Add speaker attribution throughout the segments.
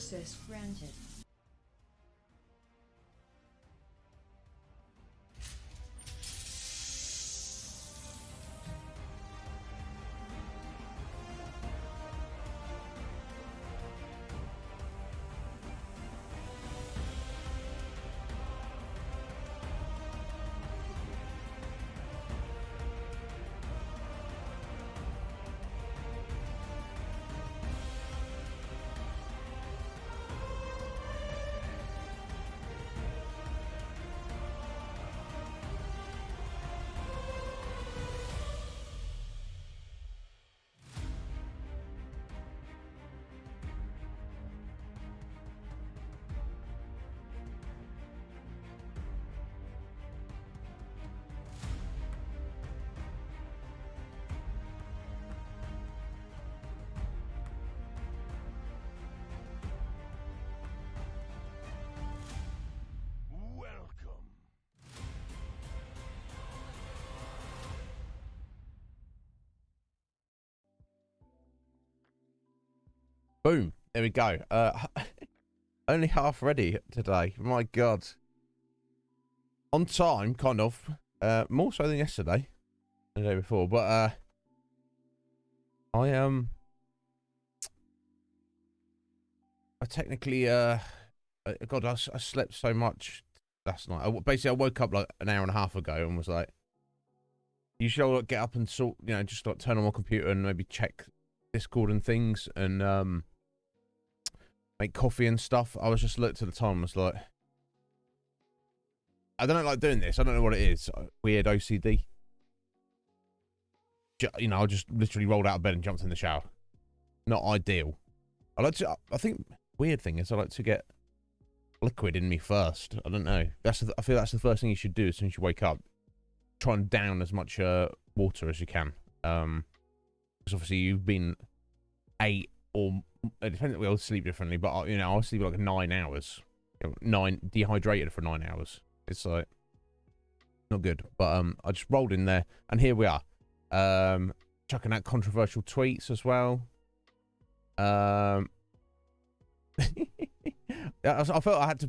Speaker 1: Access granted.
Speaker 2: Boom. There we go. Only half ready today. My God. On time, kind of. More so than yesterday. The day before. But I technically God, I slept so much last night. Basically I woke up like an hour and a half ago and was like, you should like, get up and sort, you know, just like turn on my computer and maybe check Discord and things and make coffee and stuff. I was just looked at the time and was like, I don't like doing this. I don't know what it is. Weird OCD. You know, I just literally rolled out of bed and jumped in the shower. Not ideal. I think weird thing is I like to get liquid in me first. I don't know. I feel that's the first thing you should do as soon as you wake up. Try and down as much water as you can. Because obviously you've been 8 or it depends. We all sleep differently, but you know, I'll sleep like 9 hours. You know, 9 dehydrated for 9 hours. It's like not good. But I just rolled in there, and here we are. Chucking out controversial tweets as well. I felt I had to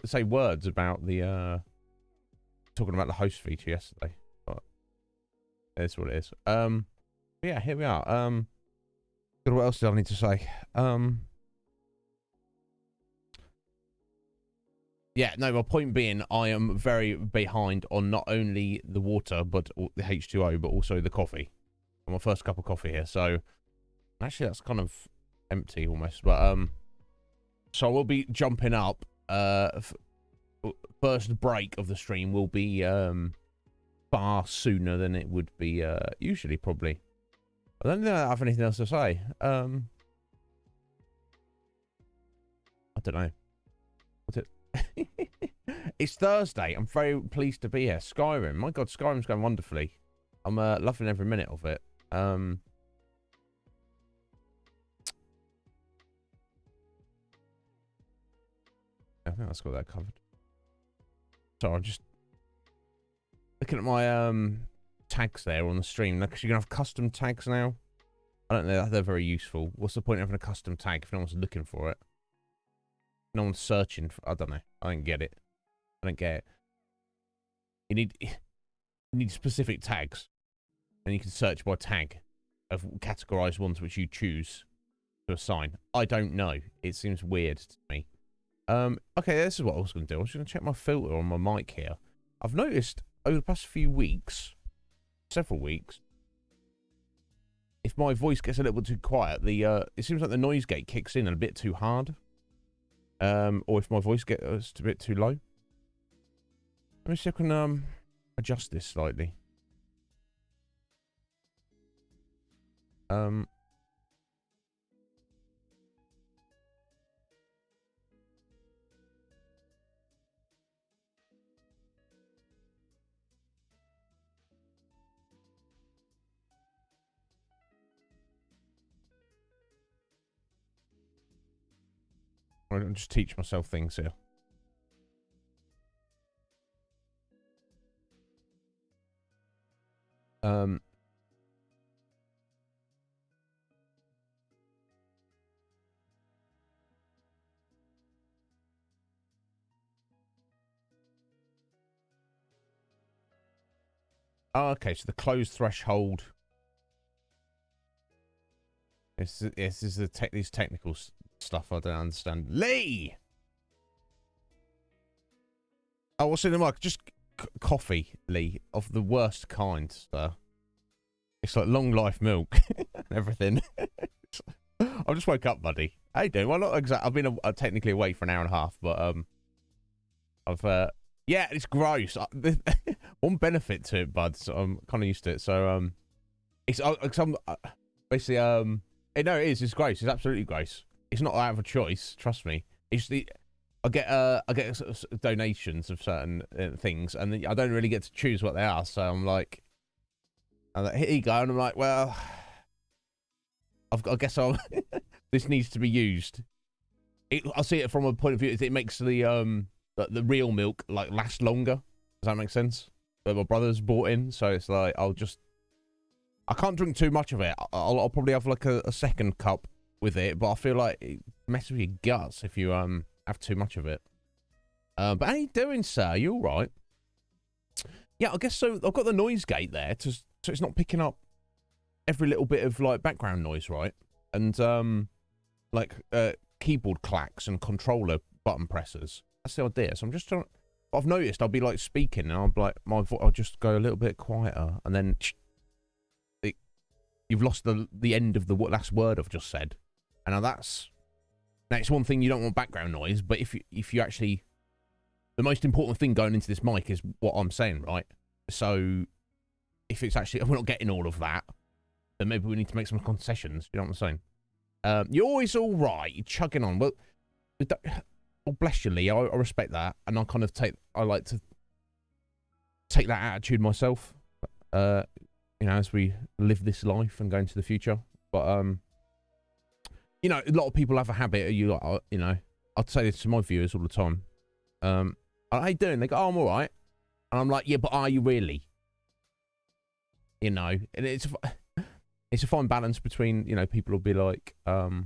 Speaker 2: say words about the talking about the host feature yesterday, but it's what it is. Yeah, here we are. What else did I need to say? Yeah, no, my point being, I am very behind on not only the water, but the H2O, but also the coffee. My first cup of coffee here, so actually that's kind of empty almost, but so I will be jumping up. First break of the stream will be far sooner than it would be usually, probably. I don't think I have anything else to say. I don't know. What's it? It's Thursday. I'm very pleased to be here. Skyrim. My God, Skyrim's going wonderfully. I'm loving every minute of it. I think that's got that covered. So I'm just looking at my tags there on the stream, because you're gonna have custom tags now. I don't know, they're very useful. What's the point of having a custom tag if no one's looking for it? No one's searching for, I don't know. I don't get it. I don't get it. You need specific tags, and you can search by tag of categorized ones which you choose to assign. I don't know. It seems weird to me. Okay, this is what I was going to do. I was going to check my filter on my mic here. I've noticed over the past few weeks, several weeks, if my voice gets a little bit too quiet, it seems like the noise gate kicks in a bit too hard. Or if my voice gets a bit too low. Let me see if I can adjust this slightly. I'm just teach myself things here. Oh, okay, so the closed threshold. This is these technical stuff I don't understand. Lee! Oh, what's in the mic? Just coffee, Lee, of the worst kind, sir. It's like long life milk and everything. I just woke up, buddy. How you doing? Well, not exactly. I've been technically awake for an hour and a half, but yeah, it's gross. One benefit to it, bud. So I'm kind of used to it. So it's basically no, it is. It's gross. It's absolutely gross. It's not out of a choice. Trust me. It's the I get sort of donations of certain things, and I don't really get to choose what they are. So I'm like, here you go, and I'm like, well, I guess I'll. This needs to be used. I see it from a point of view. It makes the real milk like last longer. Does that make sense? But my brother's bought in, so it's like I can't drink too much of it. I'll probably have like a second cup with it, but I feel like it messes with your guts if you have too much of it. But how you doing, sir? You all right? Yeah, I guess so. I've got the noise gate there, so it's not picking up every little bit of like background noise, right? And like keyboard clacks and controller button pressers. That's the idea. So I'm just trying. I've noticed I'll be like speaking, and I'll be like I'll just go a little bit quieter, and then you've lost the end of the last word I've just said. And now it's one thing, you don't want background noise, but if you actually, the most important thing going into this mic is what I'm saying, right? So if it's actually, if we're not getting all of that, then maybe we need to make some concessions. You know what I'm saying? You're always all right. You're chugging on. Well, bless you, Lee. I respect that, and I like to take that attitude myself. You know, as we live this life and go into the future. But you know, a lot of people have a habit of you know, I'd say this to my viewers all the time. How you doing? They go, oh, I'm all right. And I'm like, yeah, but are you really? You know, and it's a fine balance between, you know, people will be like, you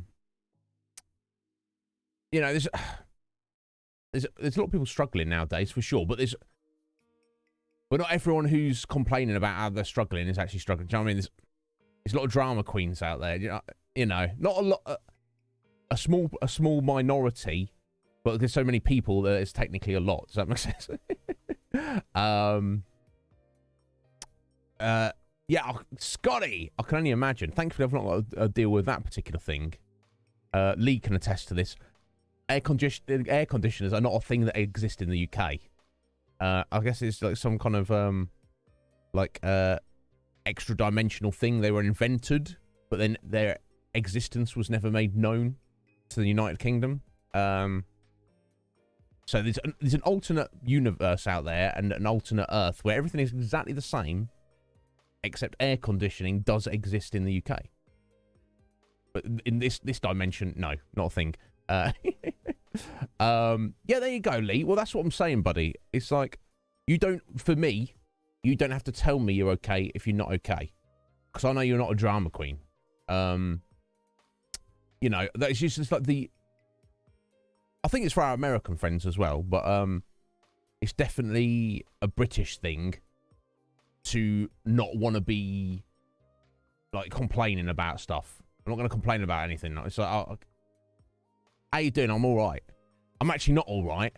Speaker 2: know, there's a lot of people struggling nowadays for sure, but not everyone who's complaining about how they're struggling is actually struggling. Do you know what I mean? There's a lot of drama queens out there. You know, not a lot, a small minority, but there's so many people that it's technically a lot. Does that make sense? Yeah, Scotty, I can only imagine. Thankfully, I've not got to deal with that particular thing. Lee can attest to this. Air conditioners are not a thing that exist in the UK. I guess it's like some kind of extra dimensional thing. They were invented, but then their existence was never made known to the United Kingdom. So there's an alternate universe out there and an alternate Earth where everything is exactly the same, except air conditioning does exist in the UK. But in this dimension, no, not a thing. Yeah, there you go, Lee. Well, that's what I'm saying, buddy. It's like, for me, you don't have to tell me you're okay if you're not okay. Because I know you're not a drama queen. You know, that's just like I think it's for our American friends as well, but it's definitely a British thing to not want to be like complaining about stuff. I'm not going to complain about anything. It's like, how you doing? I'm all right. I'm actually not all right.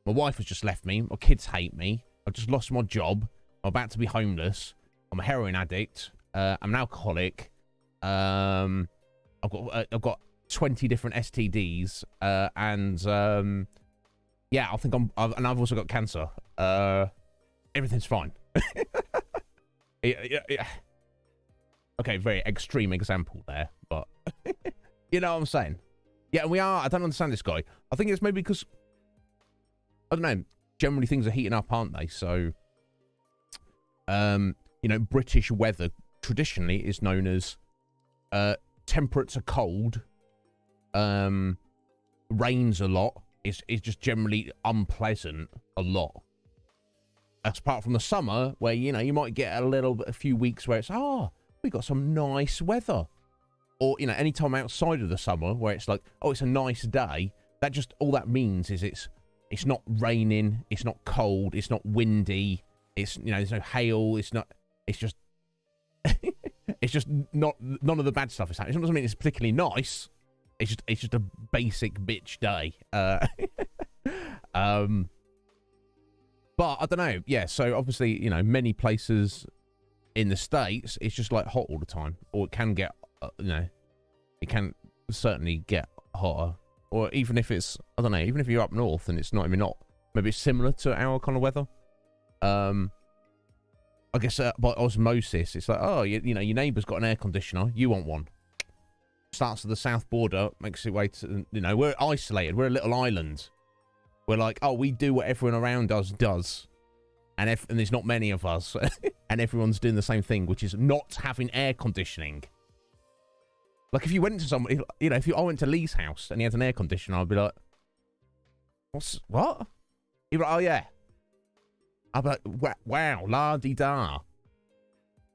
Speaker 2: My wife has just left me. My kids hate me. I've just lost my job. I'm about to be homeless. I'm a heroin addict. I'm an alcoholic. I've got 20 different STDs. And yeah, I think and I've also got cancer. Everything's fine. Yeah. Okay, very extreme example there, but you know what I'm saying? Yeah, I don't understand this guy. I think it's maybe because, I don't know, generally things are heating up, aren't they? So, you know, British weather traditionally is known as temperate to cold, rains a lot, is just generally unpleasant a lot. That's apart from the summer where, you know, you might get a few weeks where it's, we got some nice weather. Or, you know, any time outside of the summer where it's like, it's a nice day, that just, all that means is it's not raining, it's not cold, it's not windy, it's, you know, there's no hail, it's not, It's just, it's just not, none of the bad stuff is happening. It doesn't mean it's particularly nice. It's just a basic bitch day. But I don't know. Yeah, so obviously, you know, many places in the States, it's just like hot all the time, or it can get, you know, it can certainly get hotter, or even if it's, I don't know, even if you're up north and it's not even not, maybe it's similar to our kind of weather. I guess by osmosis, it's like, oh, you know, your neighbour's got an air conditioner, you want one. Starts at the south border, makes its way to, you know, we're isolated, we're a little island. We're like, oh, we do what everyone around us does. And there's not many of us. And everyone's doing the same thing, which is not having air conditioning. Like, if you went to somebody, you know, I went to Lee's house and he has an air conditioner, I'd be like, what? He'd be like, oh, yeah. I'd be like, wow, la-di-da.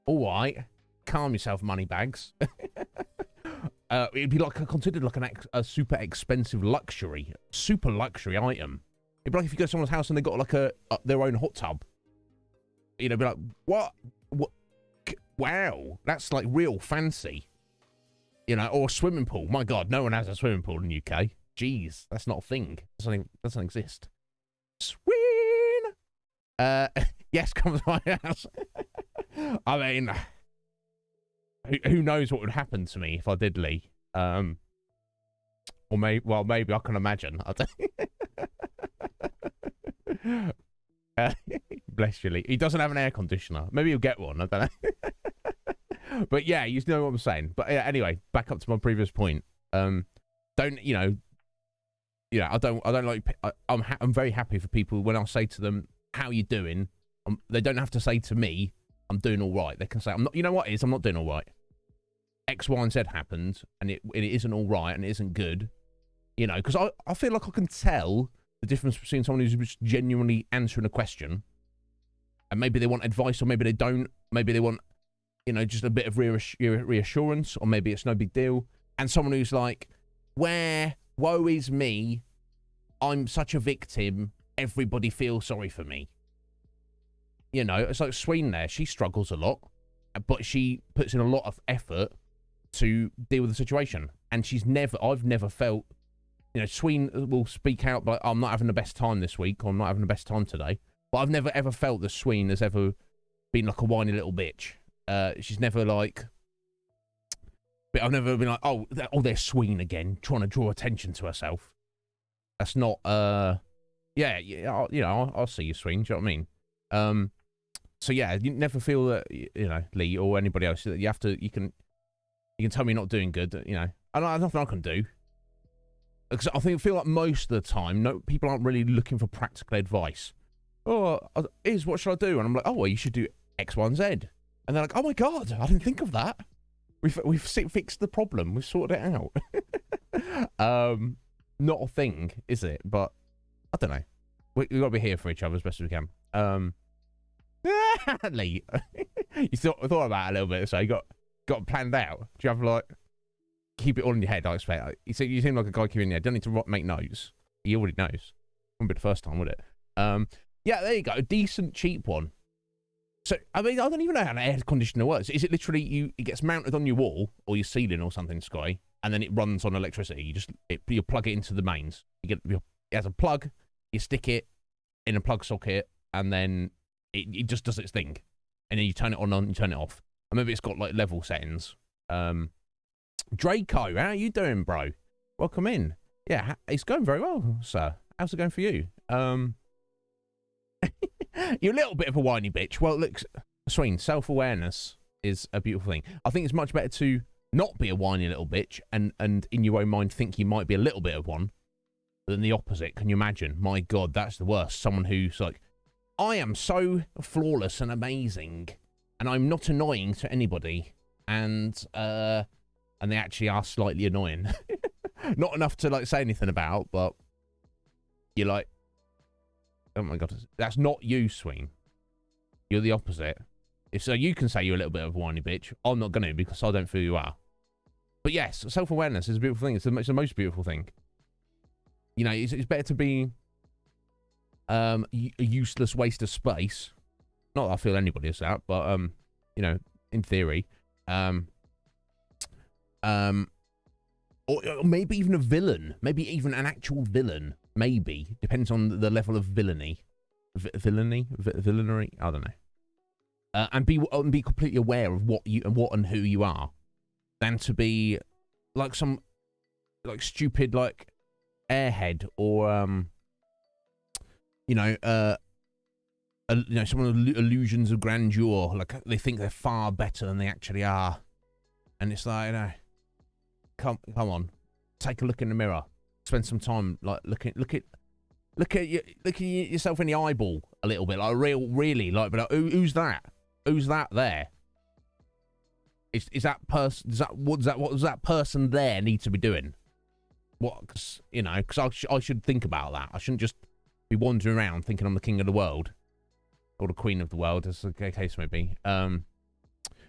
Speaker 2: All right. Calm yourself, money bags. It'd be like considered like a super expensive luxury, super luxury item. It'd be like if you go to someone's house and they got like their own hot tub. You know, be like, what? Wow, that's like real fancy. You know, or a swimming pool. My God, no one has a swimming pool in the UK. Jeez, that's not a thing. Doesn't exist. Swing. Yes, come to my house. I mean, who knows what would happen to me if I did, Lee? Or maybe I can imagine. I don't. Bless you, Lee. He doesn't have an air conditioner. Maybe he'll get one. I don't know. But yeah, you know what I'm saying. But yeah, anyway, back up to my previous point. Don't, you know, I don't like. I'm very happy for people when I say to them, "How you doing?" They don't have to say to me, "I'm doing all right." They can say, "I'm not." You know what it is? I'm not doing all right. X, Y, and Z happened, and it isn't all right, and it isn't good. You know, because I feel like I can tell the difference between someone who's just genuinely answering a question, and maybe they want advice, or maybe they don't. Maybe they want, you know, just a bit of reassurance, or maybe it's no big deal. And someone who's like, woe is me, I'm such a victim, everybody feels sorry for me. You know, it's like Sween there. She struggles a lot, but she puts in a lot of effort to deal with the situation. And I've never felt, you know, Sween will speak out, but I'm not having the best time this week, or I'm not having the best time today. But I've never ever felt that Sween has ever been like a whiny little bitch. She's never like, but I've never been like, oh, there's Sween again, trying to draw attention to herself. That's not, yeah, you know, I'll see you, Sween, do you know what I mean? So yeah, you never feel that, you know, Lee or anybody else, that you can tell me you're not doing good, you know. There's nothing I can do. Because I feel like most of the time, people aren't really looking for practical advice. Oh, what should I do? And I'm like, oh, well, you should do X, Y, and Z. And they're like, oh my God, I didn't think of that. We've fixed the problem. We've sorted it out. Not a thing, is it? But I don't know. We've got to be here for each other as best as we can. Lee, you thought about it a little bit, so you got planned out. Do you have like keep it all in your head? I expect. Like, you seem like a guy keeping in your head. Don't need to make notes. He already knows. Wouldn't be the first time, would it? Yeah, there you go. A decent, cheap one. So, I mean, I don't even know how an air conditioner works. Is it literally it gets mounted on your wall or your ceiling or something, Sky, and then it runs on electricity? You plug it into the mains. It has a plug. You stick it in a plug socket, and then it just does its thing. And then you turn it on, you turn it off. And maybe it's got like level settings. Draco, how are you doing, bro? Welcome in. Yeah, it's going very well, sir. How's it going for you? You're a little bit of a whiny bitch. Well, look, Sween, self-awareness is a beautiful thing. I think it's much better to not be a whiny little bitch and in your own mind think you might be a little bit of one than the opposite. Can you imagine? My God, that's the worst. Someone who's like, I am so flawless and amazing, and I'm not annoying to anybody, and they actually are slightly annoying. Not enough to like say anything about, but you're like, oh my God, that's not you, Sween. You're the opposite. If so, you can say you're a little bit of a whiny bitch. I'm not going to, because I don't feel you are. But yes, self-awareness is a beautiful thing. It's the most beautiful thing. You know, it's better to be a useless waste of space. Not that I feel anybody is that, but you know, in theory. Or maybe even a villain. Maybe even an actual villain. Maybe. Depends on the level of villainy. Villainy? I don't know. And be completely aware of what and who you are. Than to be like some like stupid like airhead or you know someone with illusions of grandeur, like they think they're far better than they actually are. And it's like, you know, come on, take a look in the mirror, spend some time like look at yourself in the eyeball a little bit, like really like, but like, who's that there? Is that person? What does that person there need to be doing? What? Cause, you know, because I should think about that. I shouldn't just be wandering around thinking I'm the king of the world or the queen of the world, as the case may be. You're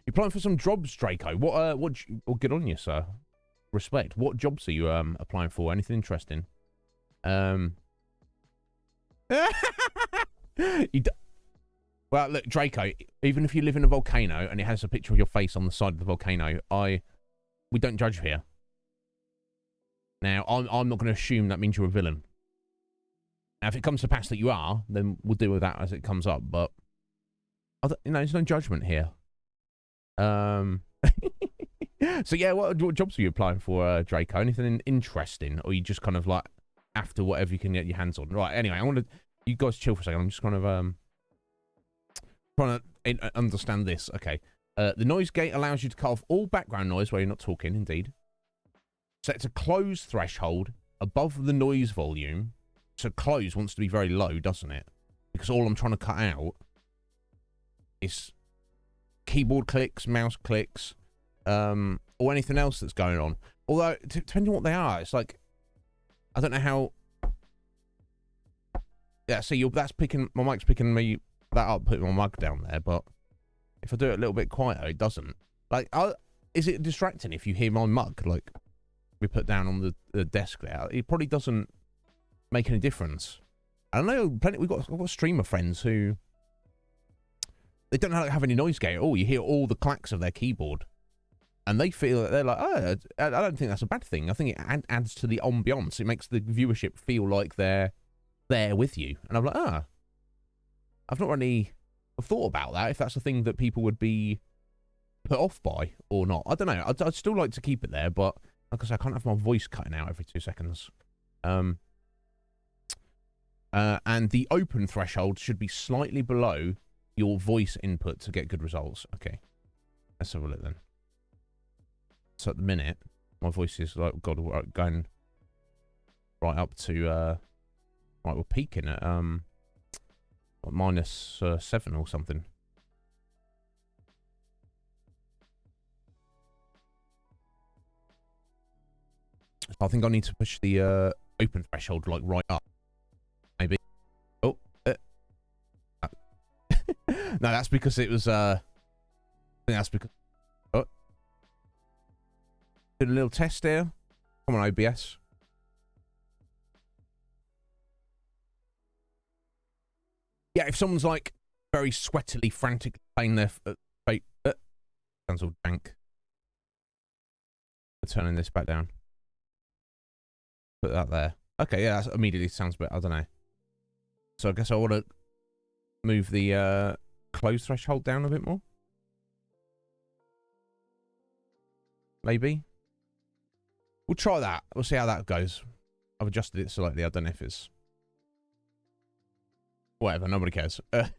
Speaker 2: applying for some jobs, Draco. Well, good on you, sir. Respect. What jobs are you applying for? Anything interesting? Well, look, Draco, even if you live in a volcano and it has a picture of your face on the side of the volcano, we don't judge here. Now, I'm not going to assume that means you're a villain. Now, if it comes to pass that you are, then we'll deal with that as it comes up, but, you know, there's no judgment here. So, yeah, what jobs are you applying for, Draco? Anything interesting, or you just kind of, like, after whatever you can get your hands on? Right, anyway, I want to... You guys chill for a second. I'm just kind of, trying to understand this. Okay. The noise gate allows you to cut off all background noise where you're not talking, indeed. Set to close threshold above the noise volume. So close wants to be very low, doesn't it? Because all I'm trying to cut out is keyboard clicks, mouse clicks, or anything else that's going on. Although, depending on what they are, it's like, I don't know how... Yeah, see, that's picking... My mic's picking me... that up, putting my mug down there, but if I do it a little bit quieter, it doesn't. Like, is it distracting if you hear my mug, like, we put down on the desk there? It probably doesn't make any difference. I don't know, we've got streamer friends who, they don't have any noise gate at all. You hear all the clacks of their keyboard, and they feel, they're like, oh, I don't think that's a bad thing. I think it adds to the ambiance. It makes the viewership feel like they're there with you. And I'm like, I've not really thought about that, if that's a thing that people would be put off by or not. I don't know. I'd still like to keep it there, but like I said, I can't have my voice cutting out every 2 seconds. And the open threshold should be slightly below your voice input to get good results. Okay. Let's have a look then. So at the minute, my voice is like, God, going right up to, right, we're peaking at, minus 7 or something. So I think I need to push the open threshold like right up. Maybe. Oh. No, that's because it was I think that's because did a little test there. Come on, OBS. Yeah, if someone's like very sweatily, frantically playing their sounds all dank. Turning this back down. Put that there. Okay, yeah, that immediately sounds better. I don't know. So I guess I want to move the close threshold down a bit more. Maybe. We'll try that. We'll see how that goes. I've adjusted it slightly. I don't know if it's... Whatever, nobody cares. As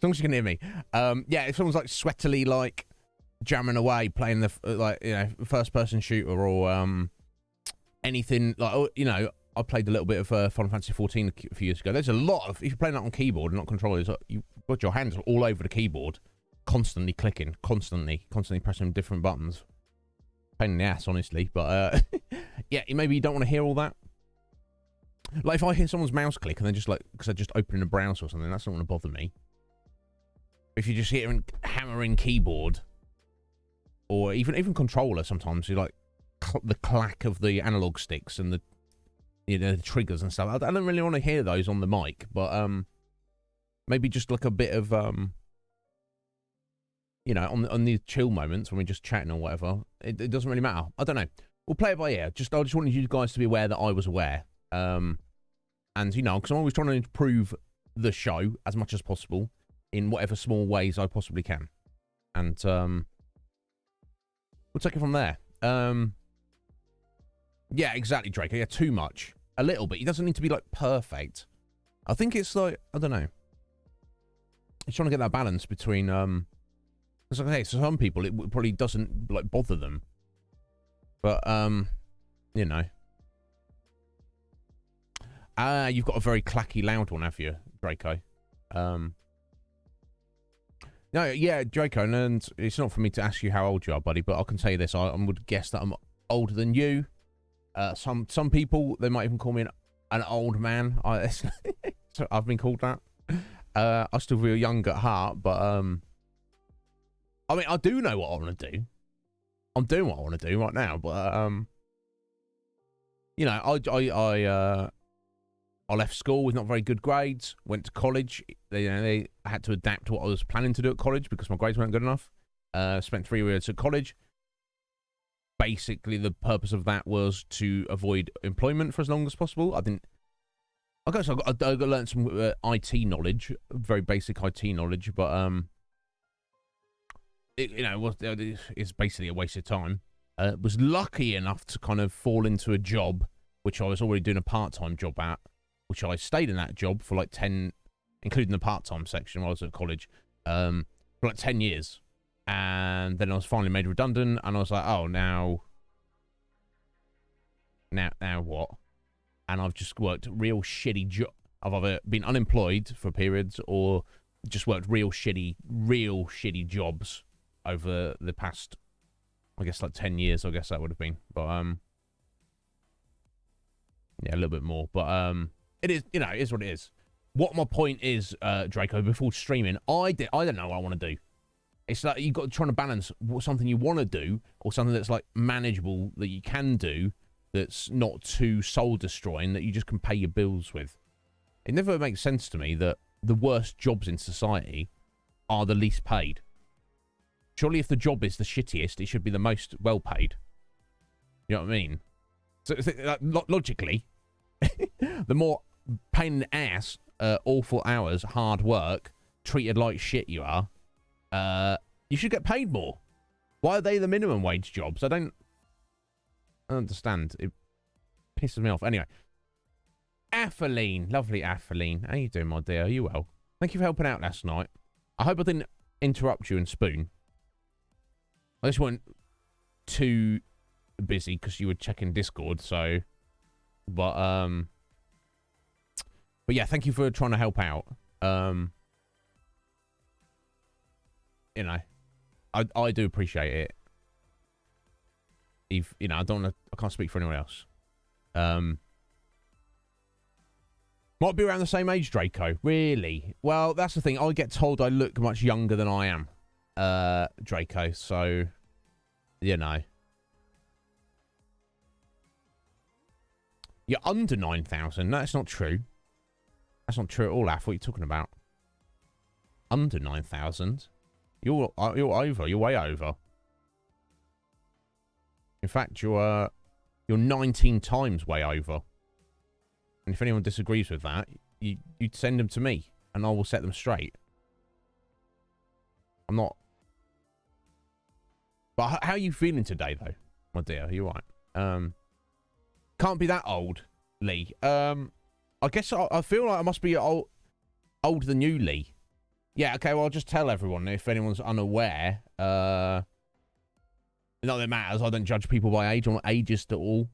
Speaker 2: long as you can hear me. Yeah, if someone's like sweatily like jamming away, playing the like, you know, first-person shooter or anything like, you know, I played a little bit of Final Fantasy 14 a few years ago. There's a lot of, if you're playing that on keyboard and not controllers, you've got your hands all over the keyboard, constantly clicking, constantly pressing different buttons. Pain in the ass, honestly, but yeah, maybe you don't want to hear all that. Like, if I hear someone's mouse click and they're just like, because they're just opening a browser or something, that's not going to bother me. If you just hear hammering keyboard, or even controller, sometimes you like the clack of the analog sticks and the, you know, the triggers and stuff. I don't really want to hear those on the mic, but maybe just like a bit of you know, on these chill moments when we're just chatting or whatever, it doesn't really matter. I don't know. We'll play it by ear. I just wanted you guys to be aware that I was aware. And, you know, because I'm always trying to improve the show as much as possible in whatever small ways I possibly can. And we'll take it from there. Yeah, exactly, Draco. Yeah, too much. A little bit. He doesn't need to be, like, perfect. I think it's like, I don't know. He's trying to get that balance between, because like I say, so some people, it probably doesn't, like, bother them. But, you know. You've got a very clacky, loud one, have you, Draco? No, yeah, Draco, and it's not for me to ask you how old you are, buddy, but I can tell you this. I would guess that I'm older than you. Some people, they might even call me an old man. So I've been called that. I still feel young at heart, but, I mean, I do know what I want to do. I'm doing what I want to do right now, but, you know, I left school with not very good grades, went to college. They had to adapt to what I was planning to do at college because my grades weren't good enough. Spent 3 years at college. Basically, the purpose of that was to avoid employment for as long as possible. I guess I learned some IT knowledge, very basic IT knowledge, but it's basically a waste of time. Was lucky enough to kind of fall into a job, which I was already doing a part-time job at, which I stayed in that job for like 10, including the part-time section while I was at college, for like 10 years. And then I was finally made redundant, and I was like, oh, now what? And I've just worked real shitty job. I've either been unemployed for periods or just worked real shitty jobs over the past, I guess, like 10 years, I guess that would have been. But, yeah, a little bit more. But, it is, you know, it is what it is. What my point is, Draco, before streaming, I don't know what I want to do. It's like you've got to try to balance something you want to do or something that's like manageable that you can do, that's not too soul destroying, that you just can pay your bills with. It never makes sense to me that the worst jobs in society are the least paid. Surely if the job is the shittiest, it should be the most well paid. You know what I mean? So logically, the more pain in the ass, awful hours, hard work, treated like shit you are, you should get paid more. Why are they the minimum wage jobs? I don't understand. It pisses me off. Anyway, Athaline, lovely Athaline. How you doing, my dear? Are you well? Thank you for helping out last night. I hope I didn't interrupt you and spoon. I just wasn't too busy because you were checking Discord, so... But yeah, thank you for trying to help out. You know, I do appreciate it. If, you know, I can't speak for anyone else. Might be around the same age, Draco. Really? Well, that's the thing. I get told I look much younger than I am, Draco. So, you know. You're under 9,000. No, that's not true. That's not true at all, Af. What are you talking about? Under 9,000? You're over. You're way over. In fact, you're 19 times way over. And if anyone disagrees with that, you'd send them to me, and I will set them straight. I'm not... But how are you feeling today, though, my dear? Are you right? Can't be that old, Lee. I guess I feel like I must be older than you, Lee. Yeah, okay, well, I'll just tell everyone if anyone's unaware. Not that it matters. I don't judge people by age. I'm not ageist at all.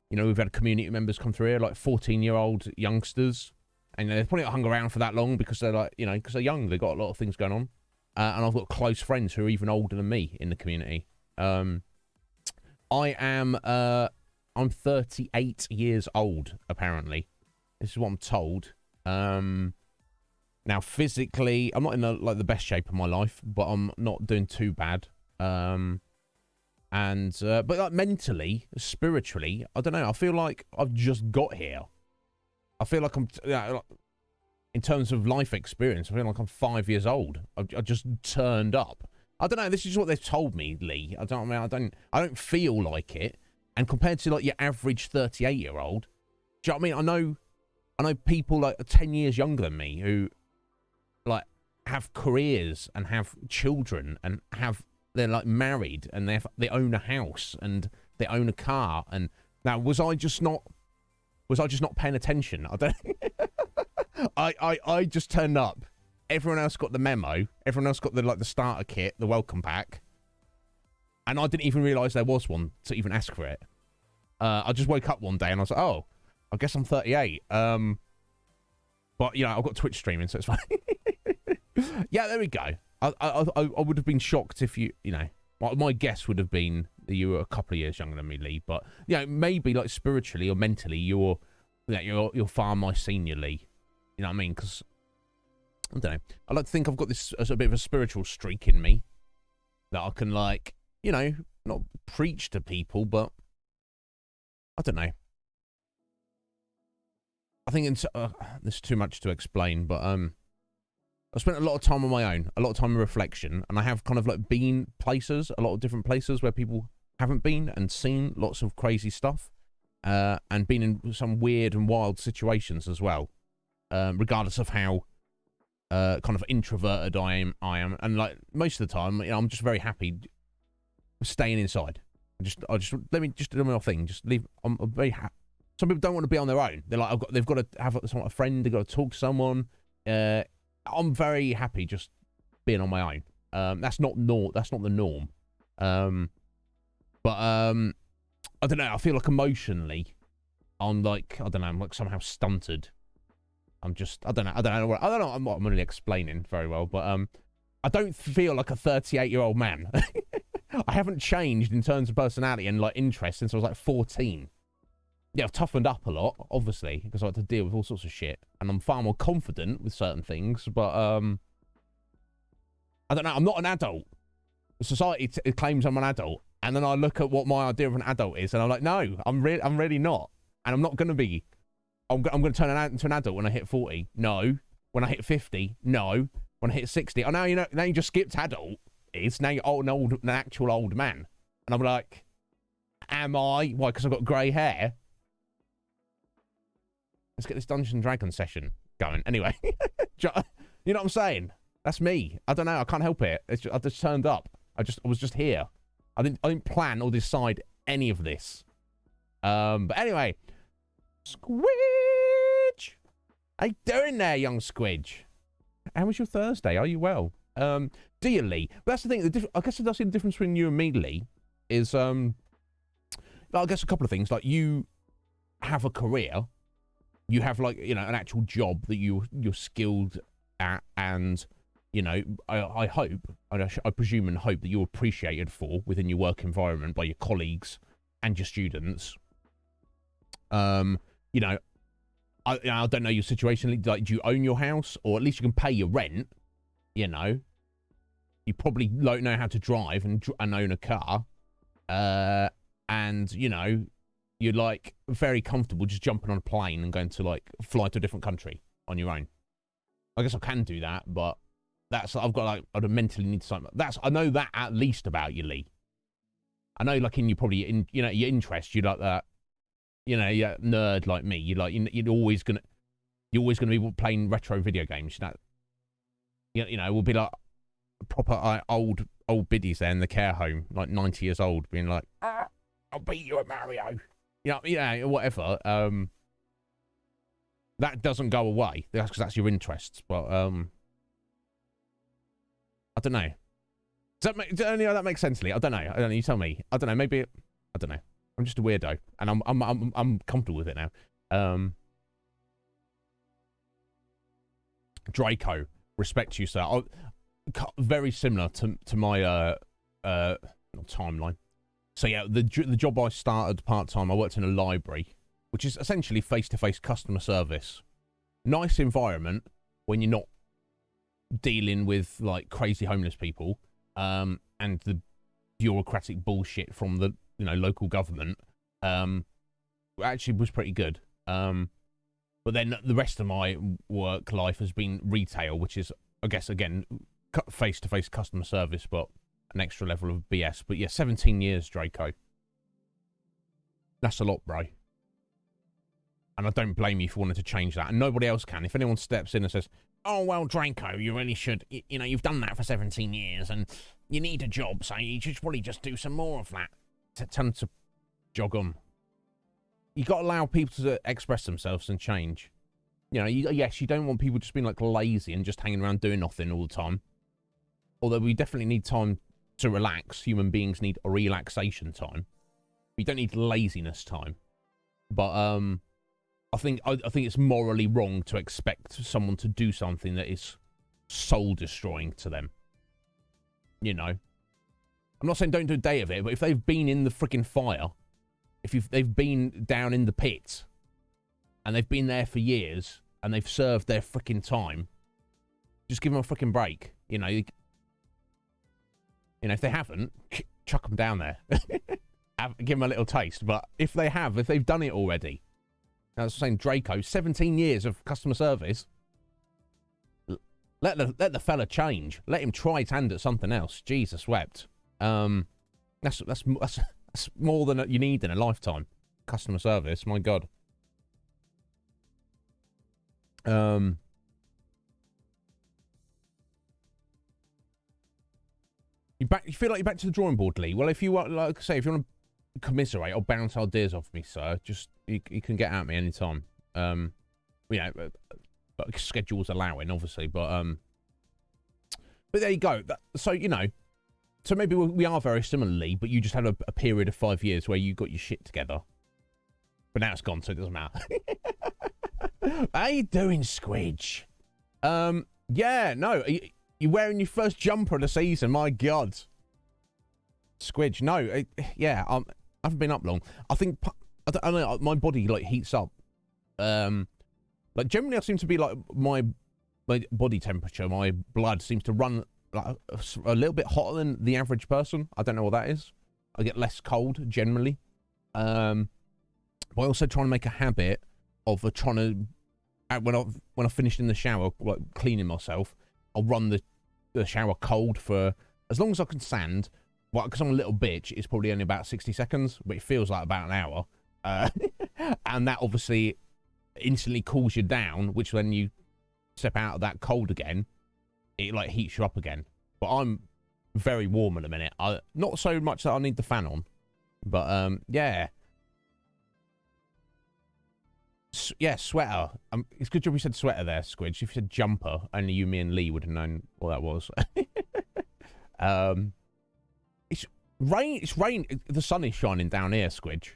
Speaker 2: You know, we've had community members come through here, like 14-year-old youngsters. And they've probably not hung around for that long because they're like, you know, because they're young. They've got a lot of things going on. And I've got close friends who are even older than me in the community. I'm 38 years old, apparently. This is what I'm told. Now, physically, I'm not in the best shape of my life, but I'm not doing too bad. But like mentally, spiritually, I don't know. I feel like I've just got here. I feel like I'm, in terms of life experience, I feel like I'm 5 years old. I just turned up. I don't know. This is what they've told me, Lee. I don't feel like it. And compared to like your average 38-year-old, do you know what I mean? I know people like 10 years younger than me who like have careers and have children and they're like married and they own a house and they own a car. And now, was I just not paying attention? I don't. I just turned up. Everyone else got the memo. Everyone else got the starter kit, the welcome pack, and I didn't even realise there was one to even ask for it. I just woke up one day and I was like, oh, I guess I'm 38. But you know, I've got Twitch streaming, so it's fine. Yeah, there we go. I would have been shocked if you know. My guess would have been that you were a couple of years younger than me, Lee. But you know, maybe like spiritually or mentally, you're far my senior, Lee. You know what I mean? Because I don't know. I like to think I've got this as a bit of a spiritual streak in me that I can, like, you know, not preach to people, but I don't know. I think there's too much to explain, but I spent a lot of time on my own, a lot of time in reflection, and I have kind of like been places, a lot of different places where people haven't been, and seen lots of crazy stuff, and been in some weird and wild situations as well, regardless of how kind of introverted I am, and like most of the time, you know, I'm just very happy staying inside. Let me do my thing. Just leave. I'm very happy. Some people don't want to be on their own. They're like, they've got to have a friend. They've got to talk to someone. I'm very happy just being on my own. That's not the norm. But I don't know. I feel like emotionally, I'm like, I don't know. I'm like somehow stunted. I don't know what I'm really explaining very well, but I don't feel like a 38-year-old man. I haven't changed in terms of personality and like interest since I was like 14. Yeah, I've toughened up a lot, obviously, because I had to deal with all sorts of shit, and I'm far more confident with certain things. But I don't know. I'm not an adult. Society claims I'm an adult, and then I look at what my idea of an adult is, and I'm like, no, I'm really not, and I'm not going to be. I'm going to turn into an adult when I hit 40. No. When I hit 50. No. When I hit 60. Oh, now you know. Now you just skipped adult. It's now you're an actual old man. And I'm like, am I? Why? Because I've got grey hair. Let's get this Dungeons and Dragons session going. Anyway, you know what I'm saying? That's me. I don't know. I can't help it. I just turned up. I was just here. I didn't plan or decide any of this. But anyway. Squidge! How you doing there, young Squidge? How was your Thursday? Are you well? Do you, Lee? But that's the thing. I guess that's the difference between you and me, Lee, is, I guess a couple of things. Like, you have a career. You have, like, you know, an actual job that you're skilled at, and, you know, I hope, I presume and hope that you're appreciated for within your work environment by your colleagues and your students. You know, I don't know your situation. Like, do you own your house, or at least you can pay your rent? You know, you probably don't know how to drive and own a car, and you know, you're like very comfortable just jumping on a plane and going to like fly to a different country on your own. I guess I can do that, but I've got like I'd mentally need something. I know that at least about you, Lee. I know, like, in you know, your interest, you like that. You know, you're a nerd like me. You're always gonna be playing retro video games. You know, we'll be like proper old biddies there in the care home, like 90 years old, being like, I'll beat you at Mario. You know, whatever. That doesn't go away. That's because that's your interests. But I don't know. That makes sense, Lee? I don't know. You tell me. I don't know. Maybe. I don't know. I'm just a weirdo, and I'm comfortable with it now. Draco, respect you, sir. Very similar to my timeline. So yeah, the job I started part-time, I worked in a library, which is essentially face-to-face customer service. Nice environment when you're not dealing with like crazy homeless people, and the bureaucratic bullshit from the local government. Actually was pretty good. But then the rest of my work life has been retail, which is, I guess, again, face-to-face customer service, but an extra level of BS. But yeah, 17 years, Draco. That's a lot, bro. And I don't blame you for wanting to change that. And nobody else can. If anyone steps in and says, oh, well, Draco, you really should, you know, you've done that for 17 years and you need a job, so you should probably just do some more of that. Tell them to jog on. You got to allow people to express themselves and change. You know, yes, you don't want people just being like lazy and just hanging around doing nothing all the time. Although we definitely need time to relax. Human beings need a relaxation time. We don't need laziness time. But I think it's morally wrong to expect someone to do something that is soul destroying to them. You know, I'm not saying don't do a day of it, but if they've been in the freaking fire, they've been down in the pit, and they've been there for years, and they've served their freaking time, just give them a freaking break. You know, if they haven't, chuck them down there. Give them a little taste. But if they've done it already, I was saying, Draco, 17 years of customer service. Let the fella change. Let him try his hand at something else. Jesus wept. That's more than you need in a lifetime. Customer service, my God. You feel like you're back to the drawing board, Lee. Well, if you want, like I say, if you want to commiserate or bounce ideas off me, sir, just you can get at me anytime. You know, but schedules allowing, obviously. But there you go. So you know, so maybe we are very similar, Lee, but you just had a period of 5 years where you got your shit together. But now it's gone, so it doesn't matter. How you doing, Squidge? Yeah, no, you're wearing your first jumper of the season. My God, Squidge. No, yeah, I haven't been up long. I think I don't know. My body like heats up. Like generally, I seem to be like my body temperature, my blood seems to run like a little bit hotter than the average person. I don't know what that is. I get less cold generally. But I also try and make a habit of trying to when I finish in the shower, like cleaning myself, I'll run the shower cold for as long as I can stand. Well, because I'm a little bitch, it's probably only about 60 seconds, but it feels like about an hour. And that obviously instantly cools you down, which when you step out of that cold again, it like heats you up again. But I'm very warm at the minute. Not so much that I need the fan on, but yeah. Yeah, sweater. It's a good job you said sweater there, Squidge. If you said jumper, only you, me, and Lee would have known what that was. It's rain. It's rain. The sun is shining down here, Squidge.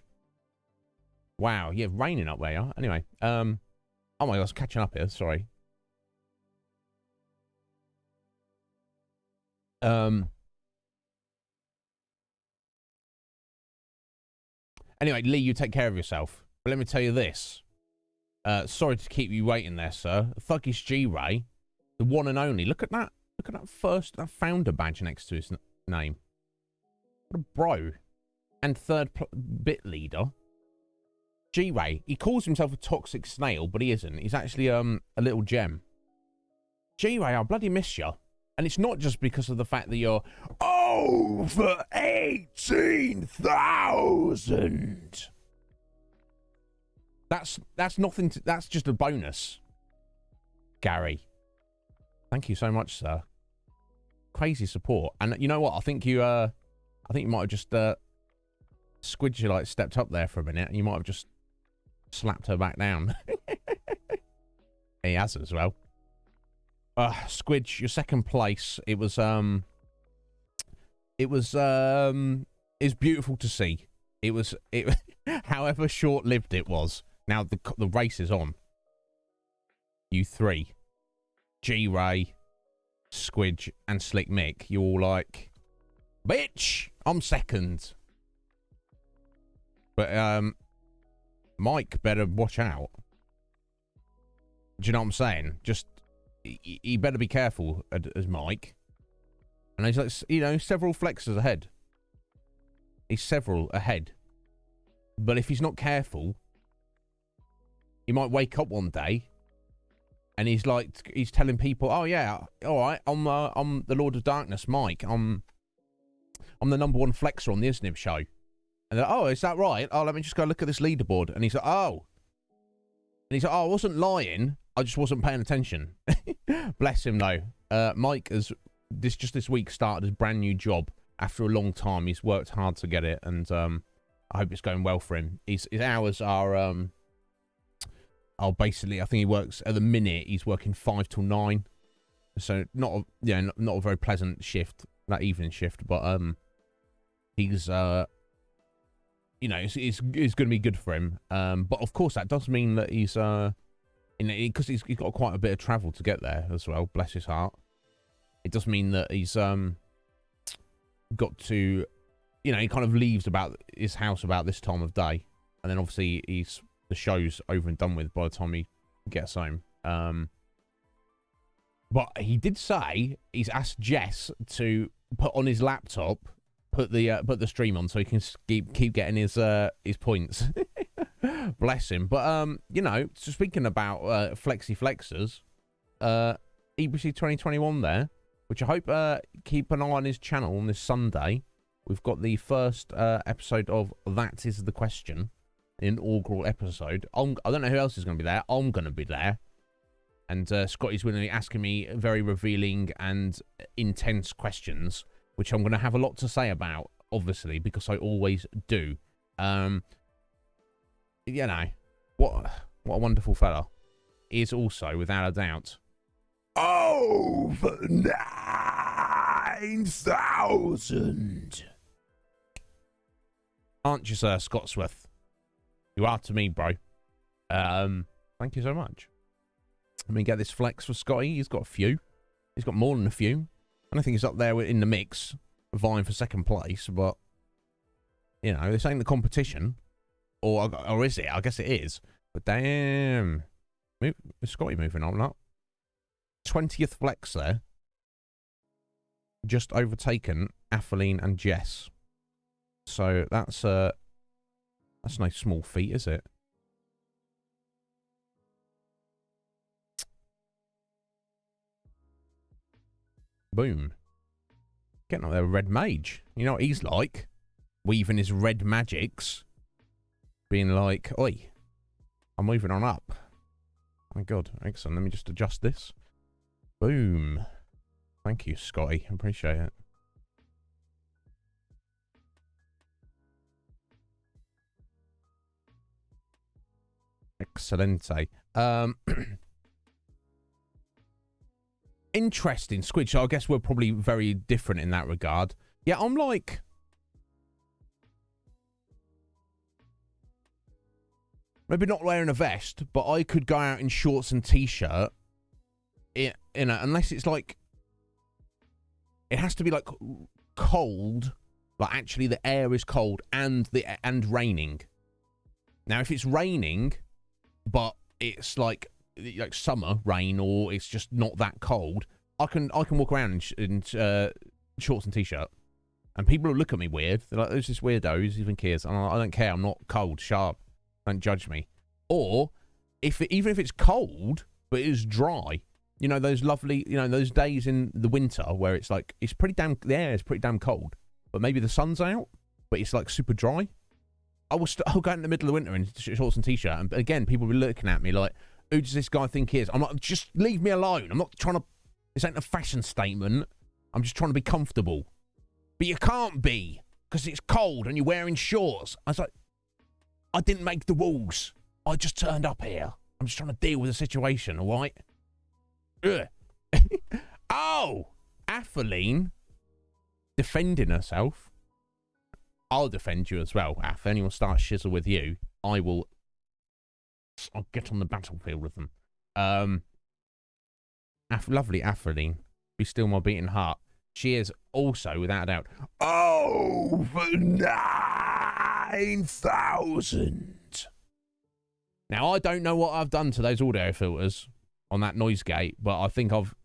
Speaker 2: Wow, yeah, raining up there. Yeah? Anyway, oh my God, I was catching up here. Sorry. Anyway, Lee, you take care of yourself. But let me tell you this. Sorry to keep you waiting there, sir. Thuggish G-Ray, the one and only. Look at that. Look at that founder badge next to his name. What a bro. And third bit leader. G-Ray. He calls himself a toxic snail, but he isn't. He's actually a little gem. G-Ray, I bloody miss you. And it's not just because of the fact that you're over 18,000. That's nothing. That's just a bonus. Gary, thank you so much, sir. Crazy support, and you know what? I think you might have just Squidge like stepped up there for a minute, and you might have just slapped her back down. He has as well. Squidge, your second place. It was beautiful to see. It however short-lived it was. Now the race is on. You three, G-Ray, Squidge, and Slick Mick, you're all like, bitch, I'm second. But Mike better watch out. Do you know what I'm saying? Just he better be careful as Mike. And he's like, you know, several flexes ahead. He's several ahead. But if he's not careful, he might wake up one day and he's telling people, oh yeah, all right, I'm the Lord of Darkness, Mike. I'm I'm the #1 flexer on the Iznib Show. And they're like, oh, is that right? Oh, let me just go look at this leaderboard. And he's like, oh. And he's like, oh, I wasn't lying. I just wasn't paying attention. Bless him, though. Mike has this week started his brand new job after a long time. He's worked hard to get it, and I hope it's going well for him. His hours are basically, I think he works at the minute. He's working 5 till 9, so not a very pleasant shift, that evening shift. But he's it's going to be good for him. But of course, that does mean that he's because he's got quite a bit of travel to get there as well. Bless his heart. It does mean that he's got to, he kind of leaves about his house about this time of day, and then obviously the show's over and done with by the time he gets home. But he did say he's asked Jess to put on his laptop, put the stream on so he can keep getting his points. Bless him. But so speaking about flexi flexers, EBC 2021 there, which I hope keep an eye on his channel on this Sunday. We've got the first episode of That Is the Question, inaugural episode. I don't know who else is going to be there. I'm going to be there. And Scotty's going to be asking me very revealing and intense questions, which I'm going to have a lot to say about, obviously, because I always do. What a wonderful fella. He is also, without a doubt, over 9,000. Aren't you, Sir Scotsworth? You are to me, bro. Thank you so much. Let me get this flex for Scotty. He's got a few. He's got more than a few. I don't think he's up there in the mix, vying for second place, but, this ain't the competition. Or is it? I guess it is. But damn. Is Scotty moving on up? 20th flex there. Just overtaken Atheline and Jess. So that's no small feat, is it? Boom. Getting up there, Red Mage. You know what he's like? Weaving his red magics. Being like, oi, I'm moving on up. Oh my God, excellent. Let me just adjust this. Boom. Thank you, Scotty. I appreciate it. Excelente. Interesting, Squid. So I guess we're probably very different in that regard. Yeah, I'm like... maybe not wearing a vest, but I could go out in shorts and t-shirt. Unless it's like... it has to be like cold. Like actually the air is cold and raining. Now if it's raining, but it's like summer rain, or it's just not that cold, I can walk around in shorts and t-shirt, and people will look at me weird. They're like, "There's this weirdo who's even cares." And I don't care. I'm not cold, sharp. Don't judge me. Or even if it's cold but it is dry, those lovely, those days in the winter where it's like the air is pretty damn cold, but maybe the sun's out, but it's like super dry. I'll go out in the middle of the winter in shorts and t-shirt, and again, people will be looking at me like, who does this guy think he is? I'm like, just leave me alone. I'm not trying to... this ain't a fashion statement. I'm just trying to be comfortable. But you can't be, because it's cold and you're wearing shorts. I was like, I didn't make the rules. I just turned up here. I'm just trying to deal with the situation, all right? Ugh. Oh! Atheline defending herself. I'll defend you as well, Ath. Anyone starts shizzle with you, I'll get on the battlefield with them. Lovely Atheline. Be still my beating heart. She is also, without a doubt, over 9,000. Now, I don't know what I've done to those audio filters on that noise gate, but I think I've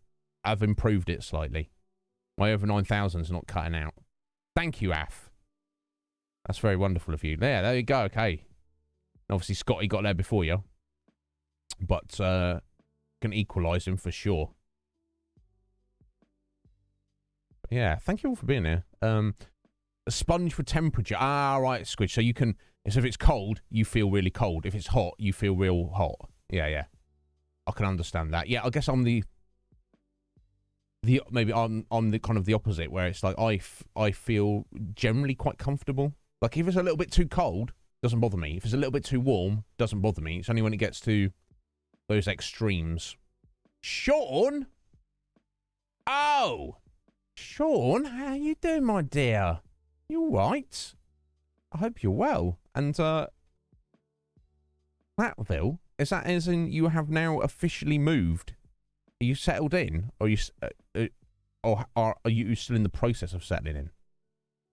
Speaker 2: improved it slightly. My over 9,000 is not cutting out. Thank you, Ath. That's very wonderful of you. There you go. Okay. Obviously, Scotty got there before you. But can equalise him for sure. But yeah, thank you all for being here. A sponge for temperature. Ah, right, Squidge. So you can, so if it's cold, you feel really cold. If it's hot, you feel real hot. Yeah, yeah. I can understand that. Yeah, I guess I'm maybe I'm the kind of the opposite, where it's like I feel generally quite comfortable. Like if it's a little bit too cold, doesn't bother me. If it's a little bit too warm, doesn't bother me. It's only when it gets to those extremes. Sean? Oh! Sean, how you doing, my dear? You all right? I hope you're well. And, Platteville, is that as in you have now officially moved? Are you settled in? Or are you still in the process of settling in?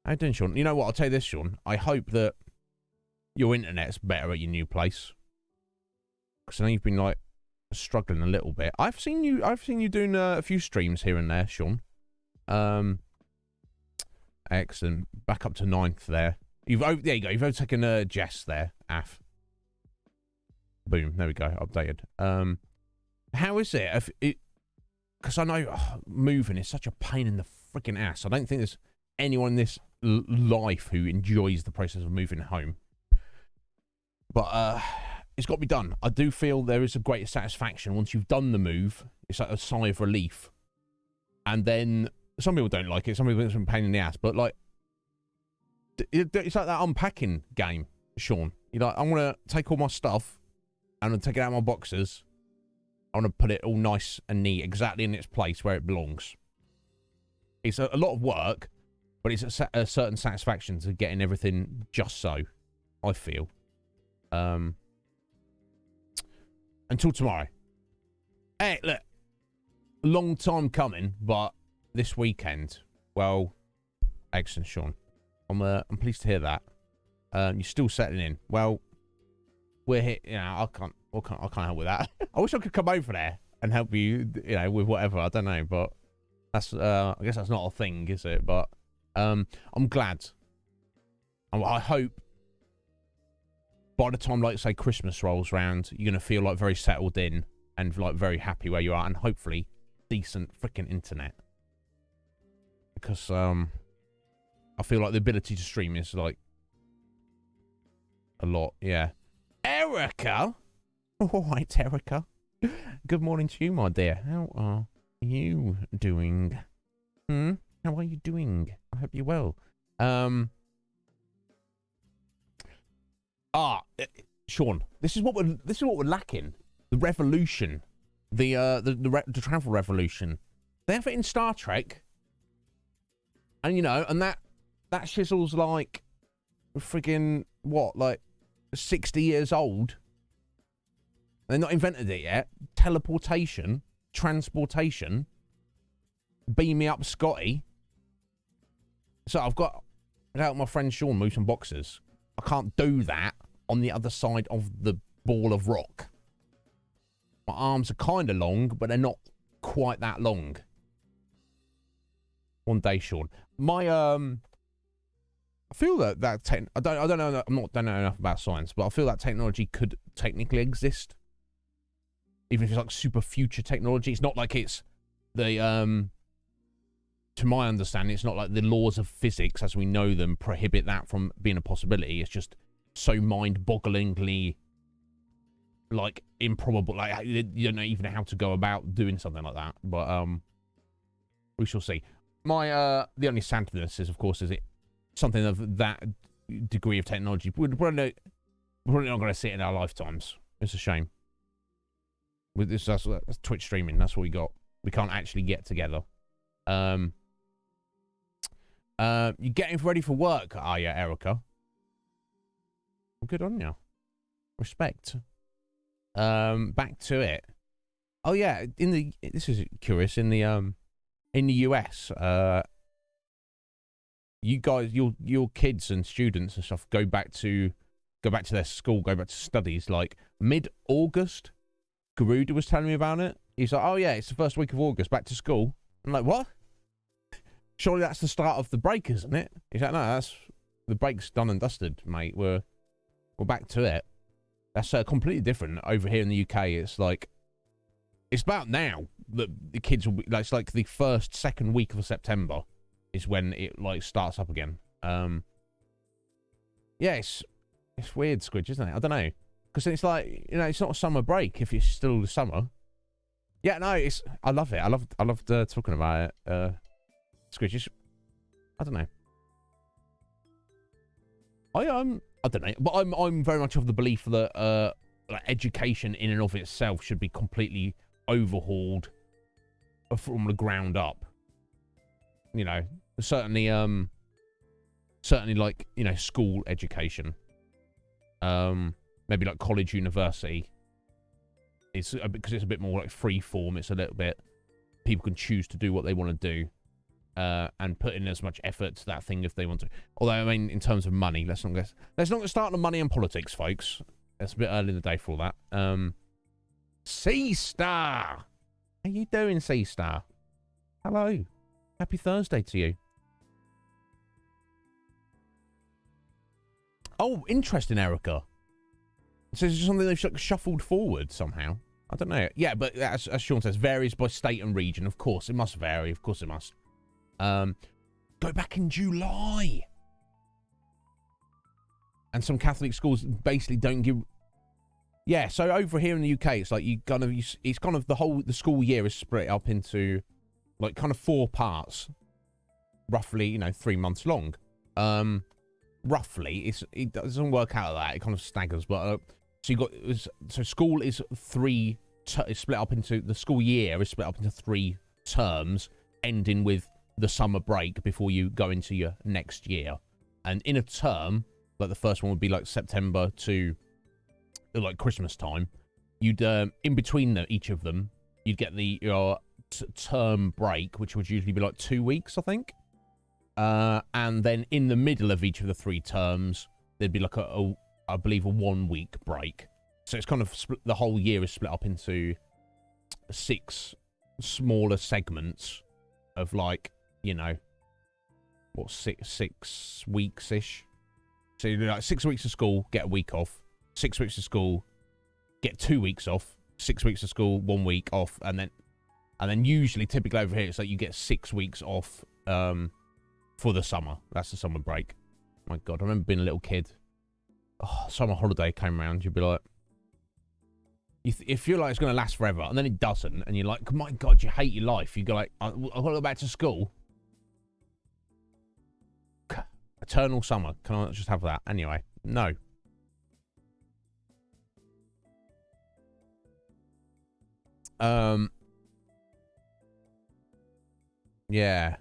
Speaker 2: How you doing, Sean? You know what? I'll tell you this, Sean. I hope that your internet's better at your new place. Because I know you've been, like, struggling a little bit. I've seen you doing a few streams here and there, Sean. Excellent. Back up to 9th there. There you go. You've overtaken Jess there, Af. Boom. There we go. Updated. How is it? Because I know moving is such a pain in the freaking ass. I don't think there's anyone in this life who enjoys the process of moving home. But it's got to be done. I do feel there is a greater satisfaction once you've done the move. It's like a sigh of relief. And then some people don't like it. Some people think it's a pain in the ass. But like, it's like that unpacking game, Sean. You're like, I'm going to take all my stuff. I'm going to take it out of my boxes. I want to put it all nice and neat, exactly in its place where it belongs. It's a lot of work, but it's a certain satisfaction to getting everything just so, I feel. Until tomorrow. Hey, look. Long time coming, but this weekend, well, excellent, Sean. I'm pleased to hear that. You're still settling in. Well, we're here. You know, I can't help with that. I wish I could come over there and help you, you know, with whatever. I don't know, but that's I guess that's not a thing, is it? But I'm glad. I hope by the time, like, say, Christmas rolls round, you're gonna feel like very settled in and like very happy where you are, and hopefully decent freaking internet. Because I feel like the ability to stream is like a lot. Yeah. Erica. All right, Erica. Good morning to you, my dear. How are you doing? How are you doing? I hope you're well. Sean, this is what we're lacking. The revolution, the travel revolution. They have it in Star Trek, and you know, and that shizzle's like friggin' what, like 60 years old. They've not invented it yet. Teleportation, transportation. Beam me up, Scotty. So I've got to help my friend Sean move some boxes. I can't do that on the other side of the ball of rock. My arms are kind of long, but they're not quite that long. One day, Sean. My I feel that I don't know. Don't know enough about science, but I feel that technology could technically exist. Even if it's like super future technology, it's not like it's the to my understanding, it's not like the laws of physics as we know them prohibit that from being a possibility. It's just so mind-bogglingly like improbable. Like you don't know even how to go about doing something like that. But we shall see. My the only sadness is, of course, is it something of that degree of technology. We're probably not going to see it in our lifetimes. It's a shame. With this, that's Twitch streaming. That's what we got. We can't actually get together. You getting ready for work, are you, Erica? Well, good on you. Respect. Back to it. Oh yeah, this is curious. In the US, you guys, your kids and students and stuff go back to their school, go back to studies like mid-August. Garuda was telling me about it. He's like, oh yeah, it's the first week of August, back to school. I'm like, what? Surely that's the start of the break, isn't it? He's like, no, that's the break's done and dusted, mate. We're back to it. That's completely different over here in the UK. It's like, it's about now that the kids will be, like, it's like the second week of September is when it like starts up again. Yeah, it's weird, Squidge, isn't it? I don't know. Because it's like, you know, it's not a summer break if it's still the summer. Yeah, no, I love it. I loved talking about it. Squidge, I don't know. I don't know, but I'm very much of the belief that like education in and of itself should be completely overhauled from the ground up. You know, certainly like, you know, school education. Maybe like college, university. It's because it's a bit more like free form. It's a little bit, people can choose to do what they want to do. And put in as much effort to that thing if they want to. Although, I mean, in terms of money, let's not get started on money and politics, folks. It's a bit early in the day for all that. C-Star! How you doing, C-Star? Hello. Happy Thursday to you. Oh, interesting, Erica. So it's just something they've shuffled forward somehow. I don't know. Yeah, but as Sean says, varies by state and region. Of course, it must vary. Of course it must. Go back in July. And some Catholic schools basically don't give... Yeah, so over here in the UK, it's like it's kind of the school year is split up into like kind of 4 parts. Roughly, you know, 3 months long. Roughly, it doesn't work out like that. It kind of staggers, but so school is is split up into, the school year is split up into 3 terms, ending with the summer break before you go into your next year. And in a term, like the first one would be like September to like Christmas time, you'd in between each of them, you'd get your term break, which would usually be like 2 weeks, I think. And then in the middle of each of the 3 terms, there'd be like I believe a 1 week break. So it's kind of the whole year is split up into 6 smaller segments of like, you know, what, 6 weeks ish. So you do like 6 weeks of school, get a week off. 6 weeks of school, get 2 weeks off. 6 weeks of school, 1 week off, and then usually, typically over here, it's like you get 6 weeks off for the summer. That's the summer break. My God, I remember being a little kid. Oh, summer holiday came around, you'd be like, you feel like it's going to last forever, and then it doesn't, and you're like, my God, you hate your life. You go like, I've got to go back to school. Eternal summer. Can I not just have that? Anyway, no. Yeah.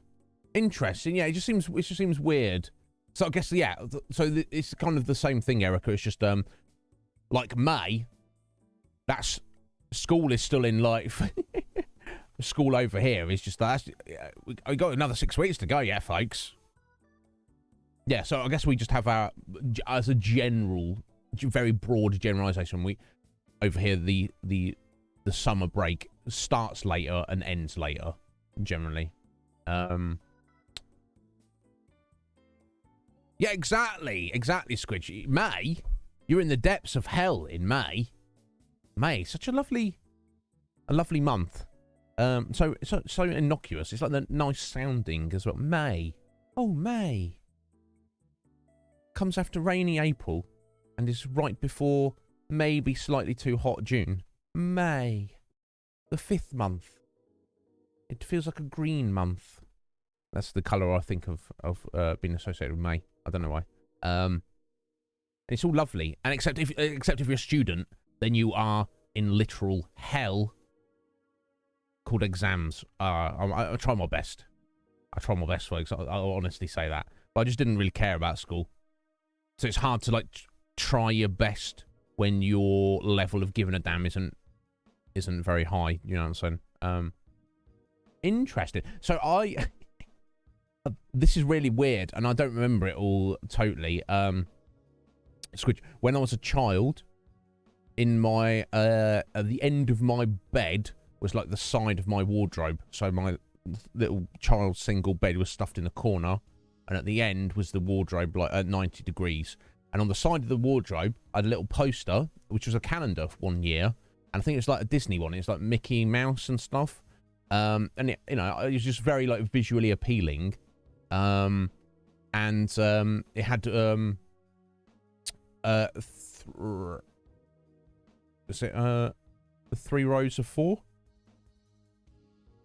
Speaker 2: Interesting. Yeah, it just seems weird. So I guess, yeah, so it's kind of the same thing, Erica. It's just, like May, that's, school is still in life. School over here is just, we got another 6 weeks to go, yeah, folks. Yeah, so I guess we just have our, as a general, very broad generalization, over here, the summer break starts later and ends later, generally. Yeah, exactly, Squidgy. May, you're in the depths of hell in May. May, such a lovely month. So innocuous. It's like the nice sounding as well. May. Oh, May. Comes after rainy April and is right before maybe slightly too hot June. May. The 5th month. It feels like a green month. That's the colour I think of being associated with May. I don't know why. And it's all lovely. And except if you're a student, then you are in literal hell called exams. I try my best. I try my best, folks. I'll honestly say that. But I just didn't really care about school. So it's hard to like try your best when your level of giving a damn isn't very high. You know what I'm saying? Interesting. So this is really weird, and I don't remember it all totally. When I was a child, in my at the end of my bed was like the side of my wardrobe. So my little child single bed was stuffed in the corner, and at the end was the wardrobe, like at 90 degrees. And on the side of the wardrobe, I had a little poster, which was a calendar for 1 year, and I think it was like a Disney one. It's like Mickey Mouse and stuff. And it, you know, it was just very like visually appealing. and it had is it 3 rows of 4?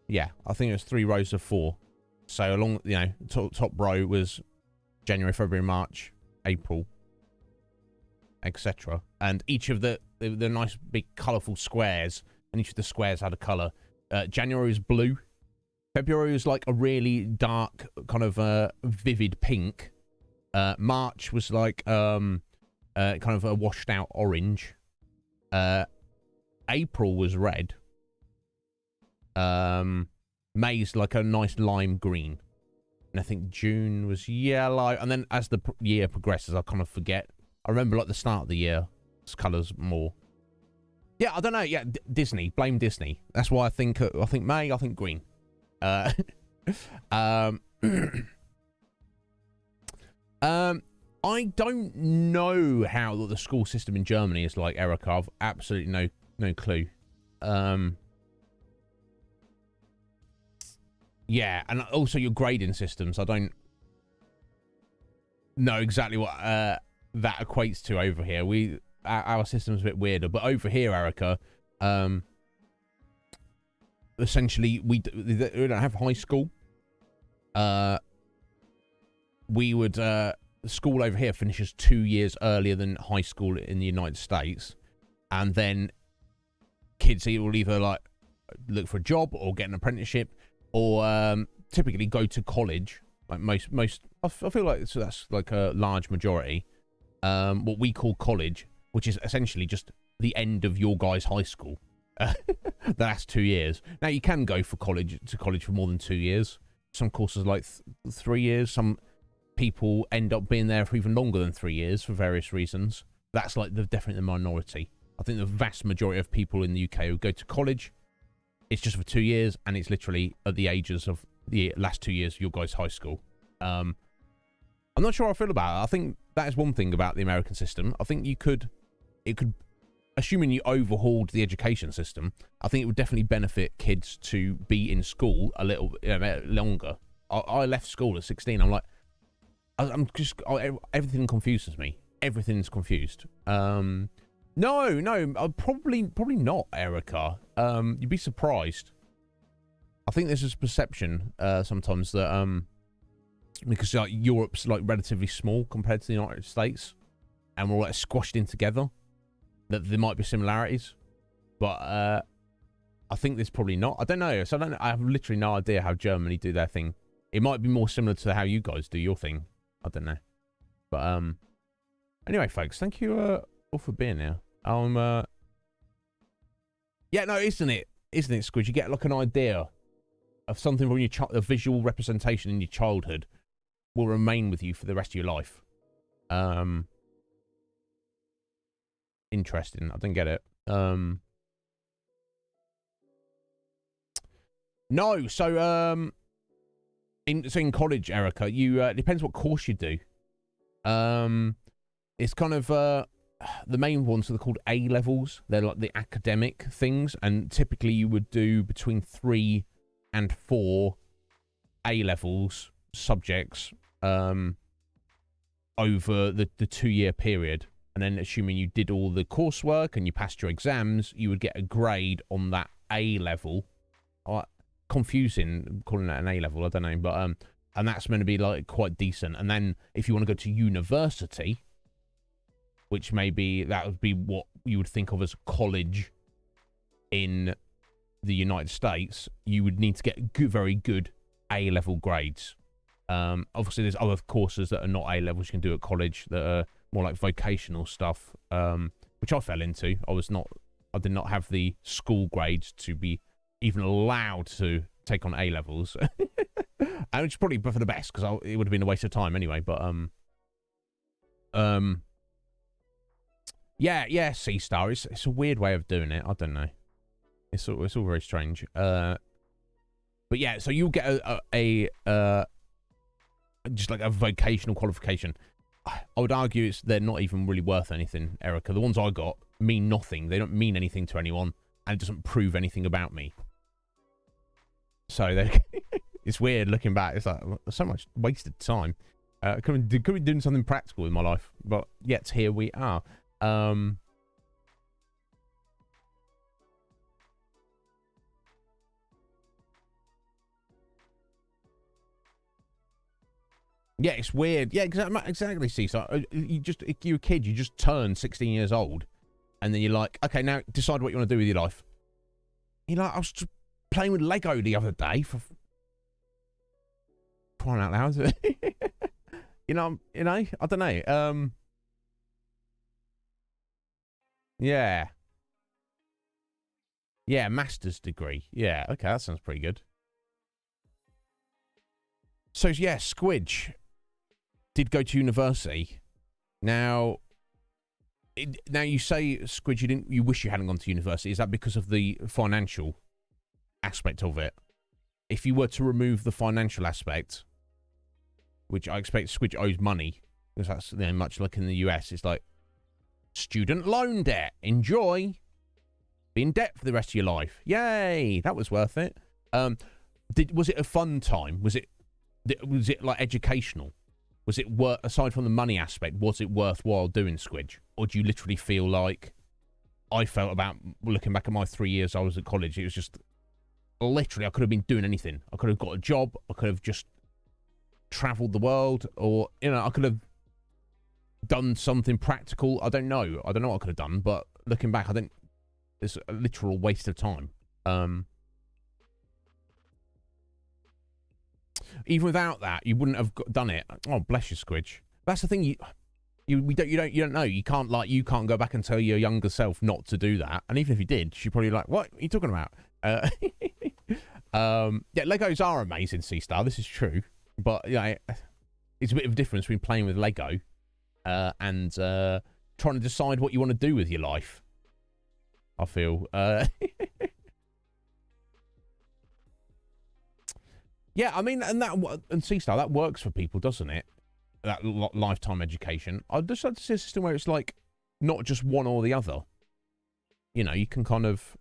Speaker 2: Yeah, I think it was 3 rows of 4. So along, you know, top row was January, February, March, April, etc. And each of the nice big colourful squares, and each of the squares had a colour. January was blue. February was like a really dark, kind of vivid pink. March was like kind of a washed out orange. April was red. May's like a nice lime green. And I think June was yellow. And then as the year progresses, I kind of forget. I remember like the start of the year, colours more. Yeah, I don't know. Yeah, Disney. Blame Disney. That's why I think May, I think green. I don't know how the school system in Germany is like, Erica. I've absolutely no clue. Yeah, and also your grading systems. I don't know exactly what that equates to over here. Our system's a bit weirder, but over here, Erica, essentially we don't have high school. We would school over here finishes 2 years earlier than high school in the United States, and then kids will either like look for a job or get an apprenticeship, or typically go to college. Like most, I feel like that's like a large majority. What we call college, which is essentially just the end of your guys' high school. That's 2 years. Now you can go for college for more than 2 years. Some courses like 3 years. Some people end up being there for even longer than 3 years for various reasons. That's like definitely the minority. I think the vast majority of people in the UK who go to college, it's just for 2 years, and it's literally at the ages of the last 2 years of your guys' high school. I'm not sure how I feel about it. I think that is one thing about the American system. I think it could, assuming you overhauled the education system, I think it would definitely benefit kids to be in school a little longer. I left school at 16. I'm like, everything confuses me. Everything's confused. No, probably not, Erica. You'd be surprised. I think there's this perception sometimes that because like Europe's like relatively small compared to the United States, and we're all like squashed in together, that there might be similarities, but I think there's probably not. I don't know. So I have literally no idea how Germany do their thing. It might be more similar to how you guys do your thing. I don't know. But anyway, folks, thank you all for being here. Yeah, no, isn't it, Squidge? You get like an idea of something from your a visual representation in your childhood will remain with you for the rest of your life. Interesting. I didn't get it. No, so in college, Erica, you it depends what course you do. It's kind of the main ones are called A levels. They're like the academic things, and typically you would do between 3 and 4 A levels subjects over the 2-year period. And then assuming you did all the coursework and you passed your exams, you would get a grade on that A level. Confusing calling that an A level, I don't know, but and that's meant to be like quite decent. And then if you want to go to university, which maybe that would be what you would think of as college in the United States, you would need to get very good A level grades. Obviously there's other courses that are not A levels you can do at college that are more like vocational stuff, which I fell into. I did not have the school grades to be even allowed to take on A levels, and which is probably for the best because it would have been a waste of time anyway. But yeah, C Star. It's a weird way of doing it. I don't know. It's all very strange. But yeah, so you'll get a just like a vocational qualification. I would argue they're not even really worth anything, Erica. The ones I got mean nothing. They don't mean anything to anyone, and it doesn't prove anything about me. So it's weird looking back. It's like so much wasted time. Could be doing something practical in my life, but yet here we are. Yeah, it's weird. Yeah, exactly. See, so if you're a kid, you just turn 16 years old, and then you're like, okay, now decide what you want to do with your life. You're like, I was just playing with Lego the other day for crying out loud. you know, I don't know. Yeah. Yeah, master's degree. Yeah, okay, that sounds pretty good. So yeah, Squidge did go to university. Now you say, Squidge, you wish you hadn't gone to university. Is that because of the financial aspect of it? If you were to remove the financial aspect, which I expect Squidge owes money, because that's, you know, much like in the US, it's like student loan debt. Enjoy. Be in debt for the rest of your life. Yay! That was worth it. Was it a fun time? Was it like educational? Was it aside from the money aspect, was it worthwhile doing Squidge? Or do you literally feel like I felt about looking back at my 3 years I was at college? It was just literally, I could have been doing anything. I could have got a job. I could have just traveled the world, or, you know, I could have done something practical. I don't know. I don't know what I could have done, but looking back, I think it's a literal waste of time. Even without that, you wouldn't have done it. Oh, bless you, Squidge. That's the thing. You don't know. You can't go back and tell your younger self not to do that. And even if you did, she'd probably be like, "What are you talking about?" Yeah, Legos are amazing, C-Star. This is true, but yeah, it's a bit of a difference between playing with Lego and trying to decide what you want to do with your life. I feel. Yeah, I mean, and C-Star, that works for people, doesn't it? That lifetime education. I'd just like to see a system where it's like not just one or the other. You know, you can kind of.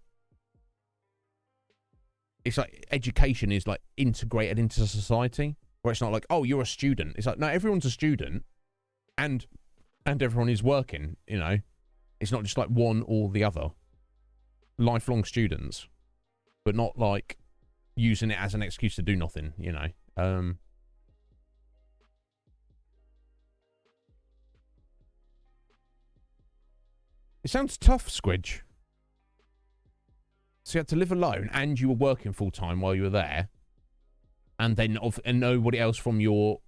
Speaker 2: It's like education is like integrated into society, where it's not like, oh, you're a student. It's like, no, everyone's a student, and everyone is working. You know, it's not just like one or the other. Lifelong students, but not like using it as an excuse to do nothing, you know. It sounds tough, Squidge. So you had to live alone, and you were working full time while you were there, and then and nobody else from your,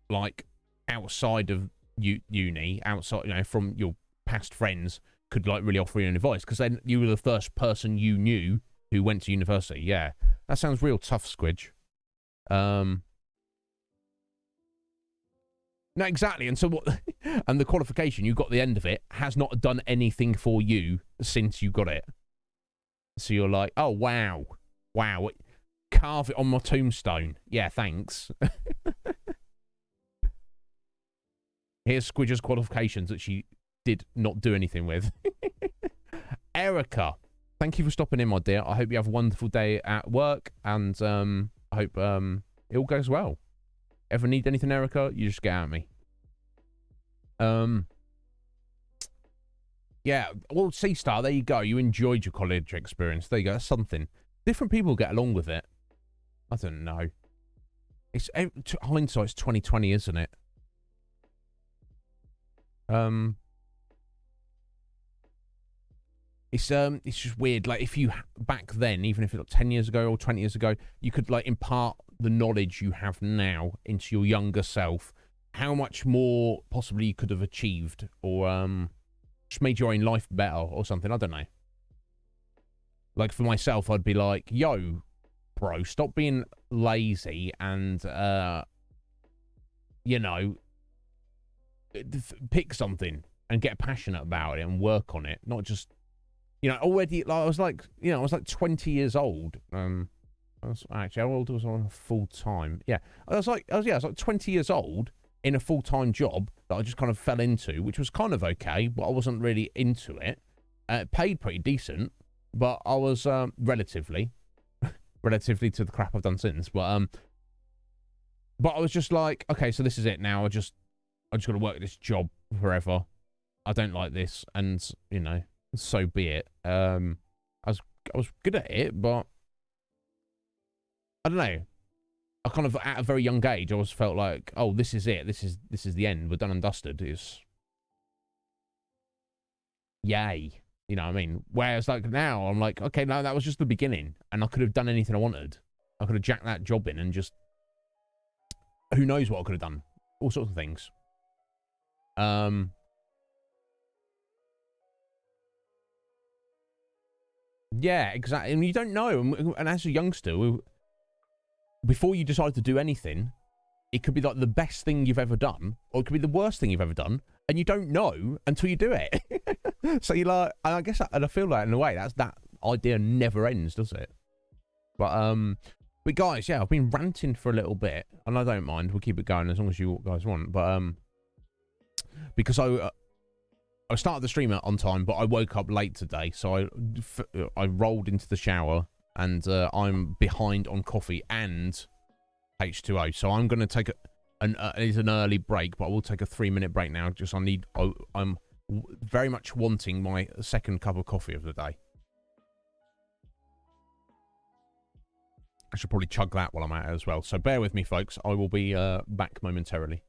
Speaker 2: like, outside of uni, outside, you know, from your past friends could like really offer you any advice, because then you were the first person you knew who went to university. Yeah. That sounds real tough, Squidge. No, exactly. And so what? And the qualification, you got the end of it, has not done anything for you since you got it. So you're like, oh, wow. Wow. Carve it on my tombstone. Yeah, thanks. Here's Squidge's qualifications that she did not do anything with. Erica. Thank you for stopping in, my dear. I hope you have a wonderful day at work, and I hope it all goes well. Ever need anything, Erica, you just get at me. Yeah, well, C-Star, there you go. You enjoyed your college experience. There you go. That's something. Different people get along with it. I don't know. It's hindsight's 2020, isn't it? It's just weird. Like, if you back then, even if it was 10 years ago or 20 years ago, you could like impart the knowledge you have now into your younger self. How much more possibly you could have achieved, or just made your own life better or something. I don't know. Like for myself, I'd be like, yo, bro, stop being lazy and you know, pick something and get passionate about it and work on it, not just. You know, already, like, I was like 20 years old. I was actually, how old was I on full time? Yeah, I was like 20 years old in a full time job that I just kind of fell into, which was kind of okay, but I wasn't really into it. It paid pretty decent, but I was relatively to the crap I've done since. But But I was just like, okay, so this is it now. I just got to work this job forever. I don't like this, and you know, so be it. I was good at it, but I don't know. I kind of at a very young age, I always felt like, oh, this is it. This is the end. We're done and dusted. It's yay. You know what I mean? Whereas like now, I'm like, okay, no, that was just the beginning, and I could have done anything I wanted. I could have jacked that job in and just who knows what I could have done. All sorts of things. Yeah, exactly. And you don't know. And as a youngster, before you decide to do anything, it could be like the best thing you've ever done, or it could be the worst thing you've ever done, and you don't know until you do it. So you're like, I guess, and I feel like in a way that idea never ends, does it? But guys, yeah, I've been ranting for a little bit, and I don't mind. We'll keep it going as long as you guys want. But because I started the stream on time, but I woke up late today, so I rolled into the shower, and I'm behind on coffee and H2O. So I'm going to take it's an early break, but I will take a 3-minute break now. I'm very much wanting my second cup of coffee of the day. I should probably chug that while I'm at it as well. So bear with me, folks. I will be back momentarily.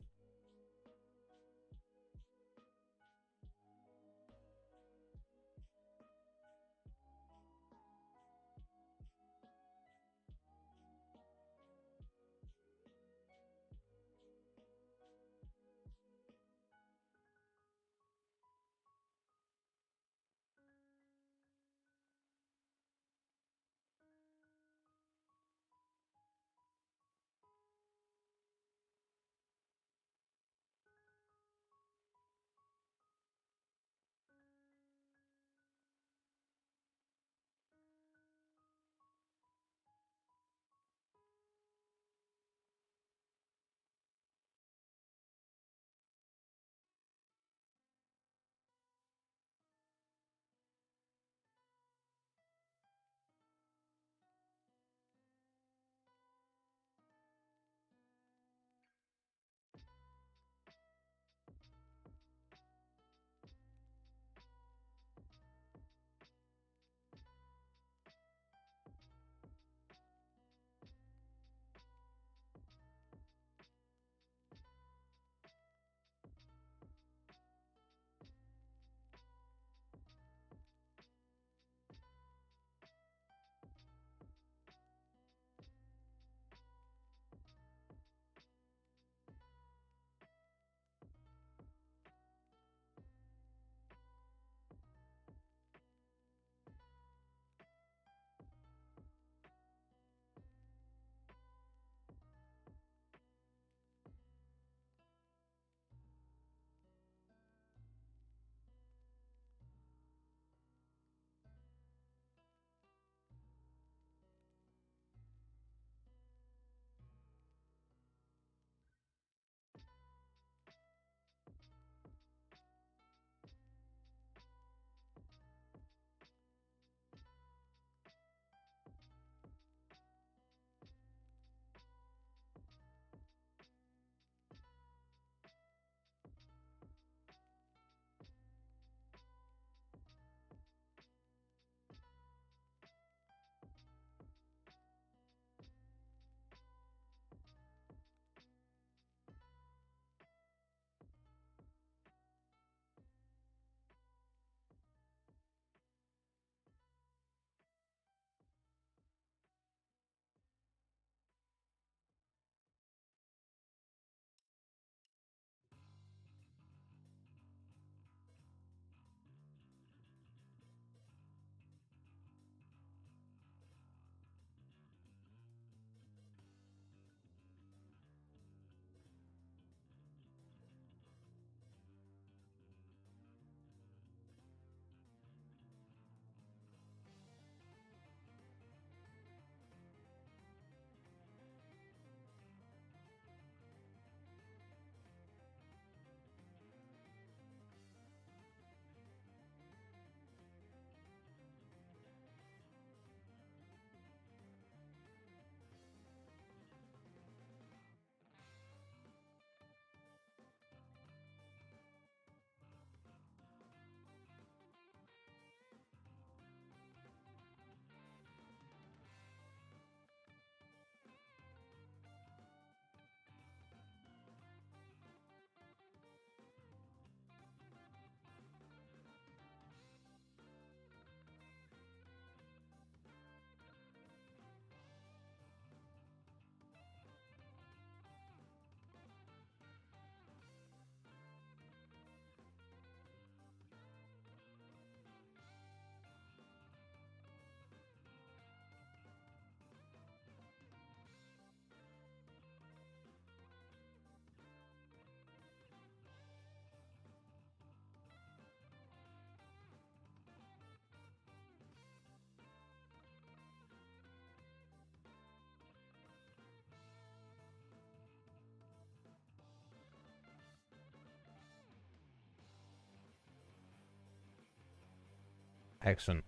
Speaker 2: Excellent.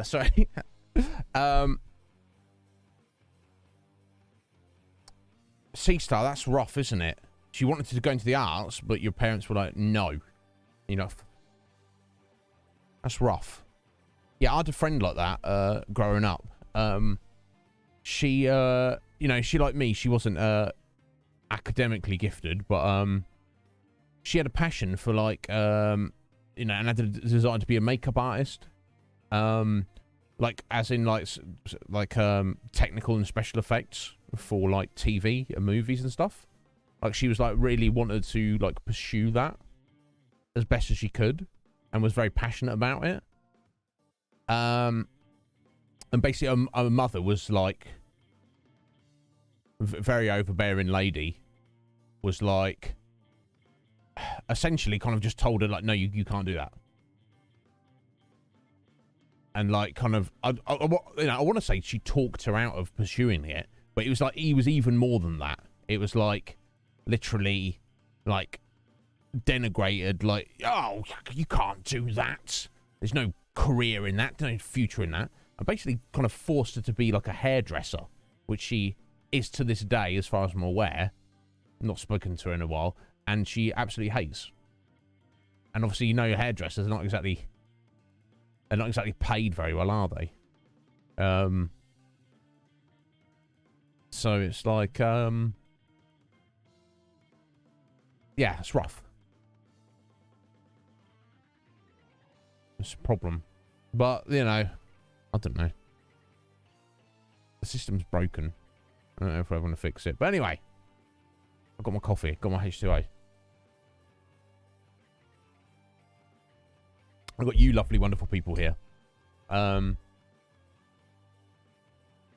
Speaker 2: Sorry. C-Star, that's rough, isn't it? She wanted to go into the arts, but your parents were like, no. You know, that's rough. Yeah, I had a friend like that growing up. She, you know, she like me, she wasn't academically gifted, but she had a passion for like, you know, and had a desire to be a makeup artist. Like, as in like technical and special effects for like TV and movies and stuff. Like, she was like really wanted to like pursue that as best as she could, and was very passionate about it. And basically, her mother was like very overbearing lady. Was like essentially kind of just told her like, no, you can't do that. And like kind of, you know, I want to say she talked her out of pursuing it, but it was like, he was even more than that. It was like literally like denigrated, like, oh, you can't do that. There's no career in that, no future in that. I basically kind of forced her to be like a hairdresser, which she is to this day, as far as I'm aware. Not spoken to her in a while, and she absolutely hates. And obviously, you know, your hairdressers are not exactly, they're not exactly paid very well, are they? So it's like, yeah, it's rough. It's a problem. But, you know, I don't know. The system's broken. I don't know if I want to fix it. But anyway, I've got my coffee, got my H2O. I've got you lovely, wonderful people here.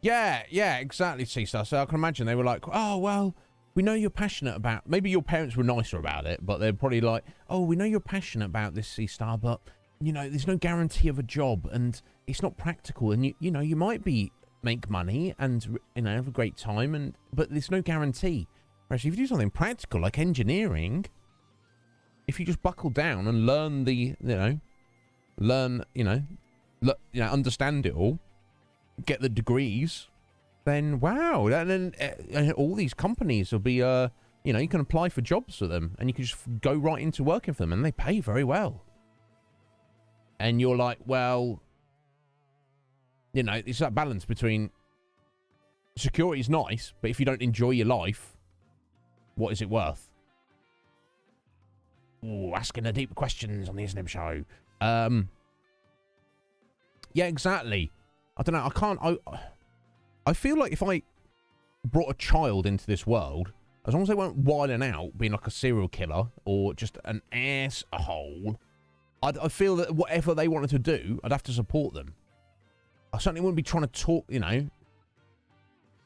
Speaker 2: Yeah, exactly, C-Star. So I can imagine they were like, oh, well, we know you're passionate about... Maybe your parents were nicer about it, but they're probably like, oh, we know you're passionate about this, C-Star, but, you know, there's no guarantee of a job, and it's not practical, and, you know, you might make money and, you know, have a great time, but there's no guarantee. Whereas if you do something practical, like engineering, if you just buckle down and learn understand it all, get the degrees, then wow, then all these companies will be, you know, you can apply for jobs for them, and you can just go right into working for them, and they pay very well. And you're like, well, you know, it's that balance between security is nice, but if you don't enjoy your life, what is it worth? Ooh, asking the deep questions on the Iznib Show. Yeah, exactly. I don't know. I feel like if I brought a child into this world, as long as they weren't wilding out, being like a serial killer or just an asshole, I feel that whatever they wanted to do, I'd have to support them. I certainly wouldn't be trying to talk, you know.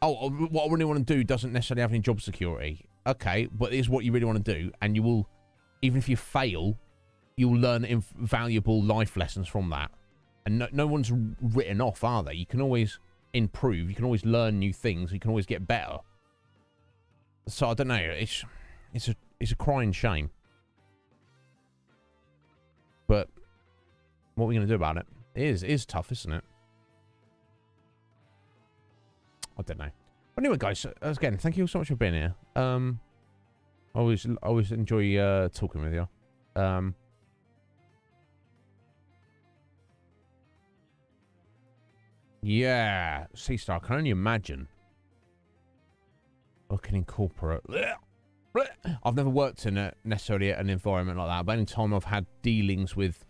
Speaker 2: Oh, what I really want to do doesn't necessarily have any job security. Okay, but it is what you really want to do, and you will, even if you fail, you'll learn invaluable life lessons from that. And no one's written off, are they? You can always improve. You can always learn new things. You can always get better. So I don't know. It's a crying shame. But what are we going to do about it? It is tough, isn't it? I don't know. But anyway, guys, again, thank you so much for being here. I always enjoy talking with you. Yeah, C-Star, I can only imagine working in corporate. I've never worked in necessarily an environment like that, but any time I've had dealings with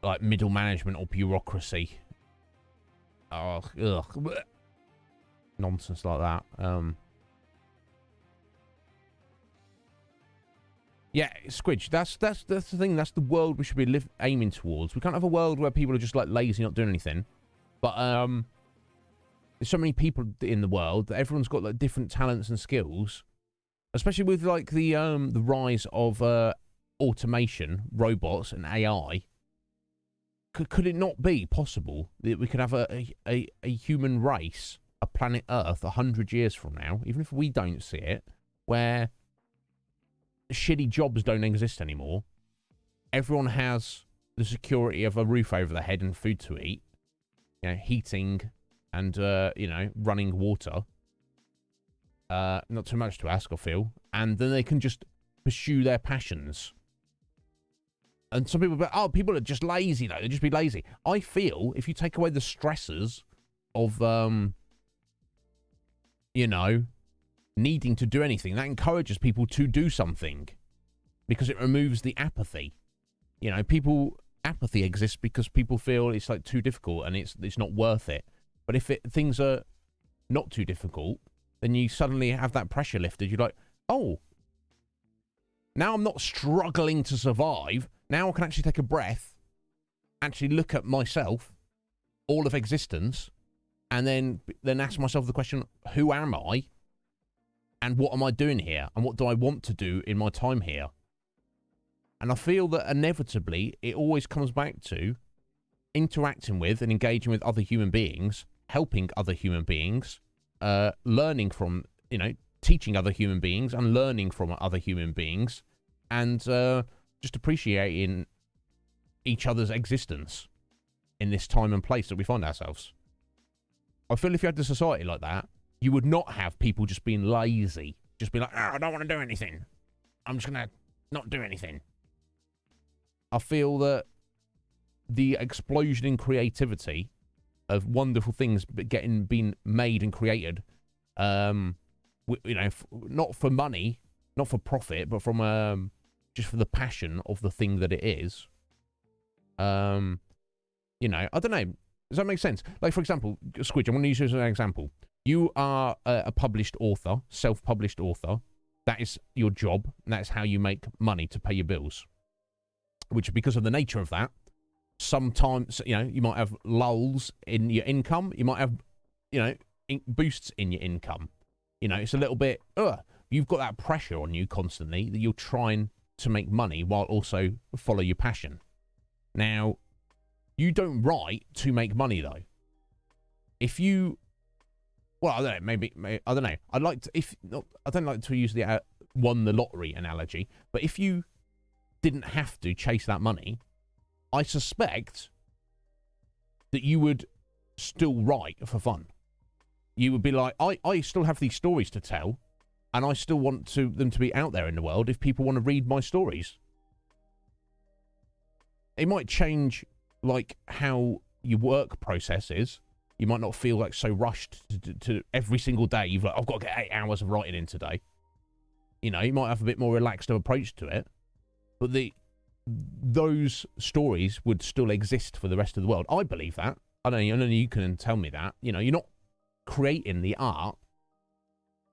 Speaker 2: like middle management or bureaucracy, nonsense like that. Yeah, Squidge, that's the thing. That's the world we should be aiming towards. We can't have a world where people are just like lazy, not doing anything. But there's so many people in the world that everyone's got like different talents and skills, especially with like the rise of automation, robots, and AI. Could it not be possible that we could have a human race, a planet Earth, 100 years from now, even if we don't see it, where shitty jobs don't exist anymore? Everyone has the security of a roof over their head and food to eat, you know, heating and, you know, running water. Not too much to ask, I feel. And then they can just pursue their passions. And some people, oh, people are just lazy, though. They just be lazy. I feel if you take away the stresses of, you know, needing to do anything, that encourages people to do something because it removes the apathy. You know, apathy exists because people feel it's like too difficult and it's not worth it. But if things are not too difficult, then you suddenly have that pressure lifted. You're like, oh, now I'm not struggling to survive. Now I can actually take a breath, actually look at myself, all of existence, and then ask myself the question, who am I? And what am I doing here? And what do I want to do in my time here? And I feel that inevitably it always comes back to interacting with and engaging with other human beings, helping other human beings, learning from, you know, teaching other human beings and learning from other human beings, and just appreciating each other's existence in this time and place that we find ourselves. I feel if you had a society like that, you would not have people just being lazy, just be like, oh, I don't want to do anything. I'm just going to not do anything. I feel that the explosion in creativity of wonderful things being made and created, you know, not for money, not for profit, but from just for the passion of the thing that it is. You know, I don't know. Does that make sense? Like, for example, Squidge, I'm going to use you as an example. You are a published author, self-published author. That is your job, and that is how you make money to pay your bills. Which, because of the nature of that, sometimes, you know, you might have lulls in your income. You might have, you know, boosts in your income. You know, it's a little bit, you've got that pressure on you constantly that you're trying to make money while also follow your passion. Now, you don't write to make money, though. If you, well, I don't know, maybe I don't know. I don't like to use the won the lottery analogy, but if you didn't have to chase that money, I suspect that you would still write for fun. You would be like, I still have these stories to tell, and I still want them to be out there in the world if people want to read my stories. It might change, like, how your work process is. You might not feel like so rushed to every single day. You've like, I've got to get 8 hours of writing in today. You know, you might have a bit more relaxed approach to it. But those stories would still exist for the rest of the world. I believe that. I know you can tell me that. You know, you're not creating the art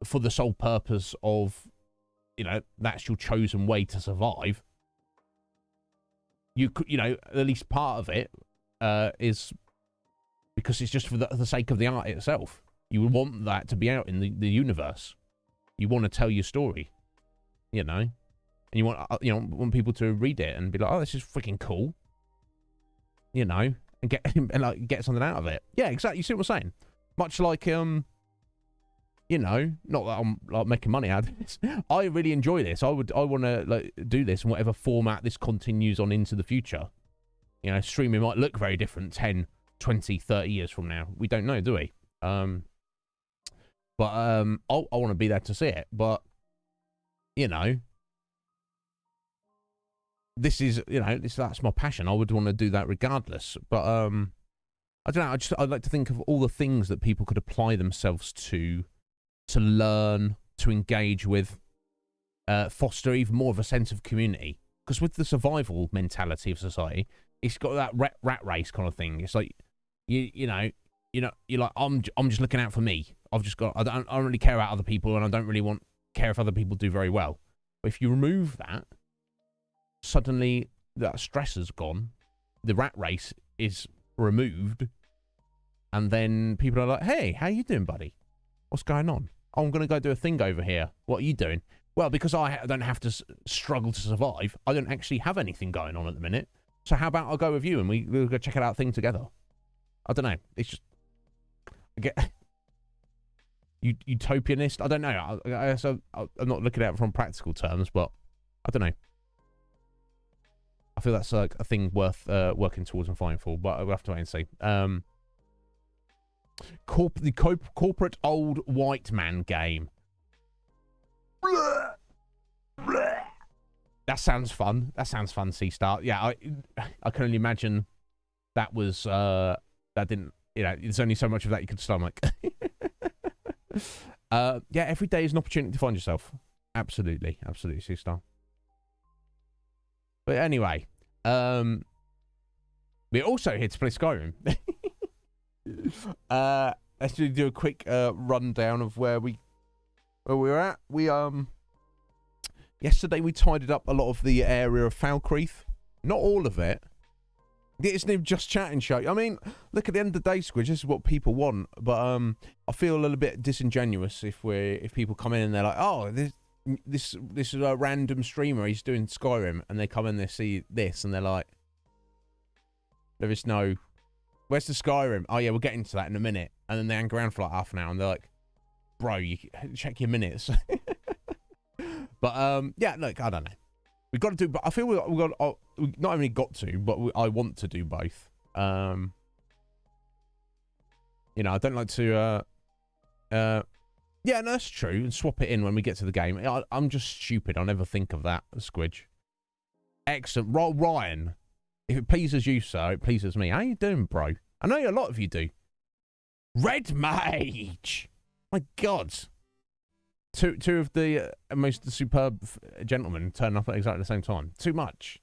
Speaker 2: for the sole purpose of, you know, that's your chosen way to survive. You know, at least part of it is because it's just for the sake of the art itself. You want that to be out in the universe. You want to tell your story, you know. And you want people to read it and be like, oh, this is freaking cool, you know, and get something out of it. Yeah, exactly. You see what I'm saying? Much like you know, not that I'm like making money out of this. I really enjoy this. I want to like do this in whatever format this continues on into the future. You know, streaming might look very different 10, 20, 30 years from now. We don't know, do we? But I want to be there to see it. But you know, this is, you know, that's my passion. I would want to do that regardless. But I don't know. I'd like to think of all the things that people could apply themselves to learn, to engage with, foster even more of a sense of community. Because with the survival mentality of society, it's got that rat race kind of thing. It's like you know, you're like, I'm just looking out for me. I don't really care about other people, and I don't really care if other people do very well. But if you remove that, suddenly that stress is gone, the rat race is removed, and then people are like, hey, how you doing, buddy? What's going on? Oh, I'm going to go do a thing over here. What are you doing? Well, because I don't have to struggle to survive, I don't actually have anything going on at the minute. So how about I go with you and we'll go check out thing together? I don't know. It's just, I get utopianist. I don't know. I'm not looking at it from practical terms, but I don't know. I feel that's like a thing worth working towards and fighting for, but we'll have to wait and see. Corporate old white man game. That sounds fun. That sounds fun, C-Star. Yeah, I can only imagine that was, that didn't, you know, there's only so much of that you could stomach. Yeah, every day is an opportunity to find yourself. Absolutely. Absolutely, C-Star. But anyway, we're also here to play Skyrim. Let's do a quick rundown of where we're at. Yesterday we tidied up a lot of the area of Falkreath. Not all of it. The Iznib Just Chatting Show. I mean, look, at the end of the day, Squidge, this is what people want. But I feel a little bit disingenuous if people come in and they're like, oh, this is a random streamer, he's doing Skyrim, and they come in, they see this, and they're like, there is no, where's the Skyrim? Oh yeah, we'll get into that in a minute. And then they hang around for like half an hour, and they're like, bro, you check your minutes. But yeah, look, I don't know. We've got to do, but I feel we not only got to, but I want to do both. You know, I don't like to, yeah, no, that's true, and swap it in when we get to the game. I'm just stupid. I'll never think of that, Squidge. Excellent. Ryan, if it pleases you, sir, it pleases me. How you doing, bro? I know a lot of you do. Red Mage! My God. Two of the most superb gentlemen turn up at exactly the same time. Too much.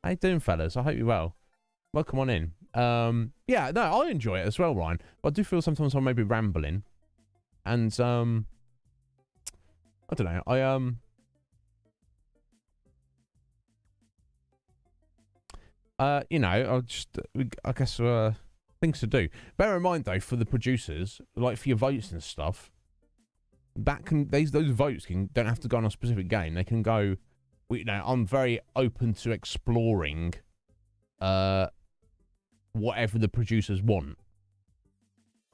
Speaker 2: How you doing, fellas? I hope you're well. Welcome on in. Yeah, no, I enjoy it as well, Ryan. But I do feel sometimes I may be rambling. And, I don't know. You know, I guess, things to do. Bear in mind, though, for the producers, like for your votes and stuff, those votes don't have to go on a specific game. They can go, you know, I'm very open to exploring whatever the producers want.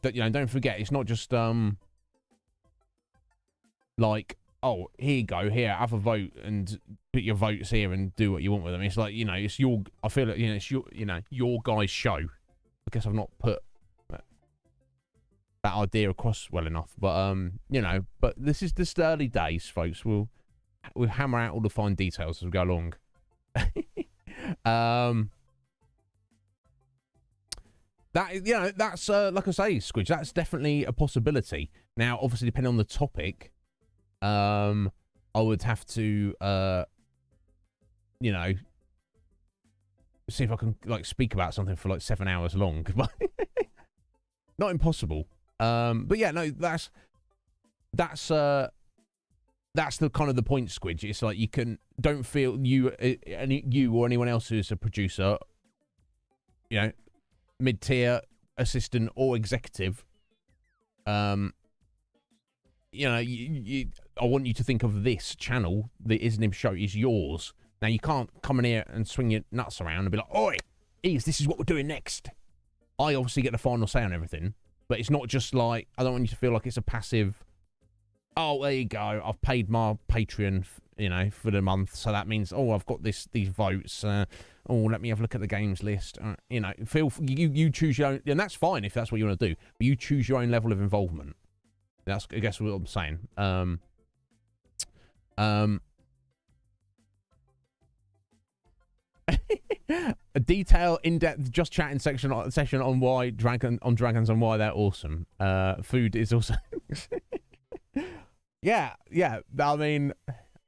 Speaker 2: That, you know, don't forget, it's not just like, oh, here you go, here, have a vote and put your votes here and do what you want with them. It's like, you know, it's your, I feel like, you know, it's your, you know, your guys' show. I guess I've not put that idea across well enough, but you know, but this is just early days, folks. We'll hammer out all the fine details as we go along. That, you know, that's like I say, Squidge, that's definitely a possibility. Now, obviously, depending on the topic, I would have to you know, see if I can like speak about something for like 7 hours long. Not impossible. But yeah, no, that's the kind of the point, Squidge. It's like don't feel you or anyone else who's a producer, you know, mid-tier, assistant, or executive. You know, I want you to think of this channel, the Iznib Show, is yours. Now, you can't come in here and swing your nuts around and be like, oi, this is what we're doing next. I obviously get the final say on everything. But it's not just like, I don't want you to feel like it's a passive, oh, there you go, I've paid my Patreon, you know, for the month, so that means, oh, I've got these votes, oh, let me have a look at the games list, you know, you choose your own, and that's fine if that's what you want to do, but you choose your own level of involvement. That's, I guess, what I'm saying. A detailed, in-depth, just chatting session on why dragons and why they're awesome. Food is also. yeah. I mean,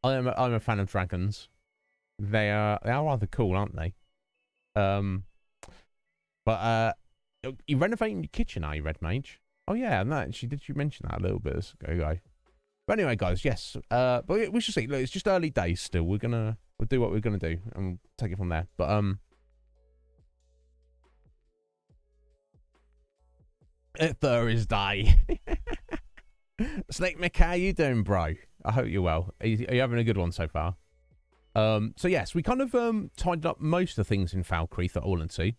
Speaker 2: I'm a fan of dragons. They are rather cool, aren't they? But you're renovating your kitchen, are you, Red Mage? Oh yeah, and that did you mention that a little bit ago? But anyway, guys, yes. But we should see. Look, it's just early days still. We'll do what we're gonna do and we'll take it from there. But Thursday. Snake Mick, how you doing, bro? I hope you're well. Are you having a good one so far? So yes, we kind of tidied up most of the things in Falkreath at all and see.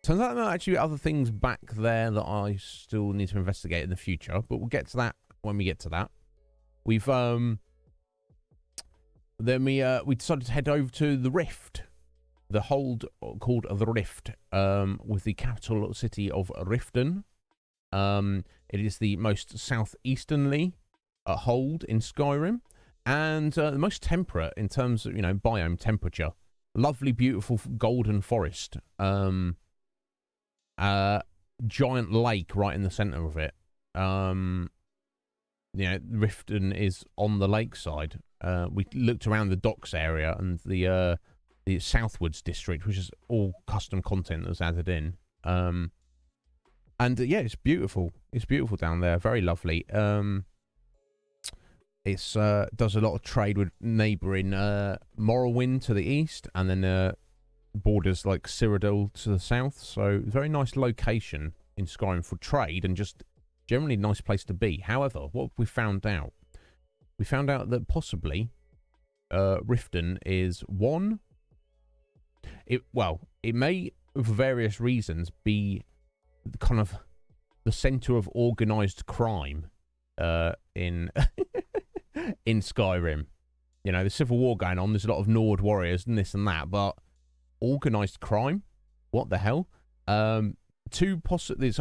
Speaker 2: Turns out there are actually other things back there that I still need to investigate in the future, but we'll get to that when we get to that. We've then we decided to head over to the Rift. the hold called the Rift, with the capital city of Riften. It is the most southeasternly hold in Skyrim, and the most temperate in terms of, biome temperature. Lovely, beautiful golden forest. Giant lake right in the center of it. Riften is on the lakeside. We looked around the docks area and the Southwards district, which is all custom content that's added in. Yeah, it's beautiful. It's beautiful down there. Very lovely. It's does a lot of trade with neighbouring Morrowind to the east, and then borders like Cyrodiil to the south. So very nice location in Skyrim for trade, and just generally nice place to be. However, what we found out? We found out that possibly Riften is one. It may, for various reasons, be kind of the center of organized crime in in Skyrim. The civil war going on. There's a lot of Nord warriors and this and that, but organized crime? What the hell? So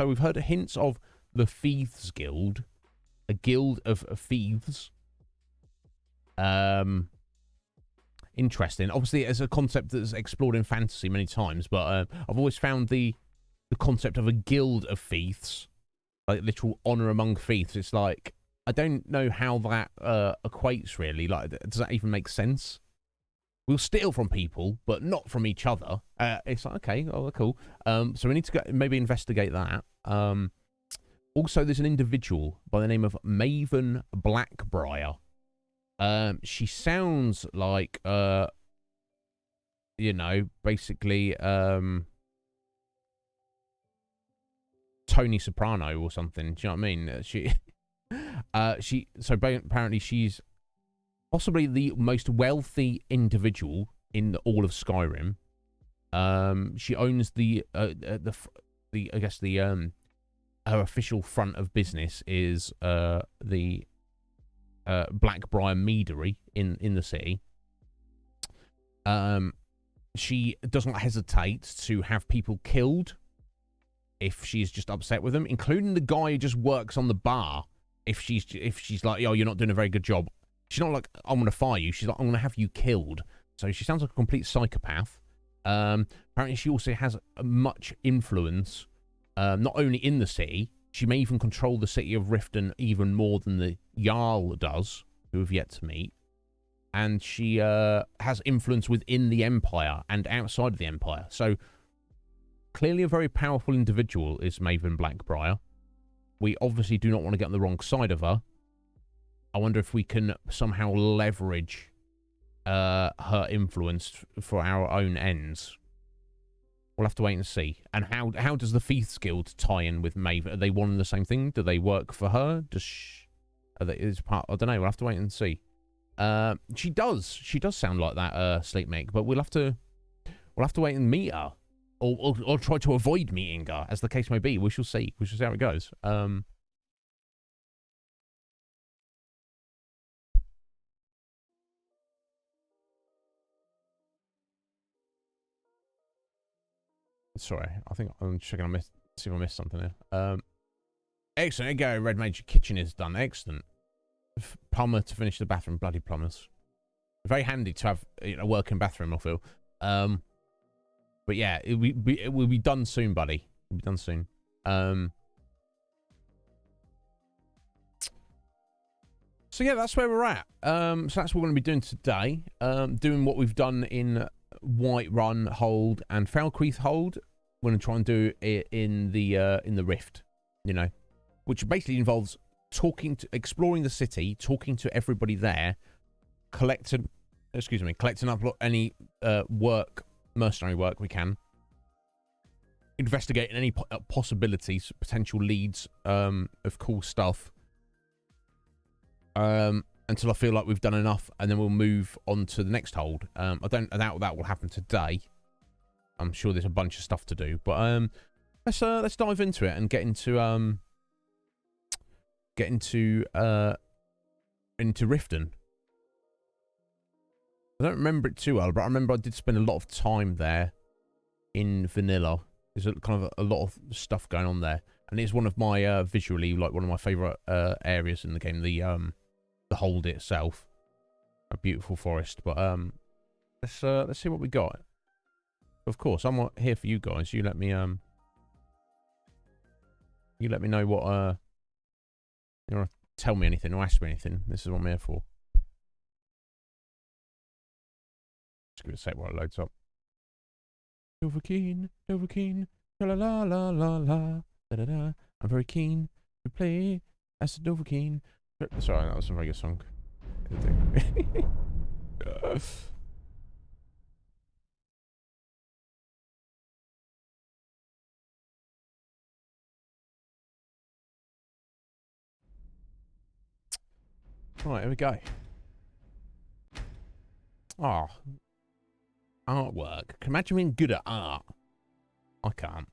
Speaker 2: we've heard hints of the Thieves Guild, a guild of thieves. Interesting. Obviously, it's a concept that's explored in fantasy many times, but I've always found the concept of a guild of thieves, like literal honor among thieves. It's like, I don't know how that equates really. Like, does that even make sense? We'll steal from people, but not from each other. It's like, okay, oh, cool. So we need to maybe investigate that. Also, there's an individual by the name of Maven Blackbriar. She sounds like, basically, Tony Soprano or something. Do you know what I mean? Apparently she's possibly the most wealthy individual in all of Skyrim. She owns her official front of business is the Blackbriar Meadery in the city. She doesn't hesitate to have people killed if she's just upset with them, including the guy who just works on the bar. If she's like, oh, you're not doing a very good job, she's not like, I'm going to fire you. She's like, I'm going to have you killed. So she sounds like a complete psychopath. Apparently she also has much influence, not only in the city. She may even control the city of Riften even more than the Jarl does, who we've yet to meet. And she has influence within the Empire and outside of the Empire. So clearly a very powerful individual is Maven Blackbriar. We obviously do not want to get on the wrong side of her. I wonder if we can somehow leverage her influence for our own ends. We'll have to wait and see. And how does the Thieves Guild tie in with Maven? Are they one and the same thing? Do they work for her? I don't know. We'll have to wait and see. She does sound like that, Sleep Mick, but we'll have to wait and meet her. Or try to avoid meeting her, as the case may be. We shall see. We shall see how it goes. Sorry, I think I'm checking. See if I missed something here. Excellent. There you go. Red Mage Kitchen is done. Excellent. Plumber to finish the bathroom. Bloody plumbers. Very handy to have a working bathroom, I feel. But yeah, it will be done soon, buddy. It'll be done soon. So yeah, that's where we're at. So that's what we're going to be doing today. Doing what we've done in Whiterun Hold and Falkreath Hold. We're going to try and do it in the Rift, which basically involves exploring the city, talking to everybody there, collecting up any mercenary work we can, investigating any possibilities, potential leads of cool stuff, until I feel like we've done enough, and then we'll move on to the next hold. I doubt that will happen today. I'm sure there's a bunch of stuff to do, but let's dive into it and get into Riften. I don't remember it too well, but I remember I did spend a lot of time there in vanilla. There's kind of a lot of stuff going on there, and it's one of my visually like one of my favorite areas in the game. The hold itself, a beautiful forest. But let's see what we got. Of course, I'm here for you guys. You let me know what you want to tell me anything or ask me anything. This is what I'm here for. Just give it a sec while it loads up. Dovahkiin, la la la la la, da da da. I'm very keen to play as a Dovahkiin. Sorry, that was a very good song. Right, here we go. Oh, artwork. Can you imagine being good at art? I can't.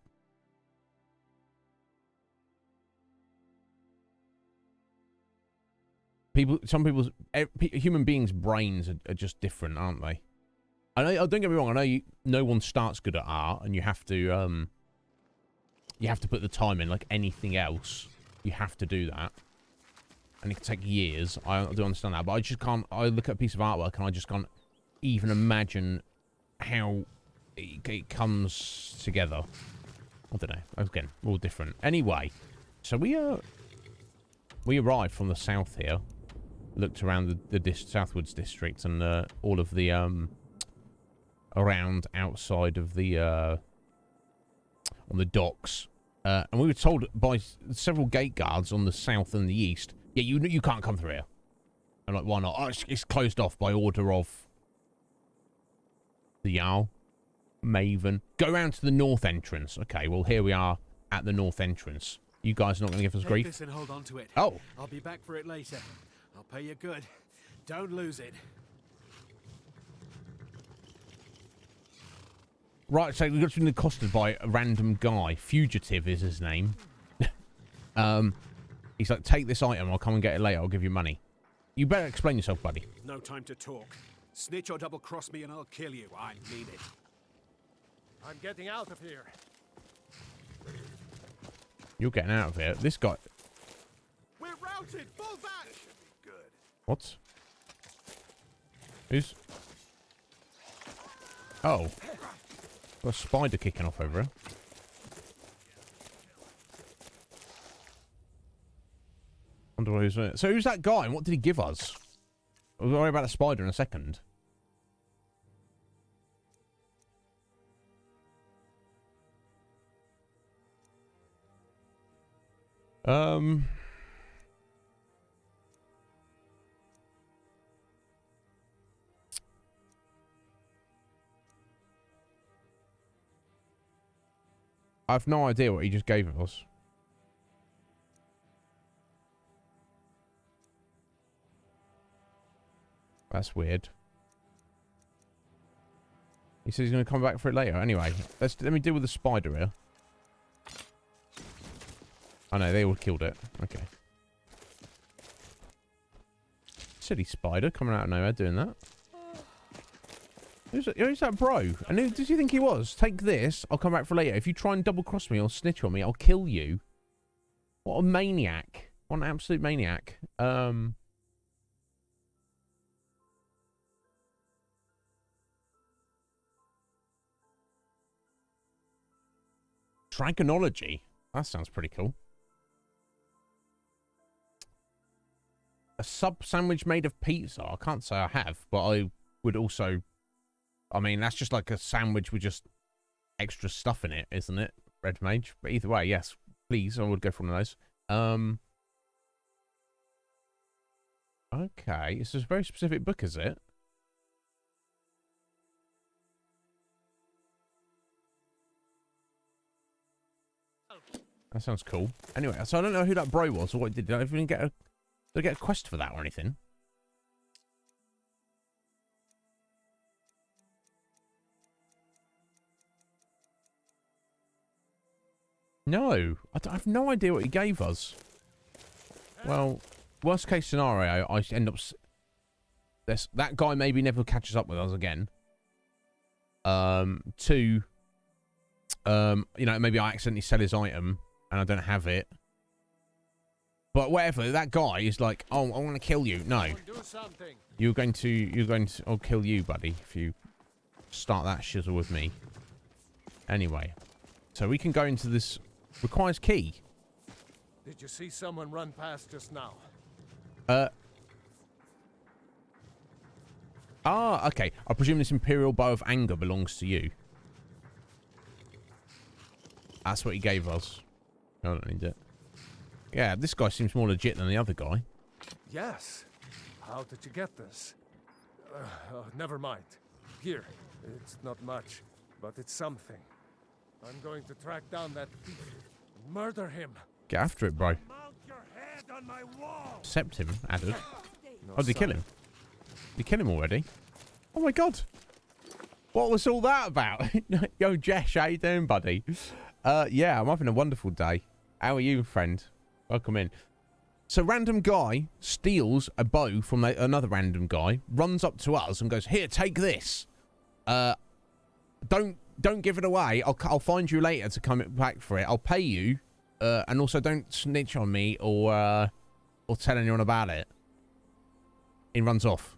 Speaker 2: Human beings' brains are just different, aren't they? I know. Don't get me wrong. I know no one starts good at art, and you have to put the time in, like anything else. You have to do that, and it can take years. I do understand that, but I just can't. I look at a piece of artwork, and I just can't even imagine how it comes together. I don't know. Again, we're all different. Anyway, so we arrived from the south here. Looked around the Southwards district and all of the around outside of the on the docks, and we were told by several gate guards on the south and the east, yeah, you can't come through here. I'm like, why not? Oh, it's closed off by order of the Jarl, Maven. Go round to the north entrance. Okay, well here we are at the north entrance. You guys are not going to give us grief.
Speaker 1: Take this and hold on to it.
Speaker 2: Oh,
Speaker 1: I'll be back for it later. I'll pay you good. Don't lose it.
Speaker 2: Right, so we got been accosted by a random guy. Fugitive is his name. He's like, take this item, I'll come and get it later, I'll give you money. You better explain yourself, buddy.
Speaker 1: No time to talk. Snitch or double cross me and I'll kill you. I mean it. I'm getting out of here.
Speaker 2: You're getting out of here. This guy...
Speaker 1: We're routed! Fall back! This should be good.
Speaker 2: What? Who's... Oh. Got a spider kicking off over here. Wonder who's it. So who's that guy and what did he give us? We'll worry about the spider in a second. I've no idea what he just gave us. That's weird. He says he's going to come back for it later. Anyway, let me deal with the spider here. Oh no, they all killed it. Okay. Silly spider coming out of nowhere doing that. Who's that bro? And who does he think he was? Take this, I'll come back for later. If you try and double cross me or snitch on me, I'll kill you. What a maniac. What an absolute maniac. Dragonology. That sounds pretty cool. A sub sandwich made of pizza. I can't say I have, but I would also... I mean, that's just like a sandwich with just extra stuff in it, isn't it? Red Mage. But either way, yes. Please, I would go for one of those. Okay. It's a very specific book, is it? That sounds cool. Anyway, so I don't know who that bro was or what did I even get did I get a quest for that or anything? No. I have no idea what he gave us. Well, worst case scenario, I end up... that guy maybe never catches up with us again. 2, you know, maybe I accidentally sell his item and I don't have it. But whatever, that guy is like, oh, I want to kill you. No. You're going to, I'll kill you, buddy, if you start that shizzle with me. Anyway. So we can go into this, requires key.
Speaker 1: Did you see someone run past just now?
Speaker 2: Okay. I presume this Imperial Bow of Anger belongs to you. That's what he gave us. I don't need it. Yeah, this guy seems more legit than the other guy.
Speaker 1: Yes. How did you get this? Never mind. Here. It's not much, but it's something. I'm going to track down that thief and murder him.
Speaker 2: Get after it, bro.
Speaker 1: Mount your head on my wall.
Speaker 2: Accept him, added.
Speaker 1: No
Speaker 2: Oh, did he kill him? Did he kill him already? Oh my god. What was all that about? Yo, Jesh, how you doing, buddy? Yeah, I'm having a wonderful day. How are you, friend? Welcome in. So, random guy steals a bow from another random guy, runs up to us and goes, "Here, take this. Don't give it away. I'll find you later to come back for it. I'll pay you, and also don't snitch on me or tell anyone about it." He runs off.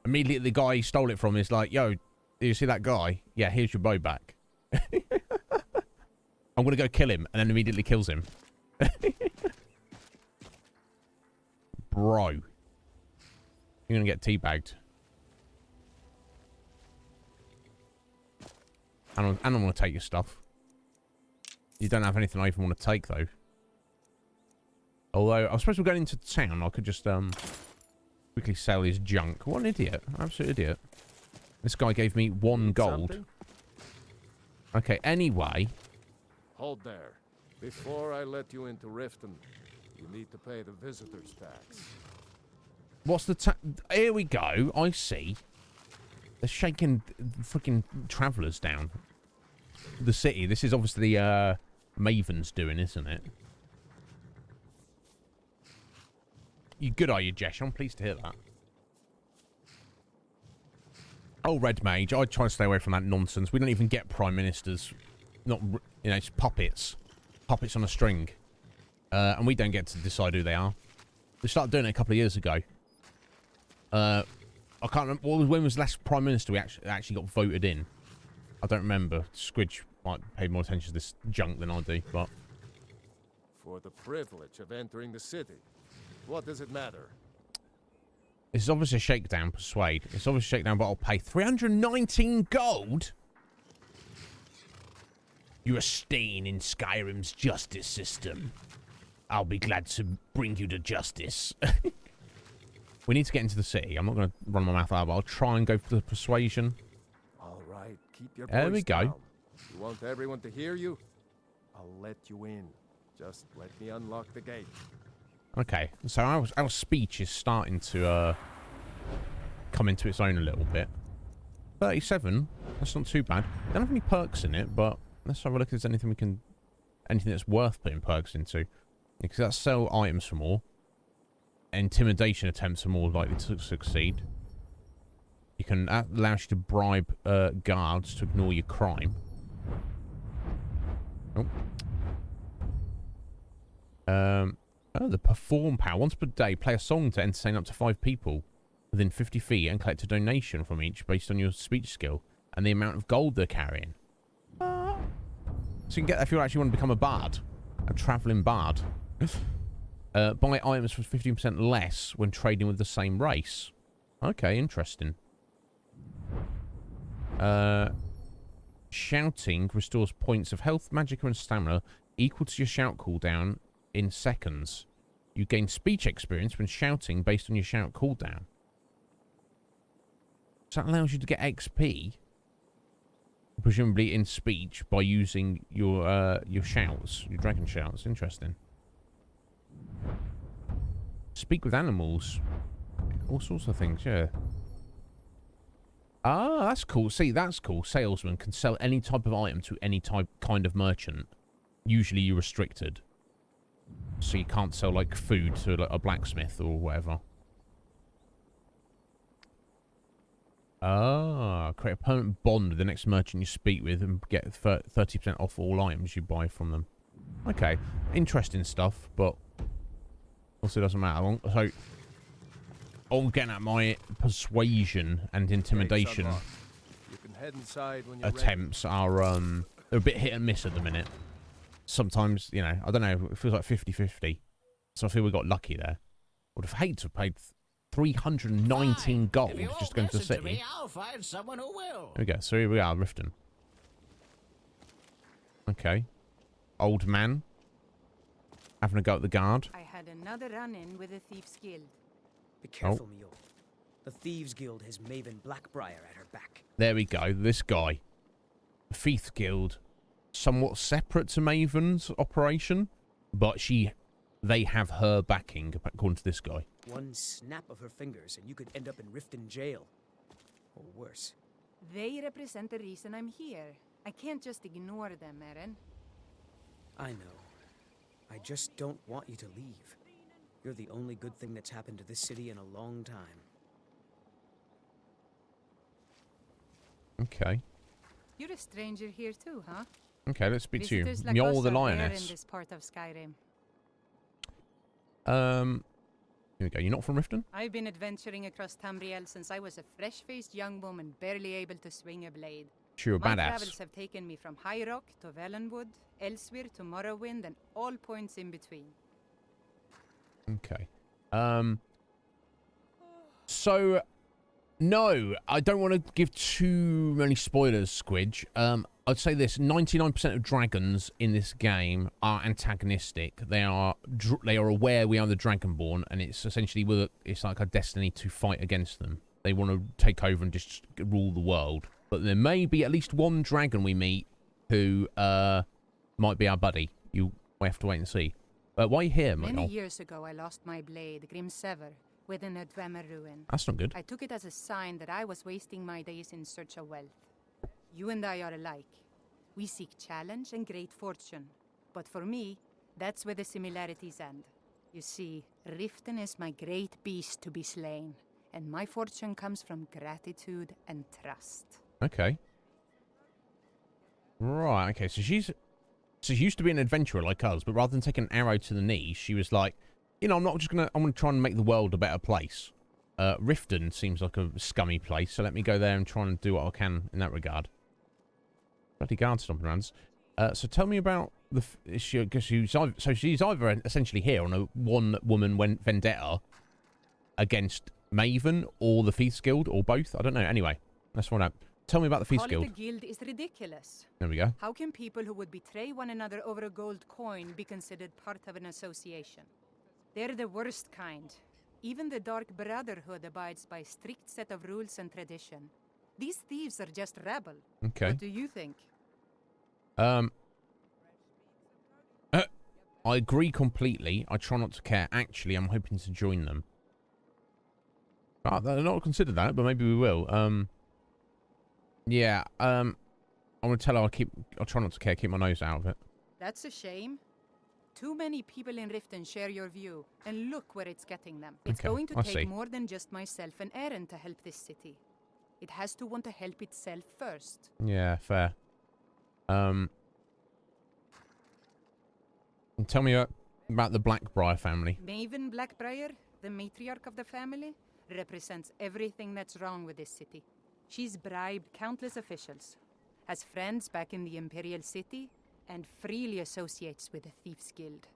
Speaker 2: Immediately, the guy he stole it from is like, "Yo, do you see that guy? Yeah, here's your bow back." I'm gonna go kill him, and then immediately kills him. Bro. You're gonna get teabagged. And I want to take your stuff. You don't have anything I even want to take, though. Although, I suppose we're going into town. I could just, quickly sell his junk. What an idiot. Absolute idiot. This guy gave me 1 gold.
Speaker 1: Something?
Speaker 2: Okay, anyway.
Speaker 1: Hold there. Before I let you into Riften, you need to pay the visitor's tax.
Speaker 2: What's the Here we go. I see. They're shaking freaking travellers down. The city. This is obviously Maven's doing, isn't it? You good, are you, Jesh? I'm pleased to hear that. Oh, Red Mage. I try to stay away from that nonsense. We don't even get prime ministers. Not, you know, it's puppets. Puppets on a string. And we don't get to decide who they are. They started doing it a couple of years ago. I can't remember. When was the last prime minister we actually got voted in? I don't remember. Squidge might pay more attention to this junk than I do, but...
Speaker 1: For the privilege of entering the city, what does it matter?
Speaker 2: This is obviously a shakedown, persuade. It's obviously a shakedown, but I'll pay 319 gold? You're a stain in Skyrim's justice system. I'll be glad to bring you to justice. We need to get into the city. I'm not going to run my mouth out, but I'll try and go for the persuasion.
Speaker 1: All right, keep your
Speaker 2: There
Speaker 1: voice
Speaker 2: we go.
Speaker 1: down. You want everyone to hear you? I'll let you in. Just let me unlock the gate.
Speaker 2: Okay, so our speech is starting to come into its own a little bit. 37, that's not too bad. Don't have any perks in it, but let's have a look if there's anything that's worth putting perks into. Because that's sell items for more. Intimidation attempts are more likely to succeed. You can, that allows you to bribe guards to ignore your crime. Oh, the perform power. Once per day, play a song to entertain up to 5 people within 50 feet and collect a donation from each based on your speech skill and the amount of gold they're carrying. So you can get, if you actually want to become a bard, a travelling bard, buy items for 15% less when trading with the same race. Okay, interesting. Shouting restores points of health, magicka, and stamina equal to your shout cooldown in seconds. You gain speech experience when shouting based on your shout cooldown. So that allows you to get XP, presumably in speech, by using your shouts, your dragon shouts. Interesting. Speak with animals. All sorts of things, yeah. Ah, that's cool. See, that's cool. Salesman can sell any type of item to any kind of merchant. Usually you're restricted. So you can't sell, like, food to like, a blacksmith or whatever. Ah, create a permanent bond with the next merchant you speak with and get 30% off all items you buy from them. Okay, interesting stuff, but also doesn't matter. So, all getting at my persuasion and intimidation
Speaker 1: you can head inside when you're
Speaker 2: attempts are they're a bit hit and miss at the minute. Sometimes, you know, I don't know, it feels like 50-50. So I feel we got lucky there. Would have hated to have paid 319 gold just going to the city.
Speaker 3: Me, I'll find someone who will.
Speaker 2: There we go. So here we are, Riften. Okay. Old man. Having a go at the guard.
Speaker 4: I had another run-in with the Thieves Guild.
Speaker 5: Be careful, Mule. The Thieves Guild has Maven Blackbriar at her back.
Speaker 2: There we go. This guy. The Thieves Guild. Somewhat separate to Maven's operation, but they have her backing, according to this guy.
Speaker 5: One snap of her fingers and you could end up in Riften jail. Or worse.
Speaker 4: They represent the reason I'm here. I can't just ignore them, Eren.
Speaker 5: I know. I just don't want you to leave. You're the only good thing that's happened to this city in a long time.
Speaker 2: Okay.
Speaker 4: You're a stranger here too, huh?
Speaker 2: Okay, let's speak to you.
Speaker 4: Visitors like
Speaker 2: Mjol
Speaker 4: us
Speaker 2: the
Speaker 4: are rare in
Speaker 2: Lioness.
Speaker 4: this part of Skyrim.
Speaker 2: Here we go. You're not from Riften?
Speaker 4: I've been adventuring across Tamriel since I was a fresh-faced young woman barely able to swing a blade.
Speaker 2: Sure,
Speaker 4: My
Speaker 2: badass.
Speaker 4: travels have taken me from High Rock to Valenwood, Elsewhere to Morrowind, and all points in between.
Speaker 2: Okay. So, no, I don't want to give too many spoilers, Squidge. I'd say this: 99% of dragons in this game are antagonistic. They are aware we are the Dragonborn, and it's essentially it's like our destiny to fight against them. They want to take over and just rule the world. But there may be at least one dragon we meet who might be our buddy. We have to wait and see. Why are you here,
Speaker 4: Many
Speaker 2: Mjol?
Speaker 4: years ago, I lost my blade, Grimsever, within a Dwemer ruin.
Speaker 2: That's not good.
Speaker 4: I took it as a sign that I was wasting my days in search of wealth. You and I are alike. We seek challenge and great fortune. But for me, that's where the similarities end. You see, Riften is my great beast to be slain, and my fortune comes from gratitude and trust.
Speaker 2: Okay. Right, okay, so she used to be an adventurer like us, but rather than taking an arrow to the knee, she was like, you know, I'm gonna try and make the world a better place. Riften seems like a scummy place, so let me go there and try and do what I can in that regard. Bloody guard stomping around. So tell me about she's either essentially here on a one-woman vendetta against Maven or the Thieves Guild, or both. I don't know. Anyway, let's find out. Tell me about the Thieves Guild.
Speaker 4: Calling a guild is ridiculous.
Speaker 2: There we go.
Speaker 4: How can people who would betray one another over a gold coin be considered part of an association? They're the worst kind. Even the Dark Brotherhood abides by a strict set of rules and tradition. These thieves are just rabble.
Speaker 2: Okay.
Speaker 4: What do you think?
Speaker 2: I agree completely. I try not to care. Actually, I'm hoping to join them. I've not considered that, but maybe we will. Yeah, I'm gonna tell her I'll try not to care, keep my nose out of it.
Speaker 4: That's a shame. Too many people in Riften share your view, and look where it's getting them. It's
Speaker 2: Okay,
Speaker 4: going to
Speaker 2: I
Speaker 4: take
Speaker 2: see.
Speaker 4: more than just myself and Eren to help this city. It has to want to help itself first.
Speaker 2: Yeah, fair. And tell me about the Blackbriar family.
Speaker 4: Maven Blackbriar, the matriarch of the family, represents everything that's wrong with this city. She's bribed countless officials, has friends back in the Imperial City, and freely associates with the Thieves Guild.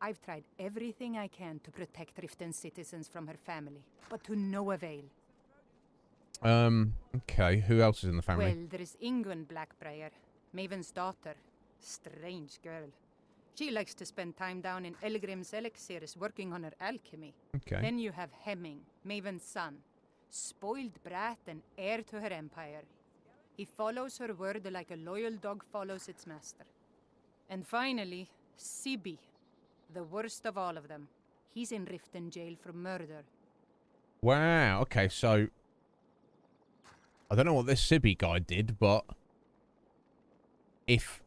Speaker 4: I've tried everything I can to protect Riften citizens from her family, but to no avail.
Speaker 2: Okay, who else is in the family?
Speaker 4: Well, there is Ingun Blackbriar, Maven's daughter. Strange girl. She likes to spend time down in Elgrim's elixirs working on her alchemy.
Speaker 2: Okay.
Speaker 4: Then you have Hemming, Maven's son. Spoiled brat and heir to her empire. He follows her word like a loyal dog follows its master. And finally, Sibi, the worst of all of them. He's in Riften jail for murder.
Speaker 2: Wow, okay, so I don't know what this Sibi guy did, but if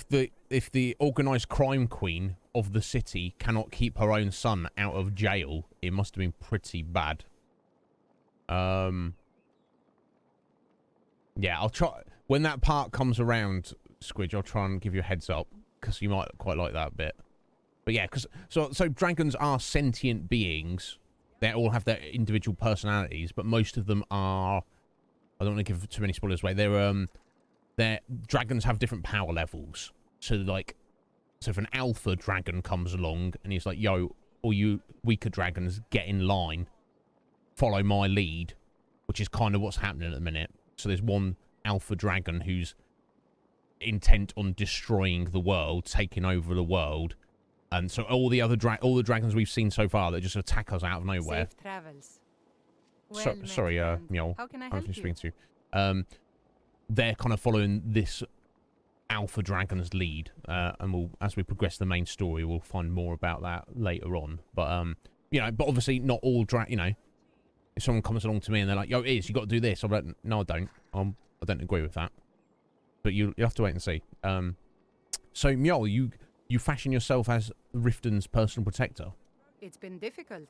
Speaker 2: the organized crime queen of the city cannot keep her own son out of jail, it must have been pretty bad. Yeah, I'll try when that part comes around, Squidge. I'll try and give you a heads up because you might quite like that bit. But yeah, because so dragons are sentient beings. They all have their individual personalities, but most of them are. I don't want to give too many spoilers away. They're dragons have different power levels. So like, so if an alpha dragon comes along and he's like, "Yo, all you weaker dragons, get in line, follow my lead," which is kind of what's happening at the minute. So there's one alpha dragon who's intent on destroying the world, taking over the world, and so all the dragons we've seen so far that just attack us out of nowhere.
Speaker 4: Safe travels.
Speaker 2: Sorry, Mjol.
Speaker 4: How can I help you?
Speaker 2: Speaking to you. They're kind of following this alpha dragon's lead, and we'll, as we progress the main story, we'll find more about that later on. But you know, but obviously not all you know. If someone comes along to me and they're like, "Yo, you got to do this," I'm like, "No, I don't. I don't agree with that." But you'll have to wait and see. So Mjol, you fashion yourself as Riften's personal protector.
Speaker 4: It's been difficult.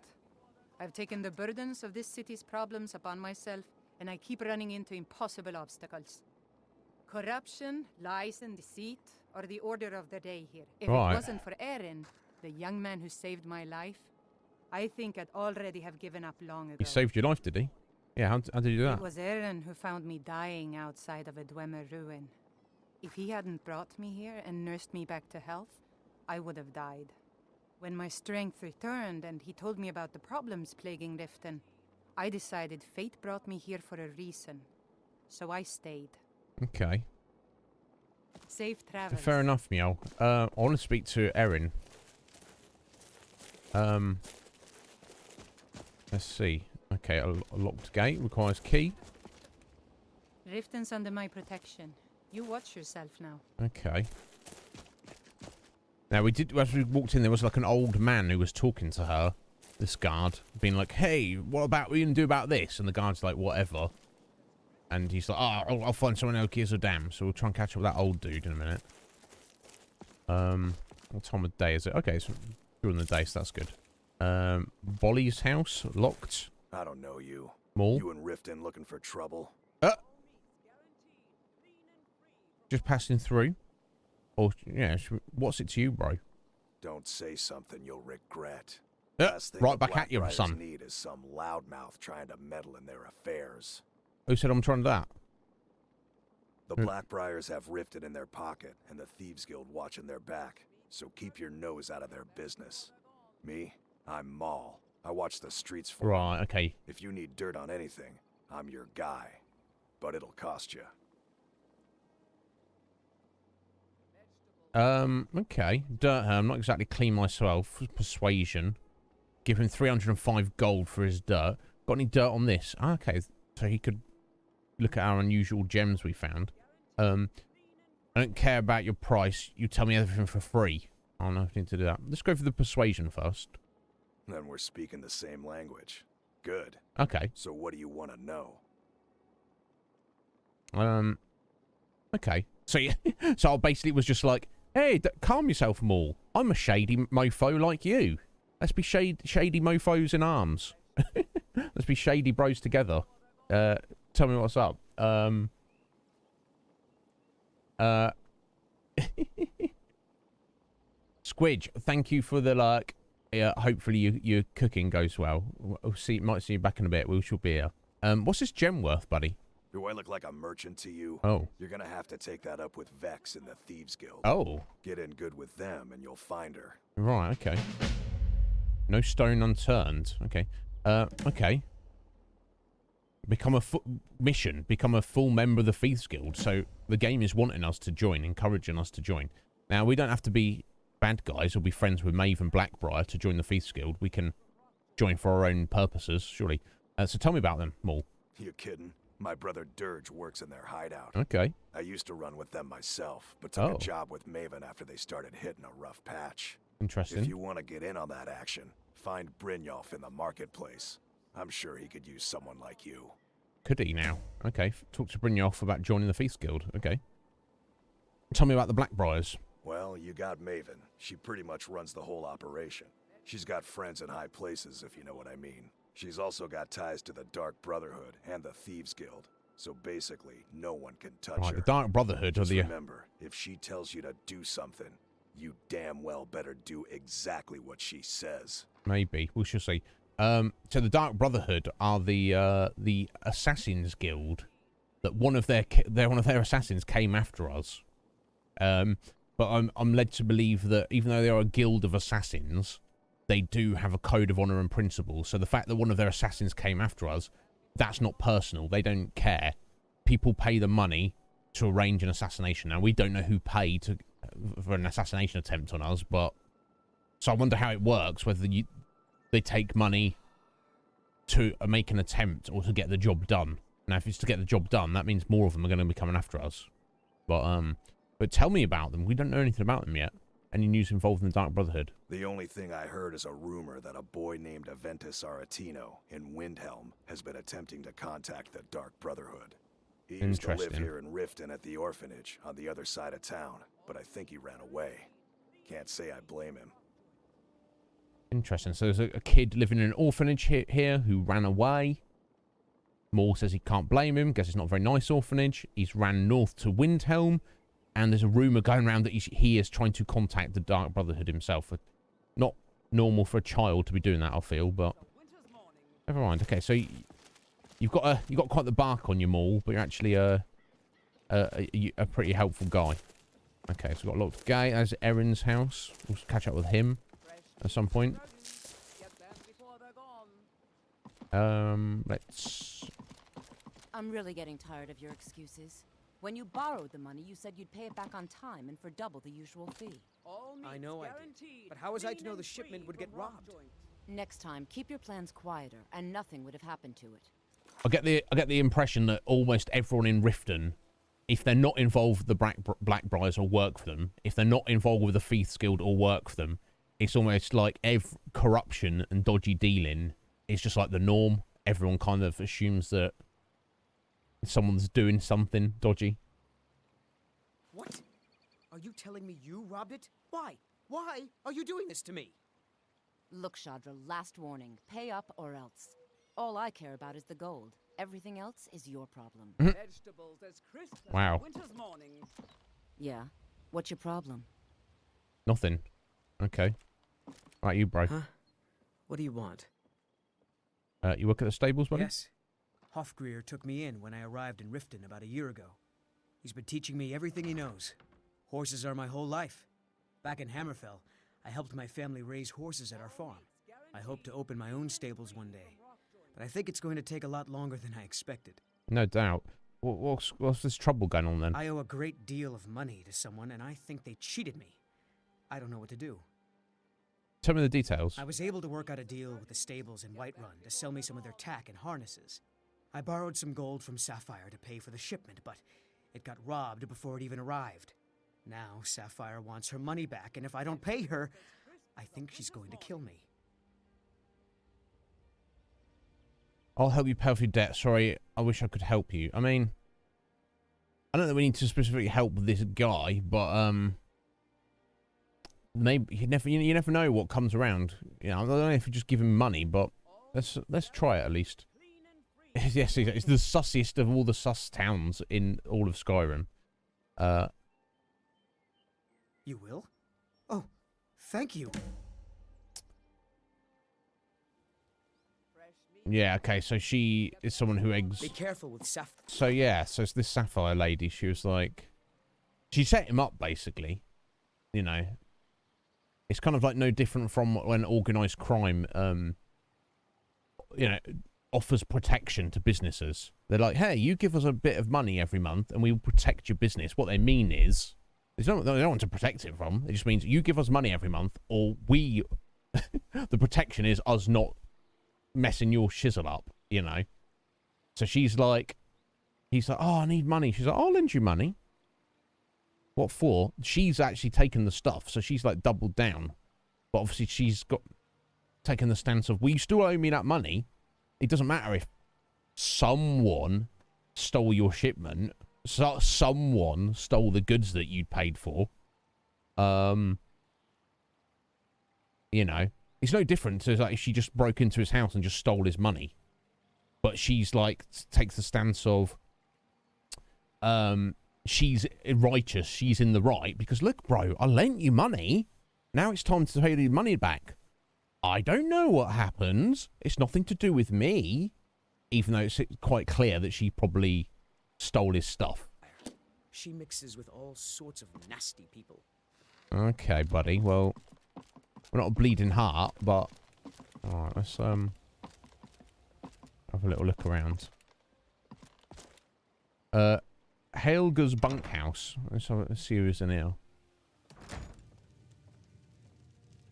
Speaker 4: I've taken the burdens of this city's problems upon myself, and I keep running into impossible obstacles. Corruption, lies, and deceit are the order of the day here. If
Speaker 2: Right.
Speaker 4: it wasn't for Eren, the young man who saved my life, I think I'd already have given up long ago.
Speaker 2: He saved your life, did he? Yeah, how did he do that?
Speaker 4: It was Eren who found me dying outside of a Dwemer ruin. If he hadn't brought me here and nursed me back to health, I would have died. When my strength returned and he told me about the problems plaguing Riften, I decided fate brought me here for a reason. So I stayed.
Speaker 2: Okay.
Speaker 4: Safe travels.
Speaker 2: Fair enough, Mjol. I want to speak to Eren. Let's see. Okay, a locked gate requires key.
Speaker 4: Riften's under my protection. You watch yourself now.
Speaker 2: Okay. Now, as we walked in, there was like an old man who was talking to her, this guard, being like, "Hey, what you going to do about this?" And the guard's like, "Whatever." And he's like, "Oh, I'll find someone who gives a damn." So we'll try and catch up with that old dude in a minute. What time of day is it? Okay, it's during the day, so that's good. Bolly's house, locked.
Speaker 6: I don't know you.
Speaker 2: Mall.
Speaker 6: You and Riften looking for trouble?
Speaker 2: Just passing through. Or, yeah, what's it to you, bro?
Speaker 6: Don't say something you'll regret.
Speaker 2: Right
Speaker 6: the
Speaker 2: back at you,
Speaker 6: Blackbriars
Speaker 2: son.
Speaker 6: need is some loudmouth trying to meddle in their affairs.
Speaker 2: Who said I'm trying to do that?
Speaker 6: The Blackbriars have Riften in their pocket, and the Thieves Guild watching their back. So keep your nose out of their business. Me, I'm Maul. I watch the streets for
Speaker 2: Right, okay.
Speaker 6: If you need dirt on anything, I'm your guy. But it'll cost you.
Speaker 2: Okay. Dirt I'm not exactly clean myself. Persuasion. Give him 305 gold for his dirt. Got any dirt on this? Okay, so he could look at our unusual gems we found. I don't care about your price. You tell me everything for free. I don't know if I need to do that. Let's go for the persuasion first.
Speaker 6: Then we're speaking the same language. Good.
Speaker 2: Okay.
Speaker 6: So what do you want to know?
Speaker 2: Okay. So yeah, so I basically was just like, "Hey, calm yourself, Maul. I'm a shady mofo like you. Let's be shady mofos in arms. Let's be shady bros together. Tell me what's up." Squidge, thank you for the like. Hopefully your cooking goes well. We'll see. Might see you back in a bit. We shall be here. What's this gem worth, buddy?
Speaker 6: Do I look like a merchant to you?
Speaker 2: Oh.
Speaker 6: You're gonna have to take that up with Vex in the Thieves Guild.
Speaker 2: Oh.
Speaker 6: Get in good with them and you'll find her.
Speaker 2: Right, okay. No stone unturned. Okay. Okay. Become a become a full member of the Thieves Guild. So the game is wanting us to join, encouraging us to join. Now, we don't have to be bad guys or be friends with Maeve and Blackbriar to join the Thieves Guild. We can join for our own purposes, surely. So tell me about them, Maul.
Speaker 6: You kidding? My brother Dirge works in their hideout.
Speaker 2: Okay.
Speaker 6: I used to run with them myself, but took
Speaker 2: Oh.
Speaker 6: a job with Maven after they started hitting a rough patch.
Speaker 2: Interesting.
Speaker 6: If you want to get in on that action, find Brynjolf in the marketplace. I'm sure he could use someone like you.
Speaker 2: Could he now? Okay. Talk to Brynjolf about joining the Thieves Guild. Okay. Tell me about the Blackbriars.
Speaker 6: Well, you got Maven. She pretty much runs the whole operation. She's got friends in high places, if you know what I mean. She's also got ties to the Dark Brotherhood and the Thieves Guild. So basically, no one can touch
Speaker 2: Right,
Speaker 6: her.
Speaker 2: the Dark Brotherhood
Speaker 6: Just
Speaker 2: are the...
Speaker 6: remember, if she tells you to do something, you damn well better do exactly what she says.
Speaker 2: Maybe. We shall see. So the Dark Brotherhood are the Assassins Guild. That one of their assassins came after us. But I'm led to believe that even though they are a guild of assassins, they do have a code of honor and principles. So the fact that one of their assassins came after us, that's not personal. They don't care. People pay the money to arrange an assassination. Now, we don't know who paid for an assassination attempt on us, but... So I wonder how it works, whether they take money to make an attempt or to get the job done. Now, if it's to get the job done, that means more of them are going to be coming after us. But tell me about them. We don't know anything about them yet. Any news involved in the Dark Brotherhood?
Speaker 6: The only thing I heard is a rumor that a boy named Aventus Aretino in Windhelm has been attempting to contact the Dark Brotherhood. He used to live here in Riften at the orphanage on the other side of town, but I think he ran away. Can't say I blame him.
Speaker 2: Interesting. So there's a kid living in an orphanage here who ran away. Moore says he can't blame him. Guess it's not a very nice orphanage. He's ran north to Windhelm. And there's a rumour going around that he is trying to contact the Dark Brotherhood himself. Not normal for a child to be doing that, I feel, but... Never mind. Okay, so you've got quite the bark on your Maul, but you're actually a pretty helpful guy. Okay, so we've got a lot of guy. There's Erin's house. We'll catch up with him at some point. Let's...
Speaker 7: I'm really getting tired of your excuses. When you borrowed the money, you said you'd pay it back on time and for double the usual fee.
Speaker 5: I know I did. But how was I to know the shipment would get robbed?
Speaker 7: Next time, keep your plans quieter, and nothing would have happened to it.
Speaker 2: I get the impression that almost everyone in Riften, if they're not involved with the Blackbriars or work for them, if they're not involved with the Thieves Guild or work for them, it's almost like corruption and dodgy dealing is just like the norm. Everyone kind of assumes that someone's doing something dodgy.
Speaker 5: What? Are you telling me you robbed it? Why? Why are you doing this to me?
Speaker 7: Look, Shadra, last warning. Pay up or else. All I care about is the gold. Everything else is your problem.
Speaker 8: Vegetables as crisp as
Speaker 2: Wow.
Speaker 8: winter's morning.
Speaker 7: Yeah. What's your problem?
Speaker 2: Nothing. Okay. Right, you, bro.
Speaker 5: Huh? What do you want?
Speaker 2: You work at the stables, buddy?
Speaker 5: Yes. Hofgreer took me in when I arrived in Riften about a year ago. He's been teaching me everything he knows. Horses are my whole life. Back in Hammerfell, I helped my family raise horses at our farm. I hope to open my own stables one day. But I think it's going to take a lot longer than I expected.
Speaker 2: No doubt. What's this trouble going on then?
Speaker 5: I owe a great deal of money to someone, and I think they cheated me. I don't know what to do.
Speaker 2: Tell me the details.
Speaker 5: I was able to work out a deal with the stables in Whiterun to sell me some of their tack and harnesses. I borrowed some gold from Sapphire to pay for the shipment, but it got robbed before it even arrived. Now Sapphire wants her money back, and if I don't pay her, I think she's going to kill me.
Speaker 2: I'll help you pay off your debt. Sorry, I wish I could help you. I mean, I don't know that we need to specifically help this guy, but maybe you never know what comes around. You know, I don't know if you just give him money, but let's try it at least. Yes, it's the sussiest of all the sus towns in all of Skyrim.
Speaker 5: You will? Oh, thank you.
Speaker 2: Yeah, okay, so she is someone who
Speaker 5: Be careful with Sapphire.
Speaker 2: So yeah, so it's this Sapphire lady. She was like, she set him up basically. You know, it's kind of like no different from when organised crime, you know, offers protection to businesses. They're like, hey, you give us a bit of money every month and we will protect your business. What they mean is, they don't want to protect it from. It just means you give us money every month, or we, the protection is us not messing your shizzle up, you know. So she's like, he's like, oh, I need money. She's like, I'll lend you money. What for? She's actually taken the stuff, so she's like doubled down. But obviously she's got taken the stance of, well, you still owe me that money. It doesn't matter if someone stole your shipment, someone stole the goods that you'd paid for. You know, It's no different to like if she just broke into his house and just stole his money. But she's like, takes the stance of, she's righteous, she's in the right, because look, bro, I lent you money. Now it's time to pay the money back. I don't know what happens. It's nothing to do with me. Even though it's quite clear that she probably stole his stuff.
Speaker 5: She mixes with all sorts of nasty people.
Speaker 2: Okay, buddy. Well, we're not a bleeding heart, but... Alright, let's, have a little look around. Helga's bunkhouse. Let's see who's in here.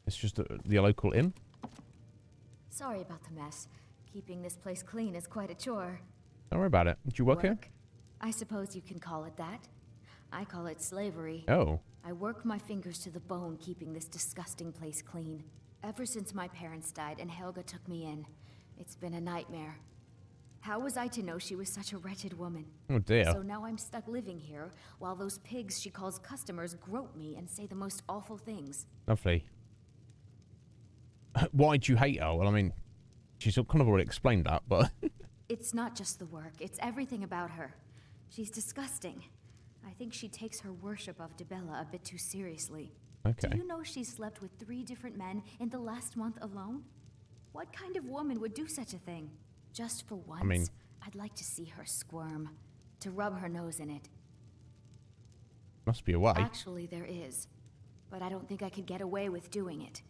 Speaker 2: It's just the local inn.
Speaker 9: Sorry about the mess. Keeping this place clean is quite a chore.
Speaker 2: Don't worry about it. Do you work here?
Speaker 9: I suppose you can call it that. I call it slavery.
Speaker 2: Oh.
Speaker 9: I work my fingers to the bone keeping this disgusting place clean. Ever since my parents died and Helga took me in, it's been a nightmare. How was I to know she was such a wretched woman?
Speaker 2: Oh dear.
Speaker 9: So now I'm stuck living here while those pigs she calls customers grope me and say the most awful things.
Speaker 2: Lovely. Why do you hate her? Well, I mean, she's kind of already explained that, but...
Speaker 9: It's not just the work, it's everything about her. She's disgusting. I think she takes her worship of Dibella a bit too seriously.
Speaker 2: Okay.
Speaker 9: Do you know she slept with 3 different men in the last month alone? What kind of woman would do such a thing? Just for once,
Speaker 2: I mean...
Speaker 9: I'd like to see her squirm. To rub her nose in it.
Speaker 2: Must be a way.
Speaker 9: Actually, there is. But I don't think I could get away with doing it.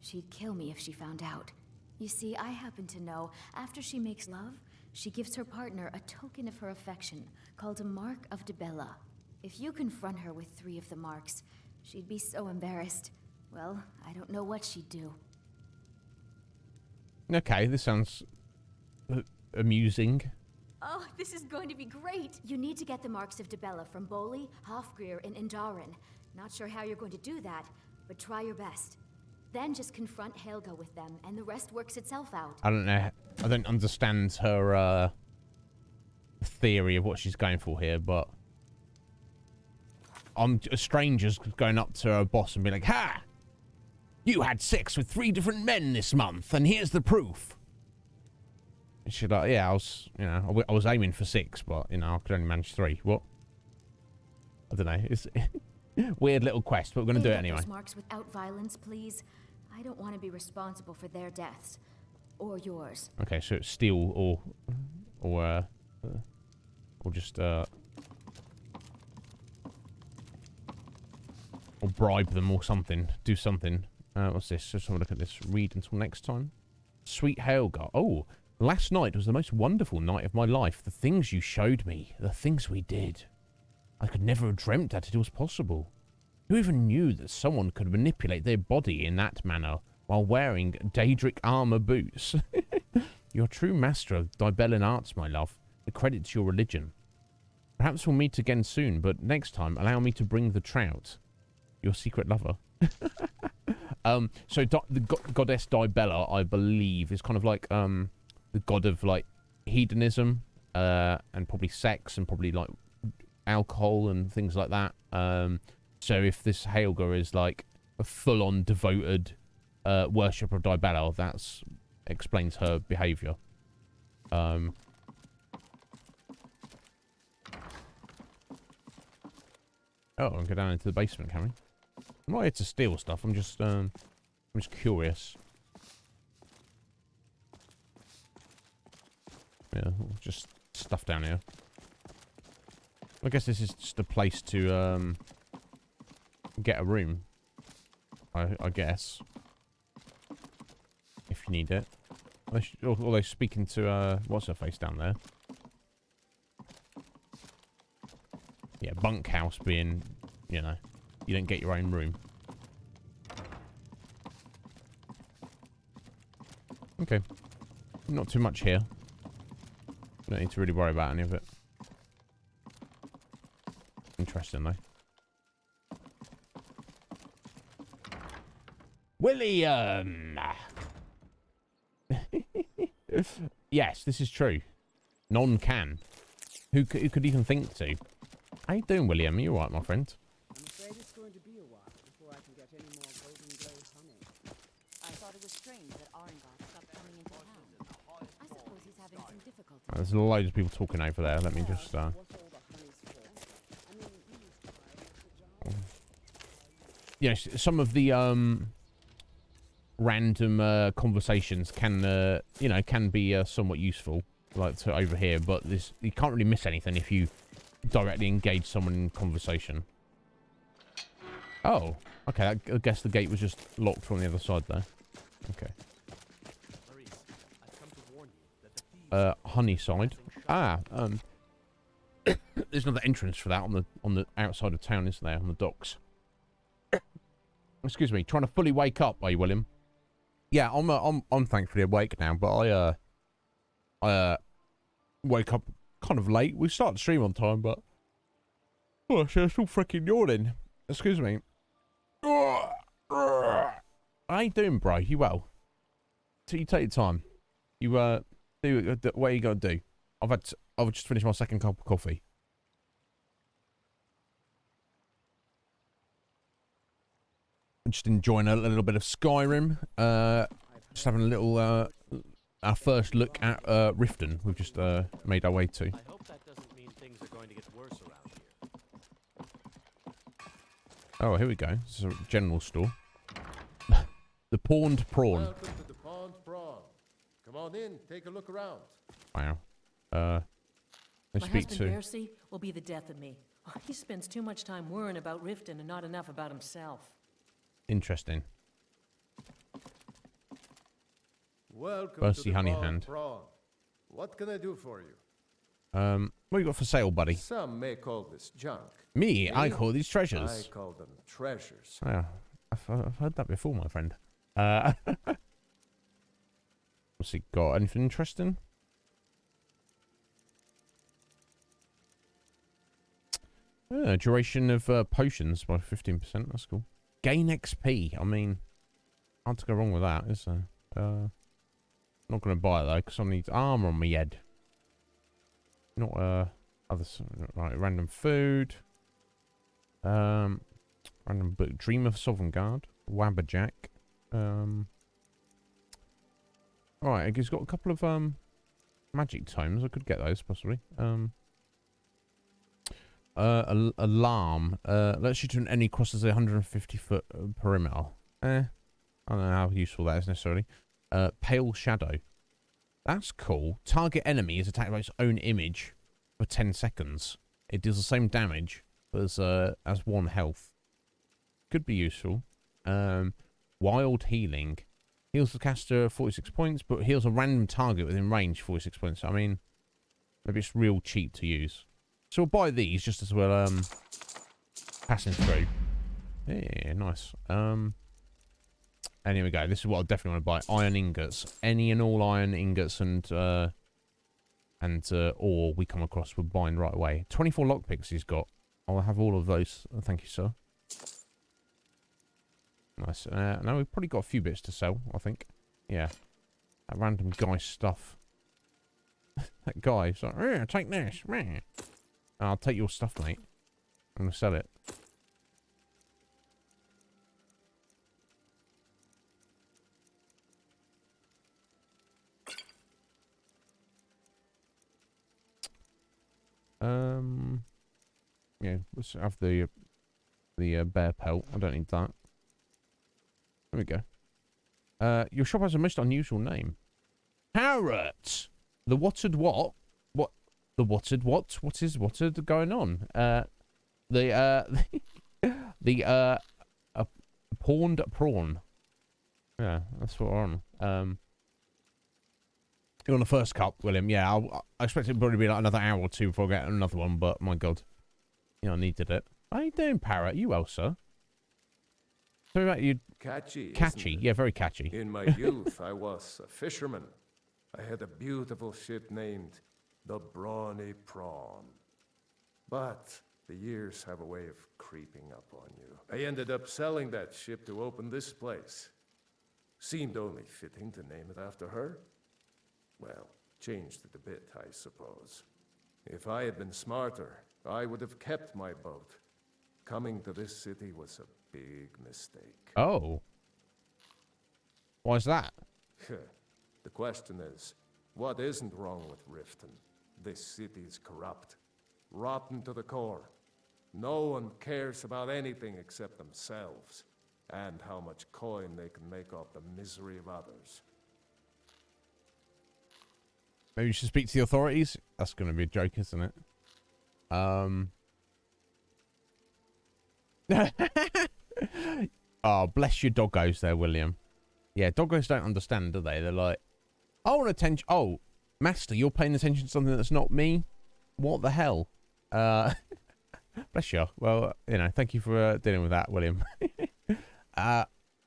Speaker 9: She'd kill me if she found out. You see, I happen to know, after she makes love, she gives her partner a token of her affection, called a Mark of Dibella. If you confront her with 3 of the marks, she'd be so embarrassed. Well, I don't know what she'd do.
Speaker 2: Okay, this sounds... amusing.
Speaker 9: Oh, this is going to be great! You need to get the marks of Dibella from Boli, Hofgrir, and Indaren. Not sure how you're going to do that, but try your best. Then just confront Helga with them, and the rest works itself out.
Speaker 2: I don't know. I don't understand her theory of what she's going for here, but I'm a stranger's going up to her boss and be like, "Ha! You had sex with 3 different men this month, and here's the proof." And she's like, "Yeah, I was, you know, I was aiming for 6, but you know, I could only manage 3." What? I don't know. It's weird little quest, but we're going to do it anyway.
Speaker 9: Those marks without violence, please. I don't want to be responsible for their deaths. Or yours.
Speaker 2: Okay, so it's steal or just or bribe them or something. Do something. What's this? Just have a look at this. Read until next time. Sweet Helga. Oh, last night was the most wonderful night of my life. The things you showed me, the things we did. I could never have dreamt that it was possible. Who even knew that someone could manipulate their body in that manner while wearing Daedric armor boots? You're a true master of Dibellan arts, my love. The credit to your religion. Perhaps we'll meet again soon, but next time allow me to bring the trout. Your secret lover. So the goddess Dibella, I believe, is kind of like the god of like hedonism and probably sex and probably like alcohol and things like that. So if this Helga is like a full-on devoted worshipper of Dibella, that explains her behaviour. Oh, and go down into the basement, can we? I'm not here to steal stuff. I'm just curious. Yeah, just stuff down here. I guess this is just a place to get a room. I guess. If you need it. Although speaking to what's her face down there. Yeah, bunkhouse being, you know, you don't get your own room. Okay. Not too much here. Don't need to really worry about any of it. Interesting, though. William! Yes, this is true. None can. Who could even think to? How you doing, William? Are you alright, my friend?
Speaker 8: I'm afraid it's going to be a while before I can get any more golden glaze honey. I thought
Speaker 7: thought it was strange that Arengoth stopped coming into town. I suppose he's having some difficulty.
Speaker 2: There's loads of people talking over there. Let me just... Yes, some of the random conversations can, you know, can be somewhat useful, like to overhear. But this, you can't really miss anything if you directly engage someone in conversation. Oh, okay. I guess the gate was just locked from the other side there. Okay. Honey side. Ah, there's another entrance for that on the outside of town, isn't there? On the docks. Excuse me. Trying to fully wake up, are you, William? Yeah, I'm thankfully awake now, but I wake up kind of late. We started the stream on time, but oh, I'm still freaking yawning. Excuse me. How you doing, bro? You well? So you take your time. You do what you gotta do. I've just finished my second cup of coffee. I'm just enjoying a little bit of Skyrim. Just having a little our first look at Riften. We've just made our way to.
Speaker 10: I hope that doesn't mean things are going to get worse around here.
Speaker 2: Oh, here we go. This is a general store. The Pawned Prawn.
Speaker 1: Welcome to the Pawned Prawn. Come on in, take a look around.
Speaker 2: Wow.
Speaker 11: My husband Bercy will be the death of me. He spends too much time worrying about Riften and not enough about himself.
Speaker 2: Interesting.
Speaker 1: Welcome
Speaker 2: Bercy
Speaker 1: to the
Speaker 2: Honey
Speaker 1: Pawned
Speaker 2: Hand.
Speaker 1: Prawn. What can I do for you?
Speaker 2: What you got for sale, buddy?
Speaker 1: Some may call this junk.
Speaker 2: Me? I call these treasures.
Speaker 1: I call them treasures.
Speaker 2: Yeah, I've heard that before, my friend. What's he got? Anything interesting? Duration of potions by 15%. That's cool. Gain XP. I mean, hard to go wrong with that, is there? Not going to buy it though, because I need armor on my head. Not other right. Random food. Random book. Dream of Sovereign Guard. Wabberjack. Alright, he's got a couple of magic tomes. I could get those possibly. Alarm. Lets you to any crosses a 150-foot perimeter. I don't know how useful that is necessarily. Pale Shadow. That's cool. Target enemy is attacked by its own image for 10 seconds. It deals the same damage, but as 1 health. Could be useful. Wild Healing. Heals the caster 46 points, but heals a random target within range 46 points. I mean, maybe it's real cheap to use. So we'll buy these just as well passing through. Yeah, nice. And here we go. This is what I definitely want to buy. Iron ingots. Any and all iron ingots and ore we come across, we're buying right away. 24 lockpicks he's got. I'll have all of those. Thank you, sir. Nice. Now we've probably got a few bits to sell, I think. Yeah. That random guy stuff. That guy's like, yeah, take this. I'll take your stuff, mate. I'm going to sell it. Yeah, let's have the bear pelt. I don't need that. There we go. Your shop has a most unusual name. Carrot! The whatted what? What? The whatted what? What is whatted going on? The pawned prawn. Yeah, that's what we're on. You're on the first cup, William. Yeah, I expect it to probably be like another hour or two before I get another one, but my god. You know, I needed it. How you doing, Parrot? You well, sir? Tell me about you.
Speaker 1: Catchy.
Speaker 2: Catchy. Yeah, very catchy.
Speaker 1: In my youth, I was a fisherman. I had a beautiful ship named the Brawny Prawn. But the years have a way of creeping up on you. I ended up selling that ship to open this place. Seemed only fitting to name it after her. Well, changed it a bit, I suppose. If I had been smarter, I would have kept my boat. Coming to this city was a big mistake.
Speaker 2: Oh. Why's that?
Speaker 1: The question is, what isn't wrong with Riften? This city is corrupt, rotten to the core. No one cares about anything except themselves, and how much coin they can make off the misery of others.
Speaker 2: Maybe you should speak to the authorities? That's going to be a joke, isn't it? Oh, bless your doggos there, William. Yeah, doggos don't understand, do they? They're like, I want attention. Oh, master, you're paying attention to something that's not me? What the hell? Bless you. Well, you know, thank you for dealing with that, William.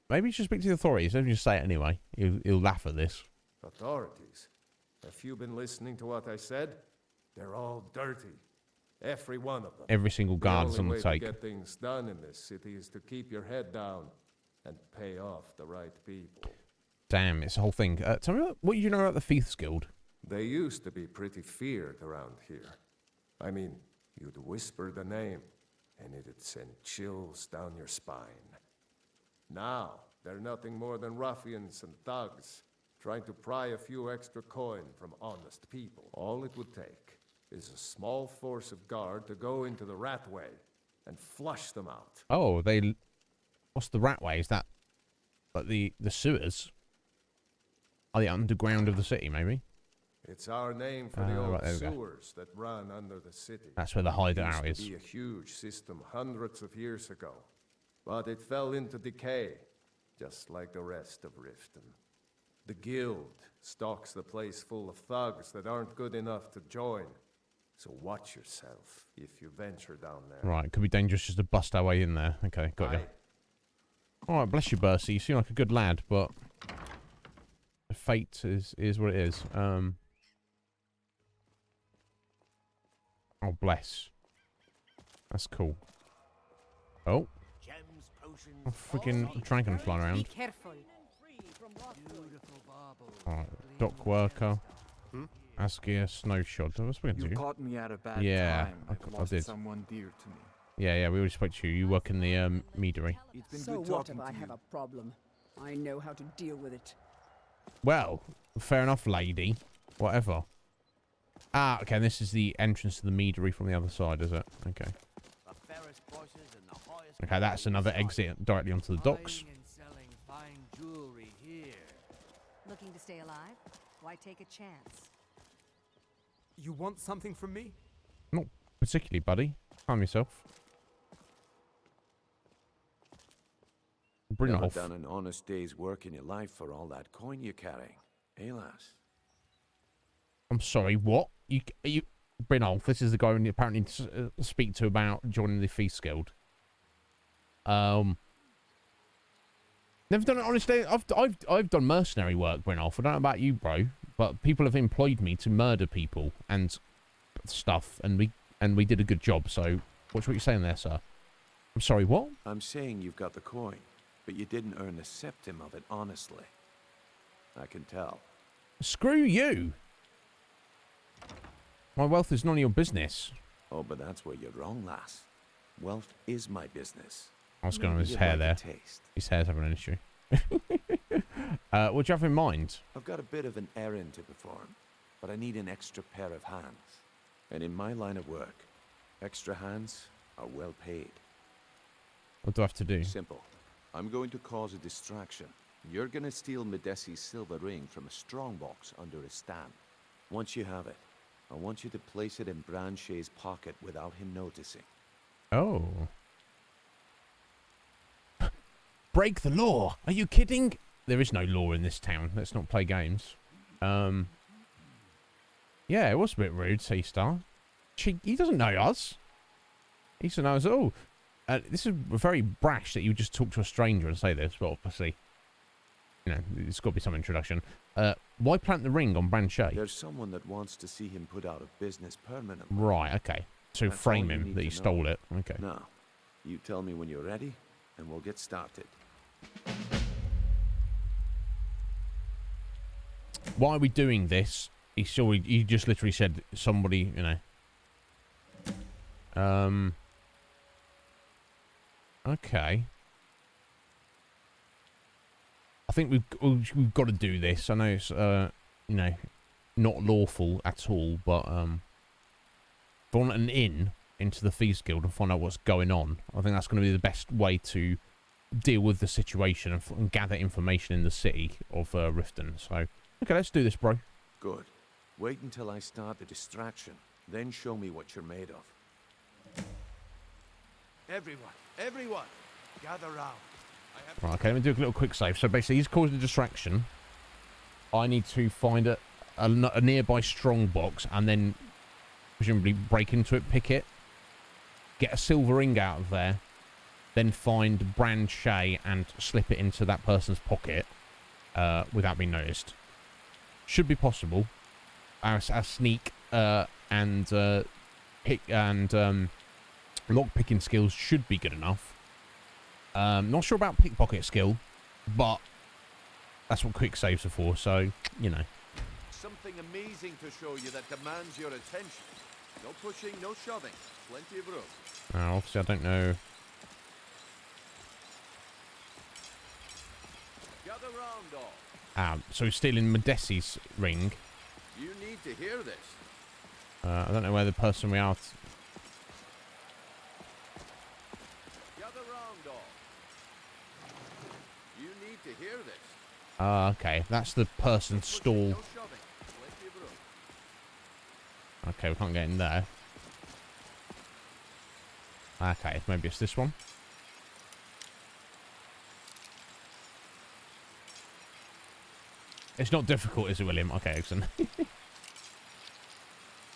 Speaker 2: Maybe you should speak to the authorities. Let me just say it anyway. He'll laugh at this.
Speaker 1: Authorities? Have you been listening to what I said? They're all dirty. Every one of them.
Speaker 2: Every single guard's on the
Speaker 1: way
Speaker 2: take.
Speaker 1: to get things done in this city is to keep your head down and pay off the right people.
Speaker 2: Damn, it's a whole thing. Tell me what you know about the Thieves Guild.
Speaker 1: They used to be pretty feared around here. I mean, you'd whisper the name, and it'd send chills down your spine. Now, they're nothing more than ruffians and thugs, trying to pry a few extra coin from honest people. All it would take is a small force of guard to go into the Ratway and flush them out.
Speaker 2: Oh, what's the Ratway? Is that like the sewers? Are the underground of the city, maybe?
Speaker 1: It's our name for the old
Speaker 2: right,
Speaker 1: sewers that run under the city.
Speaker 2: That's where the hideout
Speaker 1: It used
Speaker 2: is.
Speaker 1: to be a huge system hundreds of years ago, but it fell into decay, just like the rest of Riften. The guild stocks the place full of thugs that aren't good enough to join. So watch yourself if you venture down there.
Speaker 2: Right, it could be dangerous just to bust our way in there. Okay, got you. All right, bless you, Bercy. You seem like a good lad, but the fate is what it is. Oh, bless. That's cool. Oh. Oh, freaking dragon flying around.
Speaker 4: Be careful.
Speaker 2: Alright, dock worker. Askia Snowshot. What's we
Speaker 12: You caught me at a bad
Speaker 2: yeah,
Speaker 12: time.
Speaker 2: I did.
Speaker 12: Someone dear to me.
Speaker 2: Yeah, we already spoke to you. You work in the meadery.
Speaker 12: It's been
Speaker 8: So
Speaker 12: good
Speaker 8: what
Speaker 12: talking
Speaker 8: if I
Speaker 12: to
Speaker 8: have
Speaker 12: you.
Speaker 8: a problem? I know how to deal with it.
Speaker 2: Well, fair enough, lady. Whatever. Ah, okay, this is the entrance to the meadery from the other side, is it? Okay. Okay, that's another exit directly onto the docks.
Speaker 7: Looking to stay alive? Why take a chance?
Speaker 13: You want something from me?
Speaker 2: Not particularly, buddy. Calm yourself. Bring it
Speaker 14: Never
Speaker 2: off.
Speaker 14: done an honest day's work in your life for all that coin you're carrying, eh, lass?
Speaker 2: I'm sorry, what? You Brynolf, this is the guy you apparently speak to about joining the Feast Guild. Never done it honestly. I've done mercenary work, Brynolf. I don't know about you, bro, but people have employed me to murder people and stuff, and we did a good job. So, watch what you're saying there, sir. I'm sorry, what?
Speaker 14: I'm saying you've got the coin, but you didn't earn a septim of it honestly. I can tell.
Speaker 2: Screw you. My wealth is none of your business.
Speaker 14: Oh, but that's where you're wrong, lass. Wealth is my business.
Speaker 2: I was going on his
Speaker 14: You'd
Speaker 2: hair
Speaker 14: like a
Speaker 2: there.
Speaker 14: taste.
Speaker 2: His hair's having an issue. What do you have in mind?
Speaker 14: I've got a bit of an errand to perform, but I need an extra pair of hands. And in my line of work, extra hands are well paid.
Speaker 2: What do I have to do?
Speaker 14: Simple. I'm going to cause a distraction. You're going to steal Medesi's silver ring from a strongbox under his stand. Once you have it, I want you to place it in Branche's pocket without him noticing.
Speaker 2: Oh. Break the law. Are you kidding? There is no law in this town. Let's not play games. Yeah, it was a bit rude, C-Star. He doesn't know us. He doesn't know us at all. This is very brash that you just talk to a stranger and say this, but obviously, you know, it's got to be some introduction. Why plant the ring on Branchet?
Speaker 14: There's someone that wants to see him put out of business permanently.
Speaker 2: Right, okay. So
Speaker 14: That's
Speaker 2: frame
Speaker 14: all you
Speaker 2: him
Speaker 14: need
Speaker 2: that
Speaker 14: to
Speaker 2: he
Speaker 14: know.
Speaker 2: stole it. Okay.
Speaker 14: Now, you tell me when you're ready, and we'll get started.
Speaker 2: Why are we doing this? He just literally said somebody, you know. Okay. I think we've got to do this. I know it's you know, not lawful at all, but if I want an in into the Thieves Guild and find out what's going on, I think that's going to be the best way to deal with the situation and gather information in the city of Riften. So, okay, let's do this, bro.
Speaker 14: Good. Wait until I start the distraction, then show me what you're made of. Everyone, gather round.
Speaker 2: Right, okay, let me do a little quick save. So basically, he's caused a distraction. I need to find a nearby strong box and then presumably break into it, pick it, get a silver ring out of there, then find Brand Shay and slip it into that person's pocket without being noticed. Should be possible. Our sneak and lock picking skills should be good enough. Not sure about pickpocket skill, but that's what quick saves are for, so, you know.
Speaker 14: Something amazing to show you that demands your attention. No pushing, no shoving. Plenty of room.
Speaker 2: Obviously, I don't know.
Speaker 14: Gather round, all.
Speaker 2: So he's stealing Modessi's ring.
Speaker 14: You need to hear this.
Speaker 2: I don't know where the person we are.
Speaker 14: Gather round, all. You need to hear this.
Speaker 2: Okay, that's the person's stall.
Speaker 14: No shoving. Plenty of room.
Speaker 2: Okay, we can't get in there. Okay, maybe it's this one. It's not difficult, is it, William? Okay, excellent.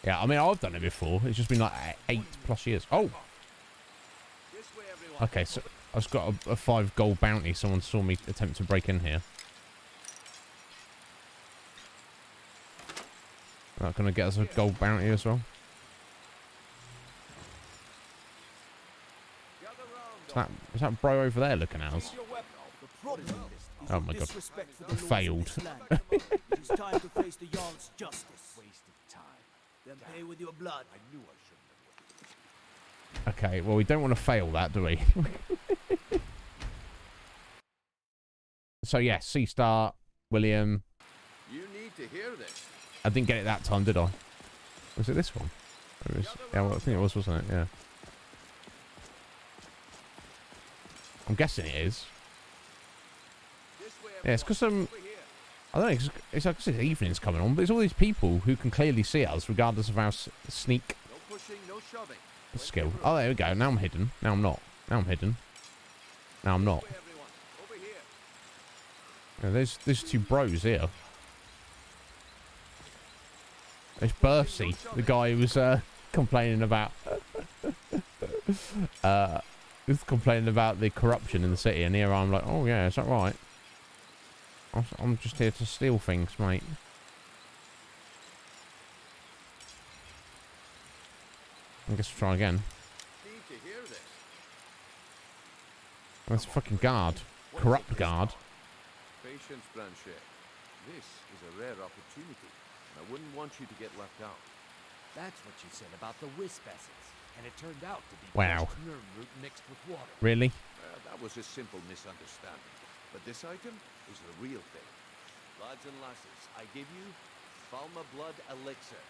Speaker 2: Yeah, I mean, I've done it before. It's just been like 8+ years. Oh! Okay, so I've got a 5 gold bounty. Someone saw me attempt to break in here. That gonna get us a gold bounty as well. Is that bro over there looking at us? Oh my god. I failed.
Speaker 12: It's time to face the Jarl's justice. Wasted time. Then pay with your blood. I knew I shouldn't have.
Speaker 2: Okay, well, we don't want to fail that, do we? So yeah, C-Star, William.
Speaker 14: You need to hear this.
Speaker 2: I didn't get it that time, did I? Was it this one? It was, yeah, well, I think it was, wasn't it? Yeah. I'm guessing it is. Yeah, it's because I don't know. It's like evening's coming on, but there's all these people who can clearly see us, regardless of our sneak skill. Oh, there we go. Now I'm hidden. Now I'm not. Now I'm hidden. Now I'm not. Yeah, there's 2 bros here. There's Bercy, the guy who was complaining about the corruption in the city, and here I'm like, oh yeah, is that right? I'm just here to steal things, mate. I guess we'll try again. There's a fucking guard. Corrupt guard.
Speaker 14: Patience, Blanchet. This is a rare opportunity, and I wouldn't want you to get left out.
Speaker 12: That's what you said about the wisp essence, and it turned out to be
Speaker 2: wow.
Speaker 12: nerve root mixed with water.
Speaker 2: Really?
Speaker 14: That was a simple misunderstanding. But this item is the real thing. Lads and lasses, I give you Falma Blood Elixir.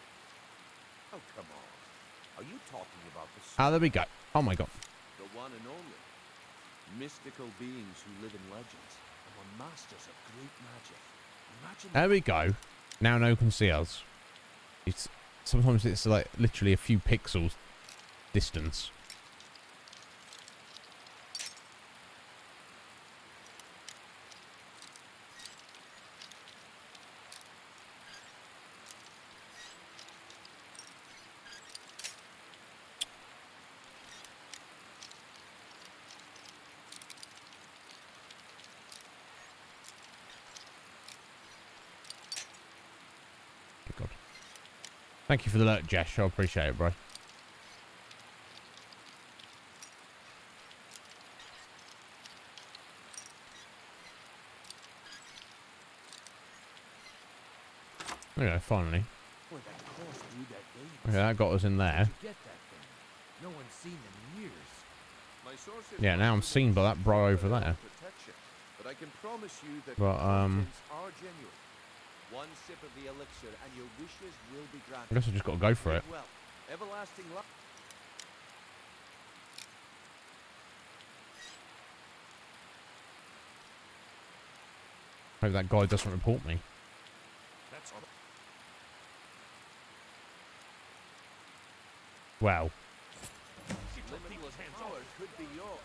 Speaker 14: Oh, come on. Are you talking about the...
Speaker 2: Ah, there we go. Oh my god.
Speaker 14: The one and only. Mystical beings who live in legends and were masters of great magic. Imagine...
Speaker 2: There we go. Now no one can see us. Sometimes it's like literally a few pixels distance. Thank you for the alert, Jesh. I appreciate it, bro. There we go, finally. Okay, that got us in there.
Speaker 12: No one's seen them in years.
Speaker 2: Yeah, now I'm seen by that bro over there.
Speaker 14: but I can promise you that
Speaker 2: But,
Speaker 14: the contents are genuine. One sip of the elixir and your wishes will be granted.
Speaker 2: I guess I just got to go for it.
Speaker 14: Well, everlasting luck.
Speaker 2: Hope that guy doesn't report me.
Speaker 14: That's all.
Speaker 2: Wow.
Speaker 14: Limitless power could be yours.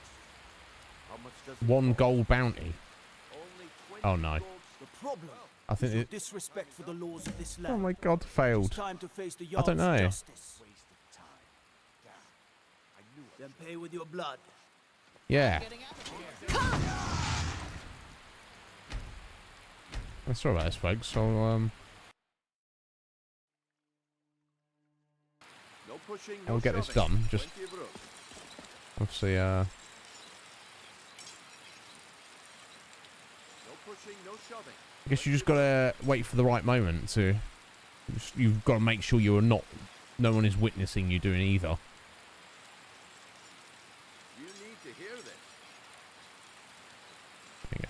Speaker 14: How much does
Speaker 2: One gold bounty.
Speaker 14: Only 20
Speaker 2: Oh no.
Speaker 12: The problem
Speaker 2: I think
Speaker 12: is
Speaker 2: it.
Speaker 12: disrespect for the laws of this land.
Speaker 2: Oh my god, failed.
Speaker 12: It's time to face the
Speaker 2: I don't know.
Speaker 12: justice. Then pay with your blood.
Speaker 2: Yeah. Sorry about this, folks. So,
Speaker 14: No pushing, no
Speaker 2: I'll get this
Speaker 14: shoving.
Speaker 2: done. Just
Speaker 14: Plenty of room.
Speaker 2: obviously,
Speaker 14: No pushing, no shoving.
Speaker 2: I guess you just gotta wait for the right moment to. You've got to make sure you're not. No one is witnessing you doing either.
Speaker 14: You need to hear this.
Speaker 2: There you go.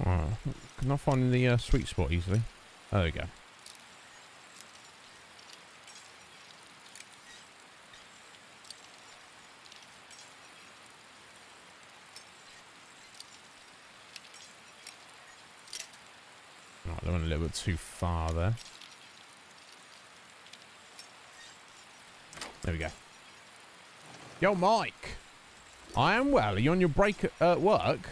Speaker 2: Oh, could not find the sweet spot easily. Oh, there we go. Right, I went a little bit too far there. There we go. Yo, Mike. I am well. Are you on your break at work?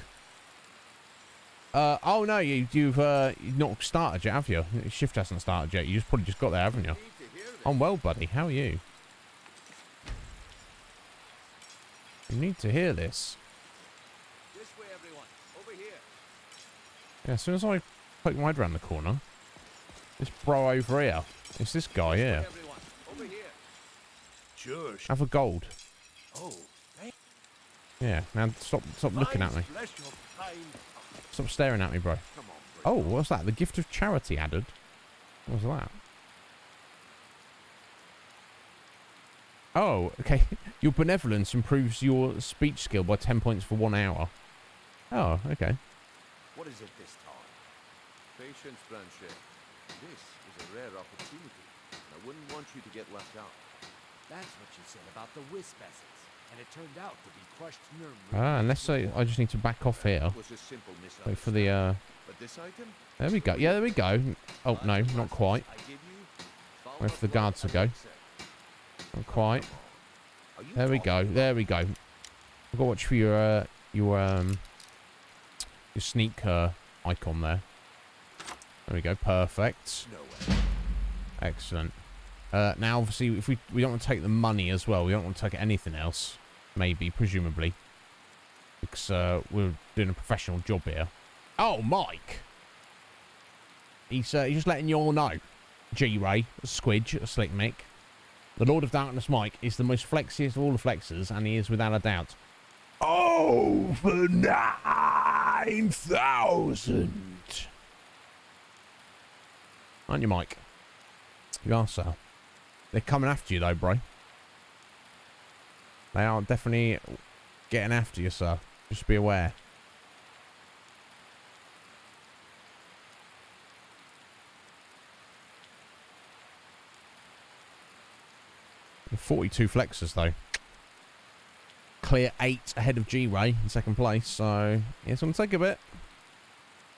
Speaker 2: Oh no, you've not started yet, have you? Your shift hasn't started yet. You probably just got there, haven't you? I'm well, buddy. How are you? You need to hear this.
Speaker 14: This way, everyone. Over here.
Speaker 2: Yeah, as soon as I poke my head around the corner, this bro over here. It's this guy here.
Speaker 14: Everyone. Over here. Sure.
Speaker 2: Have a gold.
Speaker 14: Oh, thank
Speaker 2: Yeah. Now stop looking at me. Stop staring at me, bro. Oh, what's that? The gift of charity added. What was that? Oh, okay. Your benevolence improves your speech skill by 10 points for 1 hour. Oh, okay.
Speaker 14: What is it this time? Patience, Branche. This is a rare opportunity, and I wouldn't want you to get left out.
Speaker 3: That's what you said about the wisp essence, and it turned out to be crushed nerve.
Speaker 2: Ah, and let's say I just need to back off here.
Speaker 14: It was a simple
Speaker 2: Wait for the,
Speaker 14: But this item?
Speaker 2: There we go. Yeah, there we go. Oh, no, not quite. Wait for the guard to go. Not quite. There we go. There we go. I've got to watch for your sneak icon there. There we go. Perfect. Excellent. Now, obviously, if we don't want to take the money as well, we don't want to take anything else. Maybe, presumably. Because we're doing a professional job here. Oh, Mike! He's just letting you all know. G-Ray, Squidge, Slick Mick. The Lord of Darkness Mike is the most flexiest of all the flexers, and he is without a doubt. Over 9,000! Aren't you, Mike? You are, sir. They're coming after you, though, bro. They are definitely getting after you, sir. Just be aware. The 42 flexers, though. Clear 8 ahead of G-Ray in second place, so yeah, it's going to take a bit.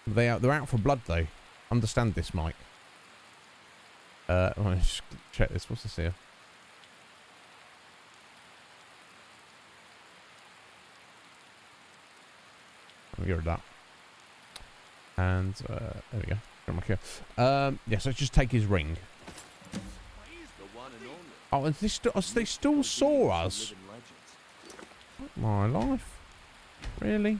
Speaker 2: They're out for blood, though. Understand this, Mike. Let me just check this. What's this here? Let me get rid of that. And there we go. Come on here. Yeah, so let's just take his ring. Oh, and they still saw us. My life. Really?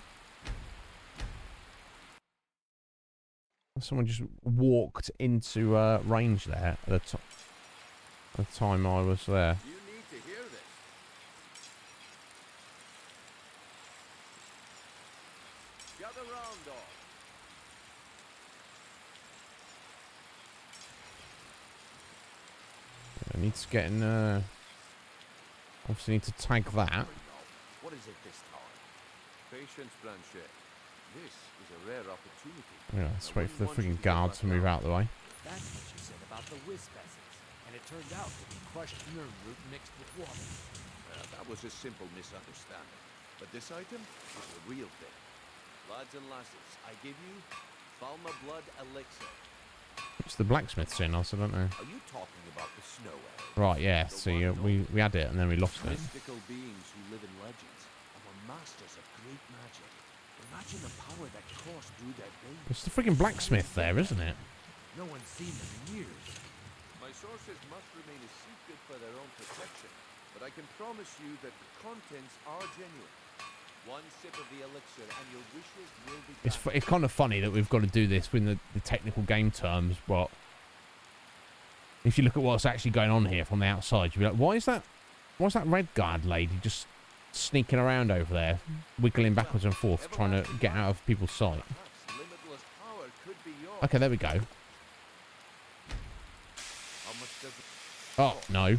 Speaker 2: Someone just walked into range there at the time I was there.
Speaker 14: You need to hear this. Gather round, dog.
Speaker 2: I need to get in. Obviously, need to tag that.
Speaker 14: What is it this time? Patience, Blanchet. This is a rare opportunity.
Speaker 2: Yeah, let's wait for the freaking guard to move out of the way.
Speaker 3: That's what you said about the wisp essence, and it turned out to be crushed nerve root mixed with water.
Speaker 14: That was a simple misunderstanding. But this item is the real thing. Lads and lasses, I give you Falma Blood Elixir.
Speaker 2: It's the blacksmith's in us, I don't know.
Speaker 14: Are you talking about the snow elves?
Speaker 2: Right, yeah. See, we had it and then we lost it.
Speaker 14: Mystical beings who live in legends and were masters of great magic. Imagine the power that coursed through their veins.
Speaker 2: It's the freaking blacksmith there, isn't it?
Speaker 3: No one's seen them in years.
Speaker 14: My sources must remain a secret for their own protection, but I can promise you that the contents are genuine. One sip of the elixir and your wishes will be granted.
Speaker 2: It's kind of funny that we've got to do this with the technical game terms, but if you look at what's actually going on here from the outside, you'll be like, why's that red guard lady just sneaking around over there, wiggling backwards and forth, trying to get out of people's sight? Okay, there we go. Oh, no.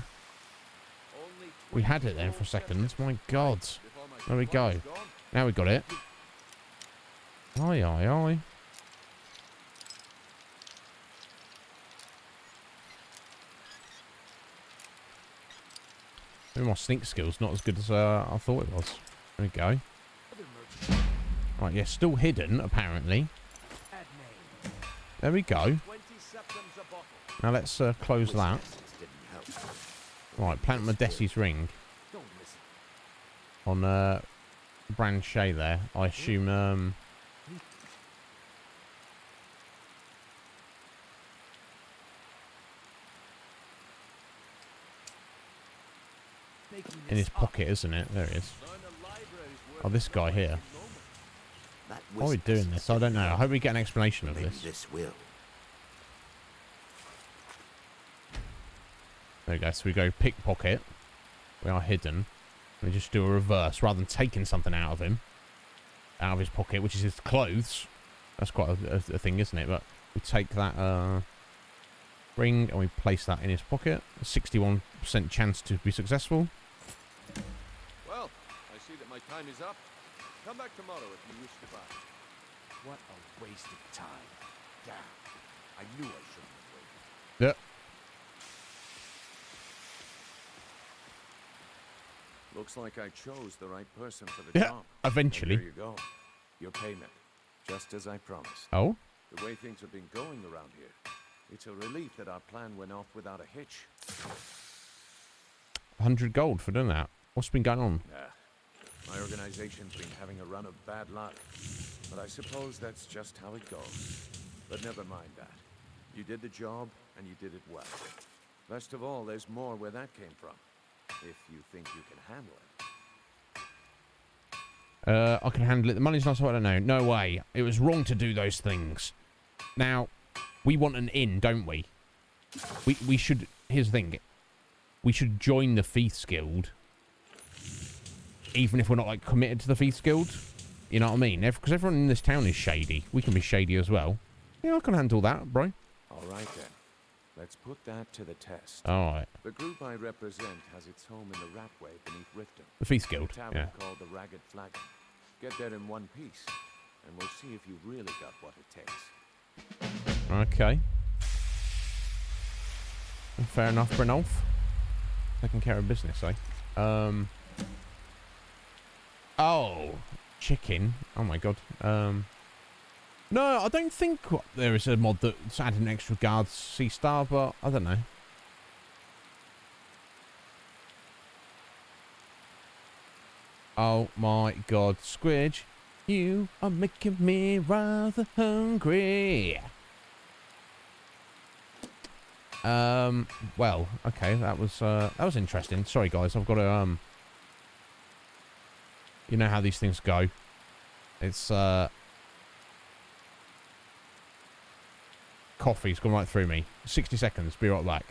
Speaker 2: We had it then for a second. My God. There we go. Now we got it. Aye, aye, aye. Maybe my sneak skill's not as good as I thought it was. There we go. Right, yeah, still hidden, apparently. There we go. Now let's close that. Right, plant Modessi's ring. On Branchet there. I assume in his pocket, isn't it? There it is. Oh, this guy here. Why are we doing this? I don't know. I hope we get an explanation of this. There we go. So we go pickpocket. We are hidden. We just do a reverse rather than taking something out of him, out of his pocket, which is his clothes. That's quite a thing, isn't it? But we take that ring and we place that in his pocket. A 61% chance to be successful.
Speaker 14: Well, I see that my time is up. Come back tomorrow if you wish to buy.
Speaker 3: What a waste of time. Damn. I knew I shouldn't have waited.
Speaker 2: Yep.
Speaker 14: Looks like I chose the right person for the job.
Speaker 2: Eventually.
Speaker 14: And here you go. Your payment. Just as I promised.
Speaker 2: Oh?
Speaker 14: The way things have been going around here, it's a relief that our plan went off without a hitch.
Speaker 2: 100 gold for doing that. What's been going on?
Speaker 14: My organization's been having a run of bad luck. But I suppose that's just how it goes. But never mind that. You did the job, and you did it well. Best of all, there's more where that came from. If you think you can handle it.
Speaker 2: I can handle it. The money's not so I don't know. No way. It was wrong to do those things. Now, we want an inn, don't we? We should... Here's the thing. We should join the Thieves Guild. Even if we're not, like, committed to the Thieves Guild. You know what I mean? Because everyone in this town is shady. We can be shady as well. Yeah, I can handle that, bro.
Speaker 14: All right, then. Let's put that to the test.
Speaker 2: Alright.
Speaker 14: The group I represent has its home in the Ratway beneath Riften.
Speaker 2: The Thieves Guild,
Speaker 14: a tavern
Speaker 2: yeah.
Speaker 14: called the Ragged Flagon. Get there in one piece, and we'll see if you really got what it takes.
Speaker 2: Okay. Fair enough, Brynolf. Taking care of business, eh? Oh, chicken. Oh my god. No, I don't think there is a mod that's adding extra guards C-star, but I don't know. Oh my god, Squidge, you are making me rather hungry. Well, okay, that was interesting. Sorry guys, I've got to you know how these things go. It's coffee's gone right through me. 60 seconds. Be right back.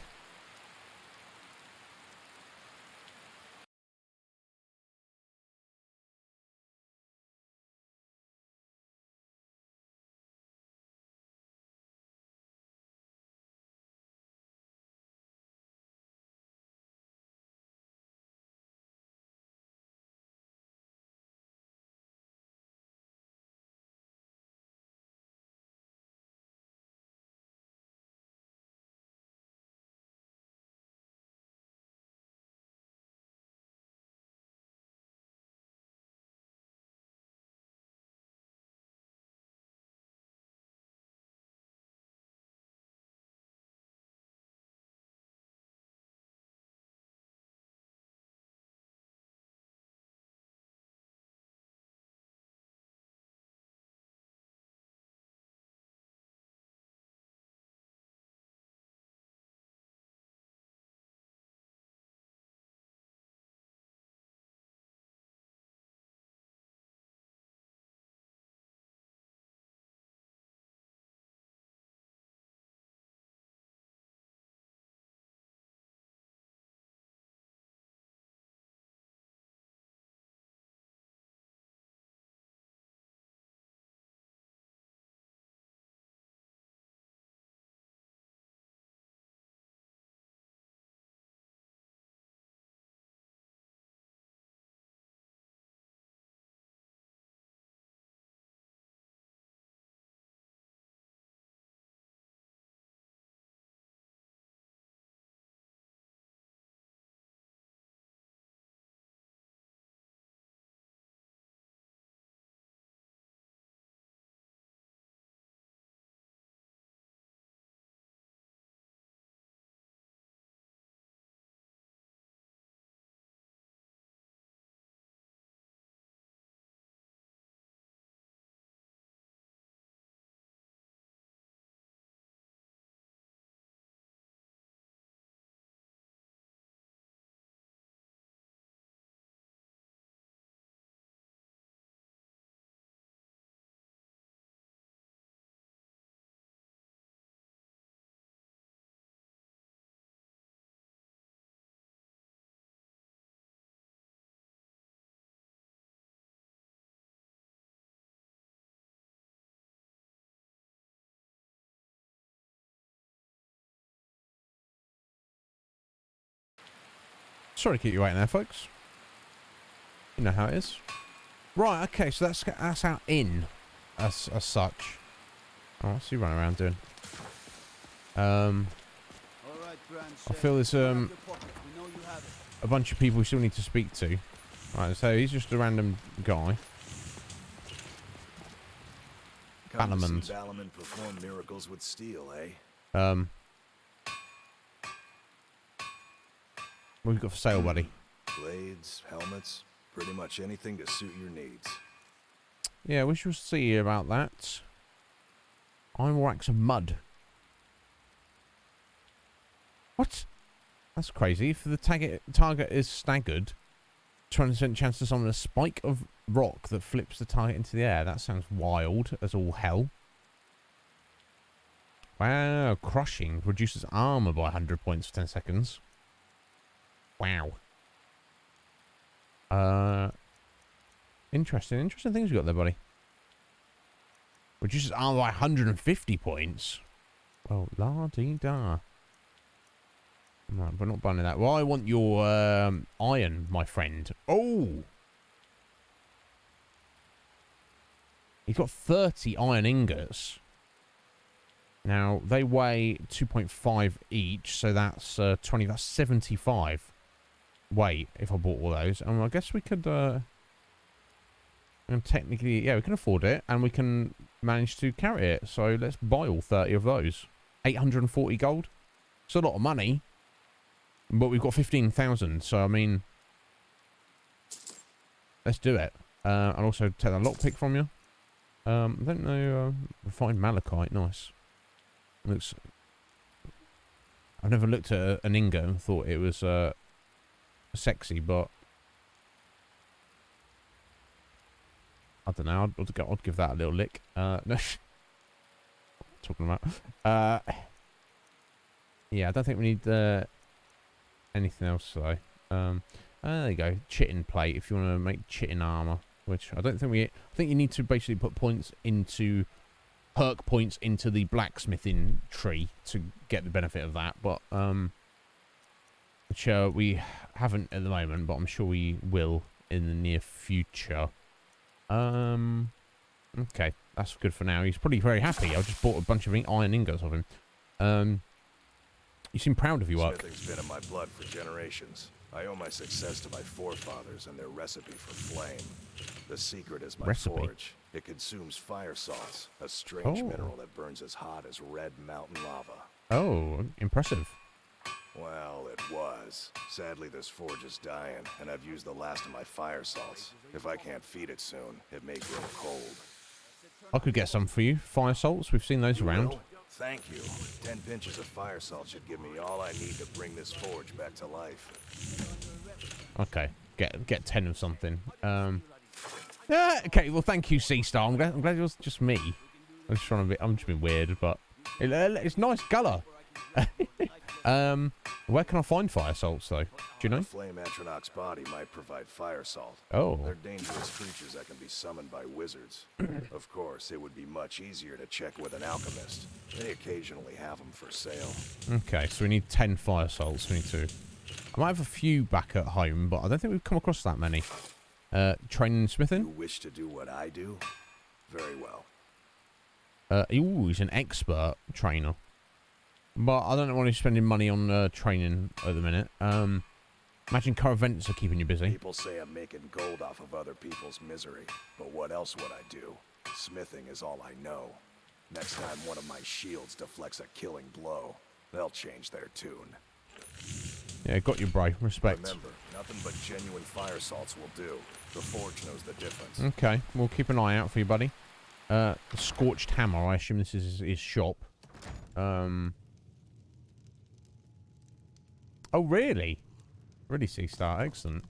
Speaker 2: Sorry to keep you waiting there, folks. You know how it is. Right, okay, so that's our inn as such. Oh, what's he running around doing? I feel there's a bunch of people we still need to speak to. Right, so he's just a random guy.
Speaker 6: Ballamond perform miracles with steel, eh?
Speaker 2: What have we got for sale, buddy?
Speaker 6: Blades, helmets, pretty much anything to suit your needs.
Speaker 2: Yeah, we shall see about that. Iron wax of mud. What? That's crazy. If the target is staggered, 20% chance to summon a spike of rock that flips the target into the air. That sounds wild as all hell. Wow, crushing reduces armor by 100 points for 10 seconds. Wow. Interesting things you got there, buddy. Reduces armor by 150 points. Well, la-dee-da. Right, we're not buying that. Well, I want your iron, my friend. Oh! He's got 30 iron ingots. Now, they weigh 2.5 each, so that's 20, that's 75 weight if I bought all those. And I guess we could, and technically, yeah, we can afford it, and we can manage to carry it. So let's buy all 30 of those. 840 gold. It's a lot of money, but we've got 15,000, so I mean, let's do it. I'll also take that lockpick from you. I don't know, refined malachite, nice. Looks. I've never looked at an ingot and thought it was sexy, but I don't know. I'd give that a little lick. No. talking about. Yeah, I don't think we need anything else though. There you go, chitin plate. If you want to make chitin armor, which I don't think we. I think you need to basically put points into perk points into the blacksmithing tree to get the benefit of that. But which we haven't at the moment, but I'm sure we will in the near future. Okay, that's good for now. He's probably very happy. I just bought a bunch of iron ingots of him. You seem proud of your work.
Speaker 6: Smithing's been in my blood for generations. I owe my success to my forefathers and their recipe for flame. The secret is my forge. It consumes fire salts, a strange mineral that burns as hot as red mountain lava.
Speaker 2: Oh, impressive.
Speaker 6: Well, it was. Sadly, this forge is dying, and I've used the last of my fire salts. If I can't feed it soon, it may grow cold.
Speaker 2: I could get some for you. Fire salts, we've seen those around.
Speaker 6: Thank you. 10 pinches of fire salt should give me all I need to bring this forge back to life.
Speaker 2: Okay, get 10 of something. Okay, well, thank you, Sea Star. I'm glad it was just me. I'm just being weird, but it's nice colour. Where can I find fire salts, though? Do you know?
Speaker 6: A flame Atronach's body might provide fire salt.
Speaker 2: Oh.
Speaker 6: They're dangerous creatures that can be summoned by wizards. Of course, it would be much easier to check with an alchemist. They occasionally have them for sale.
Speaker 2: Okay, so we need 10 fire salts. We need to. I might have a few back at home, but I don't think we've come across that many. Training and smithing?
Speaker 6: You wish to do what I do? Very well.
Speaker 2: Ooh, he's an expert trainer. But I don't want to be spending money on training at the minute. Imagine car events are keeping you busy.
Speaker 6: People say I'm making gold off of other people's misery. But what else would I do? Smithing is all I know. Next time one of my shields deflects a killing blow, they'll change their tune.
Speaker 2: Yeah, got you, bro. Respect.
Speaker 6: Remember, nothing but genuine fire salts will do. The forge knows the difference.
Speaker 2: Okay, we'll keep an eye out for you, buddy. Scorched hammer. I assume this is his shop. Oh, really? Really, Sea Star. Excellent.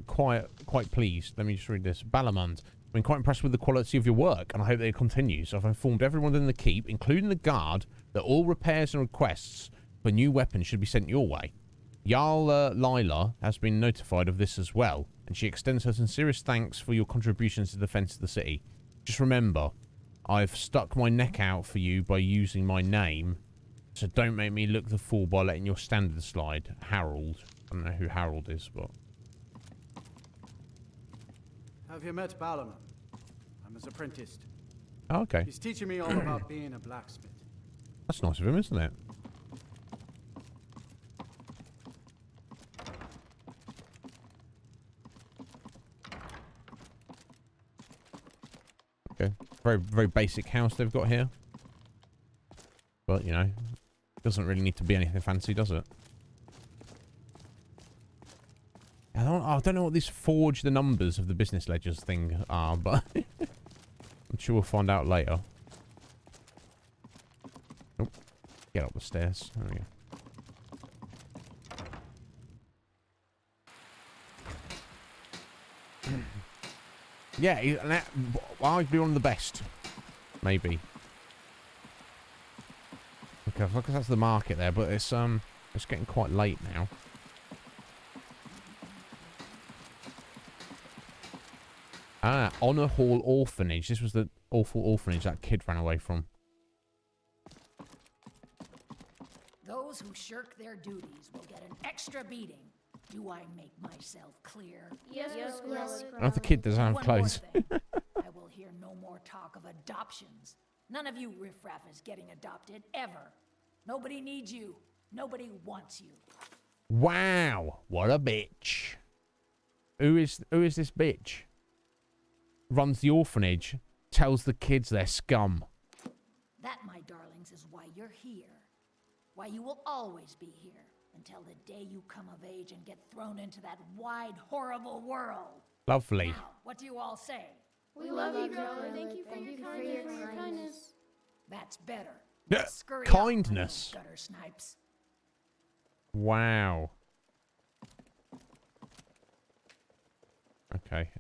Speaker 2: Quite pleased. Let me just read this. Balamund. I've been quite impressed with the quality of your work, and I hope that it continues. I've informed everyone in the keep, including the guard, that all repairs and requests for new weapons should be sent your way. Jarl Lila has been notified of this as well, and she extends her sincerest thanks for your contributions to the defense of the city. Just remember, I've stuck my neck out for you by using my name, so don't make me look the fool by letting your standard slide. Harold. I don't know who Harold is, but...
Speaker 15: Have you met Balamund? I'm his apprentice.
Speaker 2: Oh, okay.
Speaker 15: He's teaching me all about being a blacksmith.
Speaker 2: That's nice of him, isn't it? Okay. Very, very basic house they've got here. But, you know, doesn't really need to be anything fancy, does it? I don't know what this forge the numbers of the business ledgers thing are, but I'm sure we'll find out later. Nope. Get up the stairs. There we go. Yeah, I'd be one of the best. Maybe. Okay, I guess that's the market there, but it's getting quite late now. Ah, Honor Hall Orphanage. This was the awful orphanage that kid ran away from.
Speaker 16: Those who shirk their duties will get an extra beating. Do I make myself clear?
Speaker 9: Yes.
Speaker 2: Oh, the kid doesn't have clothes.
Speaker 16: I will hear no more talk of adoptions. None of you riffraff is getting adopted, ever. Nobody needs you. Nobody wants you.
Speaker 2: Wow, what a bitch. Who is this bitch? Runs the orphanage, tells the kids they're scum.
Speaker 16: That, my darlings, is why you're here. Why you will always be here. Until the day you come of age and get thrown into that wide, horrible world.
Speaker 2: Lovely.
Speaker 16: Now, what do you all say?
Speaker 9: We love you, Grandma. Thank you for your kindness.
Speaker 16: That's better.
Speaker 2: Yeah,
Speaker 16: Scurry
Speaker 2: kindness.
Speaker 16: Up, gutter snipes.
Speaker 2: Wow. Okay.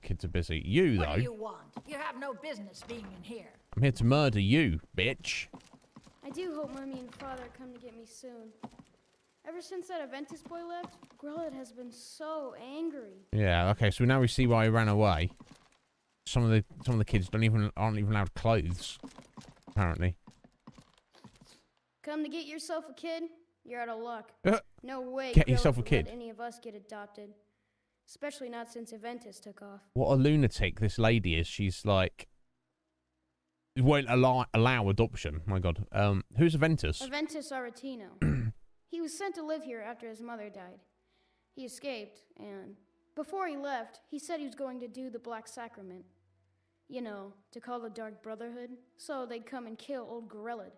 Speaker 2: kids are busy. You, though.
Speaker 16: What do you want? You have no business being in here.
Speaker 2: I'm here to murder you, bitch.
Speaker 17: I do hope Mommy and Father come to get me soon. Ever since that Aventus boy left, Grelod has been so angry.
Speaker 2: Yeah, okay, so now we see why he ran away. Some of the kids aren't even allowed clothes, apparently.
Speaker 17: Come to get yourself a kid? You're out of luck. No way
Speaker 2: Get yourself a kid.
Speaker 17: Let any of us get adopted. Especially not since Aventus took off.
Speaker 2: What a lunatic this lady is. She's like... won't allow adoption. My God. Who's Aventus?
Speaker 17: Aventus Aretino. He was sent to live here after his mother died. He escaped, and before he left, he said he was going to do the Black Sacrament. You know, to call the Dark Brotherhood, so they'd come and kill old Grelod.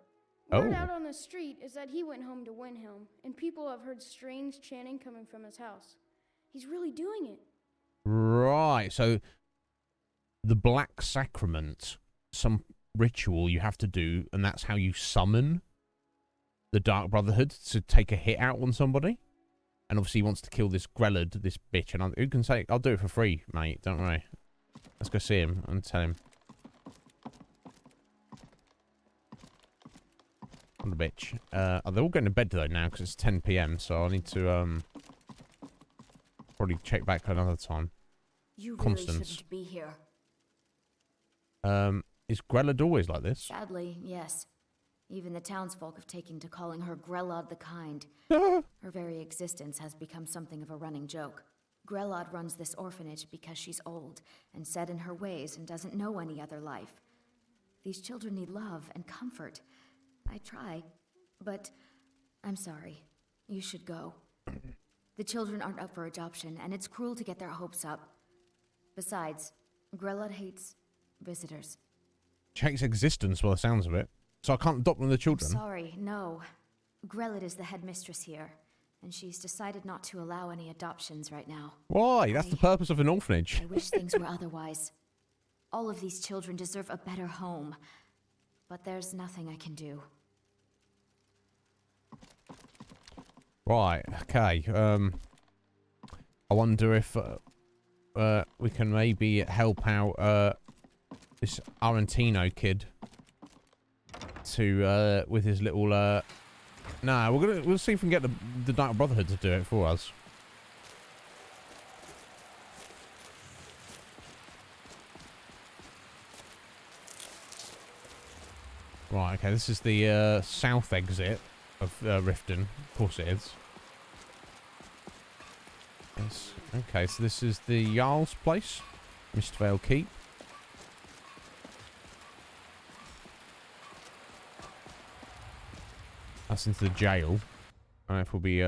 Speaker 17: Word out on the street is that he went home to Windhelm, and people have heard strange chanting coming from his house. He's really doing it.
Speaker 2: Right, so the Black Sacrament, some ritual you have to do, and that's how you summon the Dark Brotherhood to take a hit out on somebody. And obviously he wants to kill this Grelod, this bitch. And who can say, I'll do it for free, mate, don't worry. Let's go see him and tell him. What a bitch. They're all going to bed though now because it's 10 PM, so I need to probably check back another time.
Speaker 9: You really shouldn't be here.
Speaker 2: Is Grelod always like this?
Speaker 9: Sadly, yes. Even the townsfolk have taken to calling her Grelod the Kind. Her very existence has become something of a running joke. Grelod runs this orphanage because she's old and set in her ways and doesn't know any other life. These children need love and comfort. I try, but I'm sorry. You should go. The children aren't up for adoption, and it's cruel to get their hopes up. Besides, Grelod hates visitors.
Speaker 2: She hates existence by the sounds of it. So I can't adopt one of the children?
Speaker 9: I'm sorry, no. Grelod is the headmistress here, and she's decided not to allow any adoptions right now.
Speaker 2: Why? That's the purpose of an orphanage.
Speaker 9: I wish things were otherwise. All of these children deserve a better home, but there's nothing I can do.
Speaker 2: Right, okay. I wonder if we can maybe help out this Arentino kid to with his little nah, we'll see if we can get the Dark Brotherhood to do it for us. Right, okay, this is the south exit of Riften. Of course it is. Yes. Okay, so this is the Jarl's place. Mistvale Keep. That's into the jail. I don't know if we'll be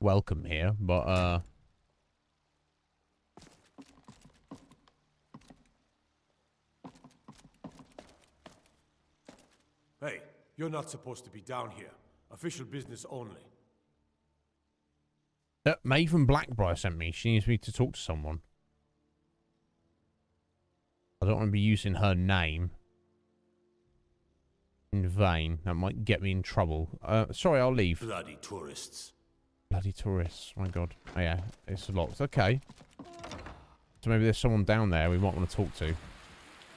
Speaker 2: welcome here, but
Speaker 18: Hey, you're not supposed to be down here. Official business only.
Speaker 2: Maven Blackbriar sent me. She needs me to talk to someone. I don't want to be using her name in vain. That might get me in trouble. Sorry, I'll leave.
Speaker 18: Bloody tourists.
Speaker 2: Bloody tourists. My God. Oh, yeah, it's locked. Okay. So maybe there's someone down there we might want to talk to.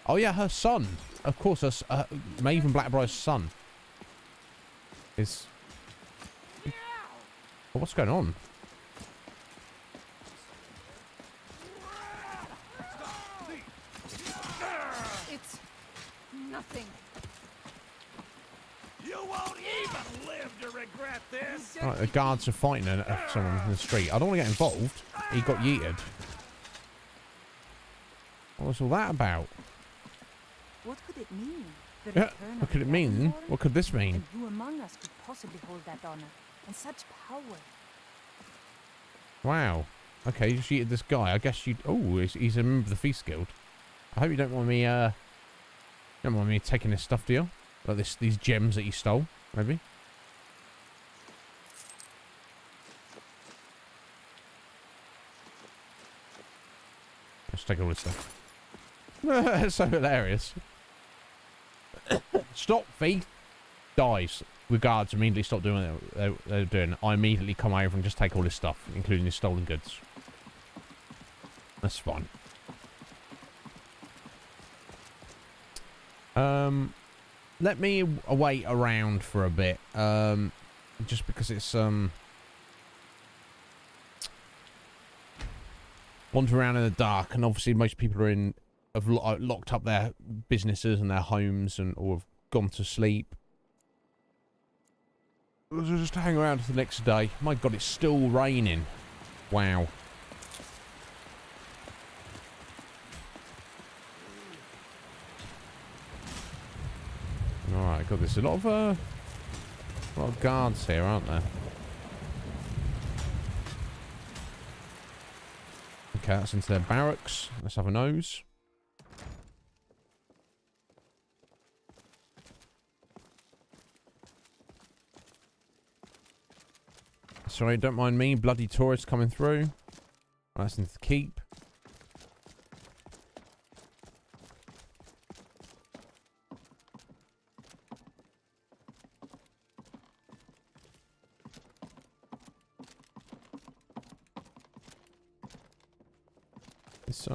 Speaker 2: Oh, yeah, her son. Of course, Maven Blackbriar's son. Is... Oh, what's going on?
Speaker 4: It's nothing.
Speaker 12: You won't even live to regret this.
Speaker 2: Right, the guards are fighting someone in the street. I don't want to get involved. He got yeeted. What was all that about?
Speaker 4: What could it mean? The
Speaker 2: Yeah,
Speaker 4: return
Speaker 2: what
Speaker 4: of
Speaker 2: could it mean?
Speaker 4: Dragonborn?
Speaker 2: What could this mean?
Speaker 4: And who among us could possibly hold that honor and such power?
Speaker 2: Wow. Okay, you cheated this guy. I guess you... Oh, he's a member of the Feast Guild. I hope you don't mind me, taking this stuff, do you? Like these gems that you stole, maybe? Let's take all this stuff. It's so hilarious. Stop, thief! Dies. The guards immediately stop doing what they're doing. I immediately come over and just take all this stuff, including his stolen goods. That's fine. Let me wait around for a bit. Just because it's wander around in the dark, and obviously most people are have locked up their businesses and their homes, or have gone to sleep. Just hang around for the next day. My God, it's still raining. Wow. Alright, God, there's a lot of guards here, aren't there? Okay, that's into their barracks. Let's have a nose. Sorry, don't mind me. Bloody tourists coming through. That's into the keep. It's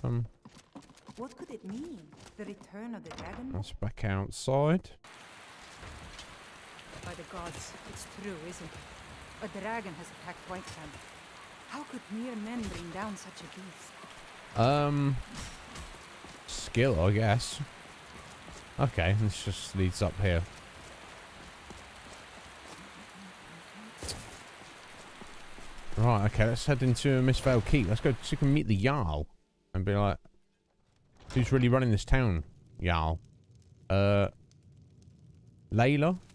Speaker 4: What could it mean? The return of the dragon?
Speaker 2: That's back outside.
Speaker 4: By the gods, it's true, isn't it? A dragon has attacked Whiteham. How could mere men bring down such a beast?
Speaker 2: Skill, I guess. Okay, this just leads up here. Right, okay, let's head into Mistveil Keep. Let's go so we can meet the Jarl and be like, who's really running this town, Jarl? Layla?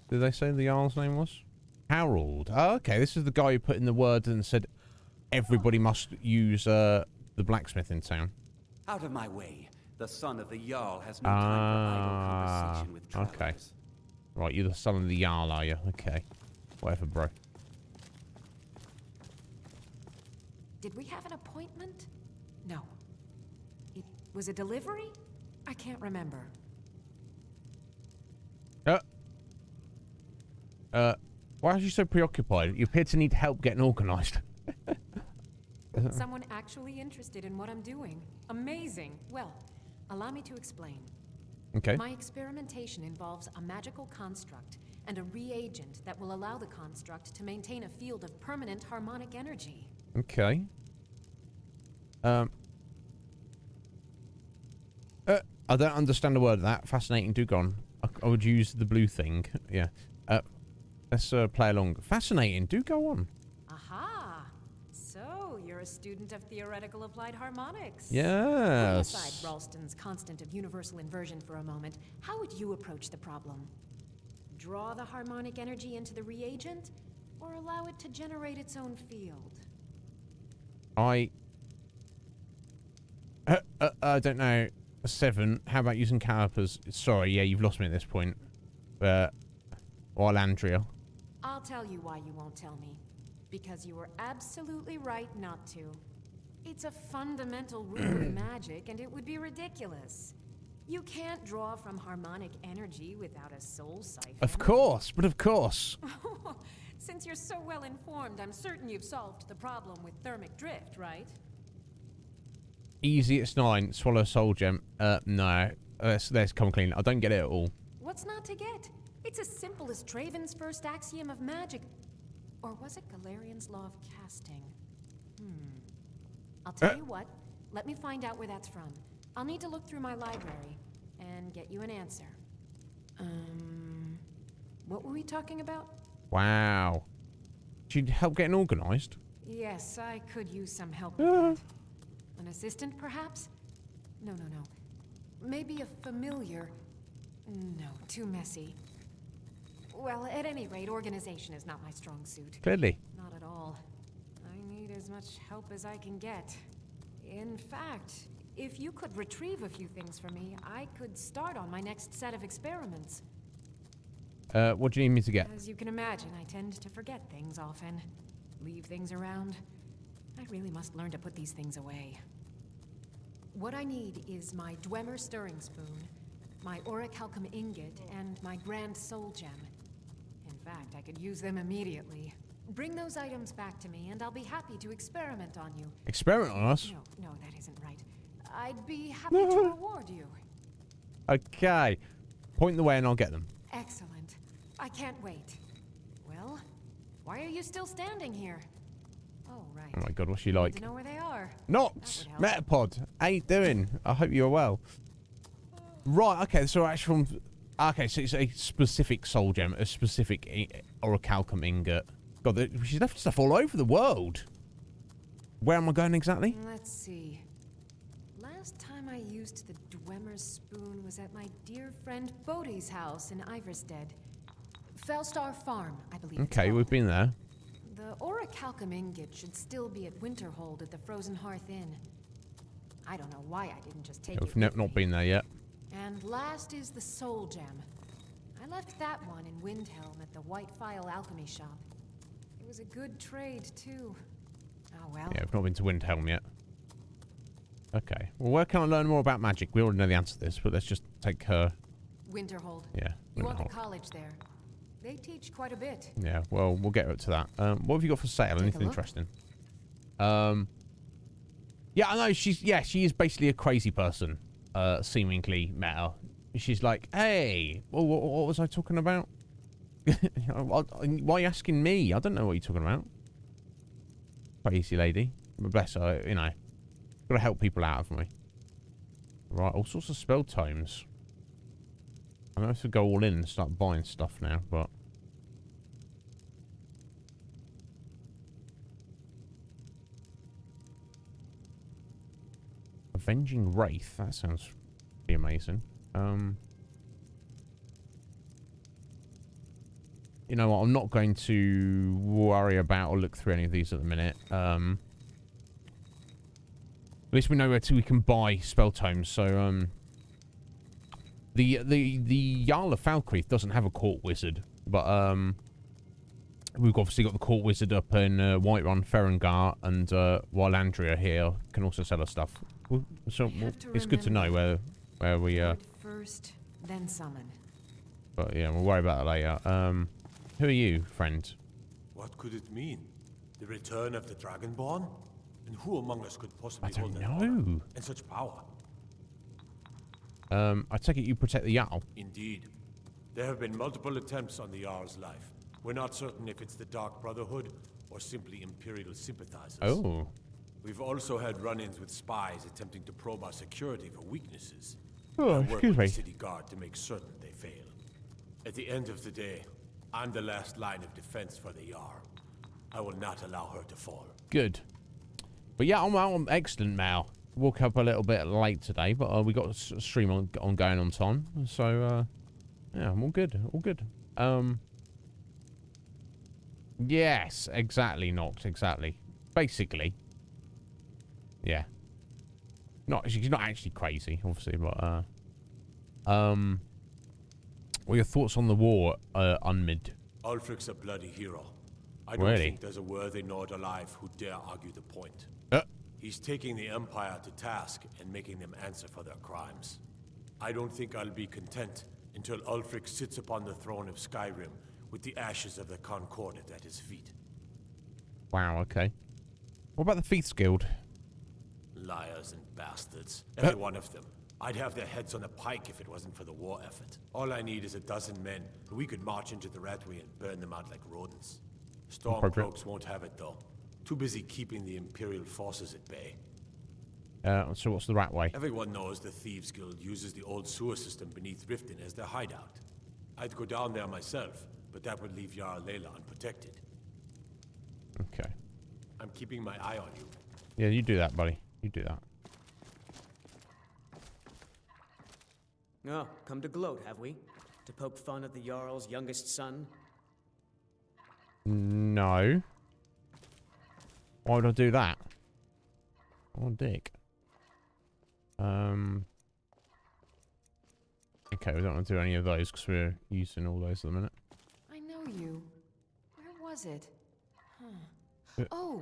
Speaker 2: Did they say the Jarl's name was? Harold. Oh, okay, this is the guy who put in the word and said everybody must use the blacksmith in town.
Speaker 19: Out of my way. The son of the Jarl has no time for idle conversation with travelers.
Speaker 2: Okay. Right, you're the son of the Jarl, are you? Okay. Whatever, bro.
Speaker 20: Did we have an appointment? No. It was a delivery? I can't remember.
Speaker 2: Why are you so preoccupied? You appear to need help getting organized.
Speaker 20: Someone actually interested in what I'm doing. Amazing. Well, allow me to explain.
Speaker 2: Okay.
Speaker 20: My experimentation involves a magical construct and a reagent that will allow the construct to maintain a field of permanent harmonic energy.
Speaker 2: Okay. I don't understand a word of that. Fascinating. Do go on. I would use the blue thing. Yeah. Let's play along. Fascinating. Do go on.
Speaker 20: Aha! So, you're a student of theoretical applied harmonics.
Speaker 2: Yes.
Speaker 20: Putting aside Ralston's constant of universal inversion for a moment, how would you approach the problem? Draw the harmonic energy into the reagent, or allow it to generate its own field?
Speaker 2: I don't know. 7. How about using calipers? Sorry, yeah, you've lost me at this point. Or Alandria.
Speaker 20: I'll tell you why you won't tell me. Because you were absolutely right not to. It's a fundamental rule of magic, and it would be ridiculous. You can't draw from harmonic energy without a soul siphon.
Speaker 2: Of course, but of course.
Speaker 20: Since you're so well informed, I'm certain you've solved the problem with thermic drift, right?
Speaker 2: Easy, it's 9. Swallow a soul gem. No. Let's come clean. I don't get it at all.
Speaker 20: What's not to get? It's as simple as Traven's first axiom of magic. Or was it Galarian's law of casting? I'll tell you what. Let me find out where that's from. I'll need to look through my library and get you an answer. What were we talking about?
Speaker 2: Wow. She'd help getting organized?
Speaker 20: Yes, I could use some help with that. An assistant, perhaps? No. Maybe a familiar. No, too messy. Well, at any rate, organization is not my strong suit.
Speaker 2: Clearly.
Speaker 20: Not at all. I need as much help as I can get. In fact, if you could retrieve a few things for me, I could start on my next set of experiments.
Speaker 2: What do you need me to get?
Speaker 20: As you can imagine, I tend to forget things often. Leave things around. I really must learn to put these things away. What I need is my Dwemer stirring spoon, my orichalcum ingot, and my grand soul gem. In fact, I could use them immediately. Bring those items back to me, and I'll be happy to experiment on you.
Speaker 2: Experiment on us?
Speaker 20: No, that isn't right. I'd be happy to reward you.
Speaker 2: Okay. Point the way and I'll get them.
Speaker 20: Excellent. I can't wait. Well, why are you still standing here? Oh, right.
Speaker 2: Oh my god, what's she like?
Speaker 20: To know where they are.
Speaker 2: Noct! Metapod! How you doing? I hope you're well. Right, okay, so actually from... Okay, so it's a specific soul gem, a specific orichalcum ingot. God, she's left stuff all over the world. Where am I going exactly?
Speaker 20: Let's see. Last time I used the Dwemer spoon was at my dear friend Bodhi's house in Iverstead. Fellstar Farm, I believe.
Speaker 2: Okay, we've been there.
Speaker 20: The orichalcum ingot should still be at Winterhold at the Frozen Hearth Inn. I don't know why I didn't just take it.
Speaker 2: We've not been there yet.
Speaker 20: And last is the soul gem. I left that one in Windhelm at the White Phial Alchemy Shop. It was a good trade, too. Oh, well.
Speaker 2: Yeah, we've not been to Windhelm yet. Okay. Well, where can I learn more about magic? We already know the answer to this, but let's just take her...
Speaker 20: Winterhold.
Speaker 2: Yeah,
Speaker 20: You want the
Speaker 2: Winterhold.
Speaker 20: college there. They teach quite a bit.
Speaker 2: Yeah, well, we'll get to that. What have you got for sale? Anything interesting? Yeah, I know, she is basically a crazy person. Seemingly meta. She's like, hey, what was I talking about? Why are you asking me? I don't know what you're talking about. Crazy lady. But bless her, you know. Gotta help people out, haven't we? Right, all sorts of spell tomes. I'm going to have to go all in and start buying stuff now, but... Avenging Wraith, that sounds pretty amazing. You know what, I'm not going to worry about or look through any of these at the minute. At least we know where we can buy spell tomes, so the Jarl of Falkreath doesn't have a court wizard, but we've obviously got the court wizard up in Whiterun, Ferengar, and Wylandria here can also sell us stuff. So it's good to know where we
Speaker 20: First, then summon.
Speaker 2: But yeah, we'll worry about that later. Who are you, friend?
Speaker 18: What could it mean? The return of the Dragonborn? And who among us could possibly hold that
Speaker 2: know.
Speaker 18: honor and such power?
Speaker 2: I take it you protect the Jarl.
Speaker 18: Indeed. There have been multiple attempts on the Jarl's life. We're not certain if it's the Dark Brotherhood or simply Imperial sympathizers.
Speaker 2: Oh.
Speaker 18: We've also had run-ins with spies attempting to probe our security for weaknesses.
Speaker 2: Oh,
Speaker 18: I work
Speaker 2: excuse
Speaker 18: with
Speaker 2: me.
Speaker 18: the city guard to make certain they fail. At the end of the day, I'm the last line of defense for the Jarl. I will not allow her to fall.
Speaker 2: Good. But yeah, I'm excellent, Mal. Woke up a little bit late today, but we got a stream on going on time. So, yeah, I'm all good. All good. Yes, exactly, Noct, exactly. Basically. Yeah. She's not actually crazy, obviously, but, what are your thoughts on the war, Unmid?
Speaker 18: Ulfric's a bloody hero. I don't think there's a worthy Nord alive who dare argue the point. He's taking the Empire to task and making them answer for their crimes. I don't think I'll be content until Ulfric sits upon the throne of Skyrim with the ashes of the Concordat at his feet.
Speaker 2: Wow, okay. What about the Thieves Guild?
Speaker 18: Liars and bastards. Every one of them. I'd have their heads on a pike if it wasn't for the war effort. All I need is a dozen men, and we could march into the Ratway and burn them out like rodents. Stormcloaks won't have it, though. Too busy keeping the Imperial forces at bay.
Speaker 2: So what's the Ratway?
Speaker 18: Everyone knows the Thieves Guild uses the old sewer system beneath Riften as their hideout. I'd go down there myself, but that would leave Jarl Layla unprotected.
Speaker 2: Okay.
Speaker 18: I'm keeping my eye on you.
Speaker 2: Yeah, you do that, buddy. You do that.
Speaker 5: Oh, come to gloat, have we? To poke fun at the Jarl's youngest son?
Speaker 2: No. Why would I do that? Oh, dick. Okay, we don't want to do any of those because we're using all those at the minute.
Speaker 20: I know you. Where was it? Huh. Oh!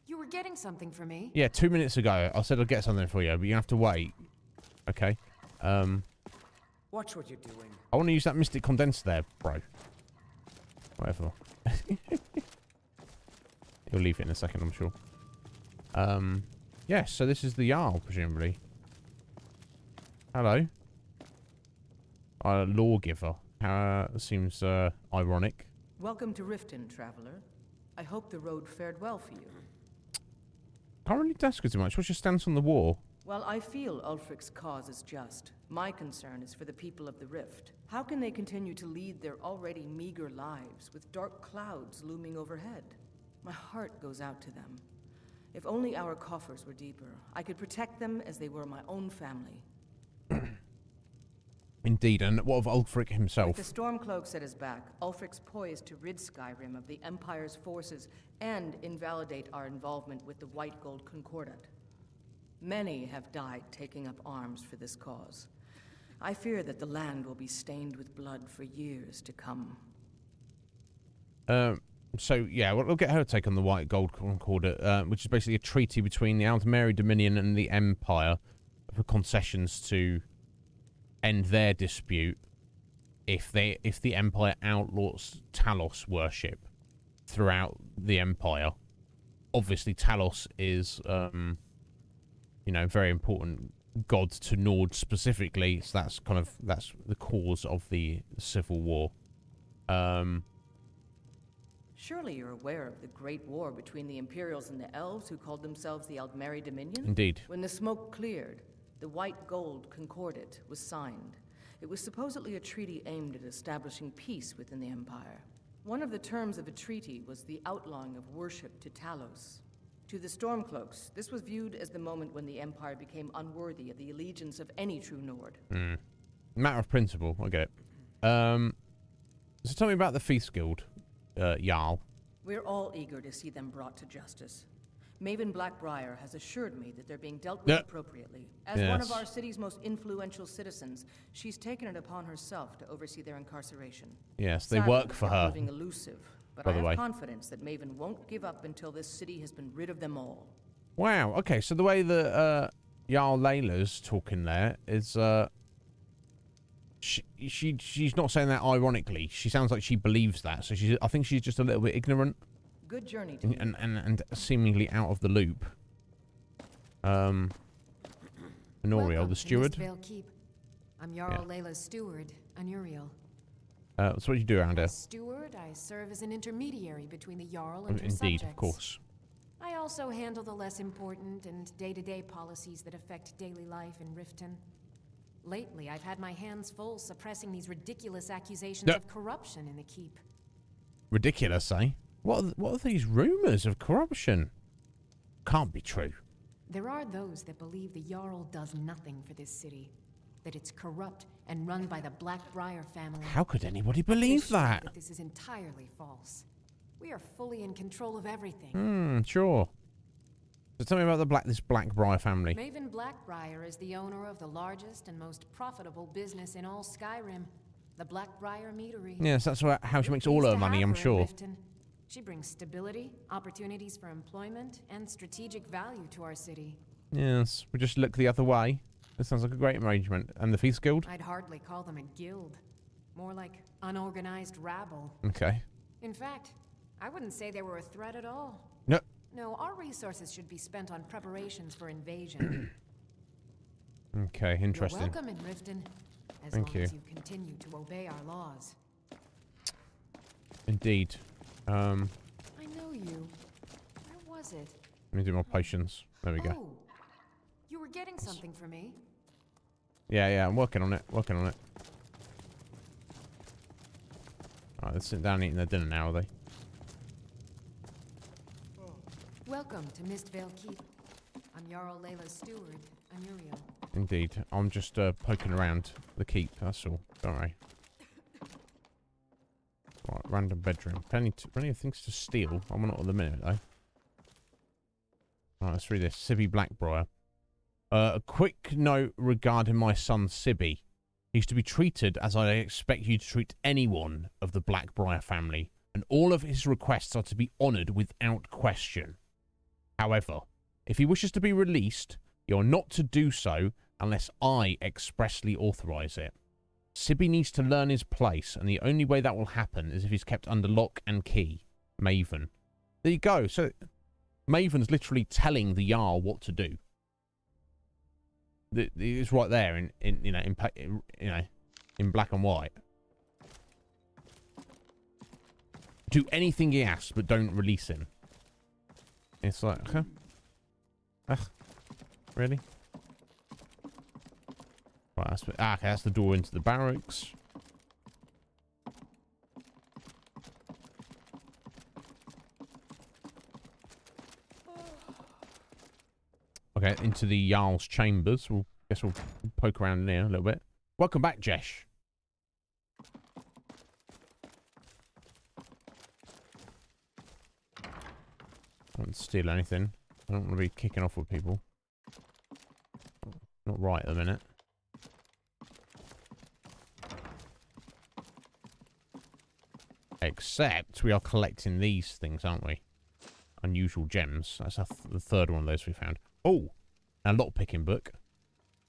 Speaker 20: You were getting something for me.
Speaker 2: Yeah, 2 minutes ago, I said I'd get something for you, but you have to wait. Okay.
Speaker 5: Watch what you're doing.
Speaker 2: I want to use that Mystic Condenser there, bro. Whatever. He'll leave it in a second, I'm sure. Yeah, so this is the Jarl, presumably. Hello. lawgiver. Seems ironic.
Speaker 11: Welcome to Riften, traveler. I hope the road fared well for you.
Speaker 2: Can't really ask too much. What's your stance on the war?
Speaker 11: Well, I feel Ulfric's cause is just. My concern is for the people of the Rift. How can they continue to lead their already meager lives with dark clouds looming overhead? My heart goes out to them. If only our coffers were deeper, I could protect them as they were my own family.
Speaker 2: Indeed, and what of Ulfric himself?
Speaker 11: With the Stormcloaks at his back, Ulfric's poised to rid Skyrim of the Empire's forces and invalidate our involvement with the White Gold Concordat. Many have died taking up arms for this cause. I fear that the land will be stained with blood for years to come.
Speaker 2: So, yeah, we'll get her take on the White Gold Concordat, which is basically a treaty between the Aldmeri Dominion and the Empire for concessions to end their dispute if the Empire outlaws Talos worship throughout the Empire. Obviously, Talos is, you know, very important god to Nord specifically, so that's the cause of the civil war.
Speaker 11: Surely you're aware of the Great War between the Imperials and the Elves who called themselves the Aldmeri Dominion?
Speaker 2: Indeed.
Speaker 11: When the smoke cleared, the White Gold Concordat was signed. It was supposedly a treaty aimed at establishing peace within the Empire. One of the terms of the treaty was the outlawing of worship to Talos. To the Stormcloaks, this was viewed as the moment when the Empire became unworthy of the allegiance of any true Nord.
Speaker 2: Matter of principle, I get it. So tell me about the Feast Guild, Jarl.
Speaker 11: We're all eager to see them brought to justice. Maven Blackbriar has assured me that they're being dealt with appropriately. As one of our city's most influential citizens, she's taken it upon herself to oversee their incarceration.
Speaker 2: Yes, they work for her.
Speaker 11: Proving elusive, but I have confidence that Maven won't give up until this city has been rid of them all.
Speaker 2: Wow. Okay, so the way that Jarl Layla's talking there is, she's not saying that ironically. She sounds like she believes that. So I think she's just a little bit ignorant.
Speaker 11: Good journey to
Speaker 2: and seemingly out of the loop. Honoriel, the steward.
Speaker 20: Vale Keep. I'm Jarl Layla's steward, Anuriel.
Speaker 2: So what do you do around here?
Speaker 20: As steward, I serve as an intermediary between the Jarl and her
Speaker 2: Indeed,
Speaker 20: subjects.
Speaker 2: of course.
Speaker 20: I also handle the less important and day-to-day policies that affect daily life in Riften. Lately, I've had my hands full suppressing these ridiculous accusations of corruption in the keep.
Speaker 2: Ridiculous, eh? What are these rumors of corruption? Can't be true.
Speaker 20: There are those that believe the Jarl does nothing for this city, that it's corrupt and run by the Blackbriar family.
Speaker 2: How could anybody believe that?
Speaker 20: This is entirely false. We are fully in control of everything.
Speaker 2: Sure. So tell me about this Blackbriar family.
Speaker 20: Maven Blackbriar is the owner of the largest and most profitable business in all Skyrim, the Blackbriar Meadery.
Speaker 2: Yes, that's how she makes all her money, I'm sure.
Speaker 20: She brings stability, opportunities for employment, and strategic value to our city.
Speaker 2: Yes, we just look the other way. This sounds like a great arrangement. And the Feast Guild?
Speaker 20: I'd hardly call them a guild. More like unorganized rabble.
Speaker 2: Okay.
Speaker 20: In fact, I wouldn't say they were a threat at all.
Speaker 2: No.
Speaker 20: No, our resources should be spent on preparations for invasion.
Speaker 2: Okay, interesting.
Speaker 20: You're welcome in Riften, as long as you continue to obey our laws.
Speaker 2: Indeed.
Speaker 20: I know you. Where was it?
Speaker 2: Let me do more potions. There we go.
Speaker 20: Oh, you were getting something for me.
Speaker 2: Yeah, I'm working on it. Alright, let's sit down eating their dinner now, are they?
Speaker 20: Welcome to Mistvale Keep. I'm Jarl Layla's steward, Anuriel.
Speaker 2: Indeed. I'm just poking around the keep, that's all. Don't worry. Right, random bedroom. Plenty of things to steal. I'm not at the minute, though. Alright, let's read this. Sibby Blackbriar. A quick note regarding my son, Sibby. He's to be treated as I expect you to treat anyone of the Blackbriar family, and all of his requests are to be honoured without question. However, if he wishes to be released, you're not to do so unless I expressly authorise it. Sibby needs to learn his place, and the only way that will happen is if he's kept under lock and key. Maven. There you go. So, Maven's literally telling the Jarl what to do. It's right there in in black and white. Do anything he asks, but don't release him. It's like, huh? Ugh. Really? Right, that's, okay, that's the door into the barracks. Okay, into the Jarl's chambers. Guess we'll poke around in there a little bit. Welcome back, Jesh. I don't steal anything. I don't want to be kicking off with people. Not right at the minute. Except we are collecting these things, aren't we? Unusual gems. That's the third one of those we found. Oh, a lockpicking book.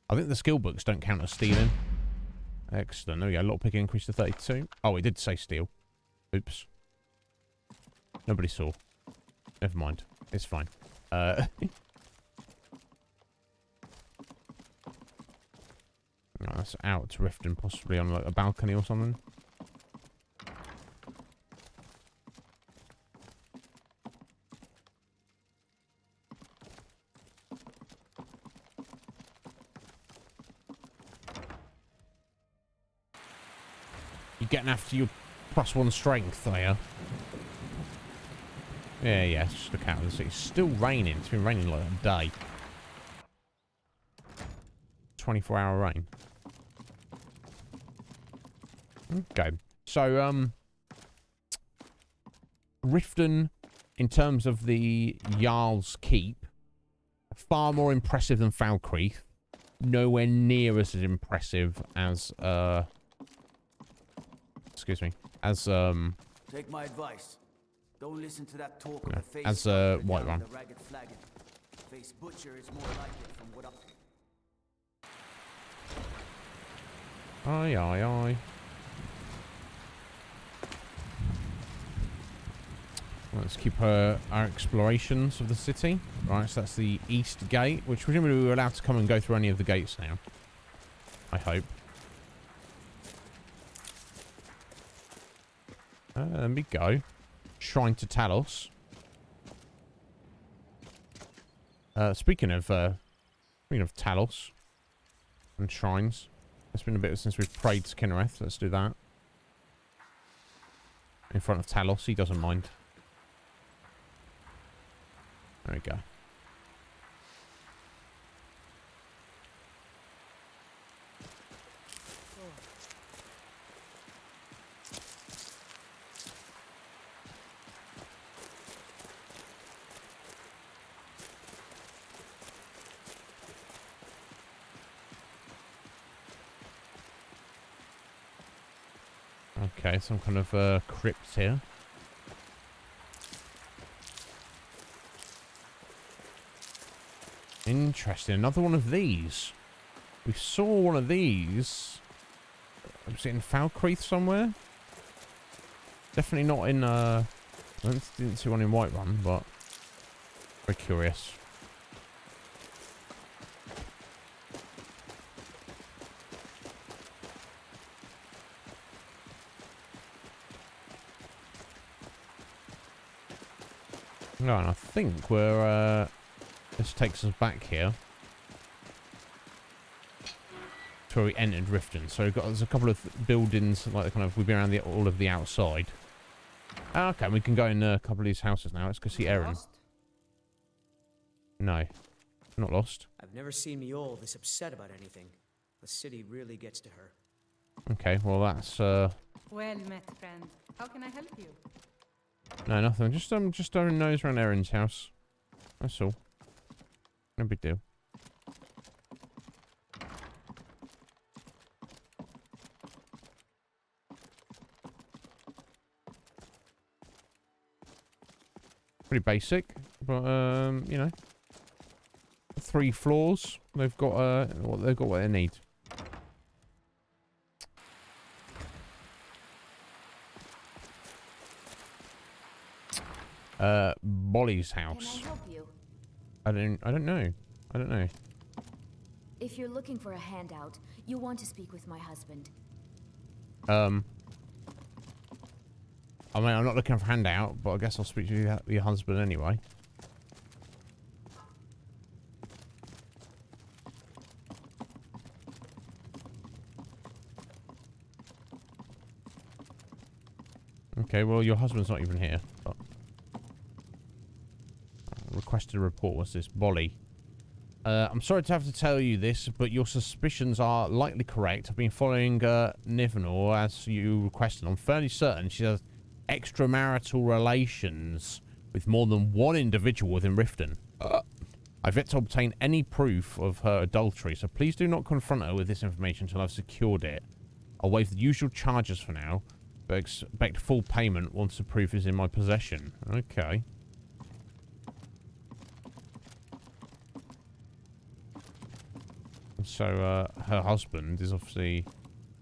Speaker 2: I think the skill books don't count as stealing. Excellent. There we go. Lockpicking increased to 32. Oh, it did say steal. Oops. Nobody saw. Never mind. It's fine. Oh, that's out to Riften, possibly on like a balcony or something. You're getting after your +1 strength, are you? Yeah, it's just a cat of the sea. It's still raining. It's been raining like a day. 24-hour rain. Okay. So, Riften, in terms of the Jarl's Keep, far more impressive than Falkreath. Nowhere near as impressive as, excuse me, as,
Speaker 12: Take my advice. Don't listen to that talk
Speaker 2: no,
Speaker 12: of the face.
Speaker 2: as, Whiterun.
Speaker 12: The ragged flagon. Face butcher is more like it from what
Speaker 2: Aye, aye, aye. Let's keep our explorations of the city. Right, so that's the east gate, which presumably we're allowed to come and go through any of the gates now. I hope. There we go. Shrine to Talos. Speaking of Talos and shrines, it's been a bit since we've prayed to Kinnereth. Let's do that. In front of Talos, he doesn't mind. There we go. Okay, some kind of crypt here. Interesting. Another one of these. We saw one of these. Was it in Falkreath somewhere? Definitely not in, I didn't see one in Whiterun, but very curious. No, and I think we're, this takes us back here to where we entered Riften. So there's a couple of buildings, like kind of, we've been around all of the outside. Okay, we can go in a couple of these houses now. Let's go see Erin.
Speaker 5: Lost?
Speaker 2: No, not lost.
Speaker 5: I've never seen Miol this upset about anything. The city really gets to her.
Speaker 2: Okay, well that's
Speaker 4: Well met, friend. How can I help you?
Speaker 2: no, nothing. Just our nose around Erin's house. That's all. No big deal. Pretty basic, but you know, 3 floors. They've got what they need. Bolly's house.
Speaker 9: Can I help you?
Speaker 2: I don't know.
Speaker 9: If you're looking for a handout, you'll want to speak with my husband.
Speaker 2: I mean, I'm not looking for a handout, but I guess I'll speak to your husband anyway. Okay, well, your husband's not even here. But requested report was this Bolly. I'm sorry to have to tell you this, but your suspicions are likely correct. I've been following Nivenor as you requested. I'm fairly certain she has extramarital relations with more than one individual within Riften. I've yet to obtain any proof of her adultery, so please do not confront her with this information until I've secured it. I'll waive the usual charges for now, but expect full payment once the proof is in my possession. Okay. So, her husband is obviously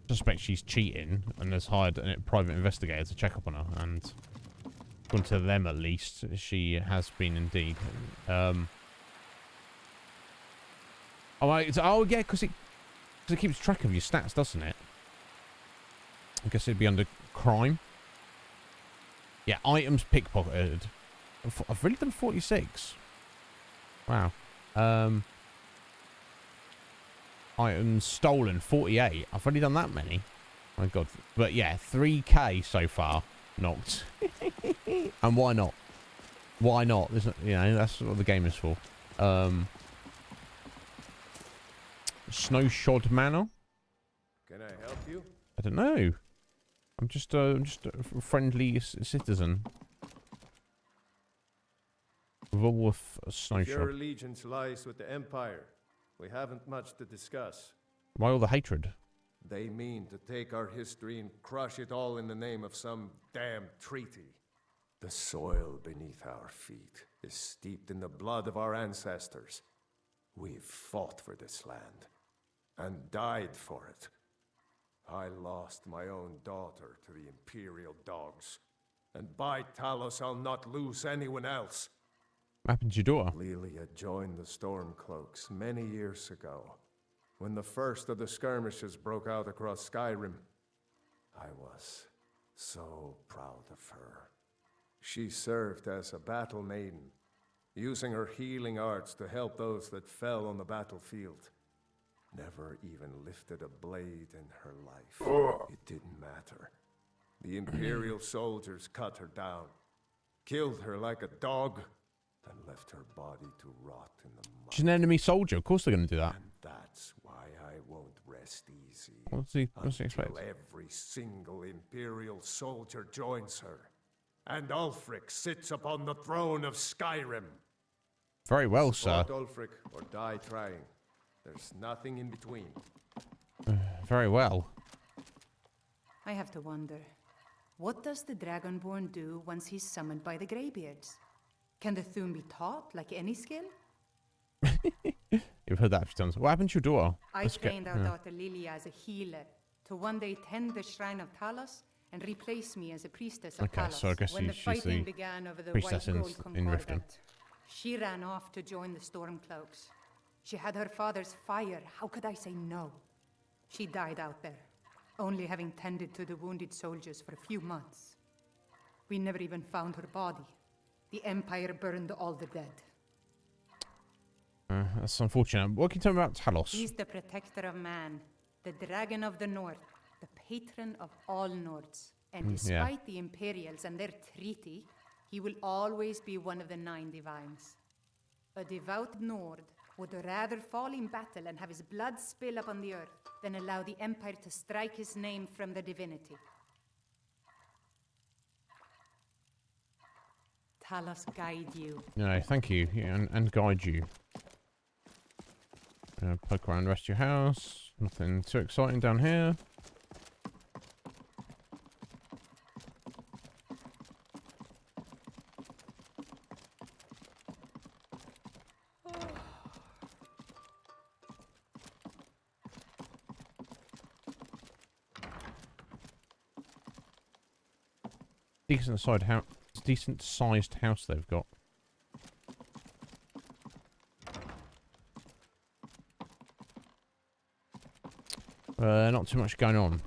Speaker 2: suspect she's cheating and has hired a private investigator to check up on her. And according to them, at least, she has been indeed. Oh, yeah, because it keeps track of your stats, doesn't it? I guess it'd be under crime. Yeah, items pickpocketed. I've really done 46. Wow. Items stolen, 48. I've already done that many. My God. But yeah, 3k so far knocked. And why not? Why not? There's, you know, that's what the game is for. Snowshod Manor?
Speaker 1: Can I help you?
Speaker 2: I don't know. I'm just a friendly citizen. Wolf Snowshod.
Speaker 1: Your allegiance lies with the Empire. We haven't much to discuss.
Speaker 2: Why all the hatred?
Speaker 1: They mean to take our history and crush it all in the name of some damn treaty. The soil beneath our feet is steeped in the blood of our ancestors. We've fought for this land and died for it. I lost my own daughter to the Imperial dogs, and by Talos I'll not lose anyone else.
Speaker 2: What happened to your daughter?
Speaker 1: Lilia joined the Stormcloaks many years ago, when the first of the skirmishes broke out across Skyrim. I was so proud of her. She served as a battle maiden, using her healing arts to help those that fell on the battlefield. Never even lifted a blade in her life. It didn't matter. The Imperial soldiers cut her down, killed her like a dog, and left her body to rot in the mud.
Speaker 2: She's an enemy soldier. Of course they're going to do that.
Speaker 1: And that's why I won't rest easy.
Speaker 2: What's he expect?
Speaker 1: Until every single Imperial soldier joins her, and Ulfric sits upon the throne of Skyrim.
Speaker 2: Very well, sir.
Speaker 1: Support Ulfric or die trying. There's nothing in between.
Speaker 2: Very well.
Speaker 4: I have to wonder, what does the Dragonborn do once he's summoned by the Greybeards? Can the Thune be taught like any skill?
Speaker 2: You've heard that a few times. What happened to your daughter?
Speaker 4: I trained our daughter Lilia as a healer to one day tend the Shrine of Talos and replace me as a priestess of Talos.
Speaker 2: So I guess
Speaker 4: when the
Speaker 2: she's
Speaker 4: fighting
Speaker 2: the
Speaker 4: began over the
Speaker 2: priestess
Speaker 4: White Gold
Speaker 2: in Riften.
Speaker 4: Concordat, she ran off to join the Stormcloaks. She had her father's fire. How could I say no? She died out there, only having tended to the wounded soldiers for a few months. We never even found her body. The Empire burned all the dead.
Speaker 2: That's unfortunate. What can you tell me about Talos?
Speaker 4: He's the protector of man, the dragon of the north, the patron of all Nords. And despite the Imperials and their treaty, he will always be one of the 9 divines. A devout Nord would rather fall in battle and have his blood spill upon the earth than allow the Empire to strike his name from the divinity. Talos guide you.
Speaker 2: No, thank you. Yeah, and guide you. Poke around the rest of your house. Nothing too exciting down here. Decent sized house they've got. Not too much going on.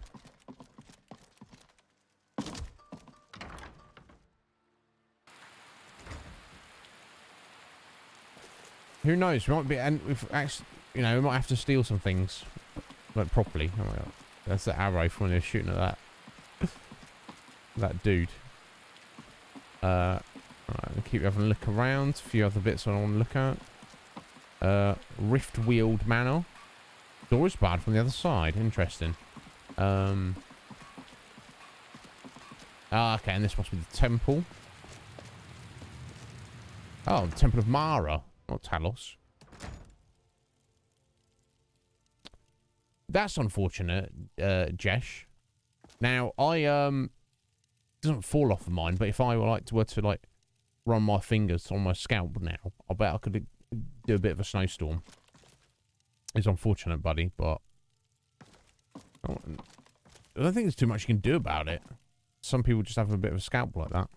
Speaker 2: Who knows? We might be, and we've actually, you know, we might have to steal some things, like properly. Oh my god, that's the arrow from when they're shooting at that that dude. Alright, I'll keep having a look around. A few other bits I want to look at. Rift Wheeled Manor. Door is barred from the other side. Interesting. Okay, and this must be the temple. Oh, the Temple of Mara, not Talos. That's unfortunate, Jesh. Now, doesn't fall off of mine, but if I were to like run my fingers on my scalp now, I bet I could do a bit of a snowstorm. It's unfortunate, buddy, but I don't think there's too much you can do about it. Some people just have a bit of a scalp like that.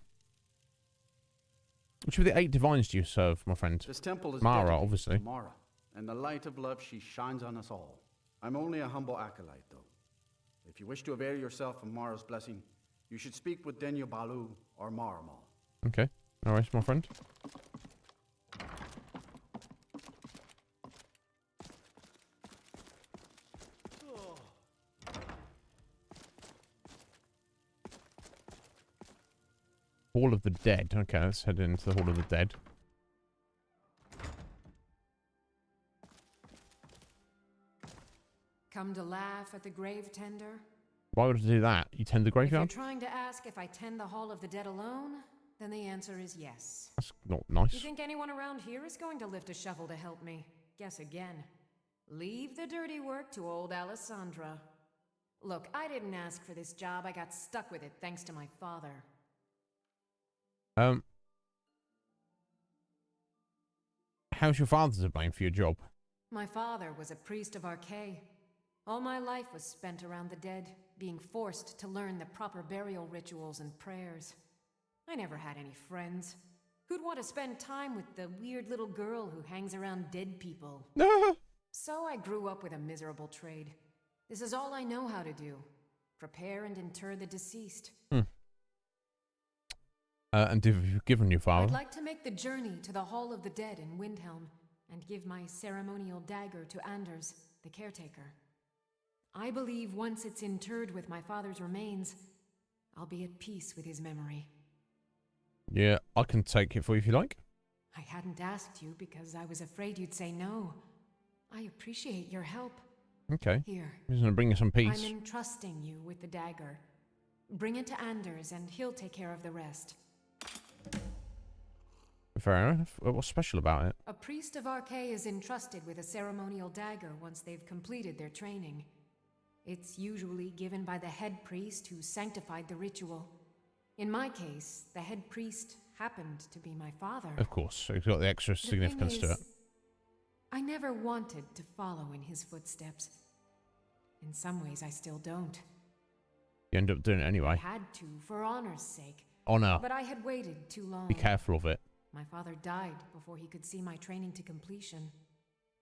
Speaker 2: Which of the 8 divines do you serve, my friend?
Speaker 15: This temple is
Speaker 2: Mara,
Speaker 15: dedicated
Speaker 2: obviously.
Speaker 15: to Mara, and the light of love she shines on us all. I'm only a humble acolyte, though. If you wish to avail yourself of Mara's blessing, you should speak with Denyo Balu or Maramal.
Speaker 2: Okay, no worries, my friend. Hall of the Dead. Okay, let's head into the Hall of the Dead.
Speaker 20: Come to laugh at the grave tender?
Speaker 2: Why would I do that? You tend the
Speaker 20: If you're
Speaker 2: graveyard?
Speaker 20: trying to ask if I tend the Hall of the Dead alone, then the answer is yes.
Speaker 2: That's not nice.
Speaker 20: You think anyone around here is going to lift a shovel to help me? Guess again. Leave the dirty work to old Alessandra. Look, I didn't ask for this job. I got stuck with it thanks to my father.
Speaker 2: How's your father to blame for your job?
Speaker 20: My father was a priest of Archay. All my life was spent around the dead, being forced to learn the proper burial rituals and prayers. I never had any friends. Who'd want to spend time with the weird little girl who hangs around dead people? So I grew up with a miserable trade. This is all I know how to do. Prepare and inter the deceased.
Speaker 2: And have you given your father?
Speaker 20: I'd like to make the journey to the Hall of the Dead in Windhelm and give my ceremonial dagger to Anders, the caretaker. I believe once it's interred with my father's remains, I'll be at peace with his memory.
Speaker 2: Yeah, I can take it for you if you like.
Speaker 20: I hadn't asked you because I was afraid you'd say no. I appreciate your help.
Speaker 2: Okay.
Speaker 20: Here.
Speaker 2: I'm just going to bring you some peace.
Speaker 20: I'm entrusting you with the dagger. Bring it to Anders and he'll take care of the rest.
Speaker 2: Fair enough. What's special about it?
Speaker 20: A priest of Archay is entrusted with a ceremonial dagger once they've completed their training. It's usually given by the head priest who sanctified the ritual. In my case, the head priest happened to be my father.
Speaker 2: Of course, so it's got the extra significance to it.
Speaker 20: I never wanted to follow in his footsteps. In some ways, I still don't.
Speaker 2: You end up doing it anyway.
Speaker 20: I had to, for honor's sake.
Speaker 2: Honor.
Speaker 20: But I had waited too long.
Speaker 2: Be careful of it.
Speaker 20: My father died before he could see my training to completion.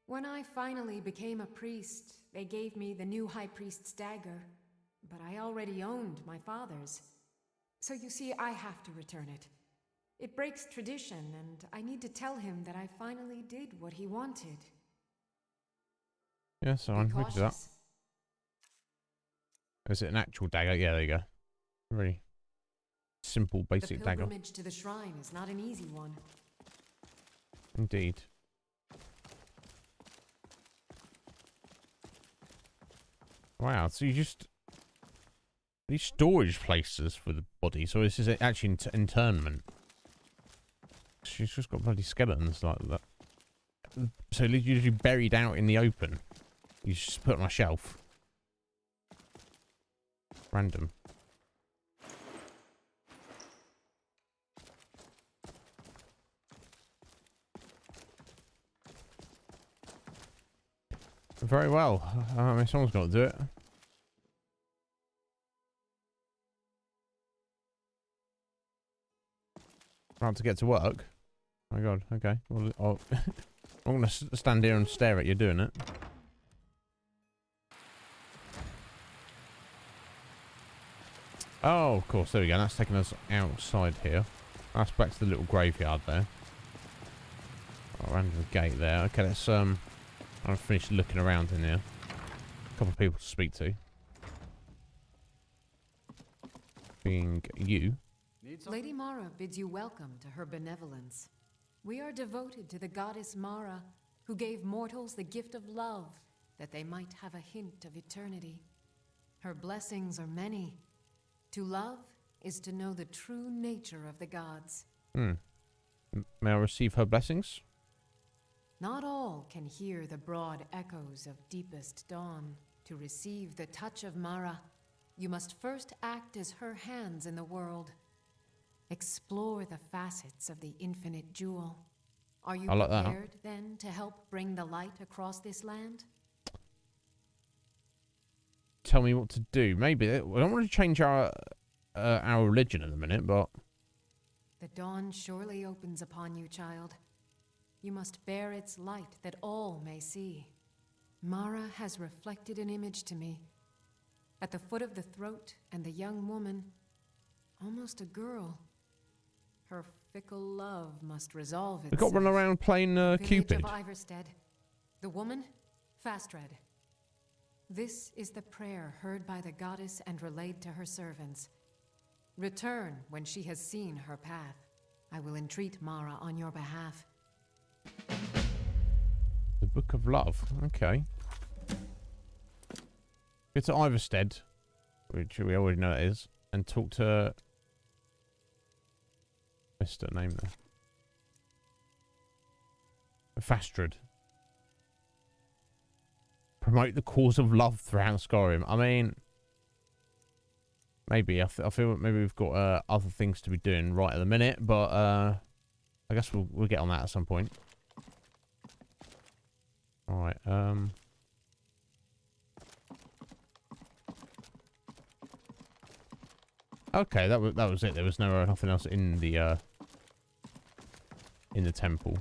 Speaker 20: When I finally became a priest, they gave me the new high priest's dagger. But I already owned my father's. So you see, I have to return it. It breaks tradition, and I need to tell him that I finally did what he wanted.
Speaker 2: Yeah, so we can do that. Is it an actual dagger? Yeah, there you go. Very simple, basic dagger.
Speaker 20: The pilgrimage to the shrine is not an easy one.
Speaker 2: Indeed. Wow, so you just... These storage places for the body, so this is actually internment. She's just got bloody skeletons like that. So usually buried out in the open. You just put it on a shelf. Random. Very well. I mean, someone's got to do it. About to get to work. Oh my god, okay. Well, I'm going to stand here and stare at you doing it. Oh, of course, there we go. That's taking us outside here. That's back to the little graveyard there. Oh, random gate there. Okay, let's I'll finish looking around in here. A couple of people to speak to. Being you.
Speaker 20: Lady Mara bids you welcome to her benevolence. We are devoted to the goddess Mara, who gave mortals the gift of love, that they might have a hint of eternity. Her blessings are many. To love is to know the true nature of the gods.
Speaker 2: May I receive her blessings?
Speaker 20: Not all can hear the broad echoes of deepest dawn. To receive the touch of Mara, you must first act as her hands in the world. Explore the facets of the infinite jewel. Are you prepared, then, to help bring the light across this land?
Speaker 2: Tell me what to do. Maybe. I don't want to change our religion in a minute, but...
Speaker 20: The dawn surely opens upon you, child. You must bear its light that all may see. Mara has reflected an image to me. At the foot of the throat and the young woman, almost a girl. Her fickle love must resolve itself.
Speaker 2: We've got to run around playing Cupid.
Speaker 20: Village of Iverstead. The woman, Fastred. This is the prayer heard by the goddess and relayed to her servants. Return when she has seen her path. I will entreat Mara on your behalf.
Speaker 2: The Book of Love. Okay. Go to Iverstead, which we already know it is, and talk to Mr. Name there. Fastred. Promote the cause of love throughout Skyrim. I mean, maybe. I feel maybe we've got other things to be doing right at the minute, but I guess we'll get on that at some point. All right. Okay, that was it. There was nothing else in the temple.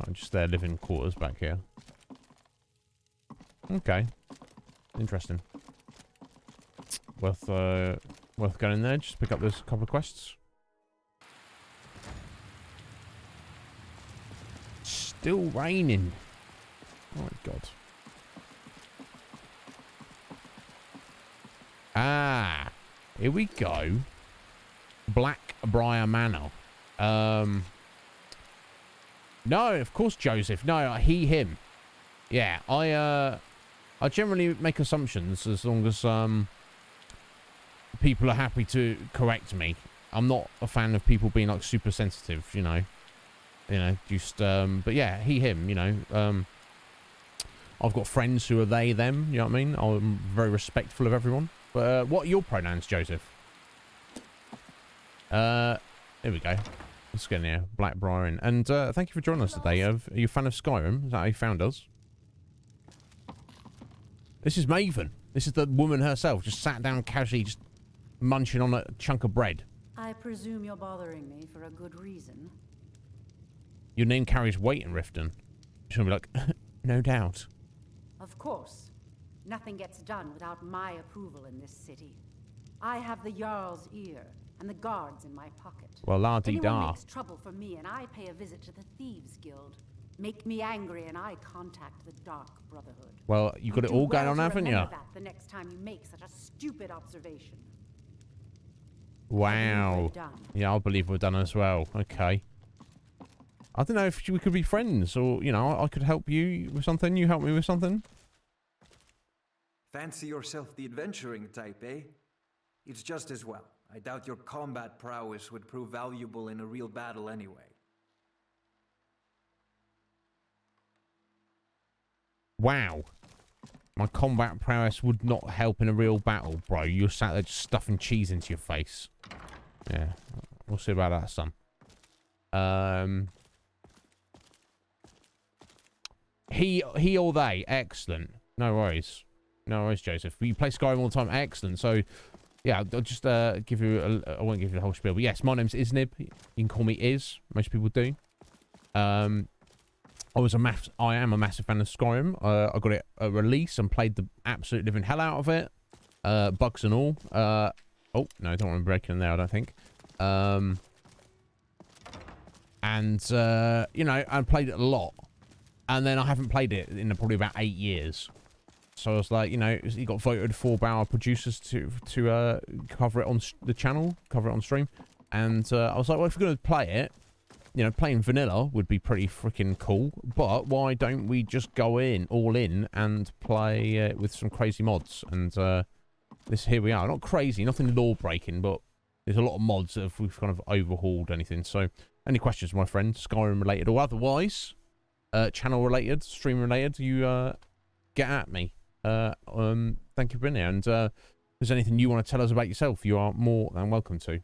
Speaker 2: Oh, just their living quarters back here. Okay, interesting. Worth going in there. Just pick up those couple of quests. Still raining. Oh my god. Ah, here we go. Blackbriar Manor. No, of course, Joseph. No, he, him. Yeah, I generally make assumptions as long as people are happy to correct me. I'm not a fan of people being like super sensitive, you know. Just but yeah, he, him, you know. I've got friends who are they, them, you know what I mean? I'm very respectful of everyone. But what are your pronouns, Joseph? Here we go. Let's get in here. Blackbriar in. And thank you for joining us today. Are you a fan of Skyrim? Is that how you found us? This is Maven. This is the woman herself. Just sat down casually, just munching on a chunk of bread.
Speaker 21: I presume you're bothering me for a good reason.
Speaker 2: Your name carries weight in Riften. She'll be like, no doubt.
Speaker 21: Of course. Nothing gets done without my approval in this city. I have the Jarl's ear and the guards in my pocket.
Speaker 2: Well, la-dee-da.
Speaker 21: Anyone makes trouble for me and I pay a visit to the Thieves Guild. Make me angry and I contact the Dark Brotherhood.
Speaker 2: Well, you got it all going on, haven't you?
Speaker 21: That the next time you make such a stupid observation.
Speaker 2: Wow. Yeah, I'll believe we're done as well. Okay. I don't know if we could be friends, or, you know, I could help you with something, you help me with something.
Speaker 22: Fancy yourself the adventuring type, eh? It's just as well. I doubt your combat prowess would prove valuable in a real battle anyway.
Speaker 2: Wow. My combat prowess would not help in a real battle, bro. You're sat there just stuffing cheese into your face. Yeah, we'll see about that, son. He or they. Excellent. No worries. No worries, Joseph. You play Skyrim all the time. Excellent. So, yeah, I'll just give you I won't give you the whole spiel. But yes, my name's Iznib. You can call me Iz. Most people do. I am a massive fan of Skyrim. I got it a release and played the absolute living hell out of it. Bugs and all. Oh, no, I don't want to break in there, I don't think. And, you know, I played it a lot. And then I haven't played it in probably about 8 years. So I was like, you know, he got voted for by our producers to cover it on the channel, cover it on stream. And I was like, well, if we're going to play it, you know, playing vanilla would be pretty freaking cool. But why don't we just go all in and play with some crazy mods? And here we are. Not crazy, nothing law-breaking, but there's a lot of mods that we've kind of overhauled anything. So any questions, my friend, Skyrim-related or otherwise, channel-related, stream-related, you get at me. Thank you for being here. And if there's anything you want to tell us about yourself, you are more than welcome to.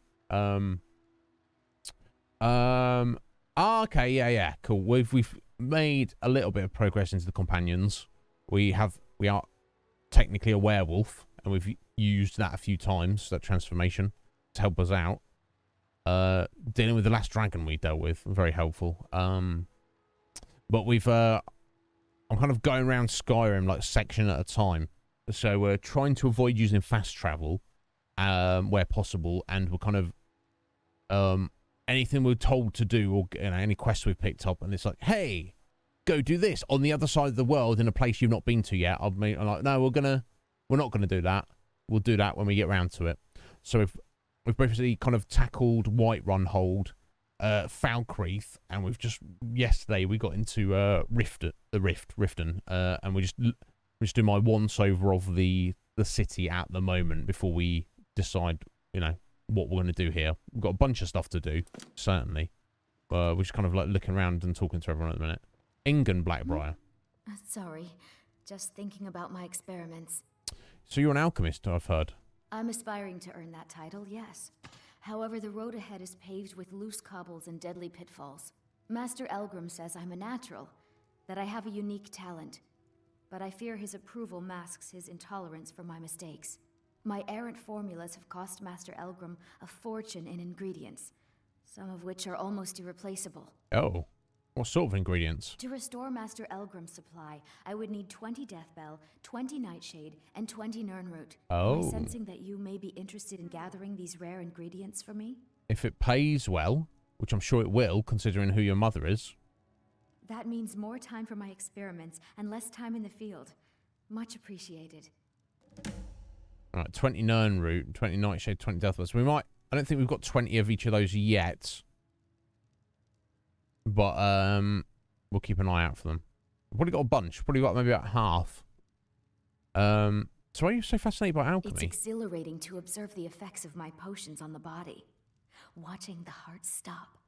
Speaker 2: Okay, yeah, cool. We've made a little bit of progress into the companions. We are technically a werewolf, and we've used that a few times, that transformation, to help us out. Dealing with the last dragon we dealt with, very helpful. But I'm kind of going around Skyrim like section at a time. So we're trying to avoid using fast travel where possible, and we're kind of anything we're told to do, or you know, any quests we've picked up, and it's like, hey, go do this on the other side of the world in a place you've not been to yet. I'm like, no, we're not gonna do that. We'll do that when we get around to it. So we've basically kind of tackled Whiterun Hold, Falkreath, and we've just yesterday we got into Riften, and we just do my once over of the city at the moment before we decide, you know, what we're going to do here. We've got a bunch of stuff to do, certainly. We're just kind of like looking around and talking to everyone at the minute. Ingen Blackbriar.
Speaker 9: Sorry, just thinking about my experiments.
Speaker 2: So you're an alchemist, I've heard.
Speaker 9: I'm aspiring to earn that title, yes. However, the road ahead is paved with loose cobbles and deadly pitfalls. Master Elgrim says I'm a natural, that I have a unique talent. But I fear his approval masks his intolerance for my mistakes. My errant formulas have cost Master Elgrim a fortune in ingredients, some of which are almost irreplaceable.
Speaker 2: Oh, what sort of ingredients?
Speaker 9: To restore Master Elgrim's supply, I would need 20 Deathbell, 20 Nightshade, and 20 Nirnroot.
Speaker 2: Oh.
Speaker 9: Am I sensing that you may be interested in gathering these rare ingredients for me?
Speaker 2: If it pays well, which I'm sure it will, considering who your mother is.
Speaker 9: That means more time for my experiments and less time in the field. Much appreciated.
Speaker 2: Alright, 20 Nirnroot, 20 Nightshade, 20 Deathbell. So I don't think we've got 20 of each of those yet. But we'll keep an eye out for them. We've probably got a bunch. Probably got maybe about half. So why are you so fascinated by alchemy?
Speaker 9: It's exhilarating to observe the effects of my potions on the body. Watching the heart stop,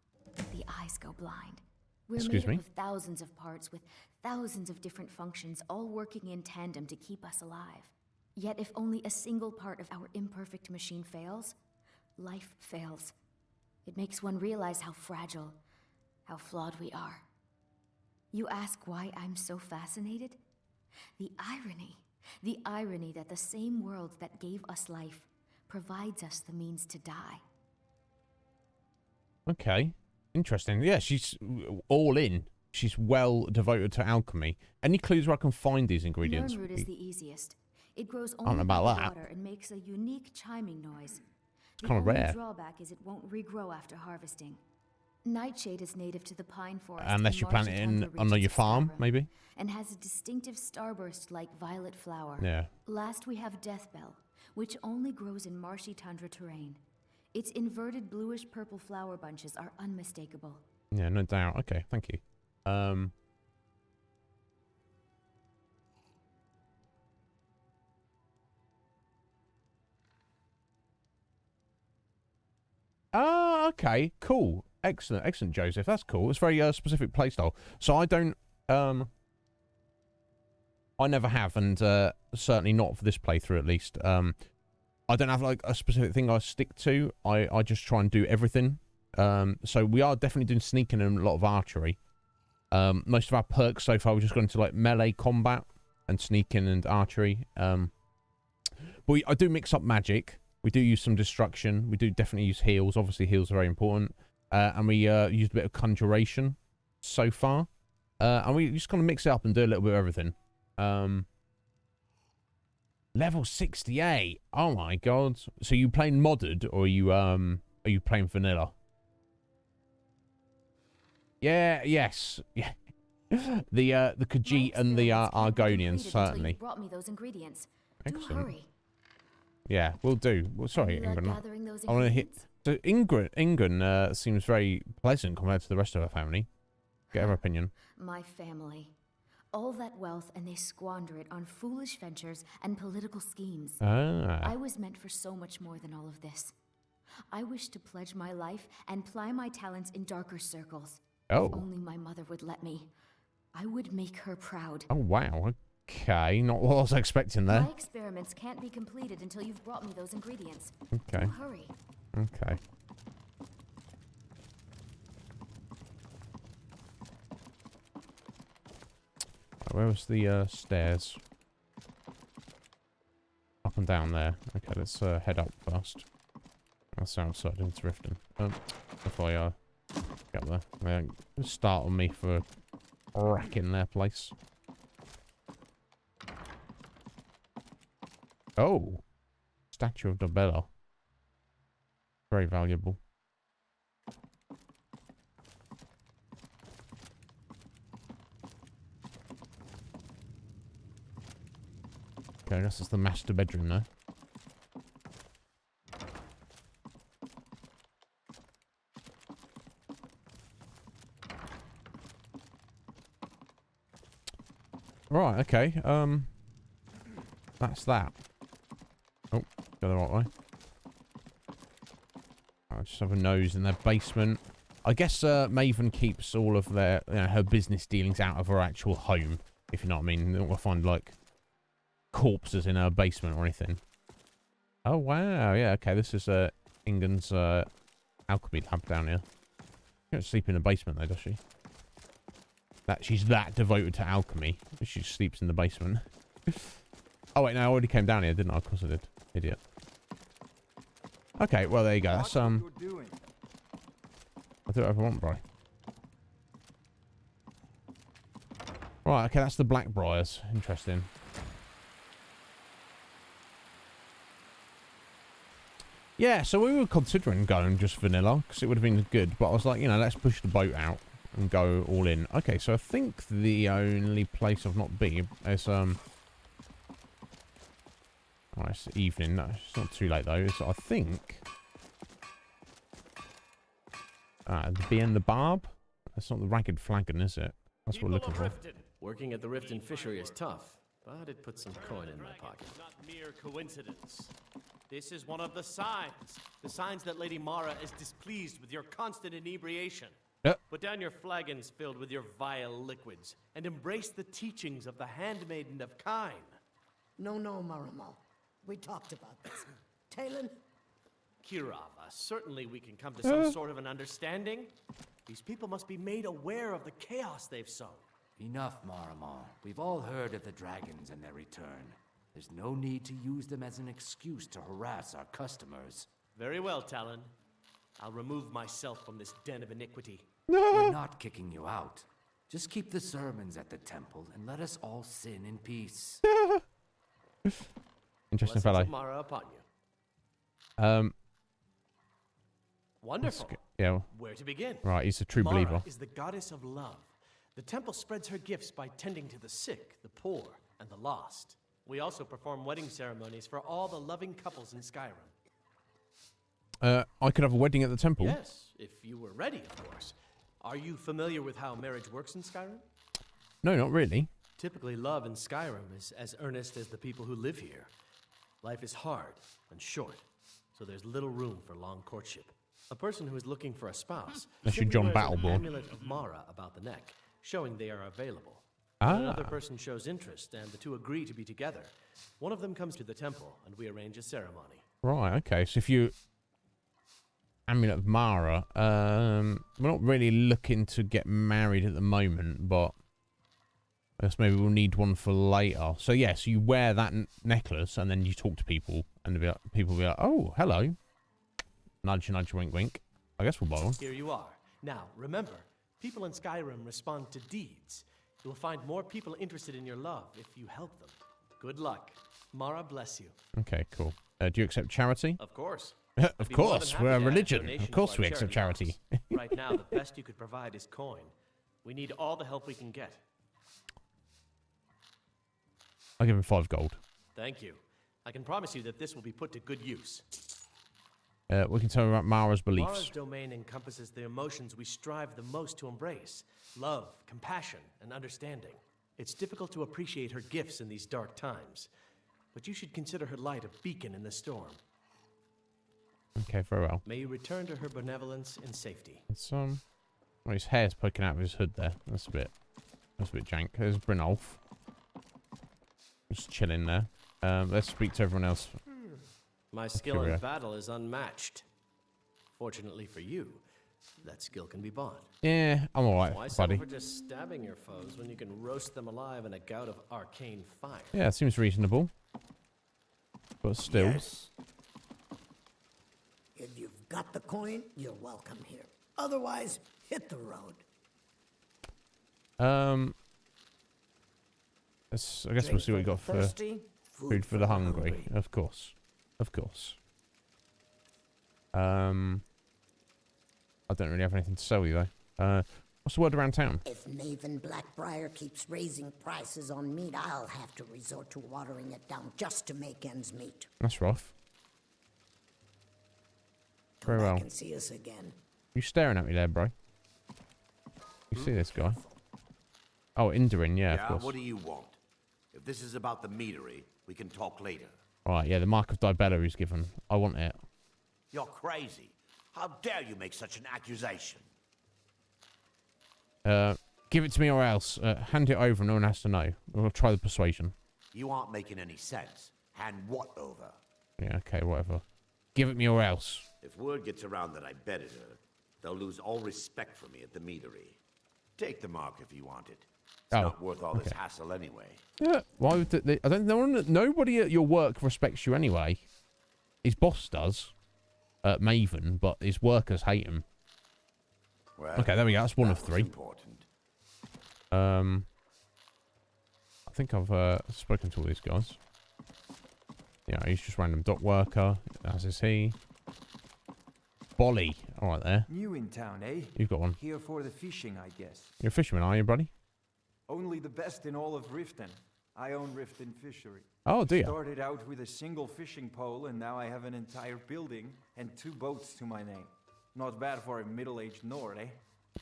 Speaker 9: the eyes go blind. We're made up of thousands of parts with thousands of different functions, all working in tandem to keep us alive. Yet if only a single part of our imperfect machine fails, life fails. It makes one realize how fragile, how flawed we are. You ask why I'm so fascinated? The irony that the same world that gave us life provides us the means to die.
Speaker 2: Okay, interesting. Yeah, she's all in. She's well devoted to alchemy. Any clues where I can find these ingredients?
Speaker 9: Nirnroot is the easiest. It grows only in water and makes a unique chiming noise.
Speaker 2: It's kind of rare.
Speaker 9: The drawback is it won't regrow after harvesting. Nightshade is native to the pine forest.
Speaker 2: Unless you plant it on your farm, maybe?
Speaker 9: And has a distinctive starburst-like violet flower.
Speaker 2: Yeah.
Speaker 9: Last we have Deathbell, which only grows in marshy tundra terrain. Its inverted bluish-purple flower bunches are unmistakable.
Speaker 2: Yeah, no doubt. Okay, thank you. Okay, cool. Excellent, Joseph. That's cool. It's very specific playstyle. So I don't, I never have, and certainly not for this playthrough at least. I don't have like a specific thing I stick to. I just try and do everything. So we are definitely doing sneaking and a lot of archery. Most of our perks so far we're just going to like melee combat and sneaking and archery. But I do mix up magic. We do use some destruction. We do definitely use heals. Obviously heals are very important. And we used a bit of conjuration so far. And we just kind of mix it up and do a little bit of everything. Level 68. Oh my god. So you playing modded or are you playing vanilla? Yeah, yes. Yeah. The Khajiit and the Argonians, certainly.
Speaker 9: Brought me those ingredients.
Speaker 2: Excellent.
Speaker 9: Do hurry.
Speaker 2: Yeah, we'll do. Well, sorry,
Speaker 9: Are you,
Speaker 2: Ingun.
Speaker 9: gathering those
Speaker 2: I want to hit.
Speaker 9: ingredients?
Speaker 2: So Ingun seems very pleasant compared to the rest of her family. Get her opinion.
Speaker 9: My family. All that wealth, and they squander it on foolish ventures and political schemes.
Speaker 2: Ah.
Speaker 9: I was meant for so much more than all of this. I wish to pledge my life and ply my talents in darker circles.
Speaker 2: Oh.
Speaker 9: If only my mother would let me. I would make her proud.
Speaker 2: Oh, wow. Okay, not what I was expecting there.
Speaker 9: My experiments can't be completed until you've brought me those ingredients.
Speaker 2: Okay.
Speaker 9: So hurry.
Speaker 2: Okay. Where was the stairs? Up and down there. Okay, let's head up first. That's outside into Riften. Before I get there. They don't start on me for wrecking their place. Oh! Statue of Dobella. Very valuable. Okay, I guess it's the master bedroom now. Right, okay, that's that. Oh, go the right way. I just have a nose in their basement. I guess Maven keeps all of their, her business dealings out of her actual home, if you know what I mean. We'll find, like, corpses in her basement or anything. Oh, wow, yeah, okay, this is Ingun's alchemy lab down here. She don't sleep in the basement, though, does she? She's that devoted to alchemy. She sleeps in the basement. Oh, wait, no, I already came down here, didn't I? Of course I did. Idiot. Okay, well, there you go. That's, I'll do whatever I want, bro. Right, okay, that's the Blackbriars. Interesting. Yeah, so we were considering going just vanilla, because it would have been good, but I was like, let's push the boat out and go all in. Okay, so I think the only place I've not been is, oh, it's evening. No, it's not too late, though. I think... the Bee and the Barb? That's not the Ragged Flagon, is it? That's what we're looking for.
Speaker 8: Working at the Riften fishery is tough, but it puts some coin in my pocket.
Speaker 3: Not mere coincidence. This is one of the signs that Lady Mara is displeased with your constant inebriation.
Speaker 2: Yep.
Speaker 3: Put down your flagons filled with your vile liquids, and embrace the teachings of the Handmaiden of Kine.
Speaker 10: No, Marimal. We talked about this. Talon?
Speaker 3: Kirava, certainly we can come to some sort of an understanding. These people must be made aware of the chaos they've sown.
Speaker 23: Enough, Marimal. We've all heard of the dragons and their return. There's no need to use them as an excuse to harass our customers.
Speaker 3: Very well, Talon. I'll remove myself from this den of iniquity.
Speaker 23: We're not kicking you out. Just keep the sermons at the temple and let us all sin in peace.
Speaker 2: Interesting fellow.
Speaker 3: Mara upon you. Wonderful.
Speaker 2: Yeah.
Speaker 3: Where to begin?
Speaker 2: Right, he's a true
Speaker 3: Mara
Speaker 2: believer.
Speaker 3: Is the goddess of love. The temple spreads her gifts by tending to the sick, the poor, and the lost. We also perform wedding ceremonies for all the loving couples in Skyrim.
Speaker 2: I could have a wedding at the temple.
Speaker 3: Yes, if you were ready, of course. Are you familiar with how marriage works in Skyrim?
Speaker 2: No, not really.
Speaker 3: Typically, love in Skyrim is as earnest as the people who live here. Life is hard and short, so there's little room for long courtship. A person who is looking for a spouse
Speaker 2: Unless you're
Speaker 3: simply
Speaker 2: John
Speaker 3: wears an
Speaker 2: Battleborn.
Speaker 3: amulet of Mara about the neck, showing they are available. When another person shows interest and the two agree to be together, one of them comes to the temple and we arrange a ceremony.
Speaker 2: Right, okay. So if you... Amulet of Mara, we're not really looking to get married at the moment, but I guess maybe we'll need one for later. So yes, you wear that necklace and then you talk to people and people will be like, oh, hello. Nudge, nudge, wink, wink. I guess we'll buy one.
Speaker 3: Here you are. Now, remember, people in Skyrim respond to deeds. You will find more people interested in your love if you help them. Good luck. Mara bless you.
Speaker 2: Okay, cool. Do you accept charity?
Speaker 3: Of course.
Speaker 2: Of course, we're a religion. Of course we accept charity.
Speaker 3: Right now, the best you could provide is coin. We need all the help we can get.
Speaker 2: I'll give him 5 gold.
Speaker 3: Thank you. I can promise you that this will be put to good use.
Speaker 2: We can tell him about Mara's beliefs.
Speaker 3: Mara's domain encompasses the emotions we strive the most to embrace. Love, compassion, and understanding. It's difficult to appreciate her gifts in these dark times, but you should consider her light a beacon in the storm.
Speaker 2: Okay, very well.
Speaker 3: May you return to her benevolence in safety.
Speaker 2: It's, well, his hair's poking out of his hood there. That's a bit jank. There's Brynolf. Just chilling there. Let's speak to everyone else.
Speaker 3: My skill in battle is unmatched. Fortunately for you, that skill can be bought.
Speaker 2: Yeah, I'm alright,
Speaker 3: Why
Speaker 2: buddy.
Speaker 3: settle for just stabbing your foes when you can roast them alive in a gout of arcane fire?
Speaker 2: Yeah, seems reasonable. But still.
Speaker 10: Yes. If you've got the coin, you're welcome here. Otherwise, hit the road.
Speaker 2: I guess we'll see what we got for
Speaker 10: thirsty,
Speaker 2: food for the hungry. Of course. Of course. I don't really have anything to sell you though. What's the word around town?
Speaker 10: If Maven Blackbriar keeps raising prices on meat, I'll have to resort to watering it down just to make ends meet.
Speaker 2: That's rough. Very well.
Speaker 10: Come back and see us again.
Speaker 2: You staring at me there, bro? You see this guy? Oh, Indarin, yeah, of course.
Speaker 7: What do you want? If this is about the meadery, we can talk later.
Speaker 2: Alright, yeah, the Mark of Dibella he's given. I want it.
Speaker 7: You're crazy. How dare you make such an accusation?
Speaker 2: Give it to me or else. Hand it over and no one has to know. We'll try the persuasion.
Speaker 7: You aren't making any sense. Hand what over?
Speaker 2: Yeah, okay, whatever. Give it me or else.
Speaker 7: If word gets around that I betted her, they'll lose all respect for me at the meadery. Take the mark if you want it. It's not worth all this hassle anyway.
Speaker 2: Yeah, why would they? I don't know. Nobody at your work respects you anyway. His boss does, Maven, but his workers hate him.
Speaker 7: Well,
Speaker 2: okay, there we go. That's one of 3.
Speaker 7: Important.
Speaker 2: I think I've spoken to all these guys. Yeah, he's just random dock worker, as is he. Bolly, all right there.
Speaker 22: New in town, eh?
Speaker 2: You've got one.
Speaker 22: Here for the fishing, I guess.
Speaker 2: You're a fisherman, are you, buddy?
Speaker 22: Only the best in all of Riften. I own Riften Fishery.
Speaker 2: Oh, do you?
Speaker 22: Started out with a single fishing pole, and now I have an entire building and 2 boats to my name. Not bad for a middle-aged Nord, eh?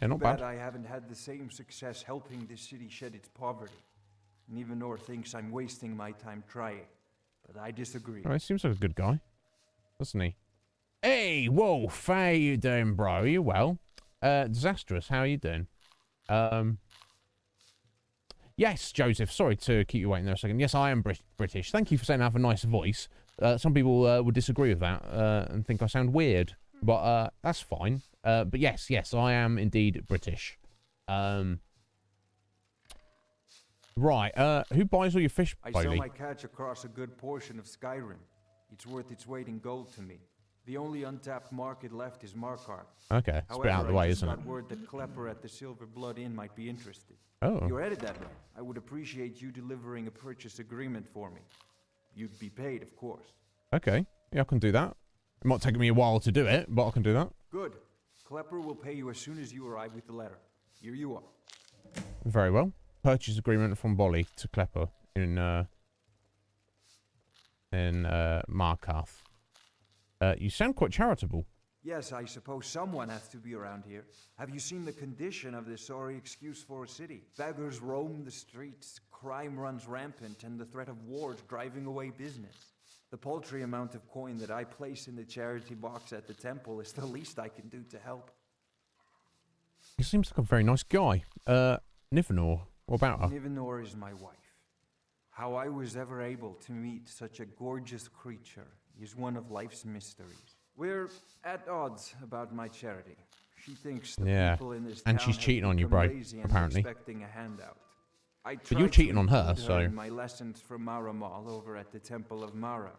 Speaker 2: Yeah, not bad.
Speaker 22: I haven't had the same success helping this city shed its poverty. And even Nord thinks I'm wasting my time trying. But I disagree.
Speaker 2: Oh, he seems like a good guy, doesn't he? Hey, Wolf, how you doing, bro? Are you well? Disastrous, how are you doing? Yes, Joseph, sorry to keep you waiting there a second. Yes, I am British. Thank you for saying I have a nice voice. Some people would disagree with that and think I sound weird, but that's fine. But yes, I am indeed British. Right, who buys all your fish,
Speaker 22: I
Speaker 2: Bailey?
Speaker 22: sell my catch across a good portion of Skyrim. It's worth its weight in gold to me. The only untapped market left is Markarth.
Speaker 2: Okay, it's a bit out of the way, isn't it?
Speaker 22: I got word that Klepper at the Silver Blood Inn might be interested.
Speaker 2: Oh.
Speaker 22: If you're headed that way, I would appreciate you delivering a purchase agreement for me. You'd be paid, of course.
Speaker 2: Okay, yeah, I can do that. It might take me a while to do it, but I can do that.
Speaker 22: Good. Klepper will pay you as soon as you arrive with the letter. Here you are.
Speaker 2: Very well. Purchase agreement from Bolly to Klepper in Markarth. You sound quite charitable.
Speaker 22: Yes, I suppose someone has to be around here. Have you seen the condition of this sorry excuse for a city? Beggars roam the streets, crime runs rampant, and the threat of war is driving away business. The paltry amount of coin that I place in the charity box at the temple is the least I can do to help.
Speaker 2: He seems like a very nice guy. Nivenor, what about her?
Speaker 22: Nivenor is my wife. How I was ever able to meet such a gorgeous creature is one of life's mysteries. We're at odds about my charity. She thinks the people in this
Speaker 2: and
Speaker 22: town
Speaker 2: she's cheating on you, bro, apparently.
Speaker 22: Expecting a handout.
Speaker 2: But you're cheating on her, so...
Speaker 22: in my lessons from Maramal over at the Temple of Mara.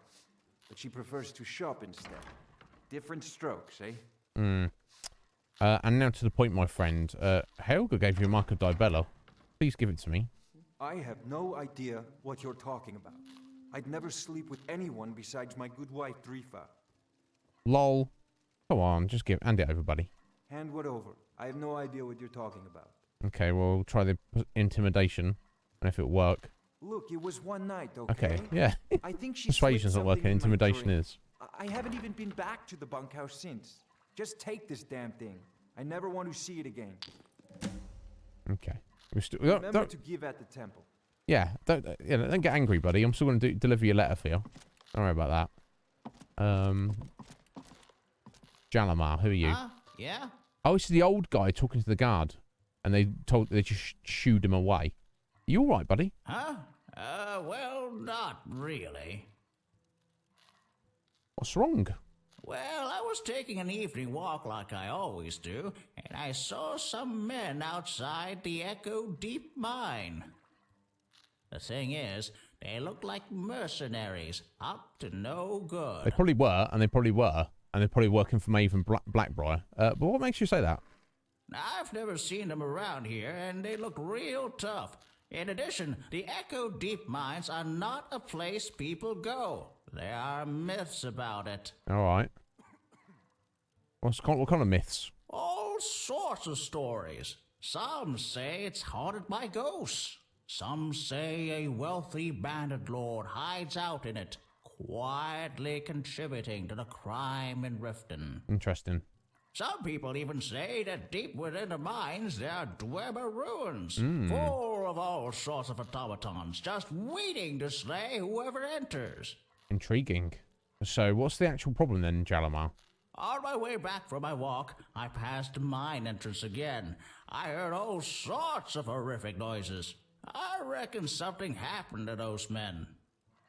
Speaker 22: But she prefers to shop instead. Different strokes, eh?
Speaker 2: And now to the point, my friend. Helga gave you a mark of Dibella. Please give it to me.
Speaker 22: I have no idea what you're talking about. I'd never sleep with anyone besides my good wife, Drifa.
Speaker 2: Lol. Come on, just hand it over, buddy.
Speaker 22: Hand what over. I have no idea what you're talking about.
Speaker 2: Okay, well, try the intimidation, and if it work.
Speaker 22: Look, it was one night, okay?
Speaker 2: Okay, yeah.
Speaker 22: I think she
Speaker 2: Persuasion's not working. Intimidation is.
Speaker 22: I haven't even been back to the bunkhouse since. Just take this damn thing. I never want to see it again.
Speaker 2: Okay.
Speaker 22: Remember to give at the temple.
Speaker 2: Yeah, don't get angry, buddy. I'm still going to deliver your letter for you. Don't worry about that. Jalamar, who are you?
Speaker 6: Yeah?
Speaker 2: Oh, this is the old guy talking to the guard. And they just shooed him away. You all right, buddy?
Speaker 6: Huh? Well, not really.
Speaker 2: What's wrong?
Speaker 6: Well, I was taking an evening walk like I always do, and I saw some men outside the Echo Deep Mine. The thing is, they looked like mercenaries, up to no good.
Speaker 2: They probably were, and they're probably working for Maeve and Blackbriar. But what makes you say that?
Speaker 6: I've never seen them around here, and they look real tough. In addition, the Echo Deep Mines are not a place people go. There are myths about it.
Speaker 2: All right. What kind of myths?
Speaker 6: All sorts of stories. Some say it's haunted by ghosts. Some say a wealthy bandit lord hides out in it, quietly contributing to the crime in Riften.
Speaker 2: Interesting.
Speaker 6: Some people even say that deep within the mines there are Dwemer ruins, full of all sorts of automatons, just waiting to slay whoever enters.
Speaker 2: Intriguing. So, what's the actual problem then, Jalamar?
Speaker 6: On my way back from my walk, I passed the mine entrance again. I heard all sorts of horrific noises. I reckon something happened to those men.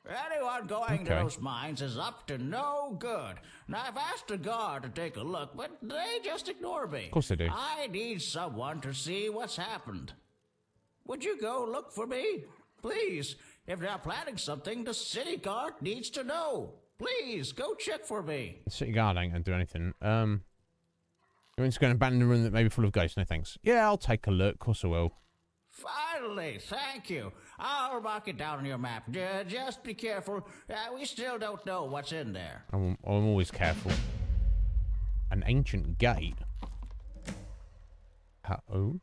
Speaker 6: Anyone going to those mines is up to no good. Now, I've asked the guard to take a look, but they just ignore me.
Speaker 2: Of course they do.
Speaker 6: I need someone to see what's happened. Would you go look for me? Please. If they're planning something, the city guard needs to know. Please, go check for me.
Speaker 2: The city guard ain't going to do anything. You want to go and abandon a room that may be full of ghosts? No thanks. Yeah, I'll take a look. Of course I will.
Speaker 6: Finally, thank you. I'll mark it down on your map. Just be careful. We still don't know what's in there.
Speaker 2: I'm always careful. An ancient gate. Uh-oh.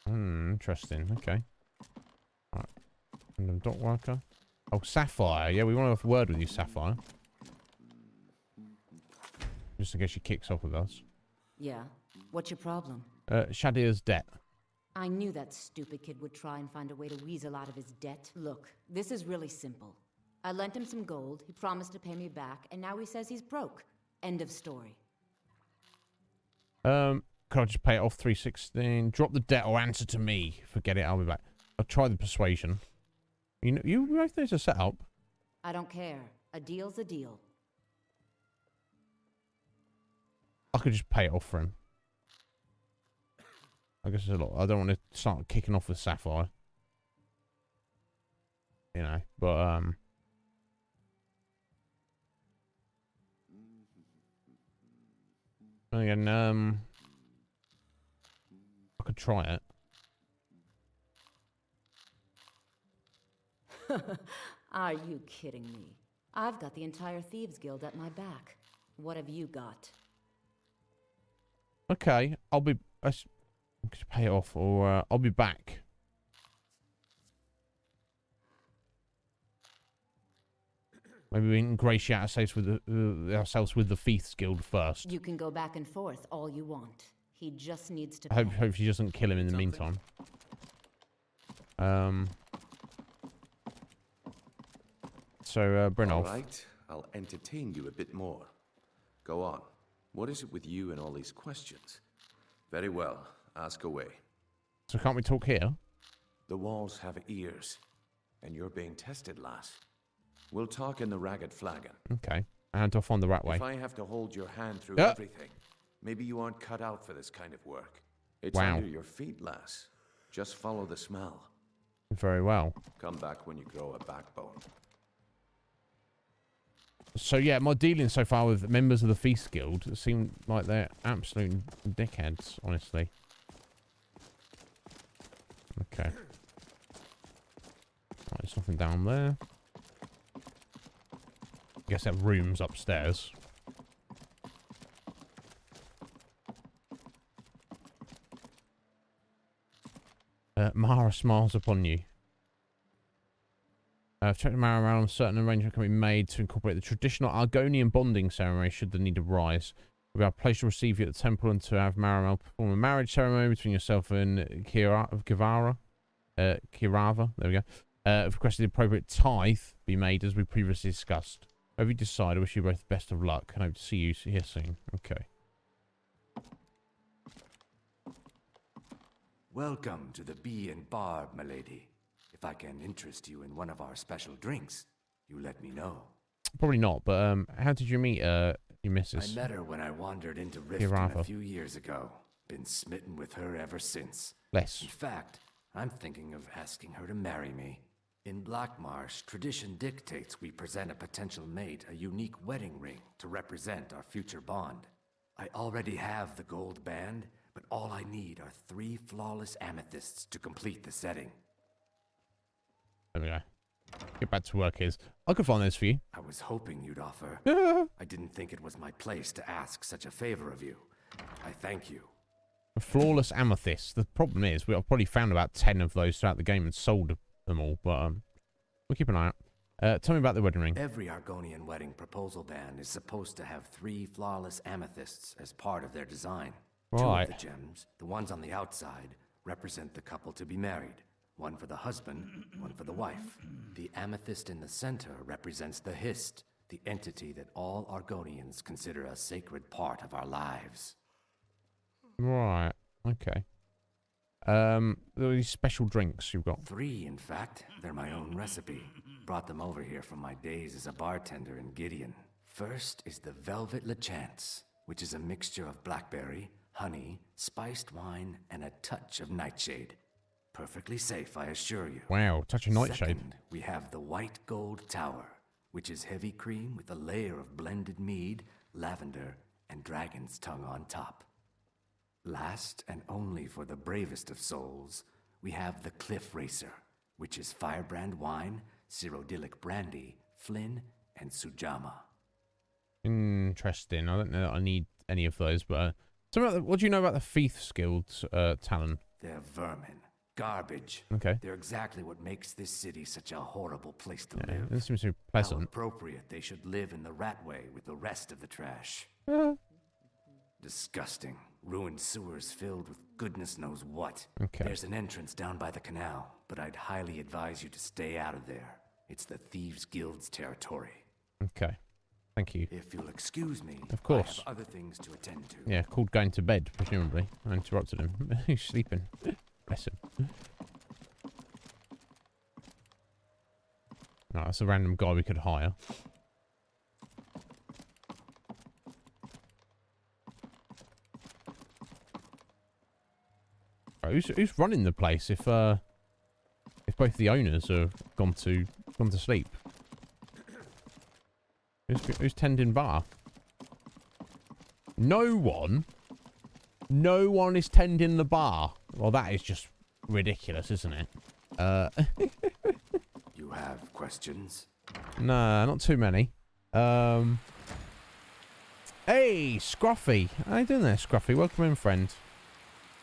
Speaker 2: Interesting. Okay. Right. Random dot worker. Oh, Sapphire. Yeah, we want to have a word with you, Sapphire. Just in case she kicks off with us.
Speaker 13: Yeah. What's your problem?
Speaker 2: Shadir's debt.
Speaker 13: I knew that stupid kid would try and find a way to weasel out of his debt. Look, this is really simple. I lent him some gold, he promised to pay me back, and now he says he's broke. End of story.
Speaker 2: Could I just pay it off 316? Drop the debt or answer to me. Forget it, I'll be back. I'll try the persuasion. You know, you both know it's a setup.
Speaker 13: I don't care. A deal's a deal.
Speaker 2: I could just pay it off for him. I guess it's a lot. I don't want to start kicking off with Sapphire. You know, but again, I could try it.
Speaker 13: Are you kidding me? I've got the entire Thieves Guild at my back. What have you got?
Speaker 2: Okay, I could pay it off, or I'll be back. Maybe we ingratiate ourselves with the Thieves Guild first.
Speaker 13: You can go back and forth all you want. He just needs to.
Speaker 2: I hope she doesn't kill him in the meantime. So, Brynolf.
Speaker 14: All right, I'll entertain you a bit more. Go on. What is it with you and all these questions? Very well. Ask away.
Speaker 2: So can't we talk here?
Speaker 14: The walls have ears, and you're being tested, lass. We'll talk in the Ragged Flagon.
Speaker 2: Okay. And off on the rat way.
Speaker 14: If I have to hold your hand through everything, maybe you aren't cut out for this kind of work. It's under your feet, lass. Just follow the smell.
Speaker 2: Very well.
Speaker 14: Come back when you grow a backbone.
Speaker 2: So yeah, my dealings so far with members of the Feast Guild seem like they're absolute dickheads, honestly. Okay. Right, there's nothing down there. I guess that room's upstairs. Mara smiles upon you. I've checked Mara around. Certain arrangement can be made to incorporate the traditional Argonian bonding ceremony should the need arise. We are pleased to receive you at the temple and to have Maramel perform a marriage ceremony between yourself and Kirava. There we go. I've requested the appropriate tithe be made as we previously discussed. Have you decided? I wish you both the best of luck and hope to see you here soon. Okay.
Speaker 23: Welcome to the Bee and Barb, milady. If I can interest you in one of our special drinks, you let me know.
Speaker 2: Probably not, but how did you meet your missus?
Speaker 23: I met her when I wandered into Riften a few years ago. Been smitten with her ever since. In fact, I'm thinking of asking her to marry me. In Blackmarsh, tradition dictates we present a potential mate a unique wedding ring to represent our future bond. I already have the gold band, but all I need are 3 flawless amethysts to complete the setting.
Speaker 2: There we go. Get back to work, Iz. I could find those for you.
Speaker 23: I was hoping you'd offer. I didn't think it was my place to ask such a favor of you. I thank you.
Speaker 2: A flawless amethyst. The problem is, I've probably found about 10 of those throughout the game and sold them all, but we'll keep an eye out. Tell me about the wedding ring.
Speaker 23: Every Argonian wedding proposal band is supposed to have 3 flawless amethysts as part of their design.
Speaker 2: Right.
Speaker 23: 2 of the gems, the ones on the outside, represent the couple to be married. One for the husband, one for the wife. The amethyst in the center represents the Hist, the entity that all Argonians consider a sacred part of our lives.
Speaker 2: Right. Okay. These special drinks you've got.
Speaker 23: 3, in fact. They're my own recipe. Brought them over here from my days as a bartender in Gideon. First is the Velvet Lechance, which is a mixture of blackberry, honey, spiced wine, and a touch of nightshade. Perfectly safe, I assure you.
Speaker 2: Wow, touch of nightshade.
Speaker 23: Second, we have the White Gold Tower, which is heavy cream with a layer of blended mead, lavender, and dragon's tongue on top. Last, and only for the bravest of souls, we have the Cliff Racer, which is firebrand wine, Cyrodiilic brandy, Flynn, and Sujama.
Speaker 2: Interesting. I don't know that I need any of those, but what do you know about the Thief's Guild's talent?
Speaker 23: They're vermin. Garbage.
Speaker 2: Okay.
Speaker 23: They're exactly what makes this city such a horrible place to
Speaker 2: Yeah,
Speaker 23: live.
Speaker 2: this seems so pleasant.
Speaker 23: How appropriate they should live in the Ratway with the rest of the trash. Disgusting. Ruined sewers filled with goodness knows what.
Speaker 2: Okay.
Speaker 23: There's an entrance down by the canal, but I'd highly advise you to stay out of there. It's the Thieves' Guild's territory.
Speaker 2: Okay. Thank you.
Speaker 23: If you'll excuse me,
Speaker 2: of course.
Speaker 23: I have other things to attend to.
Speaker 2: Yeah, called going to bed, presumably. I interrupted him. He's sleeping. Bless him. No, that's a random guy we could hire. Right, who's running the place if both the owners have gone to sleep? Who's tending bar? No one. No one is tending the bar. Well, that is just ridiculous, isn't it?
Speaker 23: You have questions?
Speaker 2: Nah, not too many. Hey, Scruffy. How you doing there, Scruffy? Welcome in, friend.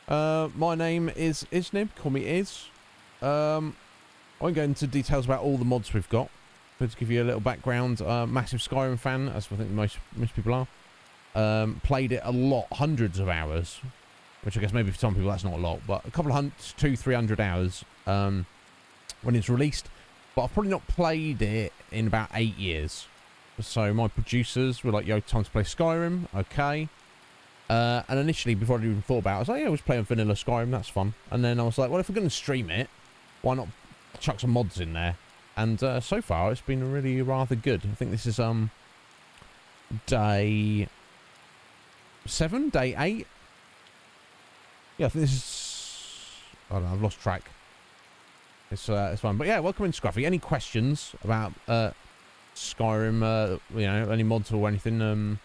Speaker 2: My name is Iznib. Call me Iz. I won't go into details about all the mods we've got, but to give you a little background, massive Skyrim fan, as I think most people are. Played it a lot, hundreds of hours, which I guess maybe for some people that's not a lot, but a couple of 200-300 hours when it's released. But I've probably not played it in about 8 years. So my producers were like, yo, time to play Skyrim. Okay. And initially, before I even thought about it, I was like, yeah, I was playing vanilla Skyrim. That's fun. And then I was like, well, if we're going to stream it, why not chuck some mods in there? And so far, it's been really rather good. I think this is day 7, day 8. Yeah, I think this is... I don't know, I've lost track. It's fun. But yeah, welcome in, Scruffy. Any questions about Skyrim, you know, any mods or anything,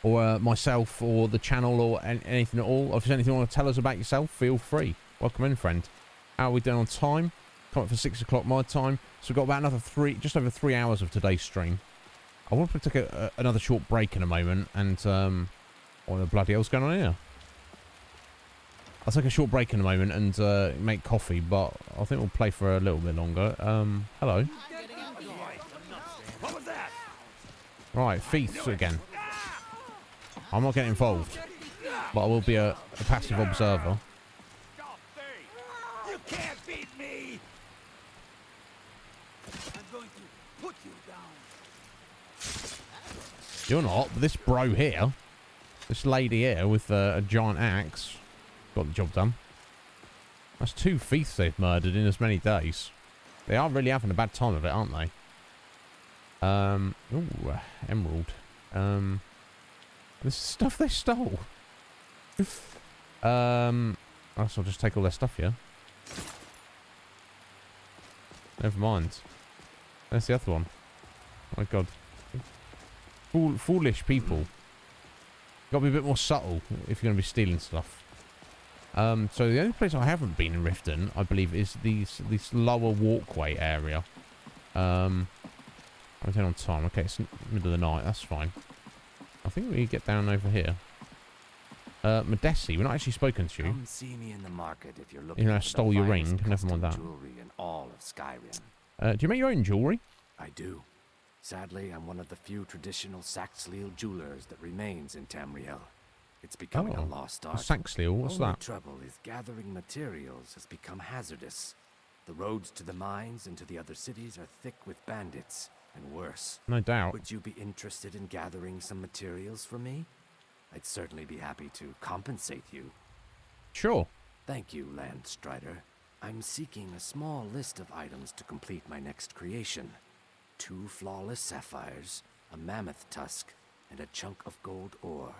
Speaker 2: or myself or the channel or anything at all? Or if there's anything you want to tell us about yourself, feel free. Welcome in, friend. How are we doing on time? Come up for 6 o'clock my time. So we've got about another just over 3 hours of today's stream. I want to take another short break in a moment and what the bloody hell's going on here? I'll take a short break in a moment and make coffee, but I think we'll play for a little bit longer. Hello.
Speaker 12: What was that?
Speaker 2: Right, Thief again. I'm not getting involved, but I will be a passive observer.
Speaker 12: You can't beat me! I'm going to put you down.
Speaker 2: You're not, but this bro here, this lady here with a giant axe, got the job done. That's 2 thieves they've murdered in as many days. They are really having a bad time of it, aren't they? Ooh, emerald. This is stuff they stole. I'll just take all their stuff here. Never mind. There's the other one. Oh my god. Foolish people. Gotta be a bit more subtle if you're gonna be stealing stuff. So the only place I haven't been in Riften, I believe, is this lower walkway area. I'm 10 on time. Okay, it's middle of the night. That's fine. I think we get down over here. Modessi, we're not actually spoken to you.
Speaker 23: Come see me in the market if you're looking.
Speaker 2: You know, I stole your ring. Never mind that.
Speaker 23: Jewelry in all of Skyrim.
Speaker 2: Do you make your own jewelry?
Speaker 23: I do. Sadly, I'm one of the few traditional Saxhleel jewelers that remains in Tamriel. It's becoming a lost art.
Speaker 2: Saxhleel, what's
Speaker 23: Only
Speaker 2: that?
Speaker 23: trouble is gathering materials has become hazardous. The roads to the mines and to the other cities are thick with bandits, and worse.
Speaker 2: No doubt.
Speaker 23: Would you be interested in gathering some materials for me? I'd certainly be happy to compensate you.
Speaker 2: Sure.
Speaker 23: Thank you, Landstrider. I'm seeking a small list of items to complete my next creation. 2 flawless sapphires, a mammoth tusk, and a chunk of gold ore.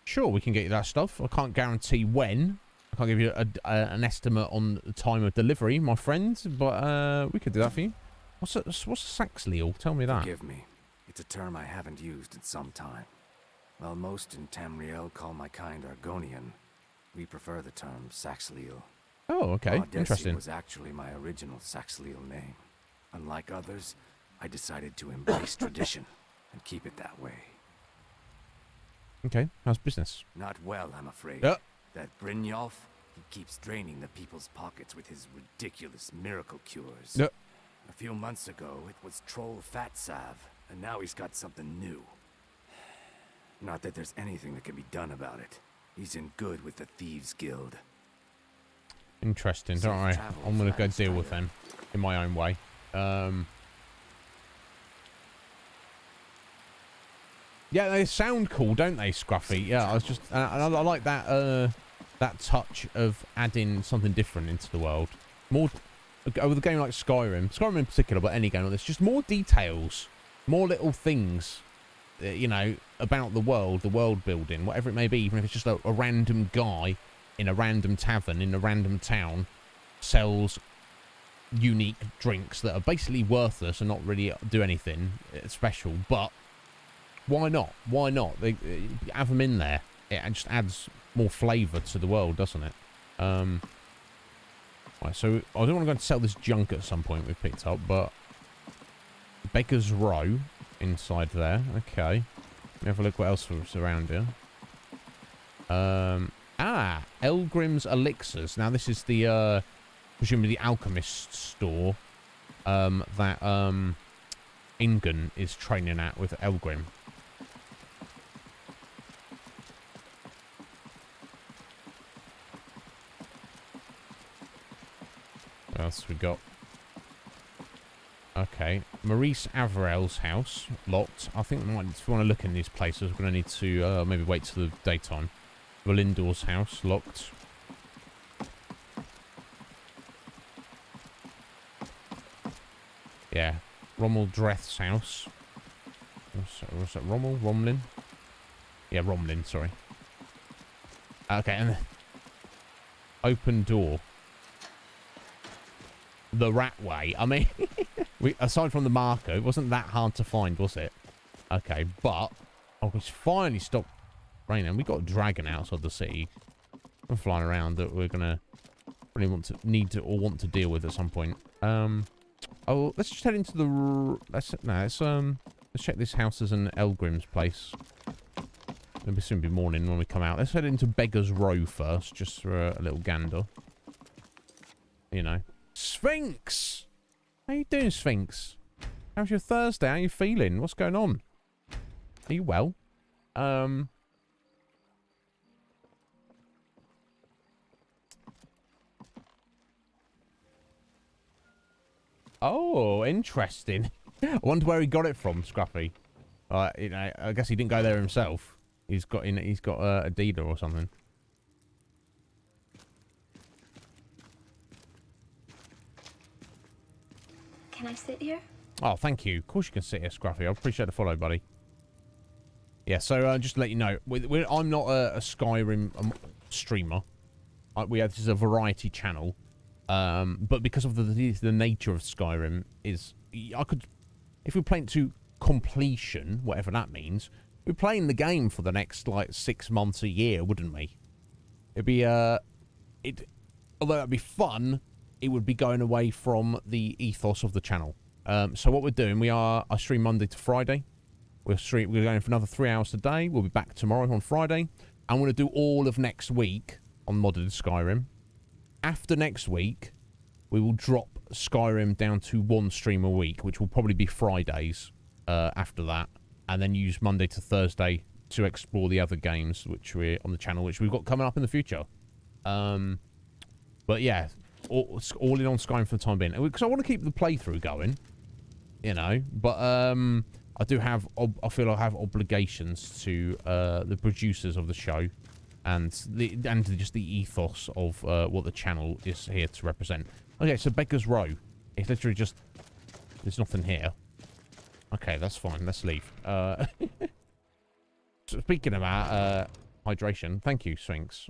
Speaker 2: Sure, we can get you that stuff. I can't guarantee when. I can't give you an estimate on the time of delivery, my friend, but we could do that for you. What's a Saxhleel? Tell me that.
Speaker 23: Forgive me. It's a term I haven't used in some time. While most in Tamriel call my kind Argonian, we prefer the term Saxhleel.
Speaker 2: Oh, okay.
Speaker 23: Modded
Speaker 2: Interesting.
Speaker 23: was actually my original Saxhleel name. Unlike others, I decided to embrace tradition and keep it that way.
Speaker 2: Okay, how's business?
Speaker 23: Not well, I'm afraid.
Speaker 2: That
Speaker 23: Brynjolf, he keeps draining the people's pockets with his ridiculous miracle cures. A few months ago, it was Troll Fatsav, and now he's got something new. Not that there's anything that can be done about it. He's in good with the Thieves Guild.
Speaker 2: Interesting. Don't worry. I'm going to go deal with them in my own way. Yeah, they sound cool, don't they, Scruffy? Yeah, I was just... I like that that touch of adding something different into the world. More... With a game like Skyrim. Skyrim in particular, but any game like this. Just more details. More little things, you know, about the world building, whatever it may be, even if it's just a random guy in a random tavern in a random town sells unique drinks that are basically worthless and not really do anything special, but why not? Why not? They have them in there. It just adds more flavour to the world, doesn't it? Right, so I don't want to go and sell this junk at some point we picked up, but Beggar's Row inside there. Okay. Let me have a look what else was around here. Elgrim's Elixirs. Now this is the presumably the alchemist store that Ingen is training at with Elgrim. What else we got? Okay, Maurice Averell's house, locked. I think we might, if we want to look in these places, we're going to need to maybe wait till the daytime. Valindor's house, locked. Yeah, Rommel Dreth's house. Was that Rommel? Romlin? Yeah, Romlin, sorry. Okay, and open door. The Ratway. I mean, aside from the marker, it wasn't that hard to find, was it? Okay, but it's finally stopped raining. We got a dragon outside the city. We're flying around that we're gonna really need to deal with at some point. Oh, let's just head into the. Let's check this house as an Elgrim's place. It'll soon be morning when we come out. Let's head into Beggar's Row first, just for a little gander. You know. Sphinx! How you doing, Sphinx? How's your Thursday? How you feeling? What's going on? Are you well? Oh, interesting. I wonder where he got it from, Scruffy. You know, I guess he didn't go there himself. He's got a dealer or something.
Speaker 16: Can I sit here?
Speaker 2: Oh, thank you. Of course you can sit here, Scruffy. I appreciate the follow, buddy. Yeah, so just to let you know, I'm not a Skyrim streamer. This is a variety channel. But because of the nature of Skyrim is, if we're playing to completion, whatever that means, we're playing the game for the next, like, 6 months, a year, wouldn't we? It'd be, although it'd be fun, it would be going away from the ethos of the channel. So what we're doing, I stream Monday to Friday. We're going for another 3 hours today. We'll be back tomorrow on Friday. I'm going to do all of next week on Modded Skyrim. After next week, we will drop Skyrim down to 1 stream a week, which will probably be Fridays after that. And then use Monday to Thursday to explore the other games which we're on the channel, which we've got coming up in the future. But yeah, all in on Skyrim for the time being. Because I want to keep the playthrough going, you know. But I do have, I feel I have obligations to the producers of the show. And just the ethos of what the channel is here to represent. Okay, so Beggar's Row. It's literally just... There's nothing here. Okay, that's fine. Let's leave. Speaking about hydration, thank you, Sphinx.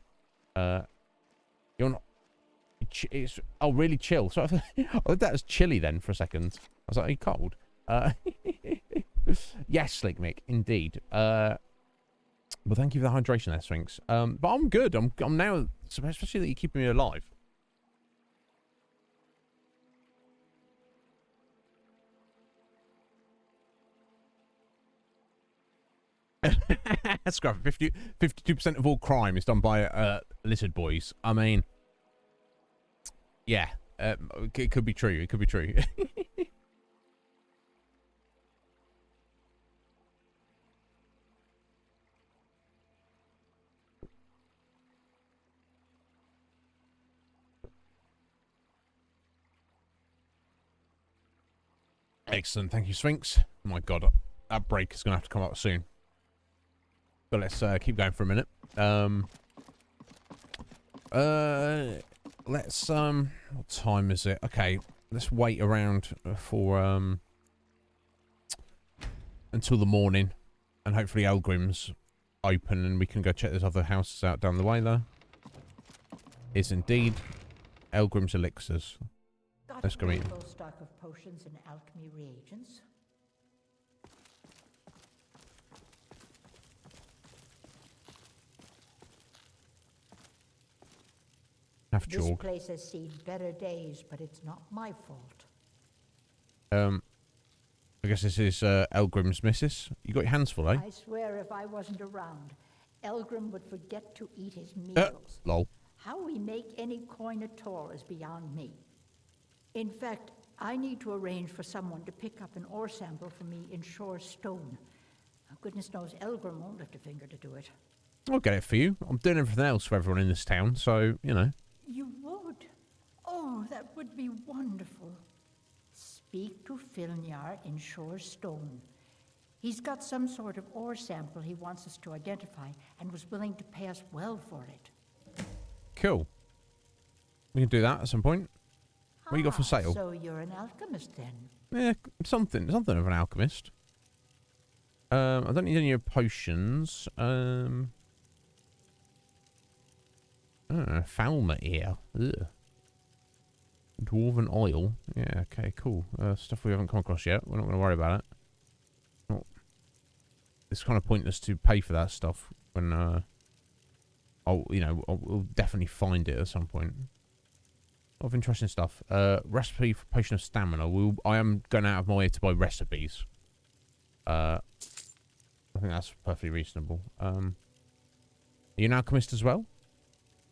Speaker 2: You're not... It's really chill. So I thought that was chilly then for a second. I was like, are you cold? Yes, Slick Mick, indeed. But thank you for the hydration there, Sphinx. But I'm good. I'm now, especially that you're keeping me alive. Scruff, 52% of all crime is done by lizard boys. I mean, yeah, it could be true. It could be true. Excellent. Thank you, Sphinx. Oh my God, that break is going to have to come up soon. But let's keep going for a minute. Let's, what time is it? Okay, let's wait around for, until the morning. And hopefully Elgrim's open and we can go check those other houses out down the way there. Is indeed Elgrim's Elixirs. Let's go eat.
Speaker 17: Stock of potions and alchemy reagents. This place has seen better days, but it's not my fault.
Speaker 2: I guess this is Elgrim's missus. You got your hands full, eh?
Speaker 17: I swear if I wasn't around, Elgrim would forget to eat his meals.
Speaker 2: Lol.
Speaker 17: How we make any coin at all is beyond me. In fact, I need to arrange for someone to pick up an ore sample for me in Shore Stone. Goodness knows Elgrim won't lift a finger to do it.
Speaker 2: I'll get it for you. I'm doing everything else for everyone in this town, so, you know.
Speaker 17: You would? Oh, that would be wonderful. Speak to Filnyar in Shore Stone. He's got some sort of ore sample he wants us to identify and was willing to pay us well for it.
Speaker 2: Cool. We can do that at some point. What you got for sale?
Speaker 17: So you're an alchemist then?
Speaker 2: Yeah, something of an alchemist. I don't need any potions. Falmer ear. Ugh. Dwarven oil. Yeah, okay, cool. Stuff we haven't come across yet. We're not going to worry about it. Not. It's kind of pointless to pay for that stuff when, we'll definitely find it at some point. A lot of interesting stuff. Recipe for potion of stamina. I am going out of my way to buy recipes. I think that's perfectly reasonable. Are you an alchemist as well?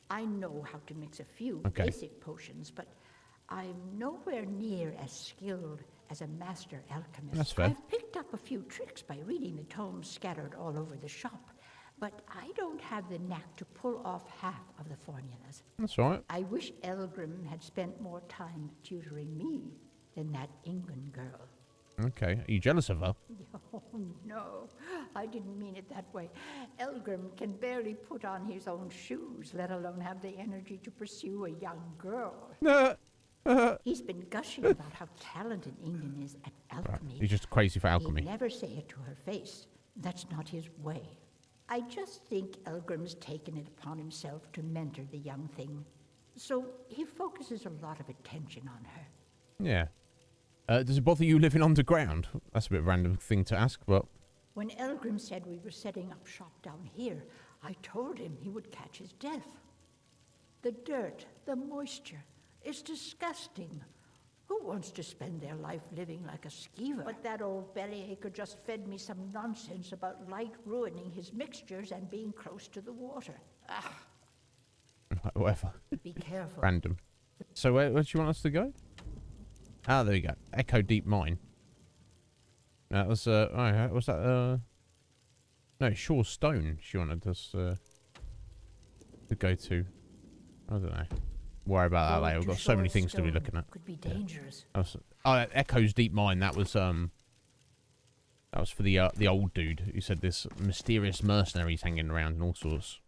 Speaker 17: I know how to mix a few
Speaker 2: Okay.
Speaker 17: basic potions, but I'm nowhere near as skilled as a master alchemist.
Speaker 2: That's fair.
Speaker 17: I've picked up a few tricks by reading the tomes scattered all over the shop, but I don't have the knack to pull off half of the formulas.
Speaker 2: That's all right.
Speaker 17: I wish Elgrim had spent more time tutoring me than that Ingun girl.
Speaker 2: Okay. Are you jealous of her?
Speaker 17: Oh, no. I didn't mean it that way. Elgrim can barely put on his own shoes, let alone have the energy to pursue a young girl. He's been gushing about how talented Ingun is at alchemy.
Speaker 2: Right. He's just crazy for alchemy.
Speaker 17: He'd never say it to her face. That's not his way. I just think Elgrim's taken it upon himself to mentor the young thing. So he focuses a lot of attention on her.
Speaker 2: Yeah. Does it bother you living underground? That's a bit of a random thing to ask, but...
Speaker 17: When Elgrim said we were setting up shop down here, I told him he would catch his death. The dirt, the moisture, it's disgusting. Who wants to spend their life living like a skeever? But that old bellyacre just fed me some nonsense about light ruining his mixtures and being close to the water. Ah.
Speaker 2: Whatever.
Speaker 17: Be careful.
Speaker 2: Random. So where do you want us to go? Ah, there we go. Echo Deep Mine. That was, oh, was that, no, Shore Stone she wanted us, to go to. I don't know. Worry about that later. We've got so many things to be looking at.
Speaker 17: Could be dangerous.
Speaker 2: Yeah. Oh, Echo's Deep Mine. That was for the old dude who said this mysterious mercenaries hanging around and all sorts.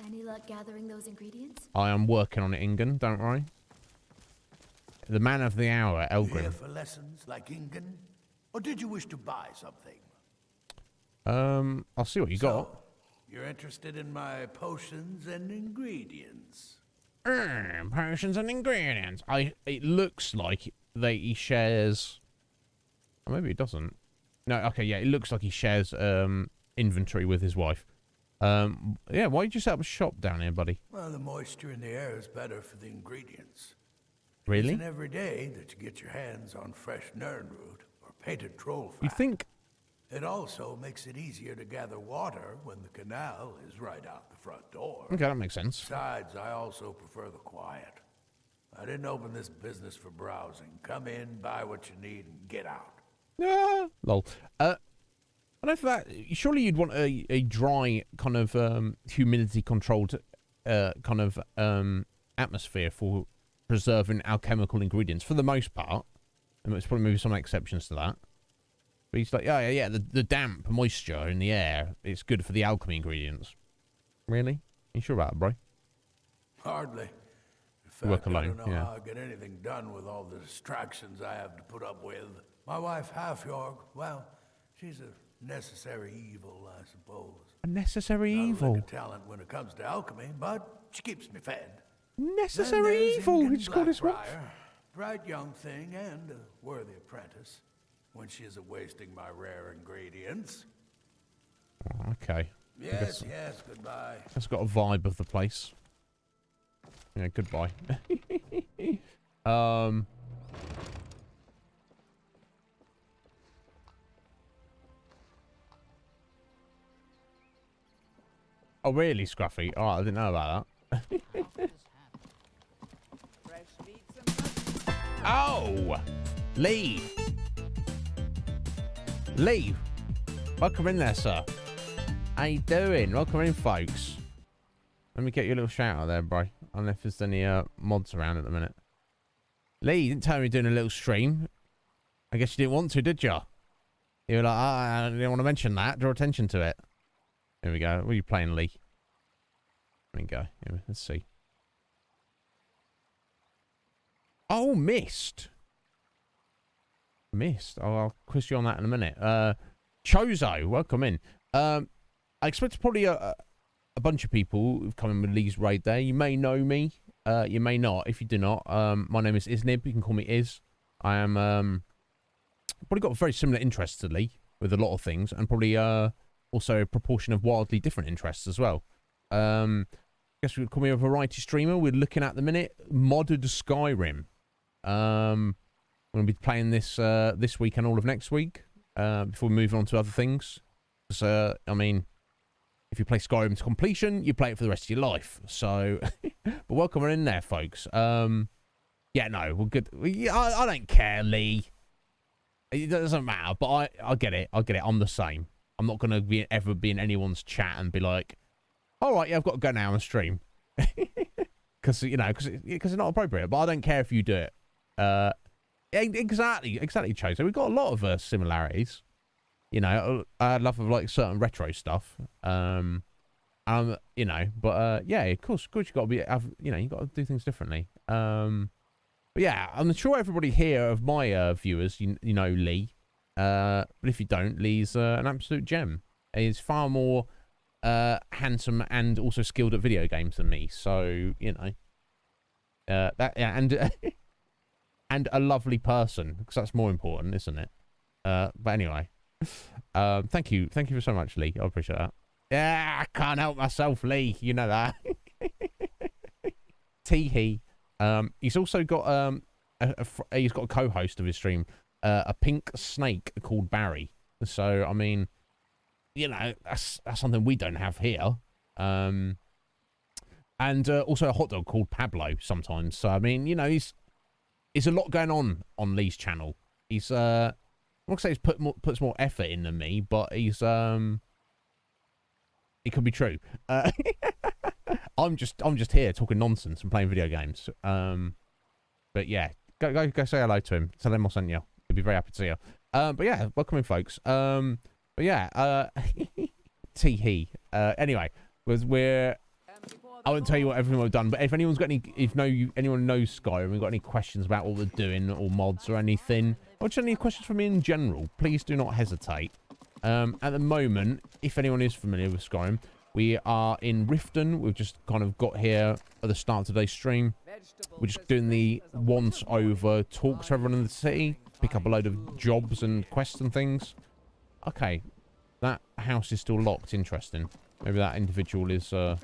Speaker 9: Any luck gathering those ingredients?
Speaker 2: I am working on it, Ingun. Don't worry. The man of the hour, Elgrim.
Speaker 12: Here for lessons like Ingun, or did you wish to buy something?
Speaker 2: I'll see what you got.
Speaker 12: You're interested in my potions and ingredients?
Speaker 2: Potions and ingredients. It looks like he shares... Or maybe it doesn't. No, okay, yeah, it looks like he shares inventory with his wife. Yeah, why did you set up a shop down here, buddy?
Speaker 12: Well, the moisture in the air is better for the ingredients.
Speaker 2: Really?
Speaker 12: It's an every day that you get your hands on fresh Nern root or painted troll fat.
Speaker 2: You think...
Speaker 12: It also makes it easier to gather water when the canal is right out the front door.
Speaker 2: Okay, that makes sense.
Speaker 12: Besides, I also prefer the quiet. I didn't open this business for browsing. Come in, buy what you need, and get out.
Speaker 2: Yeah, lol. I know for that, surely you'd want a dry kind of humidity-controlled kind of atmosphere for preserving alchemical ingredients for the most part. And there's probably maybe some exceptions to that. But he's like, yeah, the damp moisture in the air, it's good for the alchemy ingredients. Really? You sure about that, bro?
Speaker 12: Hardly. In fact,
Speaker 2: You work alone,
Speaker 12: I don't know
Speaker 2: yeah.
Speaker 12: how I get anything done with all the distractions I have to put up with. My wife, Halfjorg, well, she's a necessary evil, I suppose.
Speaker 2: A necessary evil?
Speaker 12: Not a talent when it comes to alchemy, but she keeps me fed.
Speaker 2: Necessary evil? It's called his wife.
Speaker 12: Bright young thing and a worthy apprentice. When she isn't wasting my rare ingredients.
Speaker 2: Oh, okay.
Speaker 12: Yes, goodbye.
Speaker 2: That's got a vibe of the place. Yeah, goodbye. Oh, really, Scruffy? Oh, I didn't know about that. Oh! Lee! Lee! Welcome in there, sir. How you doing? Welcome in, folks. Let me get you a little shout out there, bro. I don't know if there's any mods around at the minute. Lee, you didn't tell me you're doing a little stream. I guess you didn't want to, did you? You were like, I didn't want to mention that. Draw attention to it. Here we go. What are you playing, Lee? There we go. Here, let's see. Oh, Mist. Mist. Oh, I'll quiz you on that in a minute. Chozo, welcome in. I expect probably a bunch of people who've come in with Lee's raid there. You may know me. You may not. If you do not, my name is Iznib. You can call me Iz. I am probably got very similar interests to Lee with a lot of things, and probably also a proportion of wildly different interests as well. I guess we could call me a variety streamer. We're looking at the minute Modded Skyrim. We're going to be playing this this week and all of next week before we move on to other things. So, I mean, if you play Skyrim to completion, you play it for the rest of your life. So, but welcome in there, folks. Yeah, no, we're good. I don't care, Lee. It doesn't matter, but I get it. I get it. I'm the same. I'm not going to ever be in anyone's chat and be like, all right, yeah, I've got to go now and stream. Because, you know, because it's not appropriate. But I don't care if you do it. Exactly, Chose. So we've got a lot of similarities. You know, I love like certain retro stuff. You know, but yeah, of course, you got to you know, you got to do things differently. But yeah, I'm sure everybody here of my viewers, you know Lee. But if you don't, Lee's an absolute gem. He's far more handsome and also skilled at video games than me. So you know, and a lovely person, because that's more important, isn't it? But anyway, thank you so much, Lee. I appreciate that. Yeah, I can't help myself, Lee. You know that. Tee-hee. He's also got he's got a co-host of his stream, a pink snake called Barry. So I mean, you know, that's something we don't have here. And also a hot dog called Pablo sometimes. So I mean, you know, he's a lot going on Lee's channel. He's I'm not gonna say he's puts more effort in than me, but he's it could be true. I'm just here talking nonsense and playing video games. But yeah, go say hello to him. Tell him I sent you. He'll be very happy to see you. But yeah, welcome in, folks. But yeah, tee-hee. Anyway, I won't tell you what everyone have done, but if anyone's got anyone knows Skyrim and got any questions about what we're doing or mods or anything, or just any questions from me in general, please do not hesitate. At the moment, if anyone is familiar with Skyrim, we are in Riften. We've just kind of got here at the start of today's stream. We're just doing the once-over talks to everyone in the city, pick up a load of jobs and quests and things. Okay, that house is still locked. Interesting. Maybe that individual is out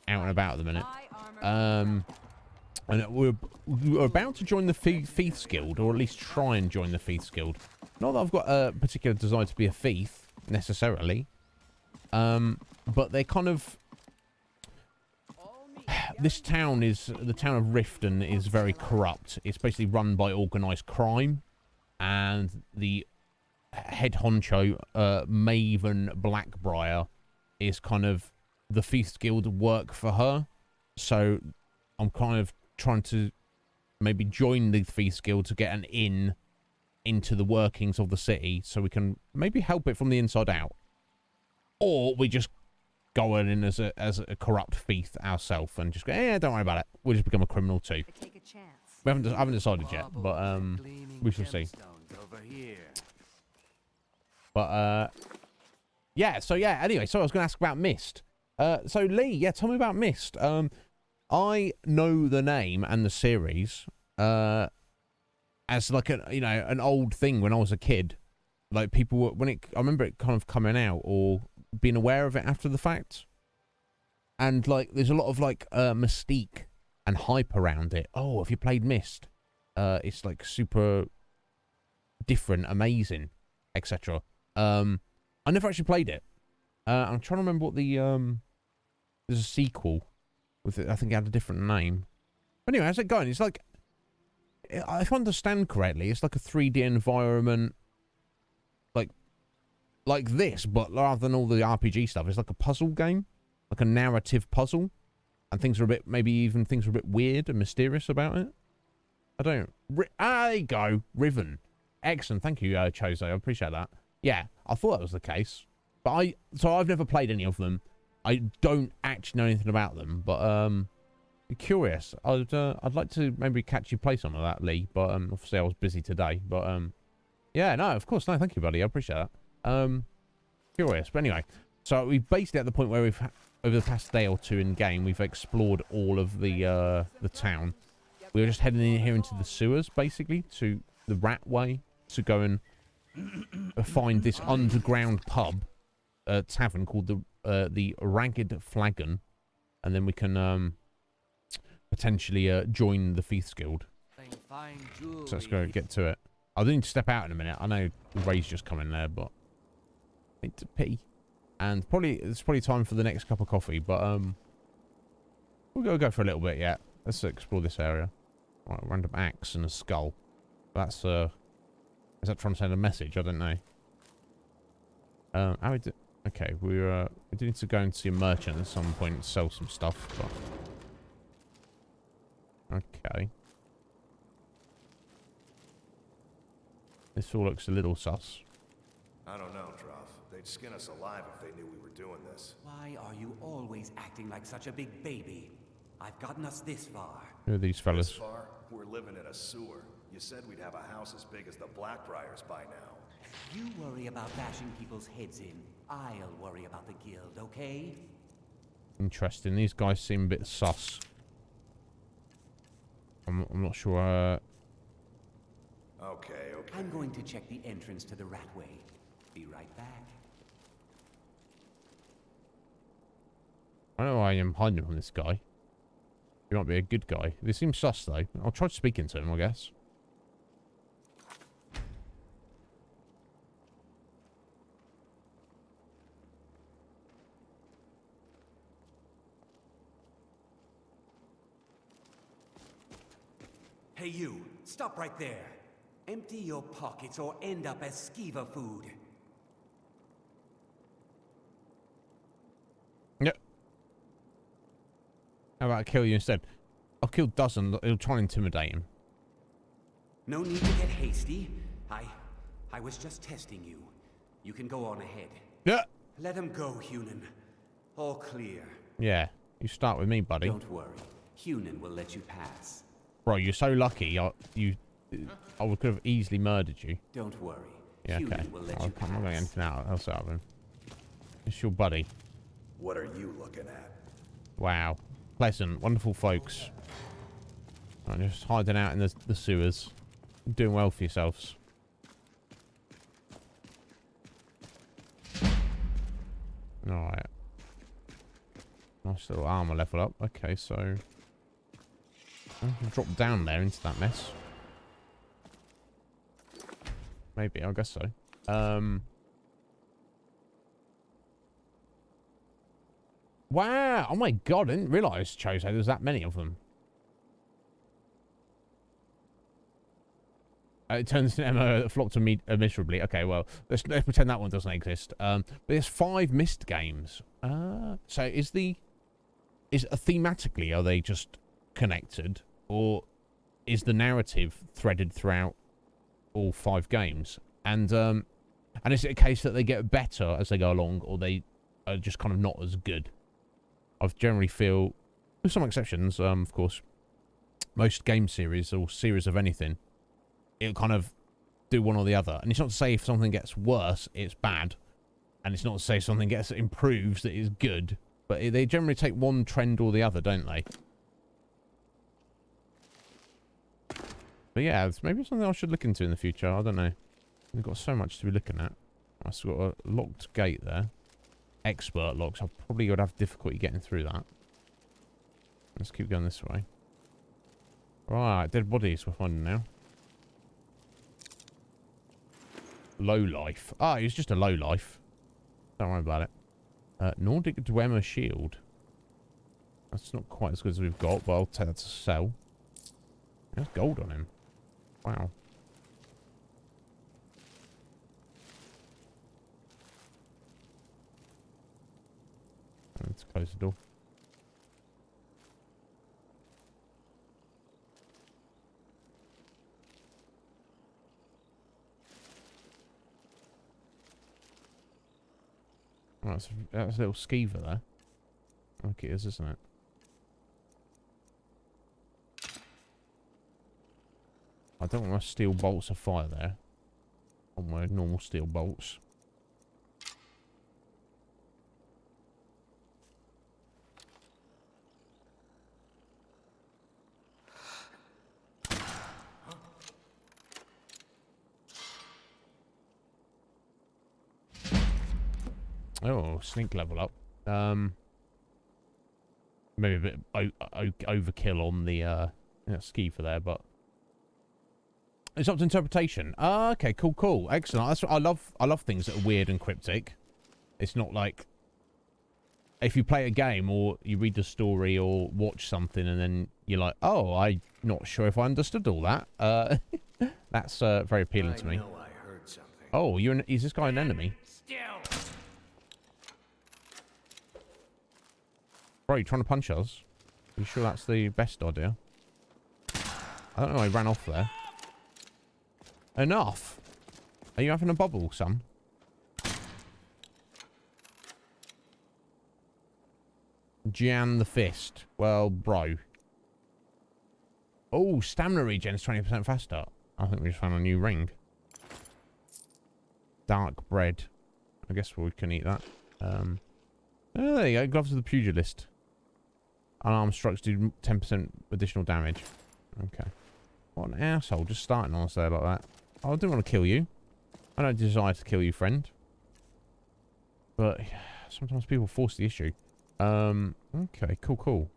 Speaker 2: and about at the minute. And we're about to join the Thieves Guild, or at least try and join the Thieves Guild. Not that I've got a particular desire to be a thief, necessarily. But they kind of... the town of Riften is very corrupt. It's basically run by organised crime. And the head honcho, Maven Blackbriar, is kind of the Thieves Guild work for her. So I'm kind of trying to maybe join the Thieves Guild to get an in into the workings of the city, so we can maybe help it from the inside out. Or we just go in as a corrupt thief ourselves and just go, don't worry about it. We'll just become a criminal too. I haven't decided yet, but we shall see. But yeah, so yeah, anyway, so I was going to ask about Myst. So Lee, yeah, tell me about Myst. I know the name and the series as like an old thing when I was a kid. Like people were, I remember it kind of coming out or being aware of it after the fact. And like there's a lot of like mystique and hype around it. Oh, have you played Myst? It's like super different, amazing, etc. I never actually played it. I'm trying to remember what the there's a sequel with it. I think it had a different name. But anyway, how's it going? It's like, if I understand correctly, it's like a 3D environment, like this, but rather than all the RPG stuff, it's like a puzzle game, like a narrative puzzle, and things are a bit weird and mysterious about it. I don't. There you go, Riven. Excellent, thank you, Chose. I appreciate that. Yeah, I thought that was the case, but I've never played any of them. I don't actually know anything about them, but I'm curious. I'd like to maybe catch you play some of that, Lee. But obviously I was busy today. But yeah, no, of course, no, thank you, buddy. I appreciate that. Curious, but anyway, so we've basically at the point where we've over the past day or two in game, we've explored all of the town. We were just heading in here into the sewers, basically, to the Ratway, to go and find this underground pub, tavern called the Ragged Flagon, and then we can potentially join the Thieves Guild. So let's go get to it. I need to step out in a minute. I know Ray's just coming there, but Need to pee. And it's probably time for the next cup of coffee, but we'll go for a little bit, yeah. Let's explore this area. Right, random axe and a skull. That's is that trying to send a message? I don't know. Okay, we do need to go and see a merchant at some point and sell some stuff, but okay. This all looks a little sus.
Speaker 11: I don't know, Trough. They'd skin us alive if they knew we were doing this.
Speaker 18: Why are you always acting like such a big baby? I've gotten us this far.
Speaker 2: Who are these fellas?
Speaker 11: This far? We're living in a sewer. You said we'd have a house as big as the Blackbriars by now.
Speaker 18: You worry about bashing people's heads in. I'll worry about the guild, okay?
Speaker 2: Interesting. These guys seem a bit sus. I'm not sure.
Speaker 11: Okay.
Speaker 18: I'm going to check the entrance to the Ratway. Be right back.
Speaker 2: I know I am hiding from this guy. He might be a good guy. They seem sus, though. I'll try speaking to him, I guess.
Speaker 18: Hey you, stop right there. Empty your pockets or end up as skeever food.
Speaker 2: Yep. How about I kill you instead? I'll kill Dozen. It'll try and intimidate him.
Speaker 18: No need to get hasty. I was just testing you. You can go on ahead.
Speaker 2: Yeah.
Speaker 18: Let him go, Hunan. All clear.
Speaker 2: Yeah. You start with me, buddy.
Speaker 18: Don't worry. Hunan will let you pass.
Speaker 2: Bro, you're so lucky. I could have easily murdered you.
Speaker 18: Don't worry.
Speaker 2: Yeah, okay. I'm not going to get anything else out of him. It's your buddy.
Speaker 11: What are you looking at?
Speaker 2: Wow. Pleasant, wonderful folks. I'm just hiding out in the sewers. Doing well for yourselves. Alright. Nice little armor level up. Okay, so I can drop down there into that mess. Maybe, I guess so. Wow! Oh my god, I didn't realise, Chose, there was that many of them. It turns to Emma flocked to me miserably. Okay, well, let's pretend that one doesn't exist. But there's 5 missed games. So thematically, are they just connected? Or is the narrative threaded throughout all 5 games? And is it a case that they get better as they go along, or they are just kind of not as good? I generally feel, with some exceptions, of course, most game series or series of anything, it'll kind of do one or the other. And it's not to say if something gets worse, it's bad. And it's not to say if something improves that it's good. But they generally take one trend or the other, don't they? But yeah, it's maybe something I should look into in the future. I don't know. We've got so much to be looking at. I've still got a locked gate there. Expert locks. I probably would have difficulty getting through that. Let's keep going this way. Right, dead bodies we're finding now. Low life. Ah, he was just a low life. Don't worry about it. Nordic Dwemer shield. That's not quite as good as we've got, but I'll take that to sell. There's gold on him. Wow. Let's close the door. Oh, that's a little skeever there. I think it is, isn't it? I don't want my steel bolts of fire there. On my normal steel bolts. Oh, sneak level up. Maybe a bit overkill on the ski for there, but it's up to interpretation. Okay, cool. Excellent. That's what I love things that are weird and cryptic. It's not like if you play a game or you read the story or watch something and then you're like, oh, I'm not sure if I understood all that. That's very appealing to me.
Speaker 3: I know I heard something.
Speaker 2: Oh, is this guy an enemy?
Speaker 3: Still.
Speaker 2: Bro, you trying to punch us? Are you sure that's the best idea? I don't know, I ran off there. Enough! Are you having a bubble, son? Jan the Fist. Well, bro. Oh, stamina regen is 20% faster. I think we just found a new ring. Dark bread. I guess we can eat that. Oh, there you go. Gloves of the pugilist. Unarmed strikes do 10% additional damage. Okay. What an asshole. Just starting on us there like that. Oh, I didn't want to kill you. I don't desire to kill you, friend. But sometimes people force the issue. Okay, cool.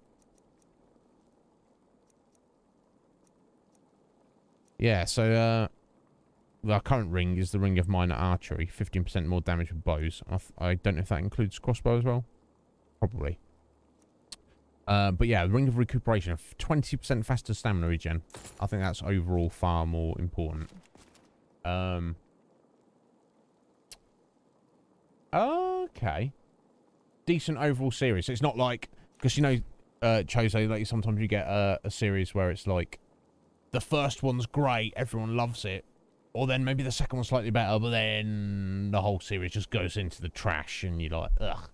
Speaker 2: Yeah, so, our current ring is the Ring of Minor Archery. 15% more damage with bows. I don't know if that includes crossbow as well. Probably. But yeah, the Ring of Recuperation. 20% faster stamina regen. I think that's overall far more important. Okay. Decent overall series. So it's not like... Because, you know, Chose, like, sometimes you get a series where it's like... The first one's great, everyone loves it. Or then maybe the second one's slightly better, but then the whole series just goes into the trash and you're like, ugh.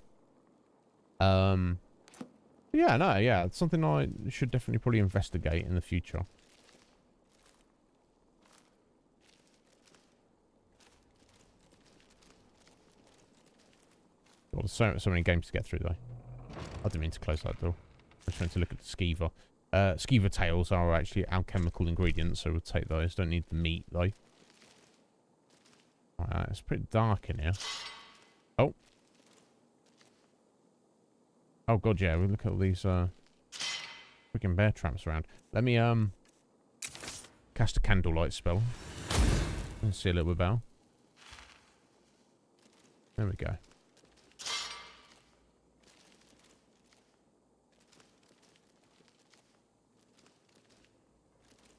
Speaker 2: Yeah, it's something I should definitely probably investigate in the future. Well, there's so many games to get through, though. I didn't mean to close that door. I just meant to look at the skeever. Skeever tails are actually alchemical ingredients, so we'll take those. Don't need the meat, though. Alright, it's pretty dark in here. Oh. Oh, God, yeah. We'll look at all these, freaking bear traps around. Let me, cast a candlelight spell. And see a little bit better. There we go.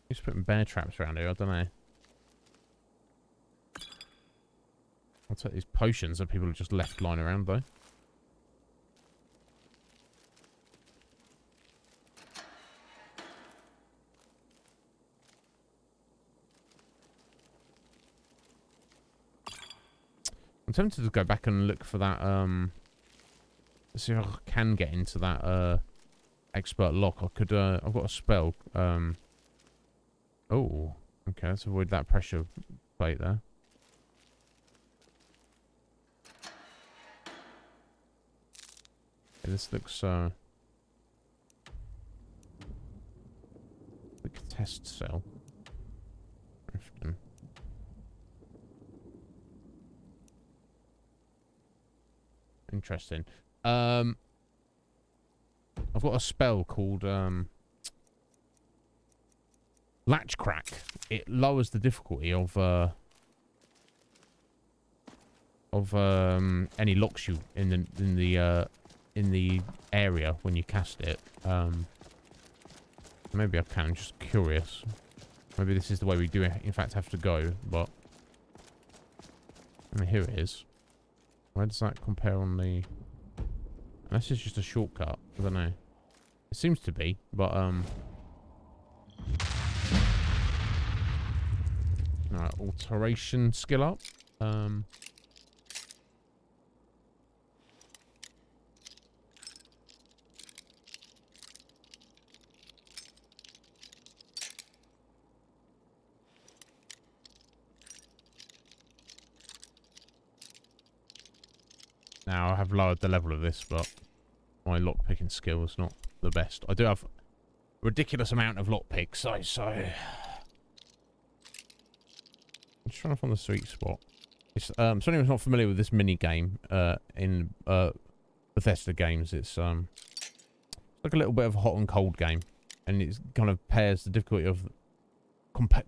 Speaker 2: Just putting bear traps around here, I don't know. I'll take these potions that people have just left lying around, though. I'm tempted to go back and look for that, see if I can get into that, expert lock. I could, I've got a spell, oh, okay, let's avoid that pressure plate there. Okay, this looks, like a test cell. Interesting. I've got a spell called, Latch Crack. It lowers the difficulty of any locks you in the area when you cast it. Maybe I can. I'm just curious. Maybe this is the way we do, in fact, have to go. But I mean, here it is. Where does that compare on the? Unless it's just a shortcut. I don't know. It seems to be, but Alright, alteration skill up. Now I have lowered the level of this, but my lockpicking skill is not the best. I do have a ridiculous amount of lockpicks, so I'm just trying to find the sweet spot. It's, so anyone's not familiar with this mini game in Bethesda games, it's like a little bit of a hot and cold game, and it kind of pairs the difficulty of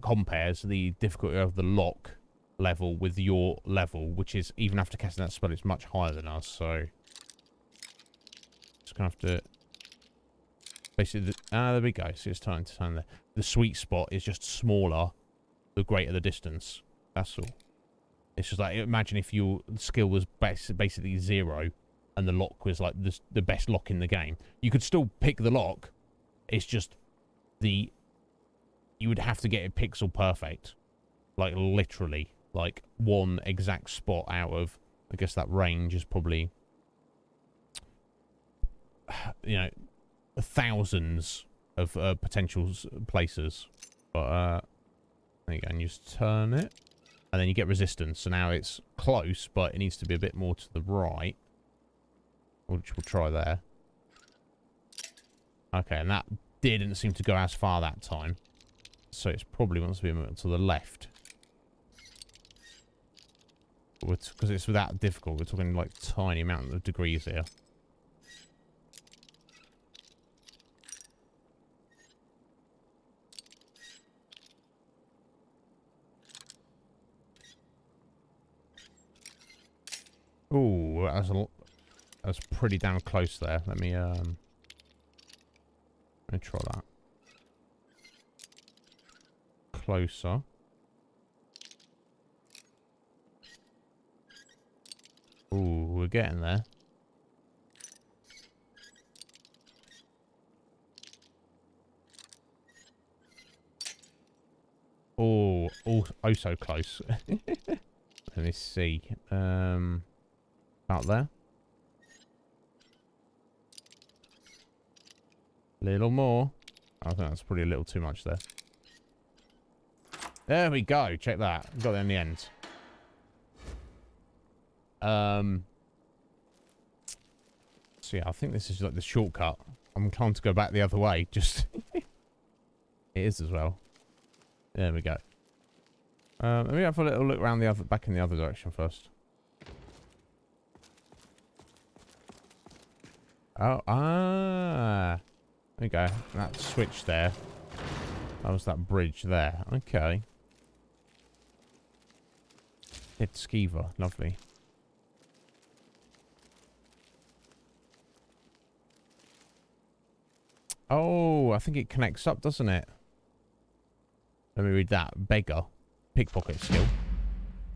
Speaker 2: compares the difficulty of the lock level with your level, which is, even after casting that spell, it's much higher than us, so... Just gonna have to... Basically, there we go. See, it's time to turn there. The sweet spot is just smaller the greater the distance. That's all. It's just like, imagine if your skill was basically 0 and the lock was like the best lock in the game. You could still pick the lock. It's just you would have to get it pixel perfect. Like, literally. Like, one exact spot out of, I guess that range is probably, you know, thousands of potential places. But, there you go, and you just turn it. And then you get resistance. So now it's close, but it needs to be a bit more to the right. Which we'll try there. Okay, and that didn't seem to go as far that time. So it's probably wants to be a bit to the left. Because it's that difficult. We're talking like tiny amount of degrees here. Ooh, that's pretty damn close there. Let me try that. Closer. Ooh, we're getting there. Oh, oh so close. Let me see. About there. Little more. I think that's probably a little too much there. There we go. Check that. Got there in the end. So yeah, I think this is like the shortcut. I'm inclined to go back the other way. Just it is as well. There we go. Let me have a little look around the other, back in the other direction first. Oh, there we go. That switch there. That was that bridge there. Okay. Hit Skeever. Lovely. Oh, I think it connects up, doesn't it? Let me read that. Beggar. Pickpocket skill.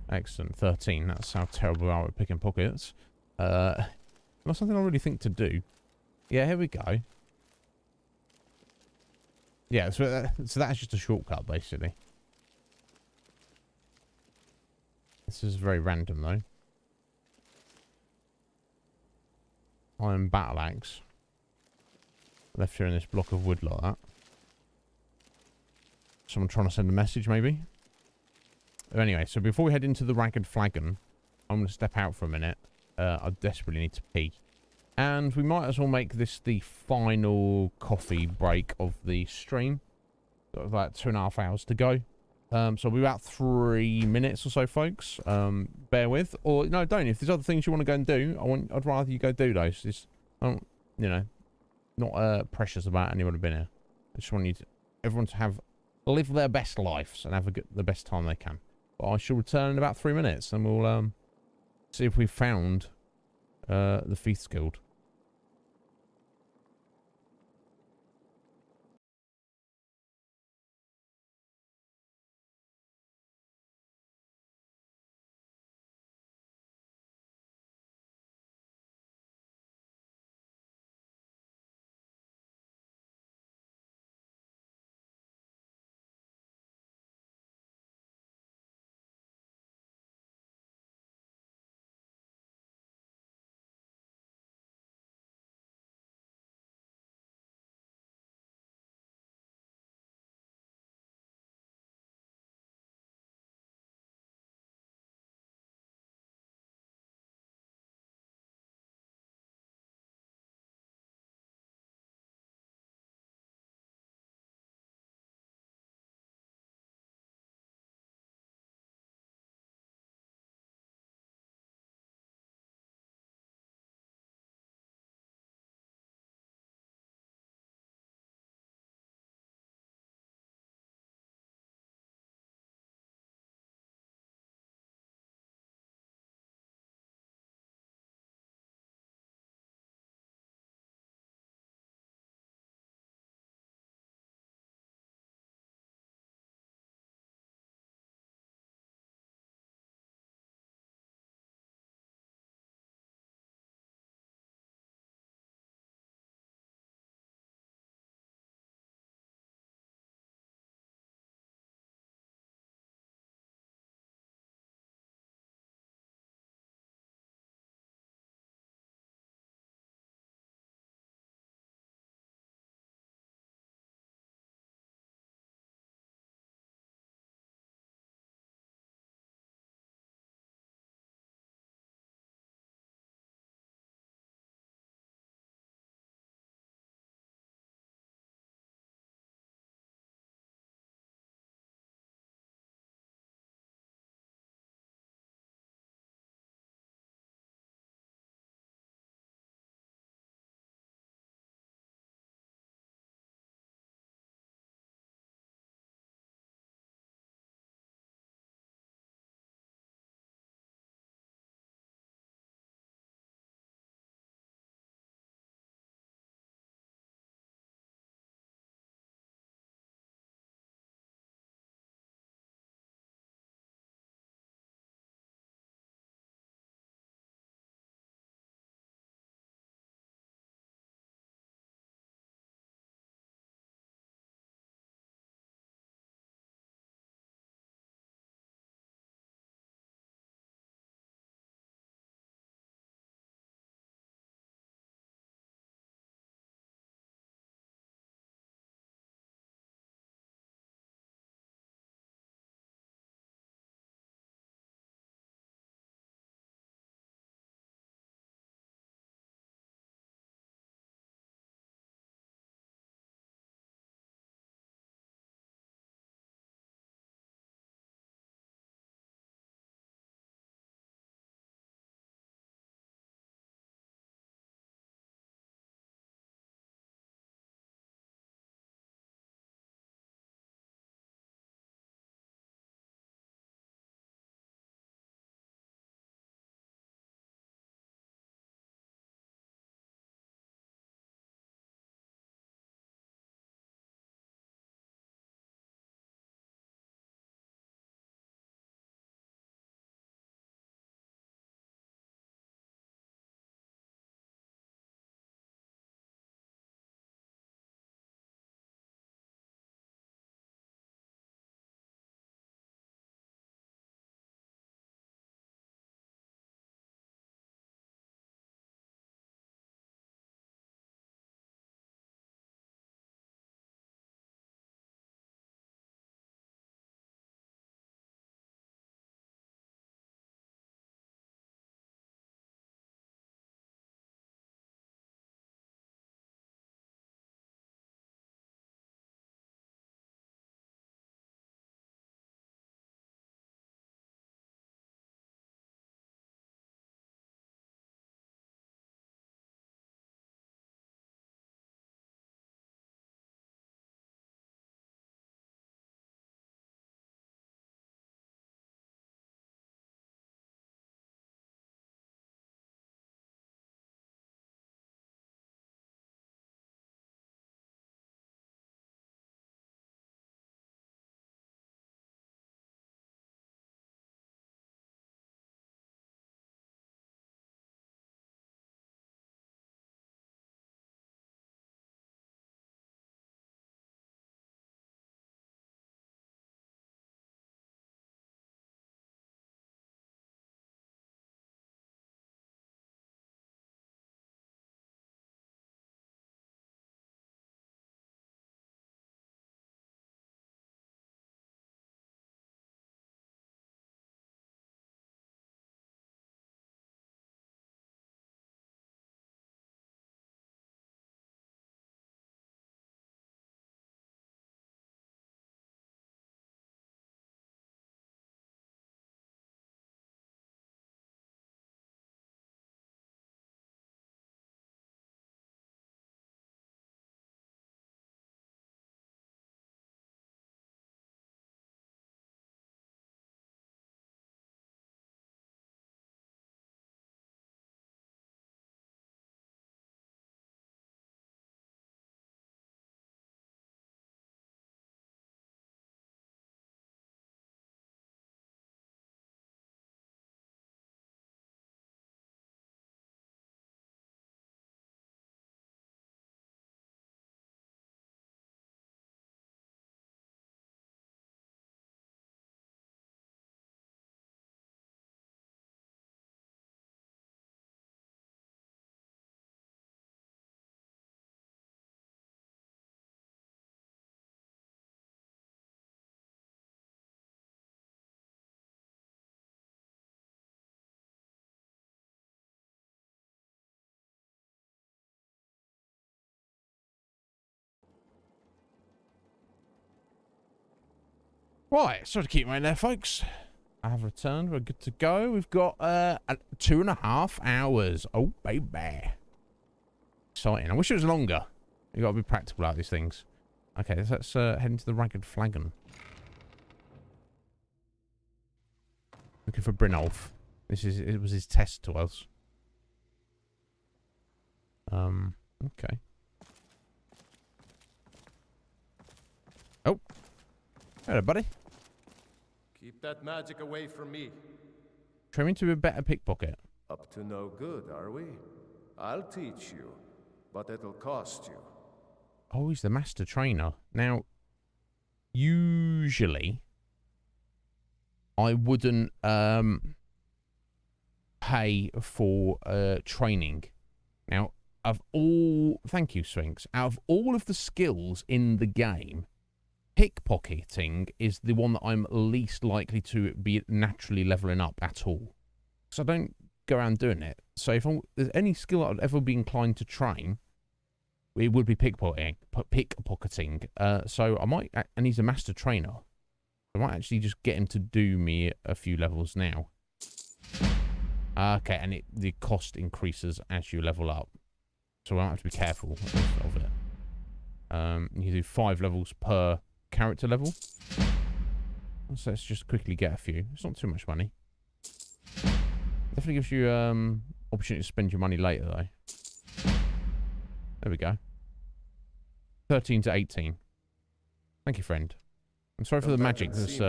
Speaker 2: Excellent. 13. That's how terrible we are at picking pockets. Not something I really think to do. Yeah, here we go. Yeah, so that's just a shortcut, basically. This is very random, though. Iron battle axe. Left here in this block of wood like that. Someone trying to send a message, maybe? Anyway, so before we head into the Ragged Flagon, I'm going to step out for a minute. I desperately need to pee. And we might as well make this the final coffee break of the stream. Got about 2.5 hours to go. So it'll be about 3 minutes or so, folks. Bear with. Or, no, don't. If there's other things you want to go and do, I'd rather you go do those. It's, you know, not precious about anyone being here. I just want everyone to live their best lives and have the best time they can. But I shall return in about 3 minutes and we'll see if we've found the Thieves Guild. Right, sorry to keep you in there, folks. I have returned. We're good to go. We've got 2.5 hours. Oh, baby. Exciting. I wish it was longer. You've got to be practical about these things. Okay, let's head into the Ragged Flagon. Looking for Brynolf. It was his test to us. Okay. Oh. Hello, buddy.
Speaker 1: Keep that magic away from me.
Speaker 2: Train me to be a better pickpocket.
Speaker 1: Up to no good, are we? I'll teach you, but it'll cost you.
Speaker 2: Oh, he's the master trainer. Now, usually, I wouldn't pay for training. Now, thank you, Sphinx. Out of all of the skills in the game, pickpocketing is the one that I'm least likely to be naturally leveling up at all. So I don't go around doing it. So if there's any skill I'd ever be inclined to train, it would be pickpocketing. So I might, and he's a master trainer. I might actually just get him to do me a few levels now. Okay, and the cost increases as you level up. So I have to be careful of it. You do 5 levels per character level. So let's just quickly get a few. It's not too much money. Definitely gives you opportunity to spend your money later though. There we go. 13 to 18. Thank you, friend. I'm sorry for the magic. This
Speaker 1: If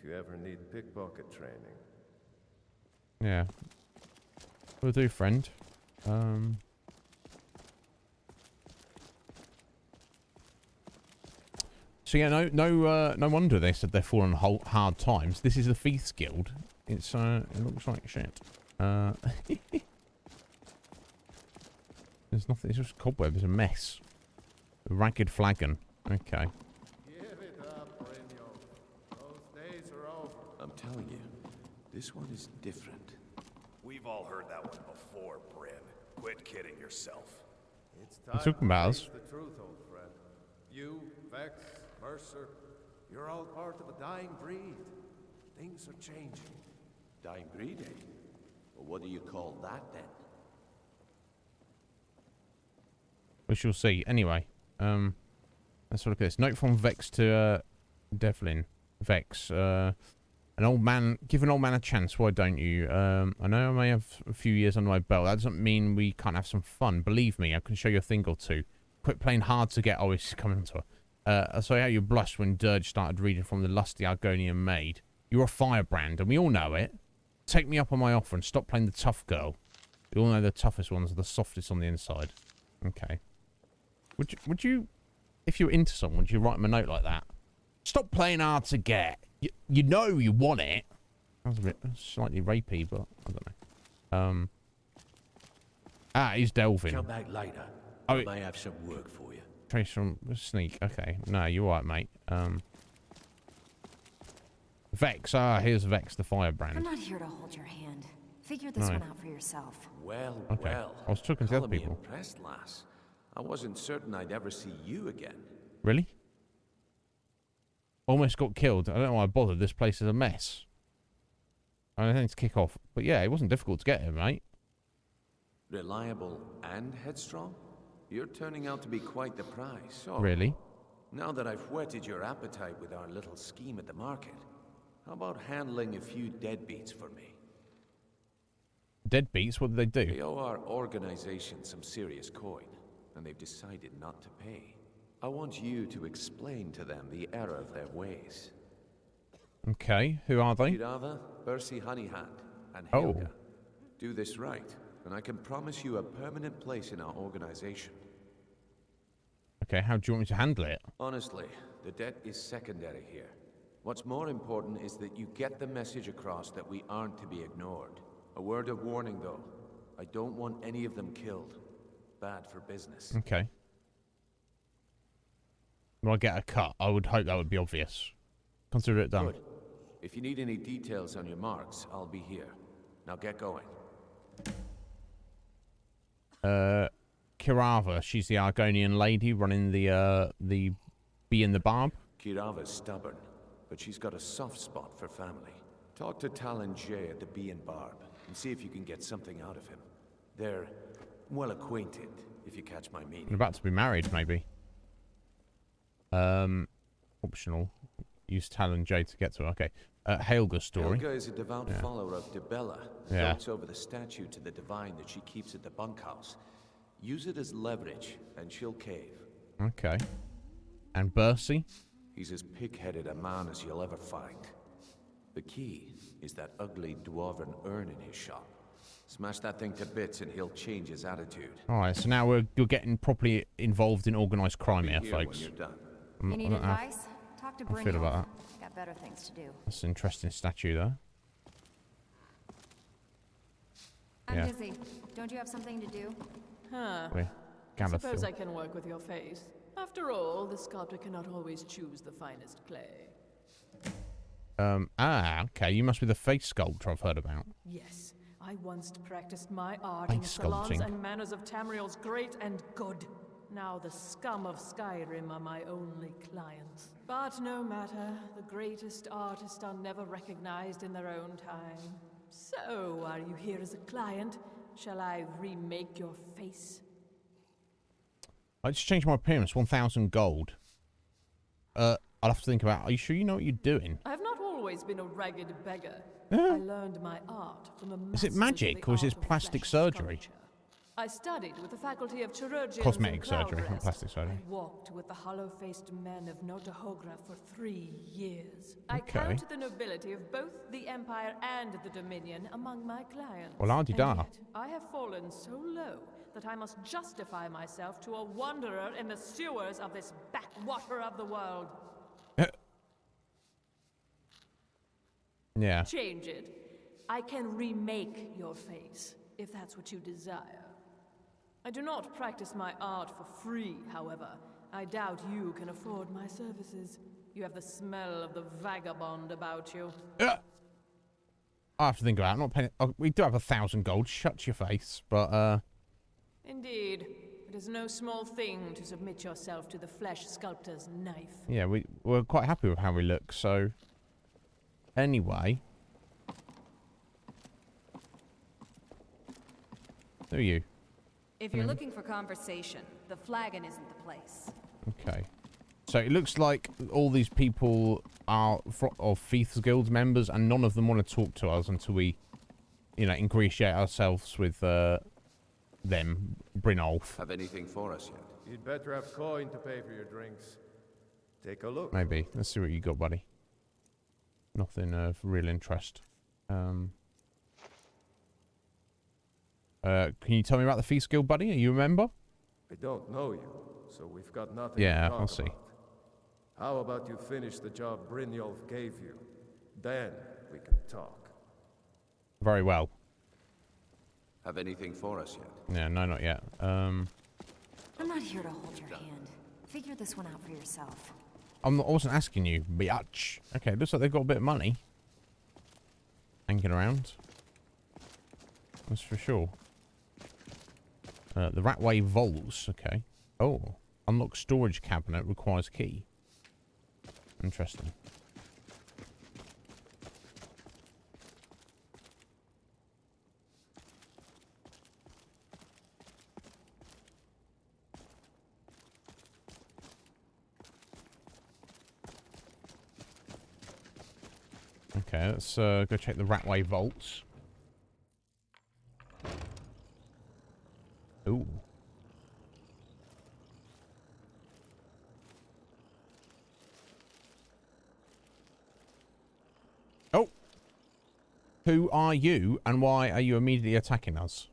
Speaker 1: you ever need pickpocket training.
Speaker 2: Yeah. Will do, friend. So yeah, no wonder they said they're falling hard times. This is the Thieves Guild. It looks like shit. There's nothing. It's just cobweb. It's a mess. A Ragged Flagon. Okay.
Speaker 1: Give it up, Brynjo. Those days are over.
Speaker 7: I'm telling you, this one is different.
Speaker 11: We've all heard that one before, Bryn. Quit kidding yourself.
Speaker 1: It's time
Speaker 2: talking about us.
Speaker 1: to face the truth, old friend. You, Vex, Mercer, you're all part of a dying breed. Things are changing.
Speaker 7: Dying breed, eh? Well, what do you call that, then?
Speaker 2: We shall see. Anyway, let's look at this. Note from Vex to Devlin. Vex, an old man, give an old man a chance. Why don't you? I know I may have a few years under my belt. That doesn't mean we can't have some fun. Believe me, I can show you a thing or two. Quit playing hard to get. Oh, it's coming to her. I saw how you blushed when Dirge started reading from the lusty Argonian maid. You're a firebrand, and we all know it. Take me up on my offer and stop playing the tough girl. We all know the toughest ones are the softest on the inside. Okay. Would you, if you're into someone, would you write them a note like that? Stop playing hard to get. You know you want it. That was a bit slightly rapey, but I don't know. He's delving.
Speaker 7: Come back later.
Speaker 2: Oh,
Speaker 7: I may have some work for you.
Speaker 2: Trace from sneak. Okay. No, you're right, mate. Vex. Here's Vex, the firebrand.
Speaker 20: I'm not here to hold your hand. Figure this one out for yourself.
Speaker 7: Well,
Speaker 2: okay.
Speaker 7: well.
Speaker 2: I was talking to other
Speaker 7: Me
Speaker 2: people.
Speaker 7: impressed, lass. I wasn't certain I'd ever see you again.
Speaker 2: Really? Almost got killed. I don't know why I bothered. This place is a mess. I think to kick off. But yeah, it wasn't difficult to get here, mate.
Speaker 7: Reliable and headstrong? You're turning out to be quite the prize. Oh,
Speaker 2: really?
Speaker 7: Now that I've whetted your appetite with our little scheme at the market, how about handling a few deadbeats for me?
Speaker 2: Deadbeats? What did they do?
Speaker 7: They owe our organization some serious coin, and they've decided not to pay. I want you to explain to them the error of their ways.
Speaker 2: Okay, who are they?
Speaker 7: Kirava, Bercy Honeyhand, and Helga. Do this right, and I can promise you a permanent place in our organization.
Speaker 2: Okay, how do you want me to handle it?
Speaker 7: Honestly, the debt is secondary here. What's more important is that you get the message across that we aren't to be ignored. A word of warning, though. I don't want any of them killed. Bad for business.
Speaker 2: Okay. Will I get a cut? I would hope that would be obvious. Consider it done.
Speaker 7: Good. If you need any details on your marks, I'll be here. Now get going.
Speaker 2: Kirava, she's the Argonian lady running the Bee and the Barb.
Speaker 7: Kirava's stubborn. but she's got a soft spot for family. Talk to Talon Jay at the Bee and Barb, and see if you can get something out of him. They're well acquainted, if you catch my meaning.
Speaker 2: You're about to be married, maybe. Optional. Use Talon Jay to get to her. Okay. Helga's story.
Speaker 7: Helga is a devout follower of Dibella.
Speaker 2: Yeah.
Speaker 7: Dotes over the statue to the divine that she keeps at the bunkhouse. Use it as leverage, and she'll cave.
Speaker 2: Okay. And Bercy?
Speaker 7: He's as pig-headed a man as you'll ever find. The key is that ugly dwarven urn in his shop. Smash that thing to bits and he'll change his attitude.
Speaker 2: Alright, so now you're getting properly involved in organised crime here, folks.
Speaker 7: When you're done.
Speaker 16: You need advice? Talk to
Speaker 2: I feel about
Speaker 16: Brynjolf.
Speaker 2: that.
Speaker 16: Got better things to do.
Speaker 2: That's an interesting statue there.
Speaker 16: I'm busy. Don't you have something to do?
Speaker 4: Huh. Suppose I can work with your face. After all, the sculptor cannot always choose the finest clay.
Speaker 2: Okay. You must be the face sculptor I've heard about.
Speaker 4: Yes, I once practiced my art in the salons and manners of Tamriel's great and good. Now the scum of Skyrim are my only clients. But no matter, the greatest artists are never recognized in their own time. So, are you here as a client? Shall I remake your face?
Speaker 2: I just changed my appearance. 1,000 gold. I'll have to think about. Are you sure you know what you're doing?
Speaker 4: I have not always been a ragged beggar. I learned my art from a
Speaker 2: Is it magic or is it plastic surgery?
Speaker 4: I studied with the faculty of chirurgeons
Speaker 2: Cosmetic
Speaker 4: and
Speaker 2: surgery, not
Speaker 4: crowd
Speaker 2: plastic surgery.
Speaker 4: I walked with the hollow-faced men of Notahogra for 3 years.
Speaker 2: Okay.
Speaker 4: I count the nobility of both the Empire and the Dominion among my clients.
Speaker 2: Well, la-di-da.
Speaker 4: And yet, I have fallen so low that I must justify myself to a wanderer in the sewers of this backwater of the world.
Speaker 2: Yeah.
Speaker 4: Change it. I can remake your face, if that's what you desire. I do not practice my art for free, however. I doubt you can afford my services. You have the smell of the vagabond about you.
Speaker 2: I have to think about it. I'm not paying. Oh, we do have 1,000 gold. Shut your face. But
Speaker 4: Indeed. It is no small thing to submit yourself to the flesh sculptor's knife.
Speaker 2: yeah, we're quite happy with how we look. So anyway, who are you?
Speaker 5: If you're looking for conversation, the flagon isn't the place.
Speaker 2: Okay. So it looks like all these people are of Thief's Guild members, and none of them want to talk to us until we, ingratiate ourselves with them, Brynjolf.
Speaker 7: Have anything for us yet?
Speaker 1: You'd better have coin to pay for your drinks. Take a look.
Speaker 2: Maybe. Let's see what you got, buddy. Nothing of real interest. Can you tell me about the Thief's Guild, buddy? You remember?
Speaker 1: I don't know you, so we've got nothing
Speaker 2: Yeah,
Speaker 1: to talk
Speaker 2: I'll see.
Speaker 1: about. How about you finish the job Brynjolf gave you? Then we can talk.
Speaker 2: Very well.
Speaker 7: Have anything for us yet?
Speaker 2: Yeah, no, not yet.
Speaker 16: I'm not here to hold your hand. Figure this one out for yourself.
Speaker 2: I wasn't asking you, biatch. Okay, looks like they've got a bit of money hanging around. That's for sure. The Ratway Vaults, okay. Oh, unlock storage cabinet requires key. Interesting. Okay, let's go check the Ratway Vaults. Ooh. Oh! Who are you, and why are you immediately attacking us?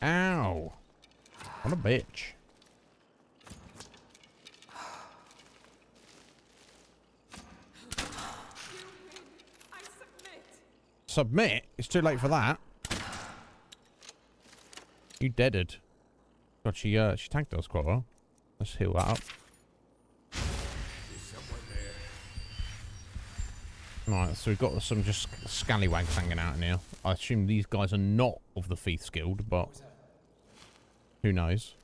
Speaker 2: Ow! What a bitch.
Speaker 4: I submit.
Speaker 2: Submit? It's too late for that. You deaded. God, she tagged us quite well. Let's heal that up.
Speaker 1: There's someone there.
Speaker 2: Right, so we've got some just scallywags hanging out in here. I assume these guys are not of the Thieves Guild, but who knows?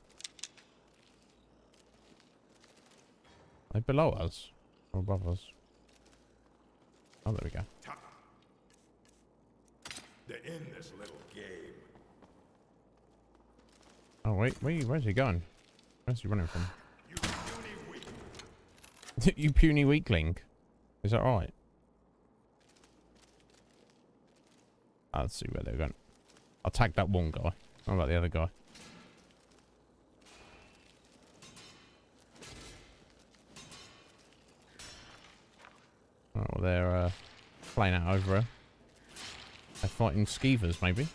Speaker 2: Are they below us or above us? Oh, there we go.
Speaker 11: They're in this little game.
Speaker 2: Oh wait, where's he going? Where's he running from?
Speaker 11: You puny weakling.
Speaker 2: You puny weakling. Is that right? Let's see where they're going. I'll tag that one guy. What about the other guy? Oh, well, they're playing out over here. They're fighting skeevers, maybe.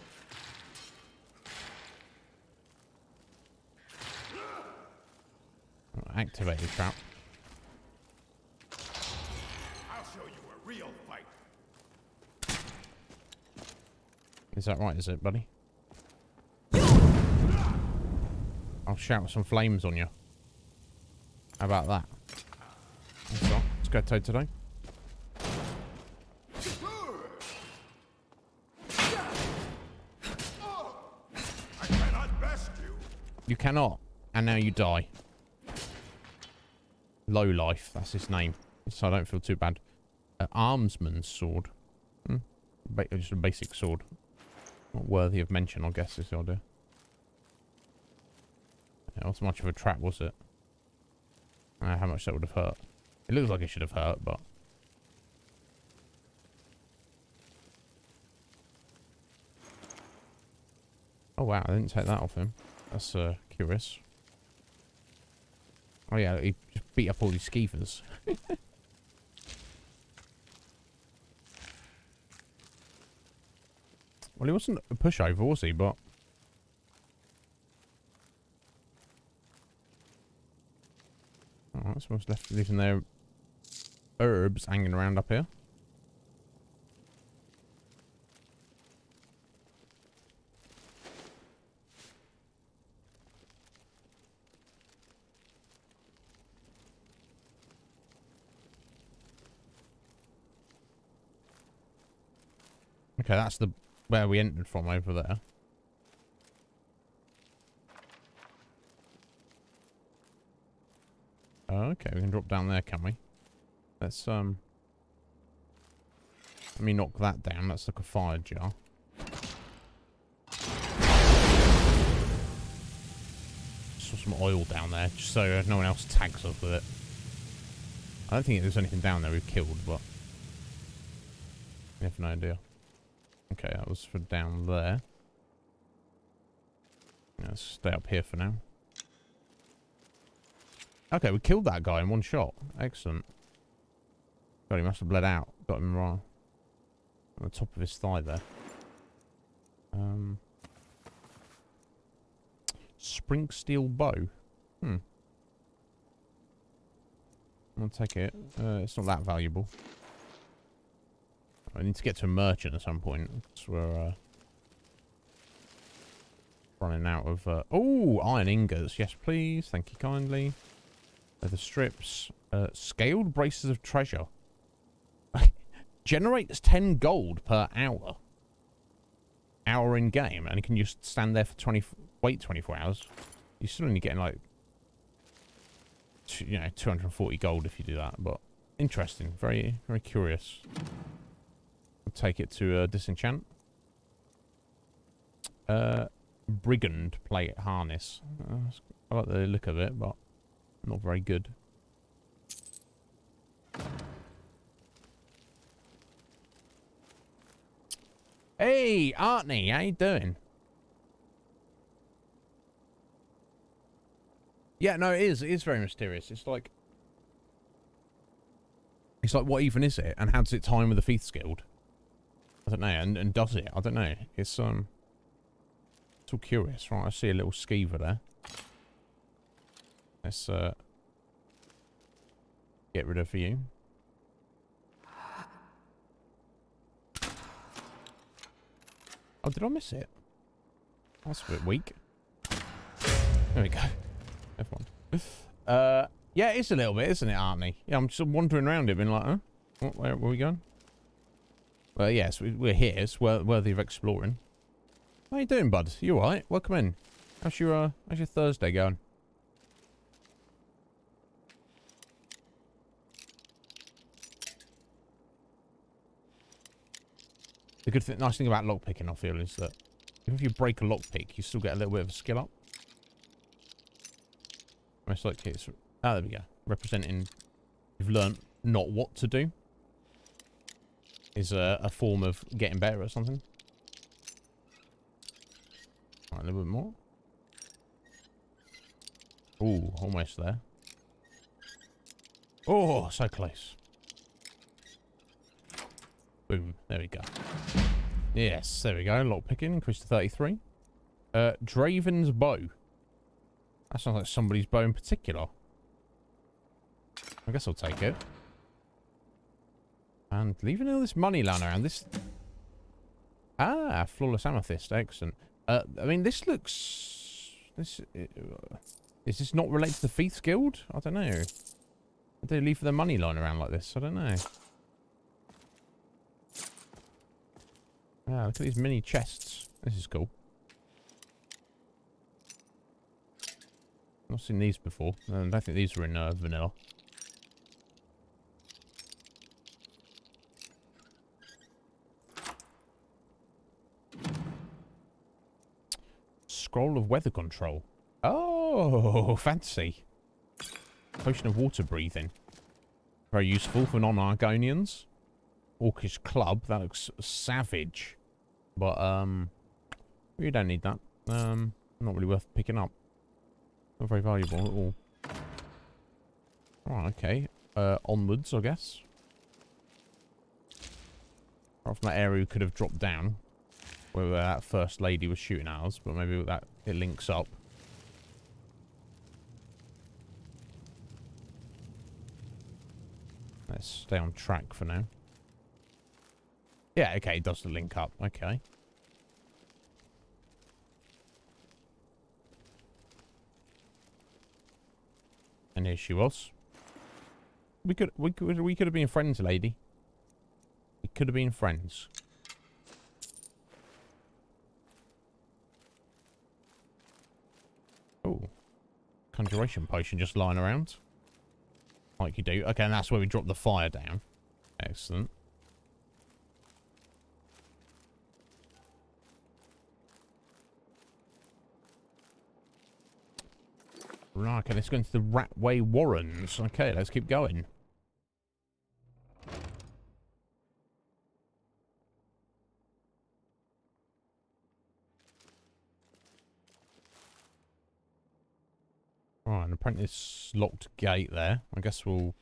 Speaker 2: Oh, activate the trap.
Speaker 11: I'll show you a real fight.
Speaker 2: Is that right, is it, buddy? I'll shout some flames on you. How about that? Let's go toe-to-toe.
Speaker 11: I cannot best you.
Speaker 2: You cannot. And now you die. Low life, that's his name. So I don't feel too bad. Armsman's sword. Just a basic sword. Not worthy of mention, I guess, is the idea. Yeah, not much of a trap, was it? How much that would have hurt. It looks like it should have hurt, but... Oh wow, I didn't take that off him. That's curious. Oh yeah, he just beat up all these skeevers. Well, he wasn't a pushover, was he? But... Alright, someone's left leaving their herbs hanging around up here. Okay, that's the where we entered from over there. Okay, we can drop down there, can we? Let's let me knock that down. That's like a fire jar. Saw some oil down there, just so no one else tags us with it. I don't think there's anything down there we've killed, but we have no idea. Okay, that was for down there. Let's stay up here for now. Okay, we killed that guy in one shot. Excellent. God, he must have bled out. Got him right on the top of his thigh there. Spring steel bow. I'll take it. It's not that valuable. I need to get to a merchant at some point. Because we're running out of... oh, iron ingots. Yes, please. Thank you kindly. Leather strips. Scaled braces of treasure. Generates 10 gold per hour. Hour in game. And you can just stand there for wait 24 hours. You're still only getting like... 240 gold if you do that. But interesting. Very, very curious. Take it to disenchant. Brigand plate harness. I like the look of it, but not very good. Hey, Artney, how you doing? Yeah, no, it is. It is very mysterious. It's like, what even is it, and how does it tie in with the Thieves Guild? I don't know, and does it? I don't know. It's all curious, right? I see a little skeever there. Let's get rid of you. Oh, did I miss it? That's a bit weak. There we go. F1. Yeah, it's a little bit, isn't it, Artney? Yeah, I'm just wandering around it, being like, huh? Where are we going? Well, yes, we're here. It's worthy of exploring. How you doing, bud? You alright? Welcome in. How's your Thursday going? The nice thing about lockpicking, I feel, is that even if you break a lockpick, you still get a little bit of a skill up. It's like it's... Oh, there we go. Representing you've learned not what to do is a form of getting better at something. Right, a little bit more. Ooh, almost there. Oh, so close. Boom. There we go. Yes, there we go. Lockpicking, increased to 33. Draven's bow. That sounds like somebody's bow in particular. I guess I'll take it. And leaving all this money lying around. This... Ah, flawless amethyst. Excellent. I mean, this looks... This... Is this not related to the Thieves Guild? I don't know. Did they leave the money lying around like this? I don't know. Ah, look at these mini chests. This is cool. Not seen these before. I don't think these were in vanilla. Scroll of weather control. Oh, fancy. Potion of water breathing. Very useful for non-Argonians. Orcish club. That looks savage. But, we don't need that. Not really worth picking up. Not very valuable at all. Alright, okay. Onwards, I guess. Apart from that area we could have dropped down. Where that first lady was shooting at us. But maybe that it links up. Let's stay on track for now. Yeah, okay, it does link up. Okay. And here she was. We could have been friends, lady. We could have been friends. Oh. Conjuration potion just lying around. Like you do. Okay, and that's where we drop the fire down. Excellent. Right, okay, let's go into the Ratway Warrens. Okay, let's keep going. Right, an apprentice locked gate there. I guess we'll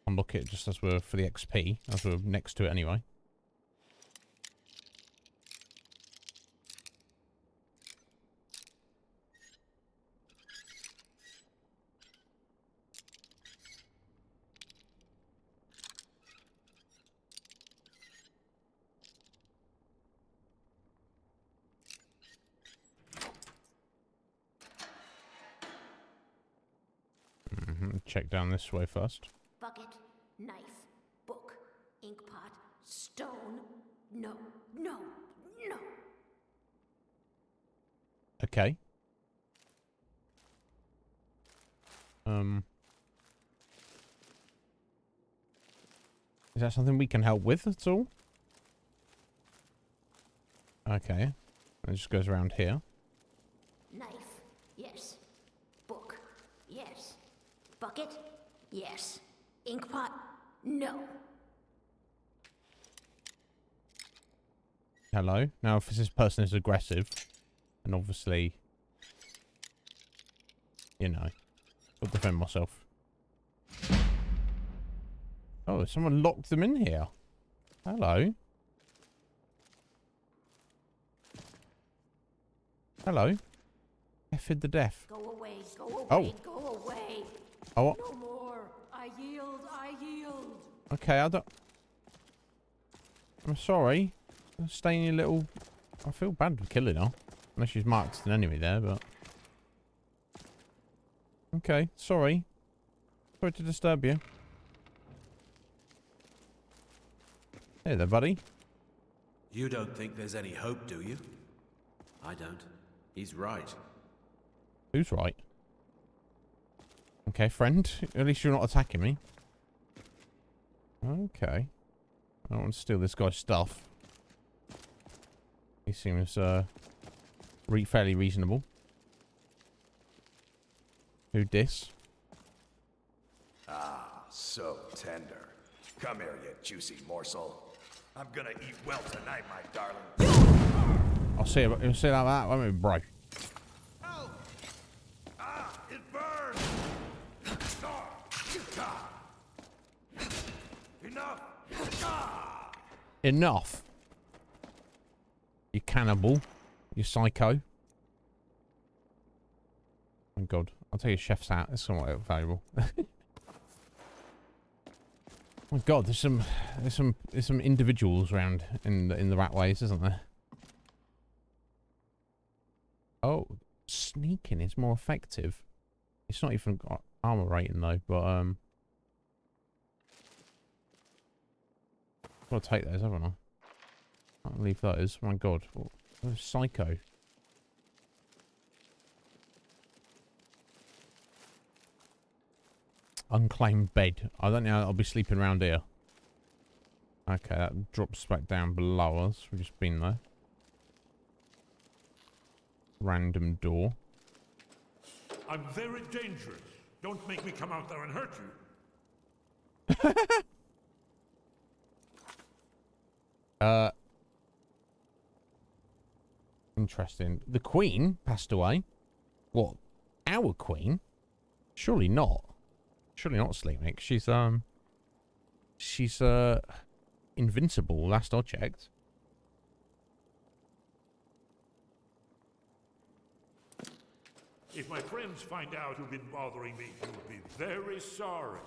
Speaker 2: unlock it just as we're for the XP, as we're next to it anyway. Check down this way first.
Speaker 10: Bucket, knife, book, ink pot, stone. No, no, no.
Speaker 2: Okay. Is that something we can help with at all? Okay. It just goes around here.
Speaker 10: Knife, yes. Book, yes. Bucket, yes. Ink pot, no.
Speaker 2: Hello. Now, if this person is aggressive, and obviously, you know, I'll defend myself. Oh, someone locked them in here. Hello. Hello. Effed the deaf.
Speaker 10: Go away, go away,
Speaker 2: oh.
Speaker 10: Go away.
Speaker 2: Oh.
Speaker 4: No more. I yield, I yield.
Speaker 2: Okay, I'm sorry. Stay in your little... I feel bad for killing her. Unless she's marked as an enemy there, but... Okay, sorry. Sorry to disturb you. Hey there, buddy.
Speaker 14: You don't think there's any hope, do you? I don't. He's right.
Speaker 2: Who's right? Okay, friend. At least you're not attacking me. Okay. I don't want to steal this guy's stuff. He seems fairly reasonable. Who dis?
Speaker 11: Ah, so tender. Come here, you juicy morsel. I'm gonna eat well tonight, my darling.
Speaker 2: I'll see about that, won't we, bro?
Speaker 11: Ow! Ah, it burns! Enough!
Speaker 2: Enough. You cannibal. You psycho. Oh god. I'll take your chef's hat. It's somewhat valuable. Oh my god, there's some individuals around in the rat ways, isn't there? Oh, sneaking is more effective. It's not even got armor rating though, but I'll take those, haven't I? Can't leave those. Oh my god, what a psycho. Unclaimed bed. I don't know. I'll be sleeping around here. Okay, that drops back down below us. We've just been there. Random door.
Speaker 15: I'm very dangerous. Don't make me come out there and hurt you.
Speaker 2: Interesting. The Queen passed away. What? Our Queen? Surely not. Surely not, Sleep Mix. She's invincible, last I checked.
Speaker 15: If my friends find out you've been bothering me, you'll be very sorry.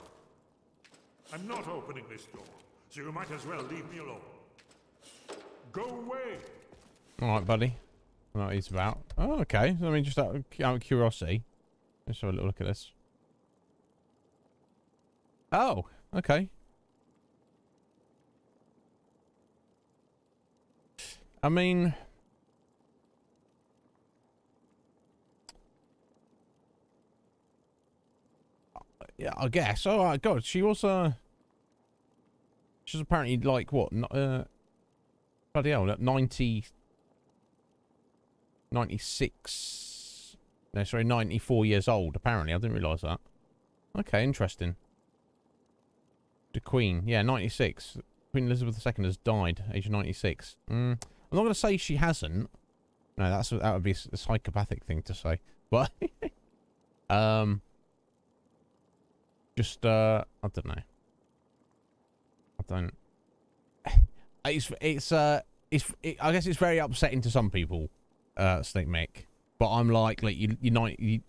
Speaker 15: I'm not opening this door, so you might as well leave me alone. Go away!
Speaker 2: Alright, buddy. What he's about. Oh, okay. I mean, just out of curiosity. Let's have a little look at this. Oh, okay. I mean... yeah, I guess. Oh, my God. She was, she's apparently, like, what? Bloody hell, 96... No, sorry, 94 years old, apparently. I didn't realise that. Okay, interesting. The Queen. Yeah, 96. Queen Elizabeth II has died, age of 96. I'm not going to say she hasn't. No, that would be a psychopathic thing to say. But, just, I don't know. I guess it's very upsetting to some people, Snake Mick. But I'm like you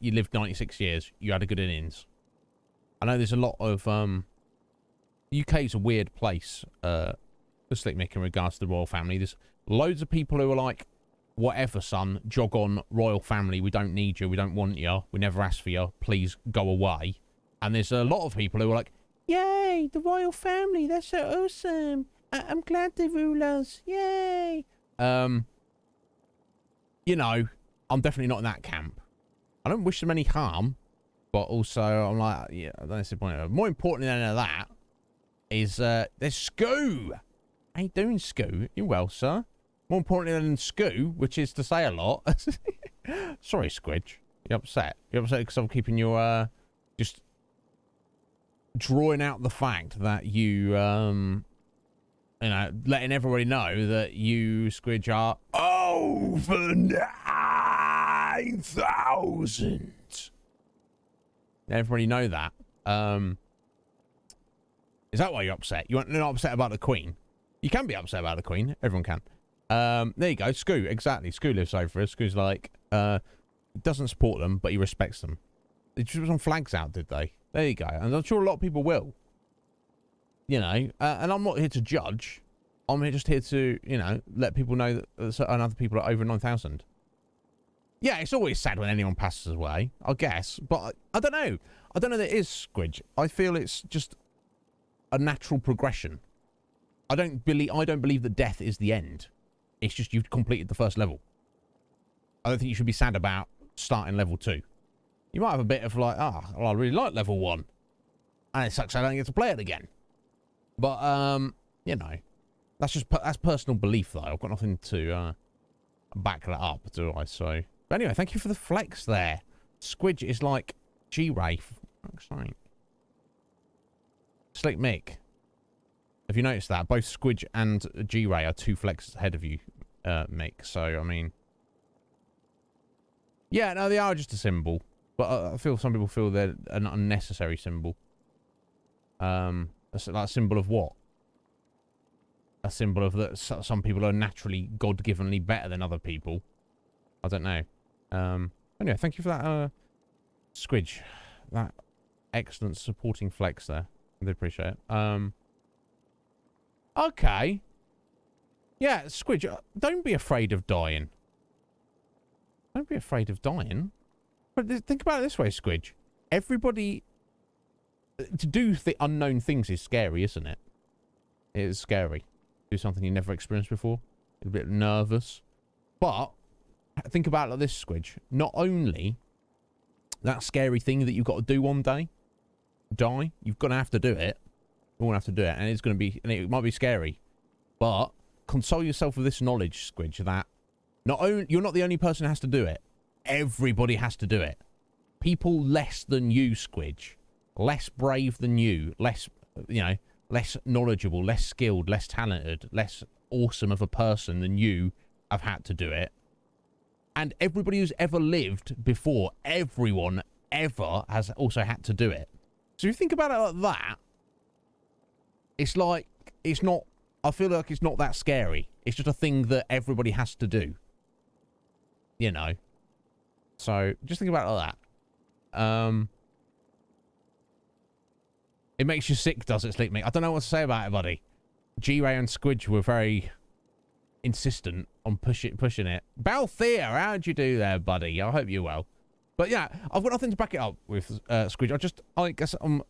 Speaker 2: lived 96 years. You had a good innings. I know there's a lot of, UK's a weird place, for Slick Mick in regards to the royal family. There's loads of people who are like, whatever, son, jog on, royal family, we don't need you, we don't want you, we never asked for you, please go away. And there's a lot of people who are like, yay, the royal family, that's so awesome. I'm glad they rule us, yay. You know, I'm definitely not in that camp. I don't wish them any harm, but also I'm like, yeah, that's the point. More important than any of that is there's Scoo. How you doing, Scoo? You well, sir? More importantly than Scoo, which is to say a lot. Sorry, Squidge. You upset? You upset because I'm keeping you just drawing out the fact that you know, letting everybody know that you, Squidge, are over 9,000. Everybody know that. Is that why you're upset? You're not upset about the Queen? You can be upset about the Queen. Everyone can. There you go. Scoo. Exactly. Scoo lives over us. Scoo's like, doesn't support them, but he respects them. They just put some flags out, did they? There you go. And I'm sure a lot of people will. You know, and I'm not here to judge. I'm just here to, you know, let people know that certain other people are over 9,000. Yeah, it's always sad when anyone passes away, I guess. But I don't know. I don't know that it is, Squidge. I feel it's just a natural progression. I don't believe that death is the end. It's just you've completed the first level. I don't think you should be sad about starting level 2. You might have a bit of like, well, I really like level 1. And it sucks I don't get to play it again. But, you know, that's personal belief, though. I've got nothing to back that up, do I? So, but anyway, thank you for the flex there. Squidge is like G-Ray. Slick Mick. Have you noticed that? Both Squidge and G-Ray are 2 flexes ahead of you, Mick. So, I mean... Yeah, no, they are just a symbol. But I feel some people feel they're an unnecessary symbol. Like a symbol of what? A symbol of that some people are naturally God-givenly better than other people. I don't know. Anyway, thank you for that, Squidge. That excellent supporting flex there. I do appreciate it. Okay. Yeah, Squidge, don't be afraid of dying. Don't be afraid of dying. But think about it this way, Squidge. Everybody... To do the unknown things is scary, isn't it? It is scary. Do something you never experienced before. You're a bit nervous. But, think about it like this, Squidge. Not only that scary thing that you've got to do one day, die, you've got to have to do it. You're going to have to do it. And it's going to be... And it might be scary. But, console yourself with this knowledge, Squidge, that you're not the only person who has to do it. Everybody has to do it. People less than you, Squidge. Less brave than you. Less, you know, less knowledgeable, less skilled, less talented, less awesome of a person than you have had to do it. And everybody who's ever lived before, everyone ever has also had to do it. So if you think about it like that, it's like, it's not, I feel like it's not that scary. It's just a thing that everybody has to do. You know. So, just think about it like that. It makes you sick, does it, Sleep Mate? I don't know what to say about it, buddy. G-Ray and Squidge were very insistent on pushing it. Balthier, how'd you do there, buddy? I hope you're well. But yeah, I've got nothing to back it up with, Squidge. I guess I'm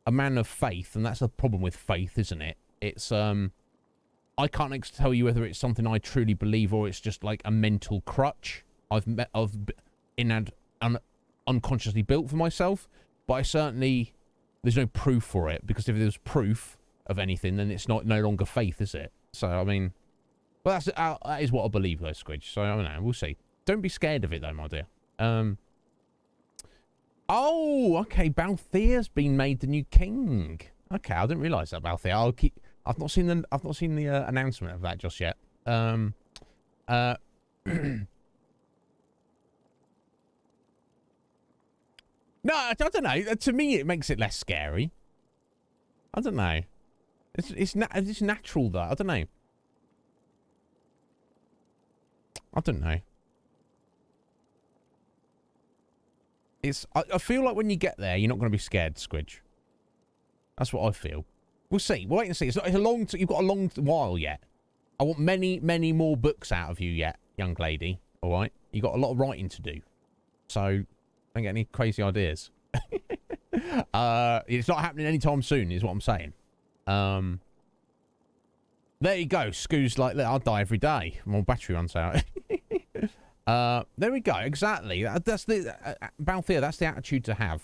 Speaker 2: a man of faith, and that's the problem with faith, isn't it? It's, I can't tell you whether it's something I truly believe or it's just like a mental crutch I've unconsciously built for myself, but I certainly, there's no proof for it, because if there's proof of anything, then it's no longer faith, is it? So, I mean, well, that is what I believe, though, Squidge. So, I don't know, we'll see. Don't be scared of it, though, my dear. Oh, okay, Balthier's been made the new king. Okay, I didn't realise that, Balthier. I've not seen the announcement of that just yet. No, I don't know. To me, it makes it less scary. I don't know. It's natural, though. I don't know. I don't know. I feel like when you get there, you're not going to be scared, Squidge. That's what I feel. We'll see. We'll wait and see. It's a long... You've got a long while yet. I want many, many more books out of you yet, young lady. All right? You've got a lot of writing to do. So... Don't get any crazy ideas. It's not happening anytime soon, is what I'm saying. There you go. Scoo's like, I'll die every day. My battery runs out. There we go. Exactly. That's the Balthier. That's the attitude to have.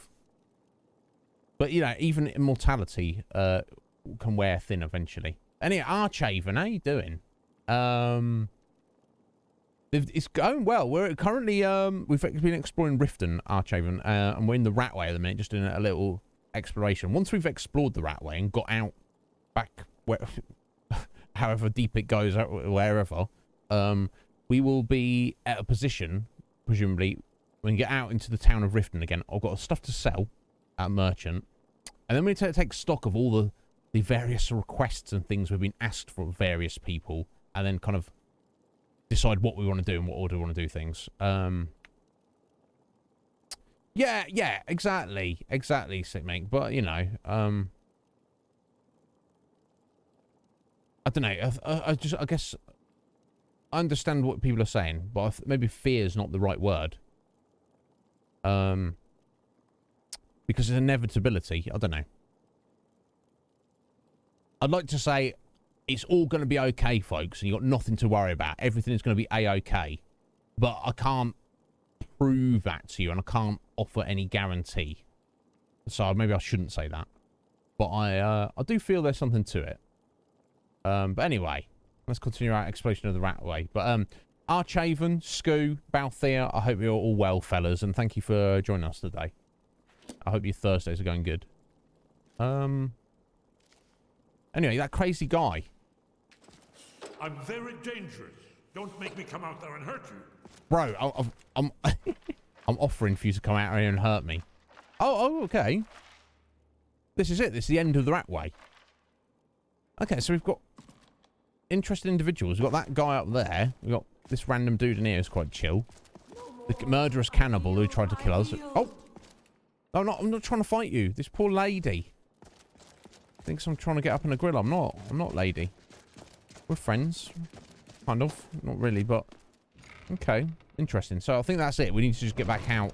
Speaker 2: But you know, even immortality can wear thin eventually. Anyway, Archaven, how you doing? It's going well. We're currently, we've been exploring Riften, Archaven, and we're in the Ratway at the minute, just doing a little exploration. Once we've explored the Ratway and got out back, however deep it goes, wherever, we will be at a position, presumably, when we get out into the town of Riften again. I've got stuff to sell at a merchant, and then we take stock of all the various requests and things we've been asked from various people, and then kind of decide what we want to do and what order we want to do things. Yeah, exactly, Sick Mate. But you know, I don't know. I guess I understand what people are saying, but maybe fear is not the right word. Because it's inevitability. I don't know. I'd like to say it's all going to be okay, folks, and you've got nothing to worry about. Everything is going to be a-okay. But I can't prove that to you, and I can't offer any guarantee. So maybe I shouldn't say that. But I do feel there's something to it. But anyway, let's continue our exploration of the Ratway. But Archaven, Scoo, Balthea, I hope you're all well, fellas, and thank you for joining us today. I hope your Thursdays are going good. Anyway, that crazy guy.
Speaker 15: I'm very dangerous. Don't make me come out there and hurt you.
Speaker 2: Bro, I'm I'm offering for you to come out here and hurt me. Oh, okay. This is it. This is the end of the Ratway. Okay, so we've got interesting individuals. We've got that guy up there. We've got this random dude in here who's quite chill. The murderous cannibal who tried to kill us. Oh! No, I'm not trying to fight you. This poor lady thinks I'm trying to get up in a grill. I'm not, lady. We're friends. Kind of. Not really, but... Okay. Interesting. So I think that's it. We need to just get back out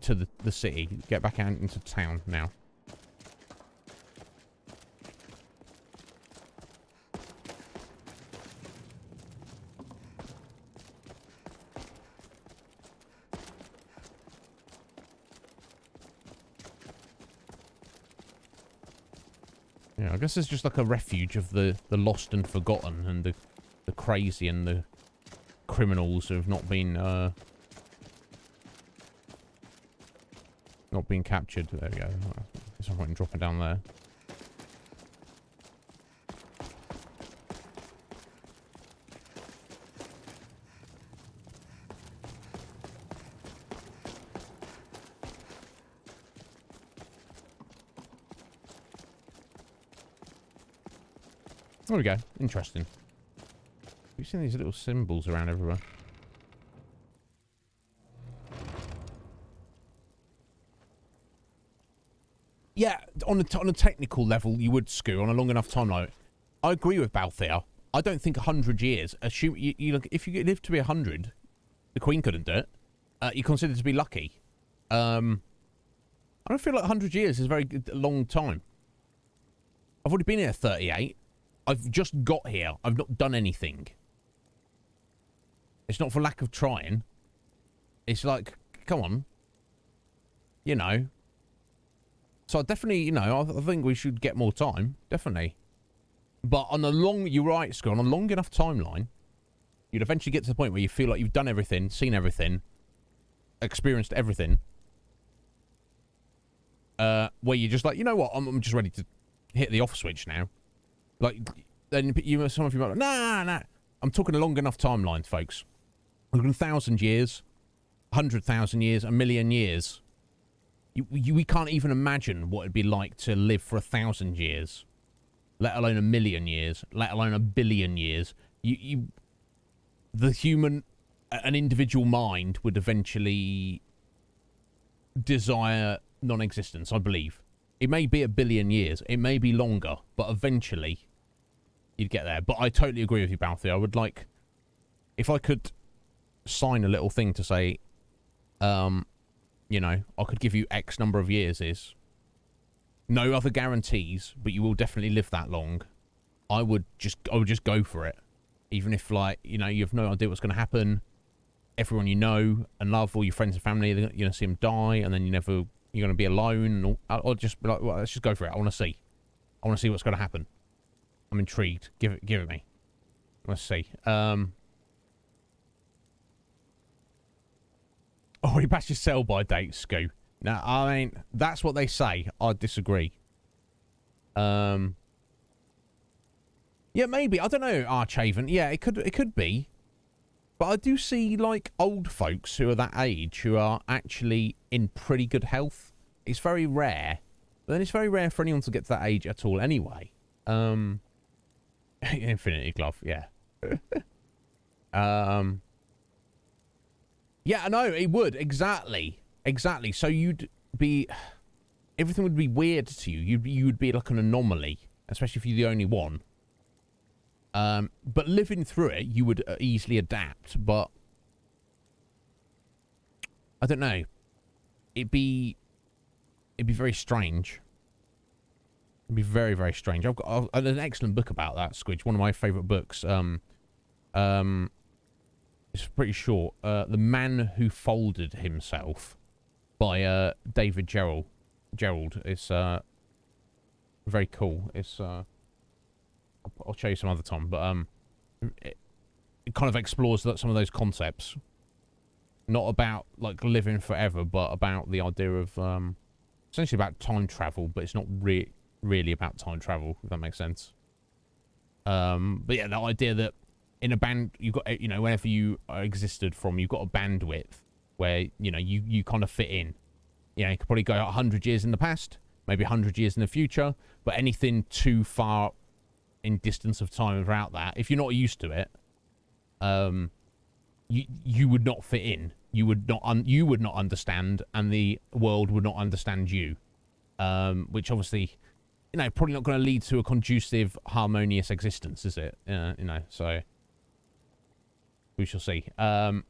Speaker 2: to the city. Get back out into town now. Yeah, I guess it's just like a refuge of the lost and forgotten and the crazy and the criminals who have not been captured. There we go. There's no point in dropping down there. There we go. Interesting. You've seen these little symbols around everywhere. Yeah, on a technical level, you would Scoo on a long enough timeline. I agree with Balthea. I don't think 100 years. Assume if you live to be 100, the Queen couldn't do it. You're considered to be lucky. I don't feel like 100 years is a very long time. I've already been here 38. I've just got here. I've not done anything. It's not for lack of trying. It's like, come on. You know. So I definitely, you know, I think we should get more time. Definitely. But on a you're right, Scott, on a long enough timeline, you'd eventually get to the point where you feel like you've done everything, seen everything, experienced everything. Where you're just like, you know what, I'm just ready to hit the off switch now. Like, then some of you might be like, nah. I'm talking a long enough timeline, folks. I'm talking 1,000 years, 100,000 years, 1,000,000 years. We can't even imagine what it'd be like to live for 1,000 years, let alone 1,000,000 years, let alone 1,000,000,000 years. The human, an individual mind would eventually desire non-existence, I believe. It may be 1,000,000,000 years, it may be longer, but eventually you'd get there. But I totally agree with you, Balthea. I would like, if I could sign a little thing to say, you know, I could give you X number of years is no other guarantees, but you will definitely live that long. I would just go for it. Even if, like, you know, you have no idea what's going to happen. Everyone you know and love, all your friends and family, you're going to see them die, and then you're going to be alone. I'll just be like, well, let's just go for it. I want to see what's going to happen. I'm intrigued. Give it me. Let's see. Oh, he passed his sell-by date, Scoo. Now, I mean, that's what they say. I disagree. Yeah, maybe. I don't know, Archaven. Yeah, it could be. But I do see, like, old folks who are that age who are actually in pretty good health. It's very rare. But then it's very rare for anyone to get to that age at all anyway. Infinity Glove, yeah. Yeah, I know, it would. Exactly. So you'd be... Everything would be weird to you. You'd be like an anomaly. Especially if you're the only one. But living through it, you would easily adapt. But... I don't know. It'd be very strange. It'd be very, very strange. I've got an excellent book about that, Squidge. One of my favourite books. It's pretty short. The Man Who Folded Himself by David Gerald. It's very cool. It's I'll show you some other time, but it kind of explores some of those concepts. Not about like living forever, but about the idea of essentially about time travel, but it's not really about time travel, if that makes sense. But yeah, the idea that in a band, you've got, you know, wherever you existed from, you've got a bandwidth where, you know, you kind of fit in. You know, you could probably go 100 years in the past, maybe 100 years in the future, but anything too far in distance of time without that, if you're not used to it, you would not fit in. You would not understand, and the world would not understand you. Which obviously, you know, probably not going to lead to a conducive, harmonious existence, is it? You know, so we shall see. Yeah,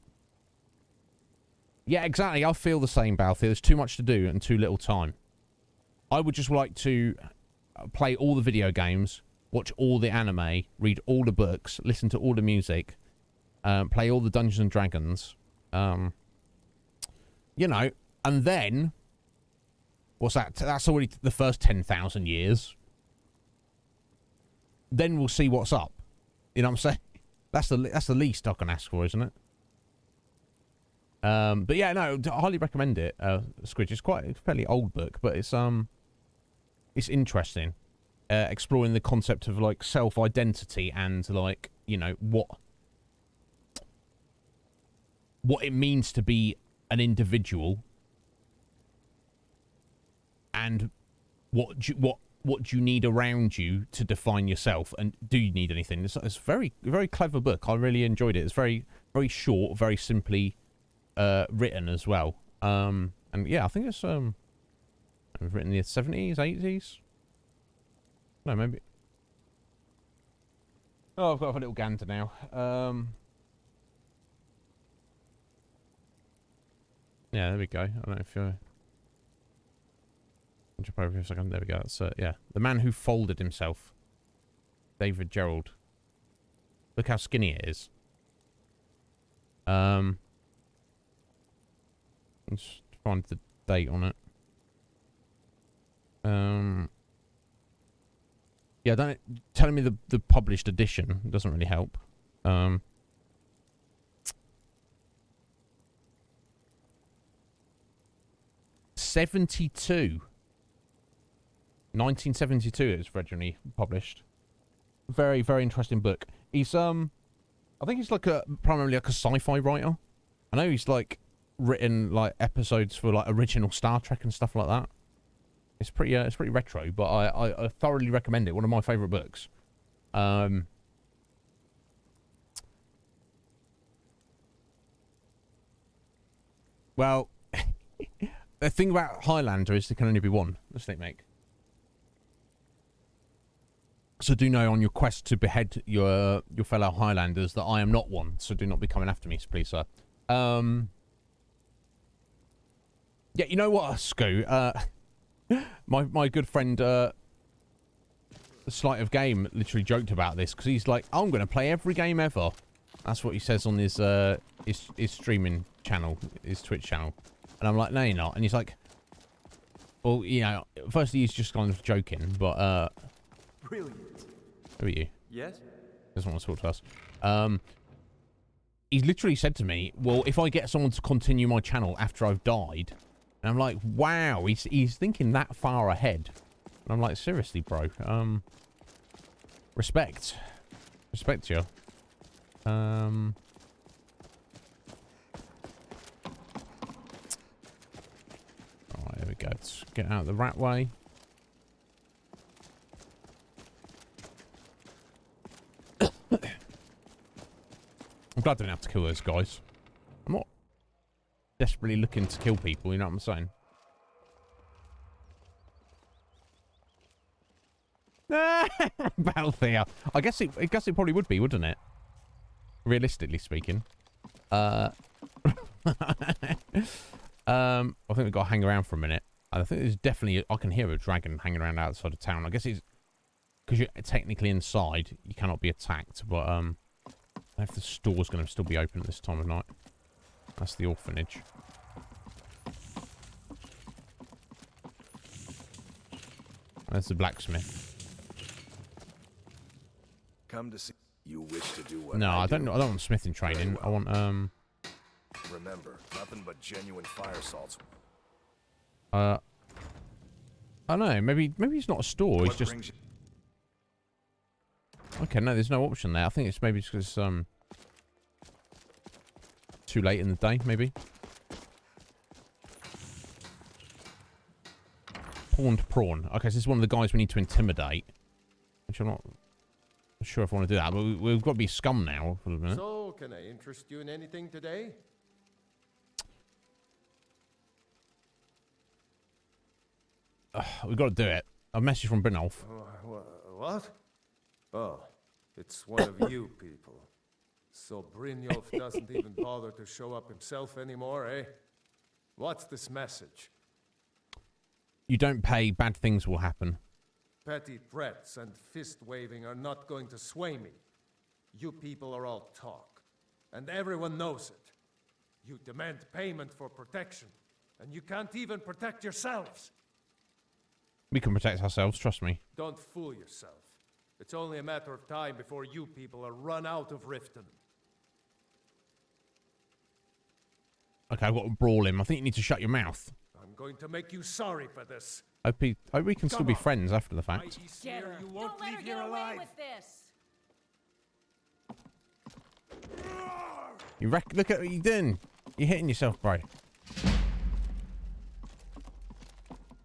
Speaker 2: exactly. I feel the same, Balthier. There's too much to do and too little time. I would just like to play all the video games, watch all the anime, read all the books, listen to all the music, play all the Dungeons and Dragons, you know, and then, what's that? That's already the first 10,000 years. Then we'll see what's up. You know what I'm saying? That's the least I can ask for, isn't it? But yeah, no, I highly recommend it. Squidge. It's quite a fairly old book, but it's interesting. Exploring the concept of like self-identity and like, you know, what it means to be an individual, and what do you need around you to define yourself, and do you need anything? It's a very, very clever book. I really enjoyed it. It's very, very short, very simply written as well. And yeah, I think it's written in the 70s, 80s. No, maybe. Oh, I've got a little gander now. Yeah, there we go. I don't know if you're... Jump over for a second. There we go. That's, yeah. The Man Who Folded Himself. David Gerald. Look how skinny it is. Let's find the date on it. Yeah, don't... Telling me the published edition doesn't really help. 1972 it was originally published. Very, very interesting book. He's I think he's like primarily like a sci-fi writer. I know he's like written like episodes for like original Star Trek and stuff like that. It's pretty retro, but I thoroughly recommend it. One of my favorite books. Well, the thing about Highlander is there can only be one. Let's think, mate. So do know on your quest to behead your fellow Highlanders that I am not one. So do not be coming after me, please, sir. Yeah, you know what, Scoo? My good friend, Sleight of Game, literally joked about this because he's like, I'm going to play every game ever. That's what he says on his streaming channel, his Twitch channel. And I'm like, no, you're not. And he's like, well, you know, firstly, he's just kind of joking, but,
Speaker 22: Brilliant.
Speaker 2: Who are you?
Speaker 22: Yes?
Speaker 2: Doesn't want to talk to us. He's literally said to me, well, if I get someone to continue my channel after I've died, and I'm like, wow, he's thinking that far ahead. And I'm like, seriously, bro. Respect. Respect you. Alright, there we go. Let's get out of the rat way. I'm glad I didn't have to kill those guys. I'm not desperately looking to kill people, you know what I'm saying? Balthier. I guess it probably would be, wouldn't it? Realistically speaking. I think we've got to hang around for a minute. I think there's definitely... I can hear a dragon hanging around outside of town. I guess it's... Because you're technically inside, you cannot be attacked. But, I don't know if the store's going to still be open at this time of night. That's the orphanage. There's the blacksmith.
Speaker 11: Come to see. You wish to do what?
Speaker 2: No, I don't want smithing training.
Speaker 11: Well.
Speaker 2: I want
Speaker 11: Remember, nothing but genuine fire salts.
Speaker 2: I don't know. Maybe it's not a store. It's just. Okay, no, there's no option there. I think it's maybe because too late in the day. Maybe. Pawned prawn. Okay, so this is one of the guys we need to intimidate. Which I'm not sure if I want to do that, but we've got to be scum now for a minute.
Speaker 1: So, can I interest you in anything today?
Speaker 2: We've got to do it. A message from Brynolf.
Speaker 1: What? Oh, it's one of you people. So Brynolf doesn't even bother to show up himself anymore, eh? What's this message?
Speaker 2: You don't pay, bad things will happen.
Speaker 1: Petty threats and fist-waving are not going to sway me. You people are all talk, and everyone knows it. You demand payment for protection, and you can't even protect yourselves.
Speaker 2: We can protect ourselves, trust me.
Speaker 1: Don't fool yourself. It's only a matter of time before you people are run out of Riften.
Speaker 2: Okay, I've got to brawl him. I think you need to shut your mouth.
Speaker 1: I'm going to make you sorry for this.
Speaker 2: Hope we can still be friends after the fact.
Speaker 1: Get her. You won't leave here alive. With this.
Speaker 2: Look at what you're doing. You're hitting yourself, bro.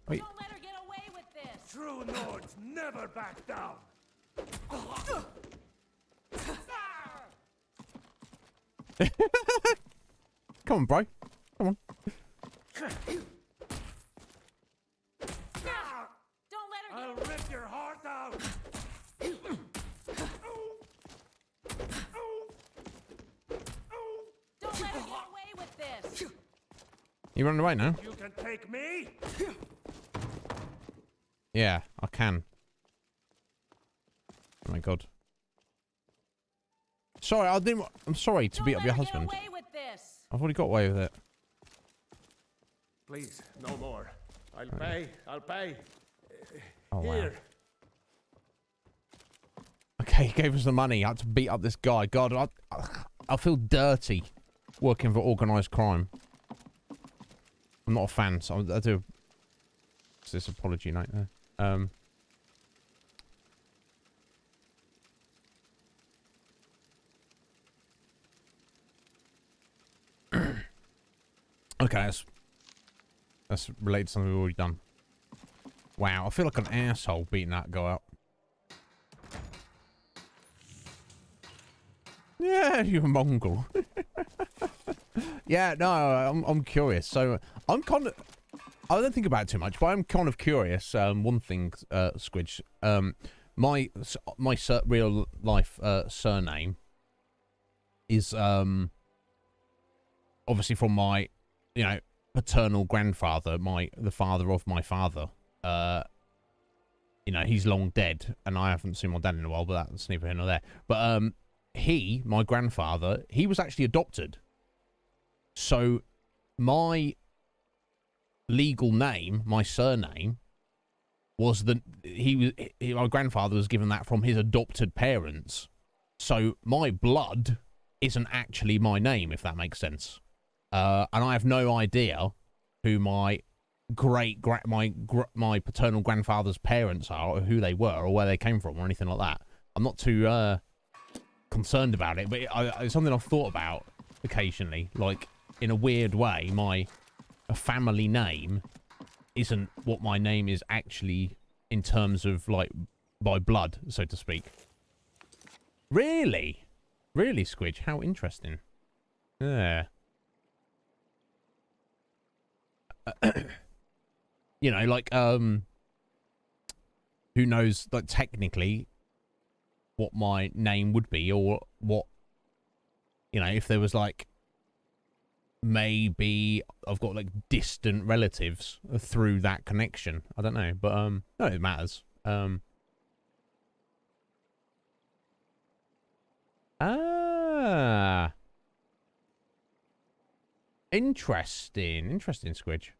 Speaker 2: Wait.
Speaker 1: Don't let her get away with this. True Nords never back down.
Speaker 2: Come on, bro. Come on.
Speaker 1: Don't let her. I'll rip your heart out.
Speaker 4: Don't let her get away with this.
Speaker 2: You running away now?
Speaker 1: You can take me.
Speaker 2: Yeah, I can. Oh my god. Sorry, I didn't. I'm sorry to beat up your husband.
Speaker 4: Get away with this.
Speaker 2: I've already got away with it.
Speaker 1: Please, no more. I'll pay. I'll pay.
Speaker 2: Oh, wow.
Speaker 1: Here.
Speaker 2: Okay, he gave us the money. I had to beat up this guy. God, I feel dirty working for organised crime. I'm not a fan, so I do. What's this apology note there? Okay, that's related to something we've already done. Wow, I feel like an asshole beating that guy up. Yeah, you Mongol. Yeah, no, I'm curious. So I'm kind of, I don't think about it too much, but I'm kind of curious. One thing, Squidge, my real life surname is obviously from my, paternal grandfather, the father of my father. He's long dead, and I haven't seen my dad in a while, but that's neither here nor there. But my grandfather, he was actually adopted. So my legal name, my surname, was my grandfather was given that from his adopted parents. So my blood isn't actually my name, if that makes sense. And I have no idea who my my paternal grandfather's parents are, or who they were, or where they came from, or anything like that. I'm not too concerned about it, but it's something I've thought about occasionally. Like, in a weird way, a family name isn't what my name is actually in terms of, like, by blood, so to speak. Really? Really, Squidge? How interesting. Yeah. Who knows, like, technically what my name would be, or what, if there was, like, maybe I've got like distant relatives through that connection. I don't know, but no, it matters. Interesting, Squidge.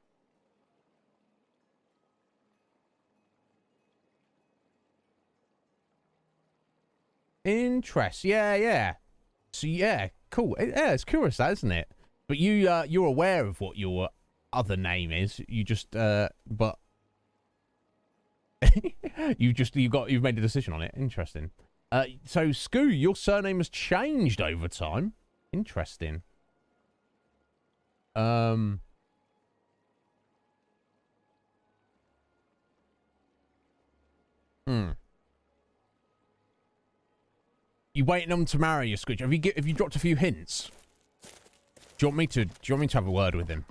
Speaker 2: Yeah. So yeah, cool. Yeah, it's curious, that, isn't it? But you're aware of what your other name is. You just but you've made a decision on it. Interesting. So Scoo, your surname has changed over time. Interesting. You waiting on them to marry you, Squidge? Have you dropped a few hints? Do you want me to have a word with him?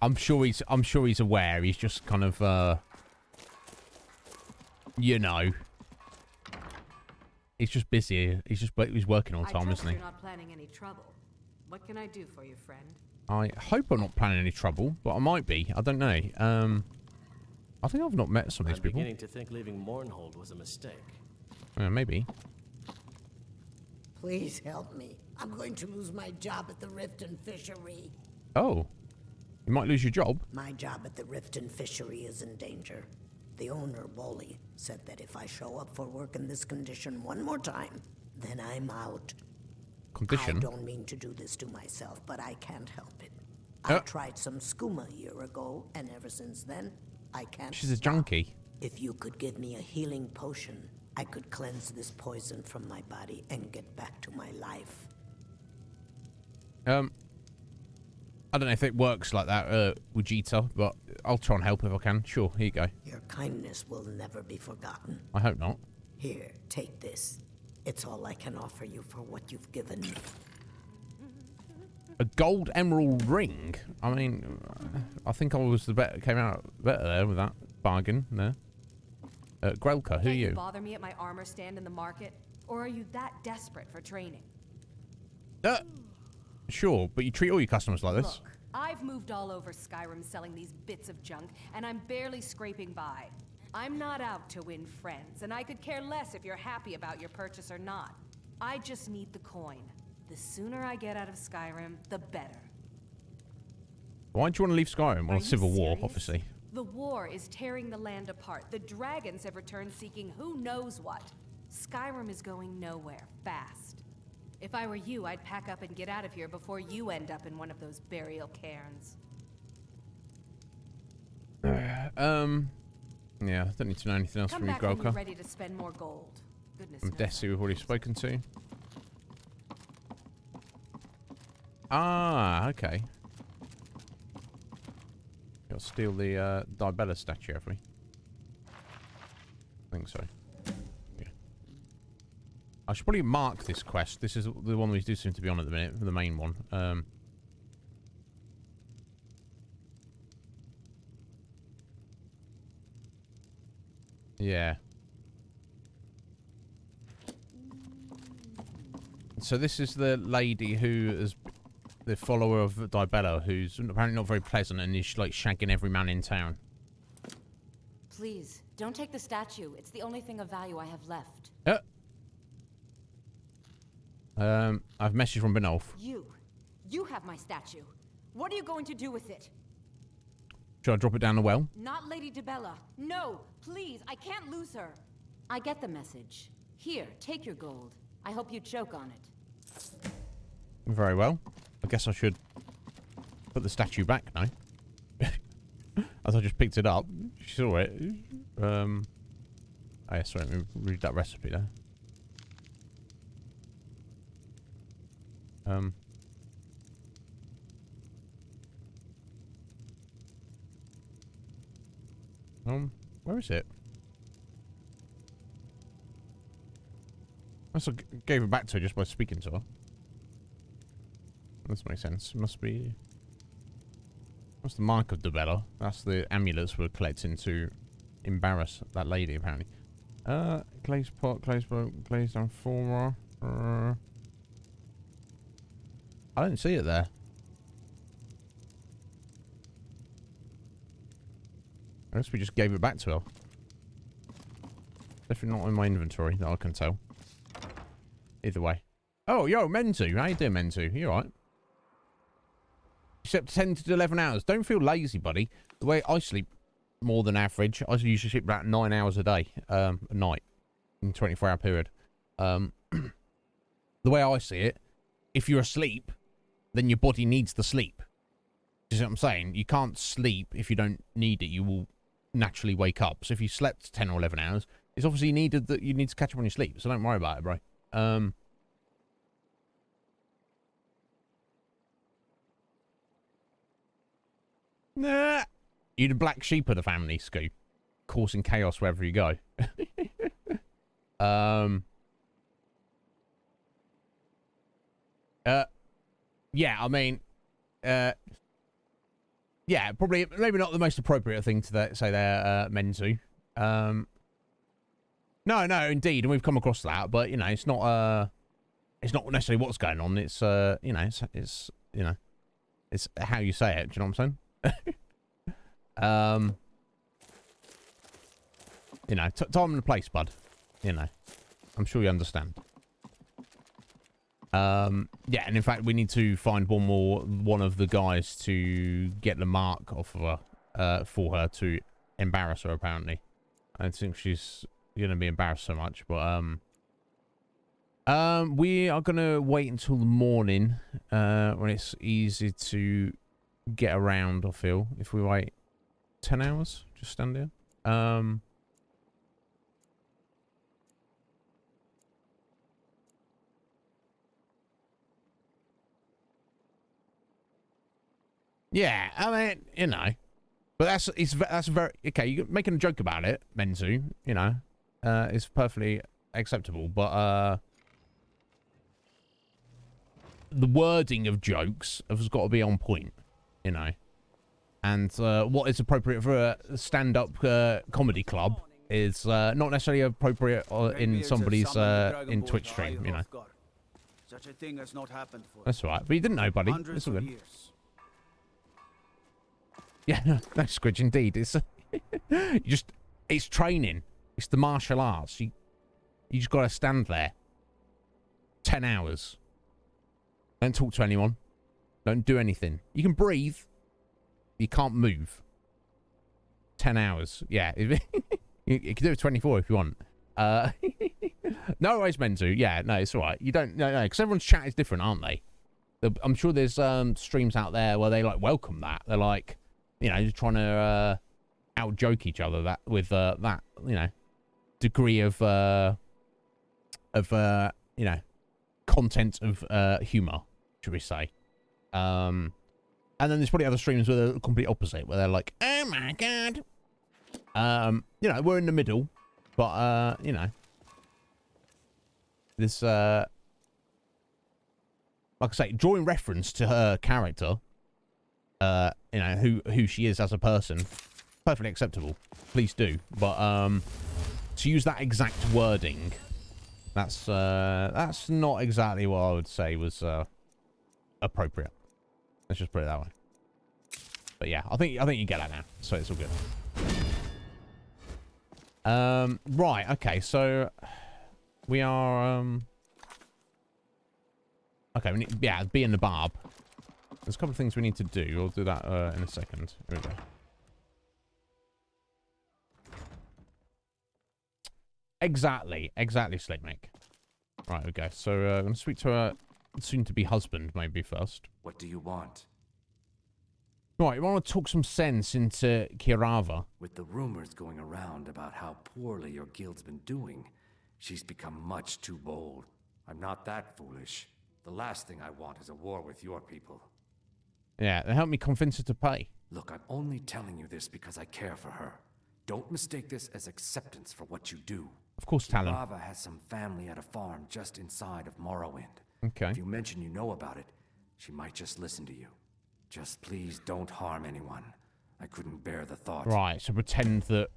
Speaker 2: I'm sure he's aware. He's just kind of you know. He's just busy. He's working all the time, isn't he?
Speaker 20: You're not planning any trouble. What can I do for you, friend?
Speaker 2: I hope I'm not planning any trouble, but I might be. I don't know. I think I've not met some of these people.
Speaker 3: I'm beginning to think leaving Mournhold was a mistake.
Speaker 2: Maybe.
Speaker 10: Please help me. I'm going to lose my job at the Riften Fishery.
Speaker 2: Oh. You might lose your job.
Speaker 10: My job at the Riften Fishery is in danger. The owner, Bolly, said that if I show up for work in this condition one more time, then I'm out.
Speaker 2: Condition?
Speaker 10: I don't mean to do this to myself, but I can't help it. I tried some skooma a year ago, and ever since then, I can't
Speaker 2: She's a
Speaker 10: stop.
Speaker 2: junkie.
Speaker 10: If you could give me a healing potion, I could cleanse this poison from my body and get back to my life.
Speaker 2: I don't know if it works like that, Vegeta, but I'll try and help if I can. Sure, here you go.
Speaker 10: Your kindness will never be forgotten.
Speaker 2: I hope not.
Speaker 10: Here, take this. It's all I can offer you for what you've given me.
Speaker 2: A gold emerald ring? I mean, I think I was came out better there with that bargain there. Grelka, who are you?
Speaker 5: Bother me at my armor stand in the market? Or are you that desperate for training?
Speaker 2: Sure, but you treat all your customers like this.
Speaker 5: Look, I've moved all over Skyrim selling these bits of junk, and I'm barely scraping by. I'm not out to win friends, and I could care less if you're happy about your purchase or not. I just need the coin. The sooner I get out of Skyrim, the better.
Speaker 2: Why do you want to leave Skyrim? Well, Civil War, obviously.
Speaker 5: The war is tearing the land apart. The dragons have returned seeking who knows what. Skyrim is going nowhere, fast. If I were you, I'd pack up and get out of here before you end up in one of those burial cairns.
Speaker 2: Yeah, I don't need to know anything else from you,
Speaker 5: Come back when you're
Speaker 2: Grelka.
Speaker 5: ready to spend more gold. Goodness
Speaker 2: I'm
Speaker 5: knows.
Speaker 2: Desi, we've already spoken to. Ah, okay. You'll steal the Dibella statue, have we? I think so. Yeah. I should probably mark this quest. This is the one we do seem to be on at the minute, the main one. Yeah. So this is the lady who is the follower of Dibella, who's apparently not very pleasant and is like shagging every man in town.
Speaker 13: Please, don't take the statue. It's the only thing of value I have left.
Speaker 2: I've messaged from Benolf.
Speaker 13: You have my statue. What are you going to do with it?
Speaker 2: Should I drop it down the well?
Speaker 13: Not Lady Dibella. No, please, I can't lose her. I get the message. Here, take your gold. I hope you choke on it.
Speaker 2: Very well. I guess I should put the statue back now. As I just picked it up. She saw it. Oh yeah, sorry, let me read that recipe there. Where is it? I gave it back to her just by speaking to her. This makes sense. Must be... What's the mark of Dibella? That's the amulets we're collecting to embarrass that lady, apparently. Glaze pot, glaze boat, glaze transformer. I don't see it there. I guess we just gave it back to her. Definitely not in my inventory that I can tell. Either way. Oh, yo, Mentu. How you doing, Mentu? You alright? Except 10 to 11 hours. Don't feel lazy, buddy. The way I sleep more than average, I usually sleep about 9 hours a day, a night, in a 24-hour period. The way I see it, if you're asleep, then your body needs the sleep. You see what I'm saying? You can't sleep if you don't need it. You will naturally wake up. So if you slept 10 or 11 hours, it's obviously needed that you need to catch up on your sleep. So don't worry about it, bro. Nah. You're the black sheep of the family, Scoop. Causing chaos wherever you go. Yeah, I mean, yeah, probably, maybe not the most appropriate thing to say there, Menzu. No, indeed, and we've come across that, but, you know, it's not necessarily what's going on, it's, you know, it's you know, it's how you say it, do you know what I'm saying? You know, time and place, bud, you know, I'm sure you understand. Yeah, and in fact, we need to find one of the guys to get the mark off of her, for her to embarrass her, apparently. I don't think she's gonna be embarrassed so much, but, we are gonna wait until the morning, when it's easy to get around, I feel. If we wait 10 hours, just stand here. Yeah, I mean, you know, but that's very okay. You're making a joke about it, Menzu. You know, it's perfectly acceptable. But the wording of jokes has got to be on point. You know, and what is appropriate for a stand-up comedy club is not necessarily appropriate in somebody's in Twitch stream. You know,
Speaker 8: such a thing has not happened for
Speaker 2: that's all right. But you didn't know, buddy. It's all good. Yeah, no, Squidge, indeed. It's it's training. It's the martial arts. You just got to stand there. 10 hours. Don't talk to anyone. Don't do anything. You can breathe. You can't move. 10 hours. Yeah. You can do it 24 if you want. No worries, Menzu. Yeah, no, it's all right. You don't... No, because everyone's chat is different, aren't they? I'm sure there's streams out there where they, like, welcome that. They're like... You know, just trying to out-joke each other that with that, you know, degree of you know, content of humour, should we say. And then there's probably other streams where they're the complete opposite, where they're like, oh my god. You know, we're in the middle, but, you know, this, like I say, drawing reference to her character, you know, who she is as a person, perfectly acceptable. Please do. But to use that exact wording, that's not exactly what I would say was appropriate. Let's just put it that way. But yeah, I think you get that now, so it's all good. Right, okay, so we are okay, we need, yeah, be in the barb. There's a couple of things we need to do. We'll do that in a second. Here we go. Exactly, Slicknick. Right, we go. So I'm going to speak to her soon-to-be husband, maybe first.
Speaker 23: What do you want?
Speaker 2: Right, you want to talk some sense into Kirava.
Speaker 23: With the rumors going around about how poorly your guild's been doing, she's become much too bold. I'm not that foolish. The last thing I want is a war with your people.
Speaker 2: Yeah, then help me convince her to pay.
Speaker 23: Look, I'm only telling you this because I care for her. Don't mistake this as acceptance for what you do.
Speaker 2: Of course, Talon.
Speaker 23: Kirava has some family at a farm just inside of Morrowind.
Speaker 2: Okay.
Speaker 23: If you mention you know about it, she might just listen to you. Just please don't harm anyone. I couldn't bear the thought.
Speaker 2: Right, so pretend that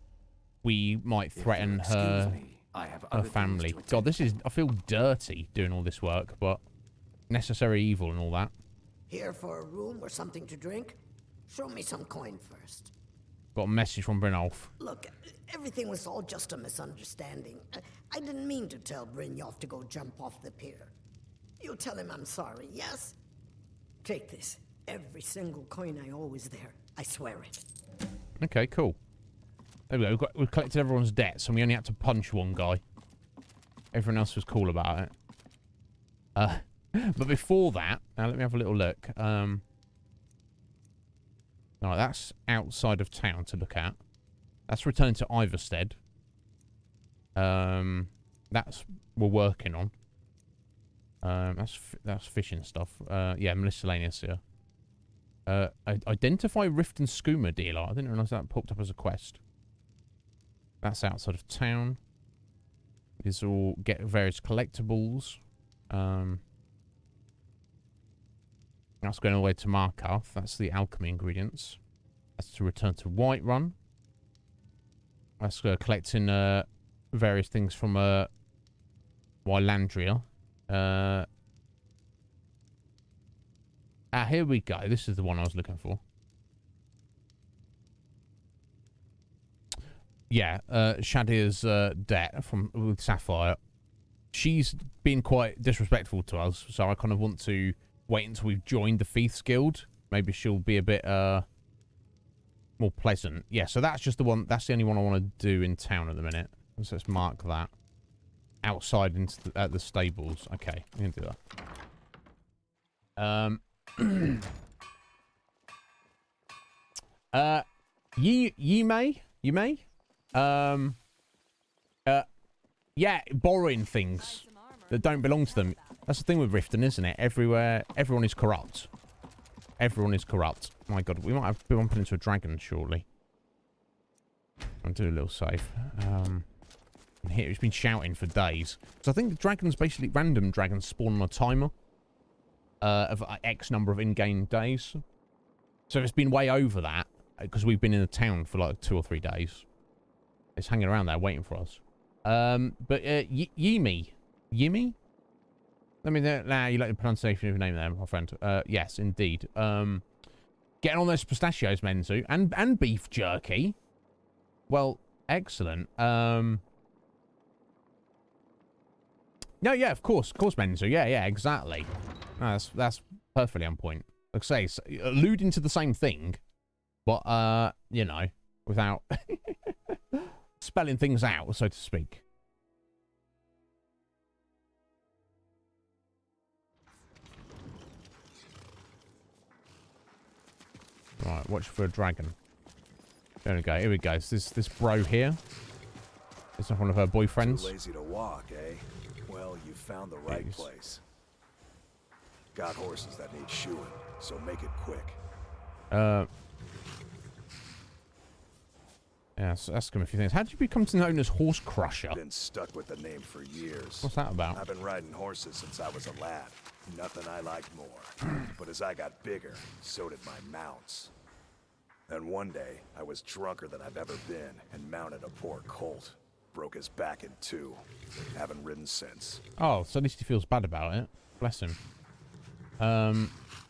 Speaker 2: we might threaten her, her family. God, this is... I feel dirty doing all this work, but necessary evil and all that.
Speaker 10: Here for a room or something to drink? Show me some coin first.
Speaker 2: Got a message from Brynjolf.
Speaker 10: Look, everything was all just a misunderstanding. I didn't mean to tell Brynjolf to go jump off the pier. You tell him I'm sorry, yes? Take this. Every single coin I owe is there. I swear it.
Speaker 2: Okay, cool. There we go. We've collected everyone's debts, and we only had to punch one guy. Everyone else was cool about it. But before that, now let me have a little look. Alright, that's outside of town to look at. That's returning to Iverstead. That's we're working on. That's fishing stuff. Yeah, miscellaneous here. Identify Rift and Skooma dealer. I didn't realise that popped up as a quest. That's outside of town. These all get various collectibles. That's going all the way to Markarth. That's the alchemy ingredients. That's to return to Whiterun. That's collecting various things from Wylandria. Here we go. This is the one I was looking for. Yeah, Shadir's debt with Sapphire. She's been quite disrespectful to us, so I kind of want to wait until we've joined the Thieves Guild. Maybe she'll be a bit more pleasant. Yeah, so that's just the one. That's the only one I want to do in town at the minute. So let's mark that. Outside into the stables. Okay, I'm gonna do that. You may. Yeah, borrowing things that don't belong to them. That's the thing with Riften, isn't it? Everyone is corrupt. Everyone is corrupt. My God, we might have bumped into a dragon shortly. I'll do a little save. Here, it's been shouting for days. So I think the dragons, basically random dragons, spawn on a timer of X number of in-game days. So it's been way over that because we've been in the town for like 2 or 3 days. It's hanging around there waiting for us. But Yimi? Let me know. Nah, you like the pronunciation of your name there, my friend. Yes, indeed. Getting on those pistachios, Menzu, and beef jerky. Well, excellent. No, yeah, of course, Menzu. Yeah, exactly. No, that's perfectly on point. Like I say, alluding to the same thing, but you know, without spelling things out, so to speak. Right, watch for a dragon. There we go. Here we go. This bro here. Is that one of her boyfriends?
Speaker 11: Too lazy to walk, eh? Well, you found the right place. Got horses that need shoeing, so make it quick.
Speaker 2: Yeah, so ask him a few things. How did you become known as Horse Crusher?
Speaker 11: Been stuck with the name for years.
Speaker 2: What's that about?
Speaker 11: I've been riding horses since I was a lad. Nothing I liked more. But as I got bigger, so did my mounts. Then one day, I was drunker than I've ever been and mounted a poor colt. Broke his back in 2. Haven't ridden since.
Speaker 2: Oh, so at least he feels bad about it. Bless him.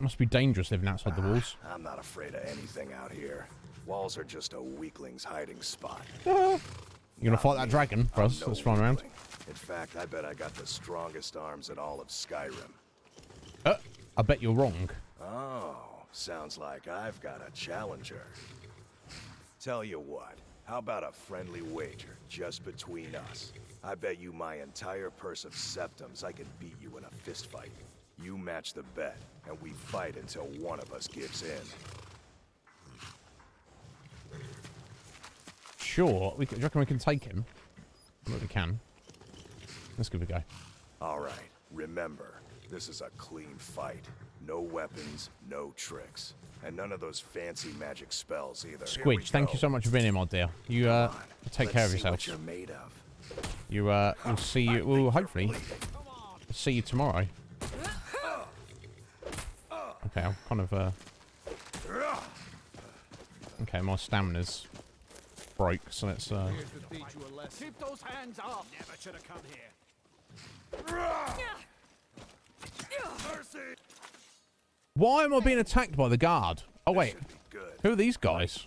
Speaker 2: Must be dangerous living outside the walls.
Speaker 11: I'm not afraid of anything out here. Walls are just a weakling's hiding spot.
Speaker 2: You gonna fight that dragon for us? Let's run around.
Speaker 11: In fact, I bet I got the strongest arms in all of Skyrim.
Speaker 2: I bet you're wrong.
Speaker 11: Oh, sounds like I've got a challenger. Tell you what, how about a friendly wager just between us? I bet you my entire purse of septums I can beat you in a fist fight. You match the bet, and we fight until one of us gives in.
Speaker 2: Sure. Do you reckon we can take him? I think we can. Let's give it a go.
Speaker 11: All right. Remember, this is a clean fight. No weapons, no tricks. And none of those fancy magic spells either.
Speaker 2: Squidge, thank you so much for being here, my dear. You take care of yourself.
Speaker 11: What you're made of.
Speaker 2: You we'll see you. Well, hopefully, see you tomorrow. Okay, I'm kind of okay, my stamina's broke, so let's
Speaker 8: Keep those hands up. Never should have come here. Mercy.
Speaker 2: Why am I being attacked by the guard? Oh, wait. Who are these guys?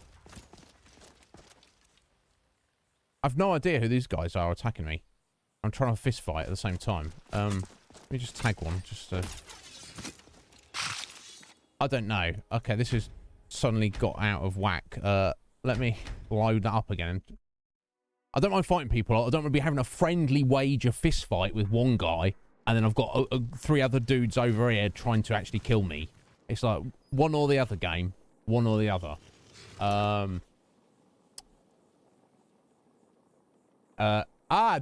Speaker 2: I've no idea who these guys are attacking me. I'm trying to fist fight at the same time. Let me just tag one. Just, I don't know. Okay, this has suddenly got out of whack. Let me load that up again. I don't mind fighting people. I don't want to be having a friendly wager fist fight with one guy, and then I've got 3 other dudes over here trying to actually kill me. It's like one or the other game. One or the other.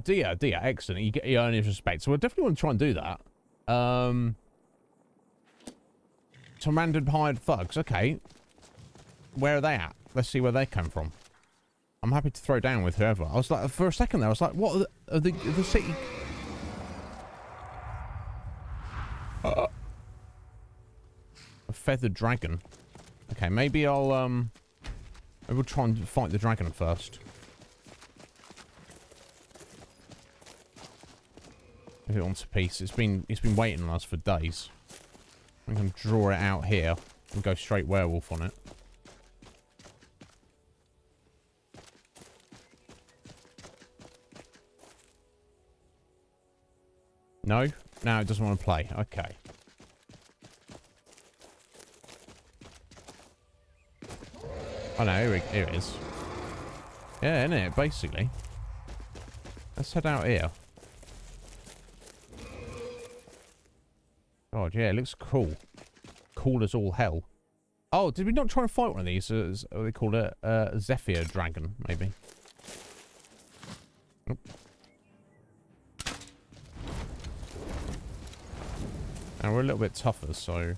Speaker 2: Dear. Excellent. You earn his respect. So I definitely want to try and do that. Some random hired thugs. Okay. Where are they at? Let's see where they come from. I'm happy to throw down with whoever. I was like, for a second there, I was like, what are the city... A feathered dragon. Okay, maybe I'll, maybe we'll try and fight the dragon first. If it wants a piece. It's been waiting on us for days. I'm going to draw it out here and go straight werewolf on it. No? No, it doesn't want to play. Okay. Oh no, here it is. Yeah, innit, basically. Let's head out here. God, yeah, it looks cool. Cool as all hell. Oh, did we not try and fight one of these? What they call it? Zephyr dragon, maybe. Nope. Now we're a little bit tougher, so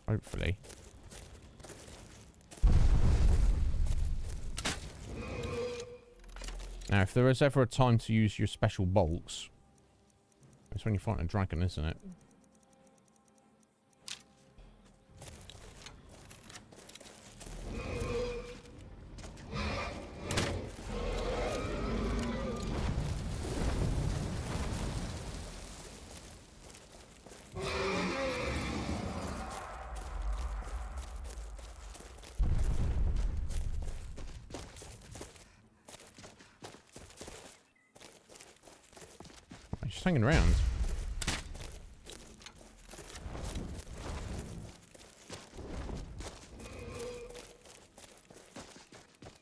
Speaker 2: hopefully. Now, if there is ever a time to use your special bolts, it's when you fight a dragon, isn't it? Hanging around.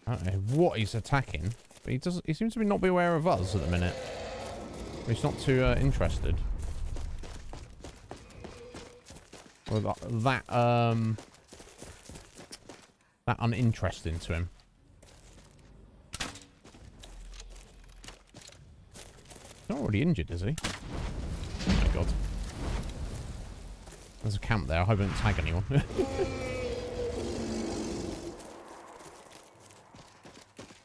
Speaker 2: I don't know what he's attacking, but he seems to not be aware of us at the minute. He's not too interested. Or that uninteresting to him. He's not already injured, is he? Oh my god. There's a camp there. I hope I don't tag anyone.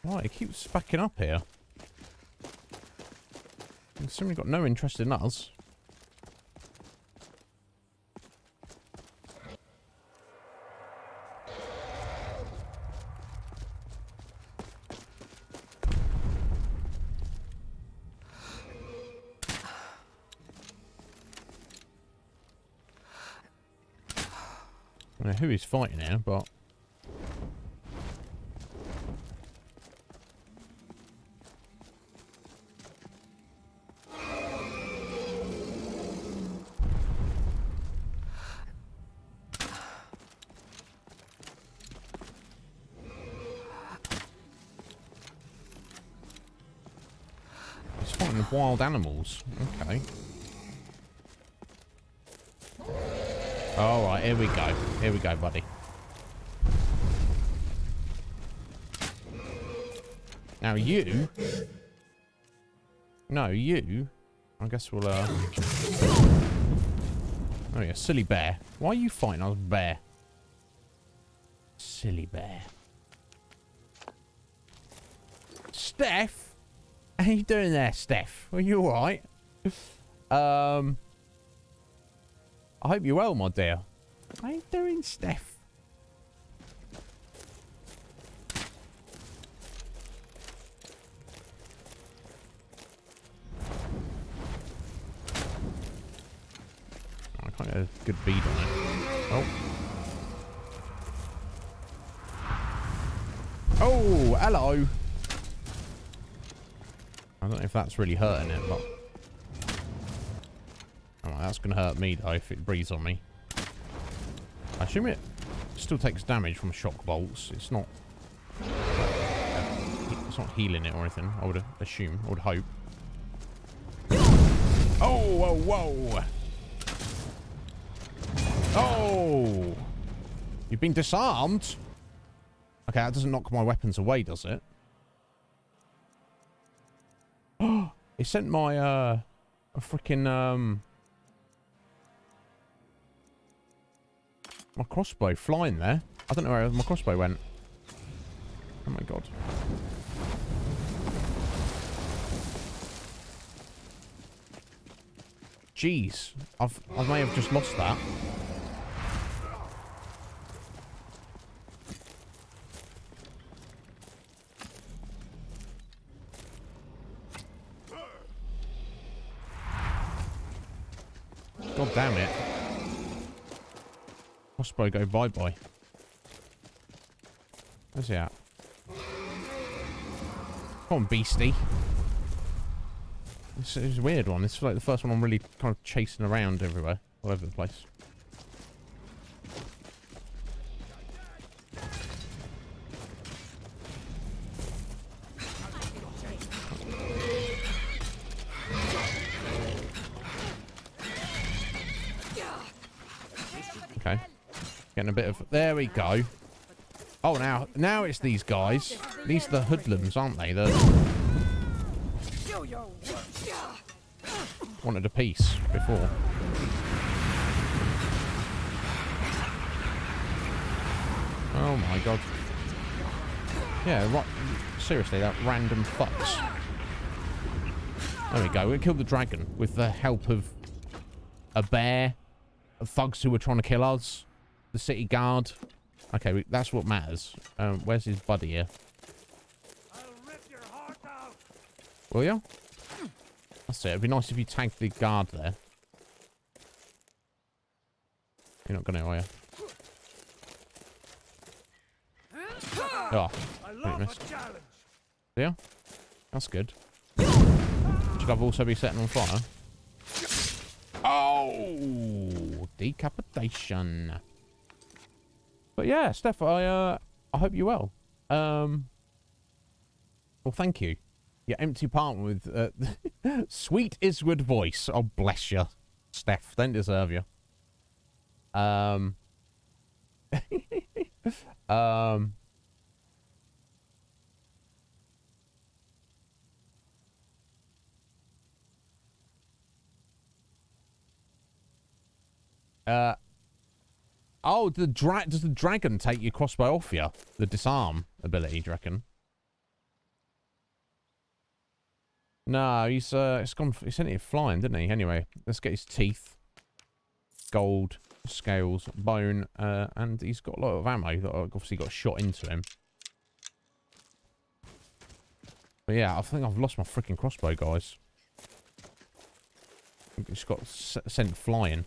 Speaker 2: Right, he keeps backing up here. He's certainly got no interest in us. I don't know who he's fighting here, but... He's fighting wild animals. Okay. Alright, here we go. Here we go, buddy. Now you... No, you... I guess we'll, Oh yeah, silly bear. Why are you fighting us, bear? Silly bear. Steph? How you doing there, Steph? Are you alright? I hope you're well, my dear. How you doing, Steph? I can't get a good bead on it. Oh. Oh, hello. I don't know if that's really hurting it, but... Oh, that's going to hurt me, though, if it breathes on me. I assume it still takes damage from shock bolts. It's not... It's not healing it or anything, I would assume. I would hope. Oh, whoa, whoa. Oh. You've been disarmed. Okay, that doesn't knock my weapons away, does it? Oh, it sent my, a freaking, my crossbow flying there. I don't know where my crossbow went. Oh my god. Jeez, I may have just lost that. God damn it. Crossbow go bye-bye. Where's he at? Come on, beastie. It's a weird one. This is like the first one I'm really kind of chasing around everywhere. All over the place. Okay. Getting a bit of... There we go. Oh, now it's these guys. These are the hoodlums, aren't they? The... Wanted a piece before. Oh my god. Yeah, right. Seriously, that random fucks. There we go. We killed the dragon with the help of a bear, thugs who were trying to kill us, the city guard. Okay, that's what matters. Where's his buddy here? I'll rip your heart out. Will you? That's it. It'd be nice if you tagged the guard there. You're not gonna, are you? Oh, I missed. Yeah, that's good. Should I also be setting on fire? Oh, decapitation. But yeah, Steph, I hope you're well. Well, thank you. Your empty apartment with sweet Iznib voice. Oh, bless you, Steph. Don't deserve you. Oh, does the dragon take your crossbow off you? The disarm ability, do you reckon? No, he's gone. He sent it flying, didn't he? Anyway, let's get his teeth, gold, scales, bone, and he's got a lot of ammo that obviously got shot into him. But yeah, I think I've lost my freaking crossbow, guys. It's got sent flying.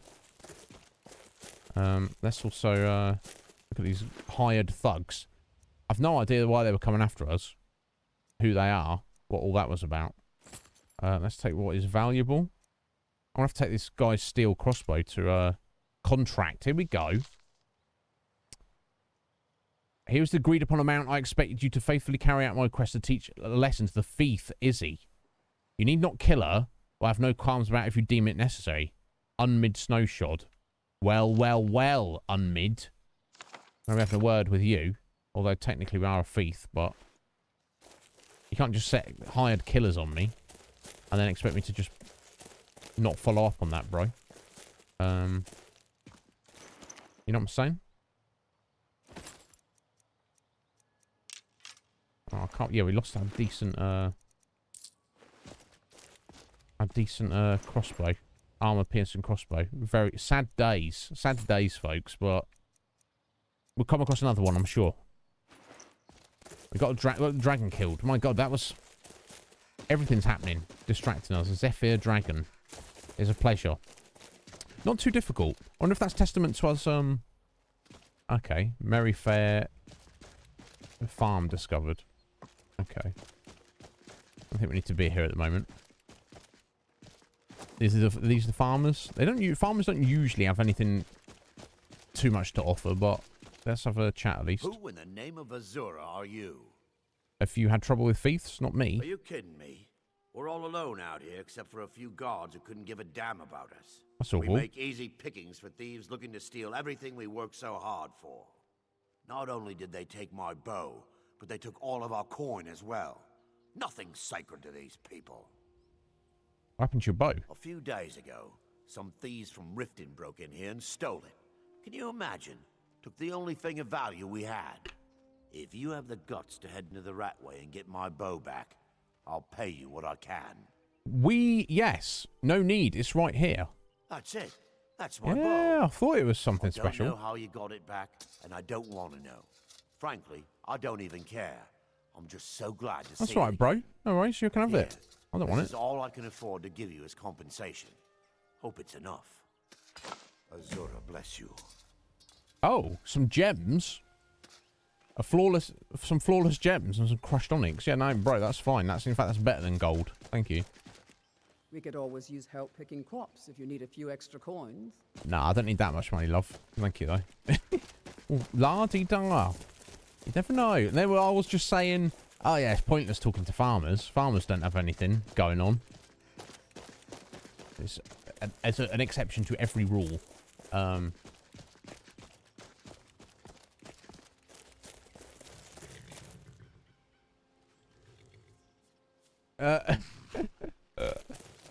Speaker 2: Let's also look at these hired thugs. I've no idea why they were coming after us, who they are, what all that was about. Let's take what is valuable. I'm gonna have to take this guy's steel crossbow to contract. Here we go. Here's the agreed upon amount I expected you to faithfully carry out my request to teach a lesson to the thief, Izzy. You need not kill her, or have no qualms about if you deem it necessary. Unmid Snowshod. Well, well, well, Unmid. I'm having a word with you, although technically we are a thief, but you can't just set hired killers on me and then expect me to just not follow up on that, bro. You know what I'm saying? Oh, I can't. Yeah, we lost our decent crossbow, armor piercing crossbow. Very sad days, folks. But we'll come across another one, I'm sure. We got a dragon killed. My God, that was everything's happening, distracting us. Zephyr dragon is a pleasure. Not too difficult. wonder if that's testament to us, okay. Merryfair farm discovered. Okay. I think we need to be here at the moment. These are the farmers. Farmers don't usually have anything too much to offer, but let's have a chat at least.
Speaker 6: Who in the name of Azura are you?
Speaker 2: Have you had trouble with thieves? Not me.
Speaker 6: Are you kidding me? We're all alone out here, except for a few guards who couldn't give a damn about us.
Speaker 2: That's awful.
Speaker 6: We make easy pickings for thieves looking to steal everything we work so hard for. Not only did they take my bow, but they took all of our coin as well. Nothing's sacred to these people.
Speaker 2: What happened to your bow?
Speaker 6: A few days ago, some thieves from Riften broke in here and stole it. Can you imagine? Took the only thing of value we had. If you have the guts to head into the Ratway and get my bow back, I'll pay you what I can.
Speaker 2: Yes. No need. It's right here.
Speaker 6: That's it. That's my bow.
Speaker 2: Yeah, I thought it was something special.
Speaker 6: I don't know how you got it back, and I don't want to know. Frankly, I don't even care. I'm just so glad to see it.
Speaker 2: That's right, bro. No worries. You can have it. I don't want it.
Speaker 6: This is all I can afford to give you as compensation. Hope it's enough. Azura bless you.
Speaker 2: Oh, some gems. Some flawless gems and some crushed onyx. Yeah, no, bro, that's fine. In fact, that's better than gold. Thank you.
Speaker 19: We could always use help picking crops if you need a few extra coins.
Speaker 2: Nah, I don't need that much money, love. Thank you, though. La-dee-da. You never know. And I was just saying, oh yeah, it's pointless talking to farmers. Farmers don't have anything going on. It's an exception to every rule.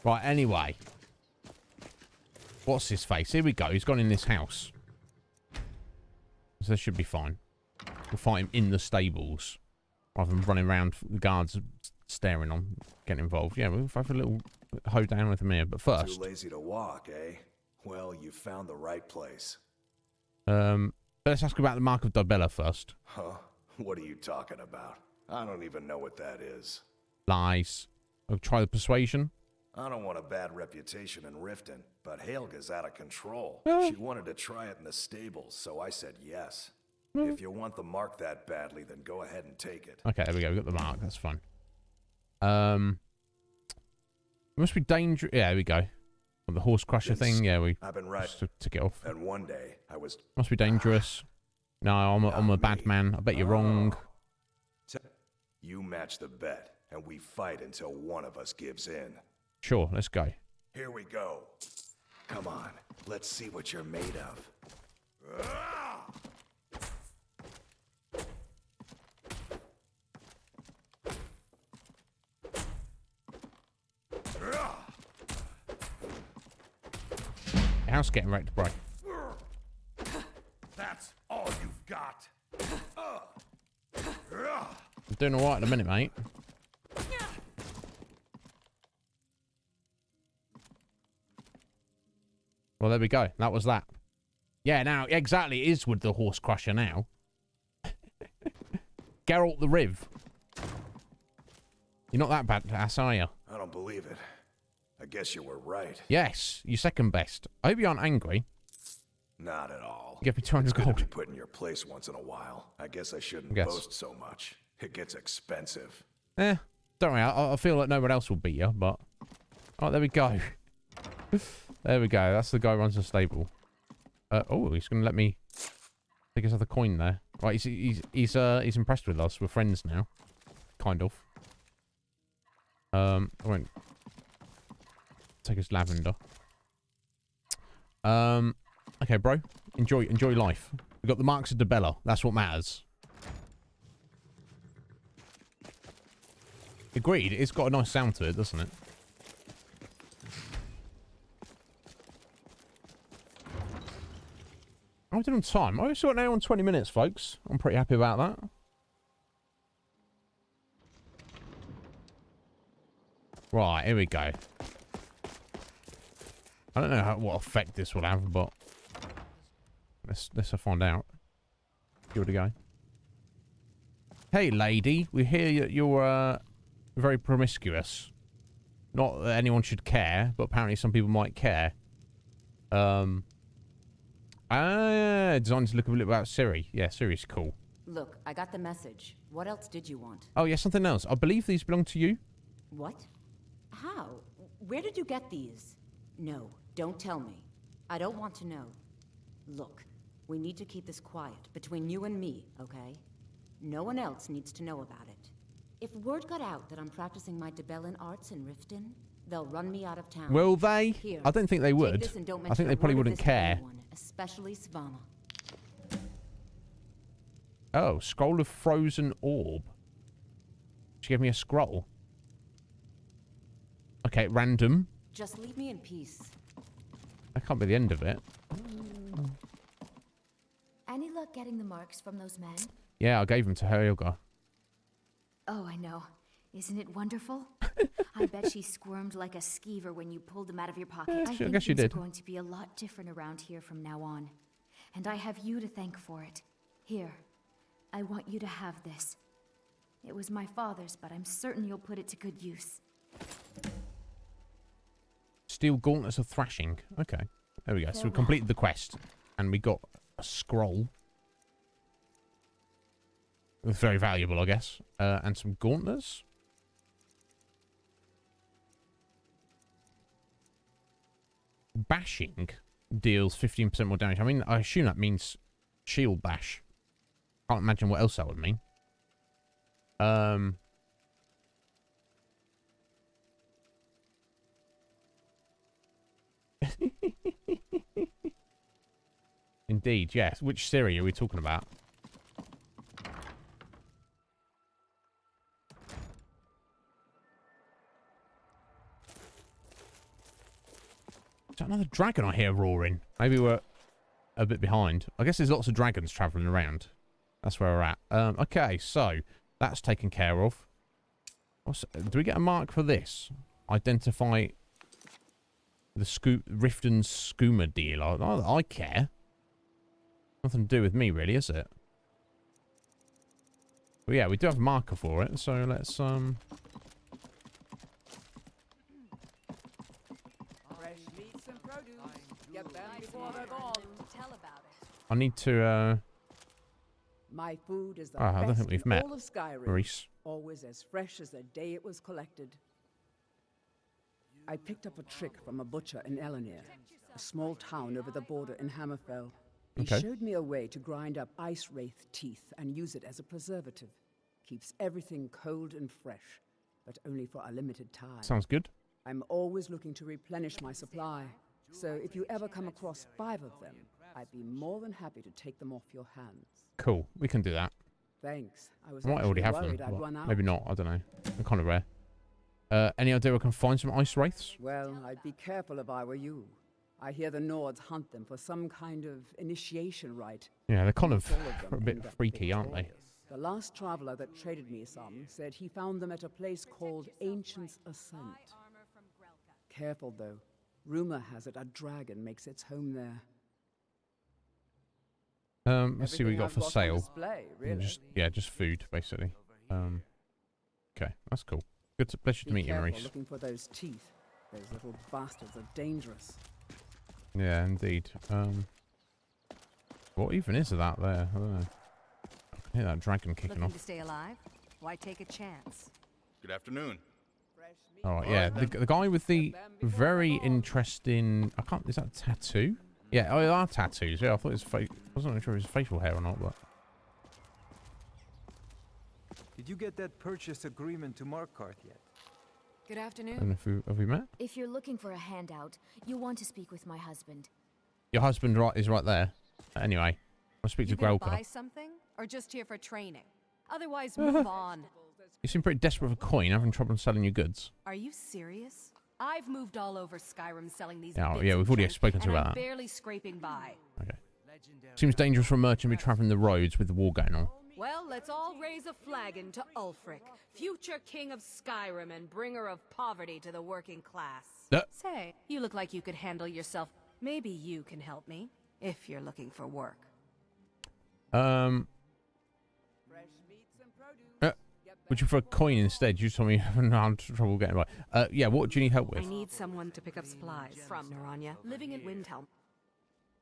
Speaker 2: Right, anyway. What's his face? Here we go. He's gone in this house. So this should be fine. We'll fight him in the stables. Rather than running around, the guards staring on, getting involved. Yeah, we'll have a little hoedown with him here. But first...
Speaker 11: Too lazy to walk, eh? Well, you found the right place.
Speaker 2: Let's ask about the Mark of Dibella first.
Speaker 11: Huh? What are you talking about? I don't even know what that is.
Speaker 2: Lies. I'll try the persuasion.
Speaker 11: I don't want a bad reputation in Riften, but Helga's out of control. She wanted to try it in the stables, so I said yes. If you want the mark that badly, then go ahead and take it.
Speaker 2: Okay, there we go. We got the mark. That's fun. It must be dangerous. Yeah, there we go. On the horse crusher thing. Yeah,
Speaker 11: I've been right.
Speaker 2: Took it off.
Speaker 11: And one day I was.
Speaker 2: Must be dangerous. No, I'm a bad man. I bet you're wrong.
Speaker 11: You match the bet, and we fight until one of us gives in.
Speaker 2: Sure, let's go.
Speaker 11: Here we go. Come on, let's see what you're made of.
Speaker 2: The house getting wrecked, bro.
Speaker 8: That's all you've got.
Speaker 2: I'm doing alright in a minute, mate. Well, there we go. That was that. Yeah, now, exactly, it is with the horse crusher now. Geralt the Riv. You're not that bad ass, are you?
Speaker 11: I don't believe it. I guess you were right.
Speaker 2: Yes, you're second best. I hope you aren't angry.
Speaker 11: Not at all.
Speaker 2: You give me 200
Speaker 11: it's
Speaker 2: gold.
Speaker 11: Good to be put in your place once in a while. I guess I shouldn't boast so much. It gets expensive.
Speaker 2: Don't worry. I feel like no one else will beat you, but... Oh, there we go. There we go. That's the guy who runs the stable. Oh, he's going to let me take his other coin there. Right, he's impressed with us. We're friends now. Kind of. I won't take his lavender. Okay, bro. Enjoy life. We've got the marks of Dibella. That's what matters. Agreed. It's got a nice sound to it, doesn't it? I'm doing time. I saw it now on 20 minutes, folks. I'm pretty happy about that. Right, here we go. I don't know what effect this will have, but let's find out. Give it a go. Hey, lady, we hear you're very promiscuous. Not that anyone should care, but apparently some people might care. Designed to look a little about Siri. Yeah, Siri's cool.
Speaker 13: Look, I got the message. What else did you want?
Speaker 2: Oh, yeah, something else. I believe these belong to you.
Speaker 13: What? How? Where did you get these? No, don't tell me. I don't want to know. Look, we need to keep this quiet, between you and me, okay? No one else needs to know about it. If word got out that I'm practicing my Debellan arts in Riften, they'll run me out of town.
Speaker 2: Will they?
Speaker 13: Here,
Speaker 2: I don't think they would. I think they probably wouldn't care.
Speaker 13: Anyone, especially Svanna.
Speaker 2: Oh, scroll of frozen orb. She gave me a scroll. Okay, random.
Speaker 13: Just leave me in peace.
Speaker 2: That can't be the end of it.
Speaker 16: Any luck getting the marks from those men?
Speaker 2: Yeah, I gave them to Helga.
Speaker 16: Oh, I know. Isn't it wonderful? I bet she squirmed like a skeever when you pulled them out of your pocket. I
Speaker 2: guess you did.
Speaker 16: Things are going to be a lot different around here from now on. And I have you to thank for it. Here, I want you to have this. It was my father's, but I'm certain you'll put it to good use.
Speaker 2: Steel gauntlets of thrashing. Okay, there we go. So we completed the quest, and we got a scroll. It was very valuable, I guess. And some gauntlets. Bashing deals 15% more damage. I mean, I assume that means shield bash. Can't imagine what else that would mean. Indeed, yes. Which Siri are we talking about? Is that another dragon I hear roaring? Maybe we're a bit behind. I guess there's lots of dragons travelling around. That's where we're at. Okay, so that's taken care of. Do we get a mark for this? Identify the Riften skooma deal. I care. Nothing to do with me, really, is it? Well, yeah, we do have a marker for it, so let's
Speaker 19: Fresh meats and produce. Get them before they're gone.
Speaker 5: Tell about it.
Speaker 2: I need to
Speaker 19: My food is the
Speaker 2: I don't
Speaker 19: best
Speaker 2: think we've
Speaker 19: in
Speaker 2: met,
Speaker 19: all of Skyrim.
Speaker 2: Maurice.
Speaker 19: Always as fresh as the day it was collected. I picked up a trick from a butcher in Elenir, a small town over the border in Hammerfell. He showed me a way to grind up ice wraith teeth and use it as a preservative. Keeps everything cold and fresh, but only for a limited time.
Speaker 2: Sounds good.
Speaker 19: I'm always looking to replenish my supply, so if you ever come across 5 of them, I'd be more than happy to take them off your hands.
Speaker 2: Cool, we can do that.
Speaker 19: Thanks. I was
Speaker 2: might already have them. Well, maybe not, I don't know. They're kind of rare. Any idea we can find some ice wraiths?
Speaker 19: Well, I'd be careful if I were you. I hear the Nords hunt them for some kind of initiation rite.
Speaker 2: Yeah, they're kind of a bit freaky, aren't they?
Speaker 19: The last traveler that traded me some said he found them at a place called Ancient's Ascent. Careful, though. Rumor has it a dragon makes its home there.
Speaker 2: Let's see what we got for sale.
Speaker 19: Display, really.
Speaker 2: Just food, basically. Okay, that's cool. Pleasure to meet you, Maurice.
Speaker 19: Looking for those teeth. Those little bastards are dangerous.
Speaker 2: Yeah, indeed. What even is that there? I don't know. I can hear that dragon kicking
Speaker 5: Looking
Speaker 2: off.
Speaker 5: to stay alive? Why take a chance?
Speaker 9: Good afternoon.
Speaker 2: All right, yeah, the guy with the very interesting. Is that a tattoo? Yeah, oh, they are tattoos. Yeah, I thought it was fake. I wasn't sure if it was facial hair or not, but.
Speaker 22: Did you get that purchase agreement to Markarth yet?
Speaker 20: Good afternoon.
Speaker 2: And have we met?
Speaker 16: If you're looking for a handout, you'll want to speak with my husband.
Speaker 2: Your husband is right there. Anyway, I'll speak to Grelka.
Speaker 5: Buy something, or just here for training? Otherwise, move on.
Speaker 2: You seem pretty desperate for coin, having trouble selling your goods.
Speaker 5: Are you serious? I've moved all over Skyrim selling these.
Speaker 2: Oh, yeah, we've already spoken to you about that.
Speaker 5: Barely scraping by.
Speaker 2: Okay. Seems dangerous for a merchant to be traveling the roads with the war going on.
Speaker 5: Well, let's all raise a flagon to Ulfric, future king of Skyrim and bringer of poverty to the working class. Say, you look like you could handle yourself. Maybe you can help me, if you're looking for work.
Speaker 2: Would you for a coin instead? You told me I'm having trouble getting by. Yeah, what do you need help with?
Speaker 5: I need someone to pick up supplies from Naranya, living in Windhelm.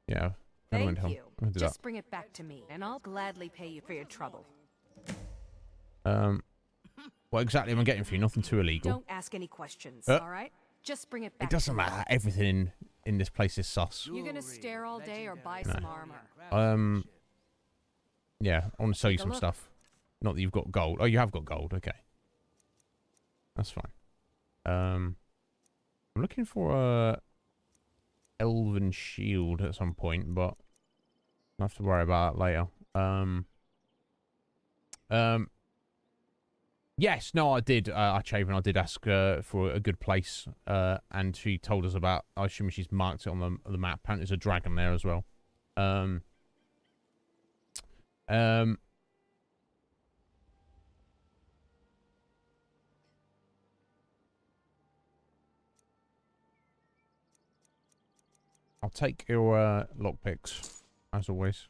Speaker 2: Yeah.
Speaker 5: Thank you. Just bring it back to me, and I'll gladly pay you for your trouble.
Speaker 2: What exactly am I getting for you? Nothing too illegal.
Speaker 5: Don't ask any questions, all right? Just bring it back.
Speaker 2: It doesn't matter. Everything in this place is sus.
Speaker 5: You gonna stare all day or buy some armor?
Speaker 2: Yeah, I want to sell you some stuff. Not that you've got gold. Oh, you have got gold. Okay. That's fine. I'm looking for a elven shield at some point, but I'll have to worry about that later. Yes, no, I did, Archaven, I did ask for a good place, and she told us about, I assume she's marked it on the map. Apparently there's a dragon there as well. I'll take your lockpicks, as always.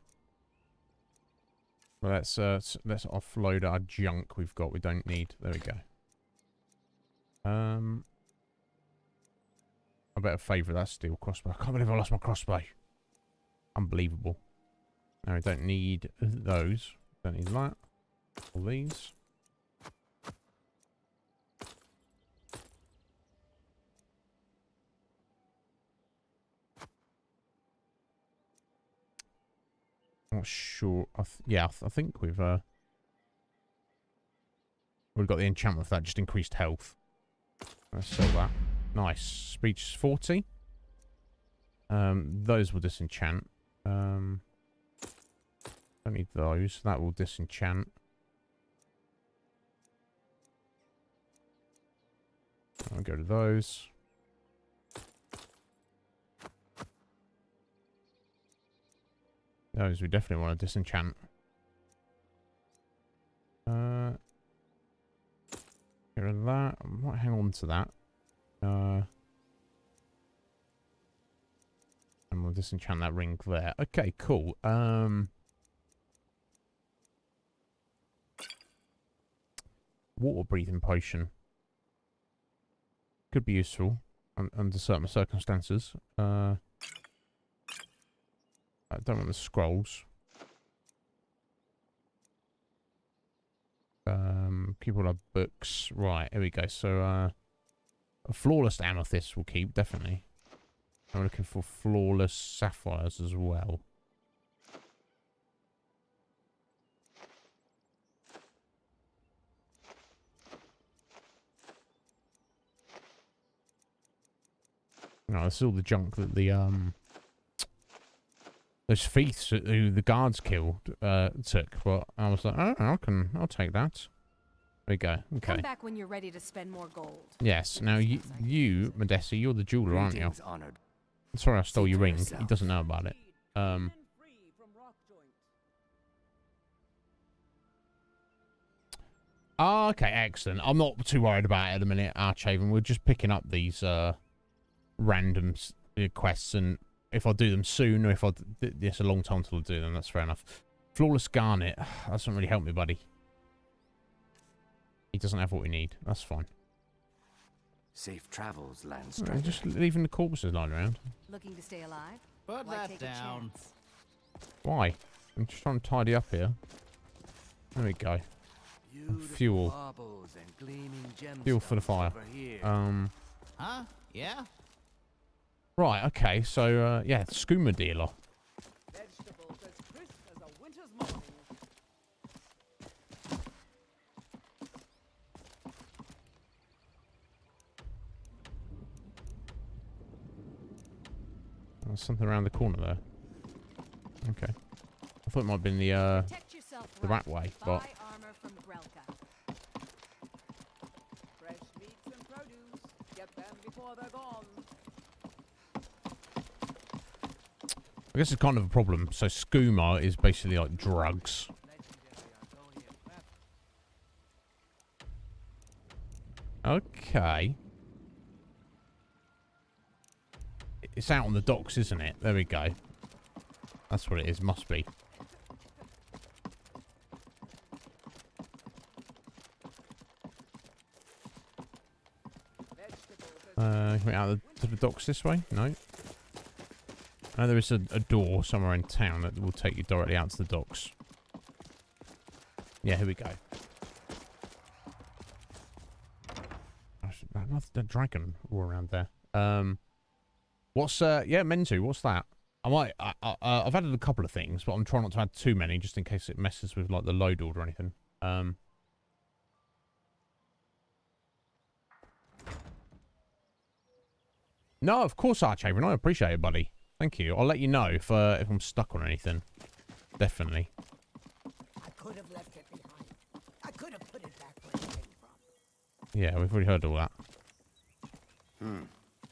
Speaker 2: Well, let's offload our junk we've got. We don't need. There we go. I better favour that steel crossbow. I can't believe I lost my crossbow. Unbelievable. Now we don't need those. Don't need that. All these. Not sure. Yeah, I think we've got the enchantment for that. Just increased health. Let's sell that. Nice. Speech 40. Those will disenchant. Don't need those. That will disenchant. I'll go to those. Those we definitely want to disenchant. Get rid of that. I might hang on to that. And we'll disenchant that ring there. Okay, cool. Water breathing potion. Could be useful under certain circumstances. I don't want the scrolls. People have books. Right, here we go. So, a flawless amethyst will keep, definitely. I'm looking for flawless sapphires as well. No, this is all the junk that the, those thieves who the guards killed took, but I was like, oh, I'll take that. There we go. Okay.
Speaker 5: Come back when you're ready to spend more gold.
Speaker 2: Yes. Now you, Modesta, you're the jeweler, aren't you?
Speaker 18: Honored.
Speaker 2: Sorry, I stole your ring. He doesn't know about it. Okay, excellent. I'm not too worried about it at the minute, Archaven. We're just picking up these random quests, and if I do them soon, or if it's a long time till I do them, that's fair enough. Flawless garnet. That doesn't really help me, buddy. He doesn't have what we need. That's fine.
Speaker 18: Safe travels, Landstranger.
Speaker 2: Just leaving the corpses lying around.
Speaker 5: Looking to stay alive?
Speaker 8: Put that down.
Speaker 2: Why? I'm just trying to tidy up here. There we go. Fuel. Fuel for the fire.
Speaker 8: Huh? Yeah?
Speaker 2: Right, okay, so, yeah, skooma dealer.
Speaker 19: Vegetables as crisp as a winter's morning.
Speaker 2: There's something around the corner there. Okay. I thought it might have been the rat way, but...
Speaker 19: Fresh meats and produce. Get them before they're gone.
Speaker 2: I guess it's kind of a problem. So skooma is basically like drugs. Okay. It's out on the docks, isn't it? There we go. That's what it is. Must be. Can we out to the docks this way? No. I know there is a door somewhere in town that will take you directly out to the docks. Yeah, here we go. Another dragon all around there. What's yeah, Mentu? What's that? I've added a couple of things, but I'm trying not to add too many, just in case it messes with like the load order or anything. No, of course, Archaven. I appreciate it, buddy. Thank you. I'll let you know if I'm stuck on anything. Definitely.
Speaker 10: I could have left it behind. I could have put it back where it came from.
Speaker 2: Yeah, we've already heard all that.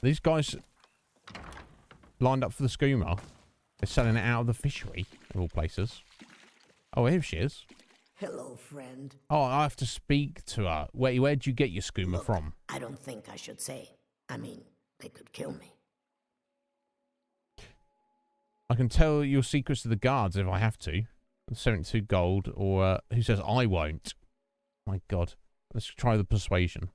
Speaker 2: These guys lined up for the schooner. They're selling it out of the fishery, of all places. Oh, here she is.
Speaker 10: Hello, friend.
Speaker 2: Oh, I have to speak to her. Where'd you get your schooner from?
Speaker 10: I don't think I should say. I mean, they could kill me.
Speaker 2: I can tell your secrets to the guards if I have to. 72 gold, or who says I won't? My God. Let's try the persuasion.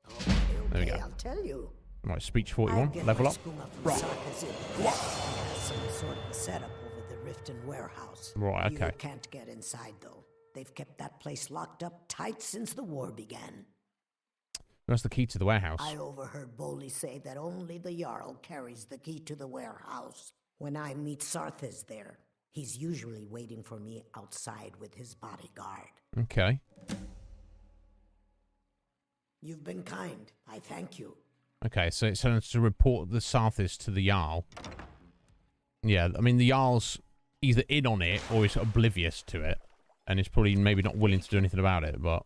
Speaker 10: Okay,
Speaker 2: there we go.
Speaker 10: I'll tell you.
Speaker 2: Right, speech 41. Level up. Right.
Speaker 10: Some sort of a setup over the Riften warehouse.
Speaker 2: Right, okay.
Speaker 10: You can't get inside, though. They've kept that place locked up tight since the war began.
Speaker 2: That's the key to the warehouse.
Speaker 10: I overheard Boley say that only the Jarl carries the key to the warehouse. When I meet Sarthes there, he's usually waiting for me outside with his bodyguard.
Speaker 2: Okay.
Speaker 10: You've been kind. I thank you.
Speaker 2: Okay, so it's to report the Sarthes to the Jarl. Yeah, I mean, the Jarl's either in on it or is oblivious to it. And is probably maybe not willing to do anything about it, but...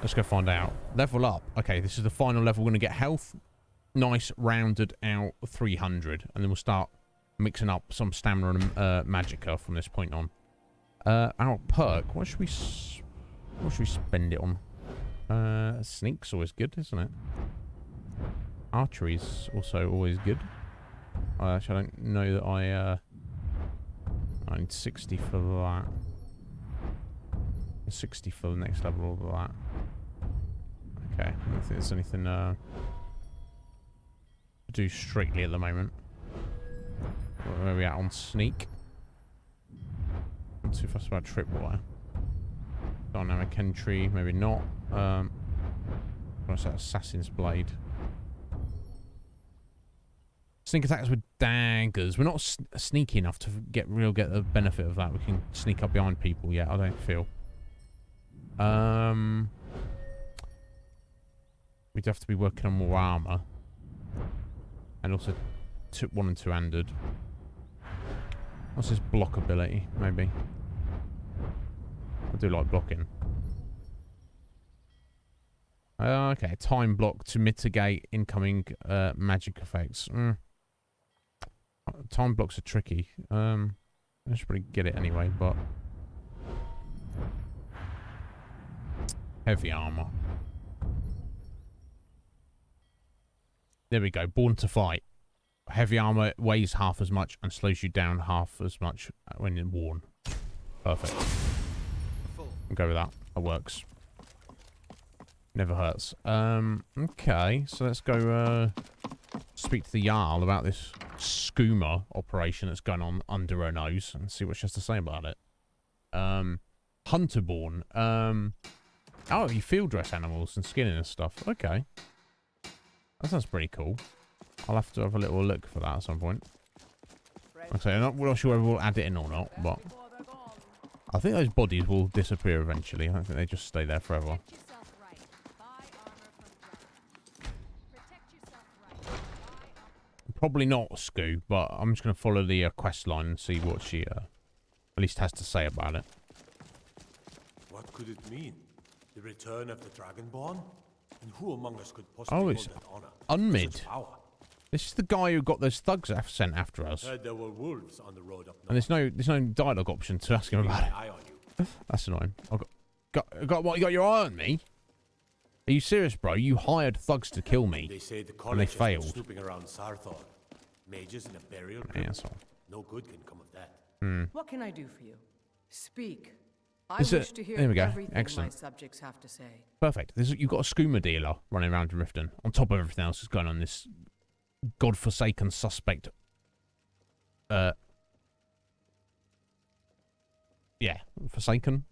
Speaker 2: Let's go find out. Level up. Okay, this is the final level. We're going to get health. Nice, rounded out 300. And then we'll start mixing up some stamina and magicka from this point on. Our perk. What should we spend it on? Sneak's always good, isn't it? Archery's also always good. Actually, I don't know that I need 60 for that. 60 for the next level of that. Okay, I don't think there's anything to do strictly at the moment. Where are we at on sneak? Not too fussed about tripwire. Dynamic entry, maybe not. What's that? Assassin's Blade. Sneak attacks with daggers. We're not sneaky enough to get the benefit of that. We can sneak up behind people yet, I don't feel. We'd have to be working on more armor. And also 1 and 2-handed. What's his block ability? Maybe. I do like blocking. Okay, time block to mitigate incoming magic effects. Time blocks are tricky. I should probably get it anyway, but... Heavy armor. There we go. Born to fight. Heavy armor weighs half as much and slows you down half as much when you're worn. Perfect. I'll go with that. That works. Never hurts. Okay, so let's go speak to the Jarl about this skooma operation that's going on under her nose and see what she has to say about it. Hunterborn. Oh, you field dress animals and skinning and stuff. Okay. That sounds pretty cool. I'll have to have a little look for that at some point. Okay, I'm not sure whether we'll add it in or not, but... I think those bodies will disappear eventually. I don't think they just stay there forever. Probably not Skoo, but I'm just going to follow the quest line and see what she at least has to say about it.
Speaker 9: What could it mean? The return of the Dragonborn? And who among us could possibly hold that honor?
Speaker 2: Unmid. This is the guy who got those thugs sent after us.
Speaker 9: Heard there were wolves on the road up north.
Speaker 2: And there's no dialogue option to ask him about it.
Speaker 9: Eye on you.
Speaker 2: That's annoying. What, you got your eye on me? Are you serious, bro? You hired thugs to kill me.
Speaker 9: They say the
Speaker 2: and they
Speaker 9: college
Speaker 2: failed.
Speaker 9: has been snooping around Sarthor. Mages in a burial
Speaker 2: Yeah,
Speaker 9: ground.
Speaker 2: so.
Speaker 9: No good can come of that.
Speaker 17: What can I do for you? Speak. I
Speaker 2: This
Speaker 17: wish to hear
Speaker 2: there we go.
Speaker 17: everything
Speaker 2: Excellent.
Speaker 17: my subjects have to say.
Speaker 2: Perfect. You've got a skooma dealer running around in Riften. On top of everything else that's going on, this godforsaken suspect Yeah, Forsaken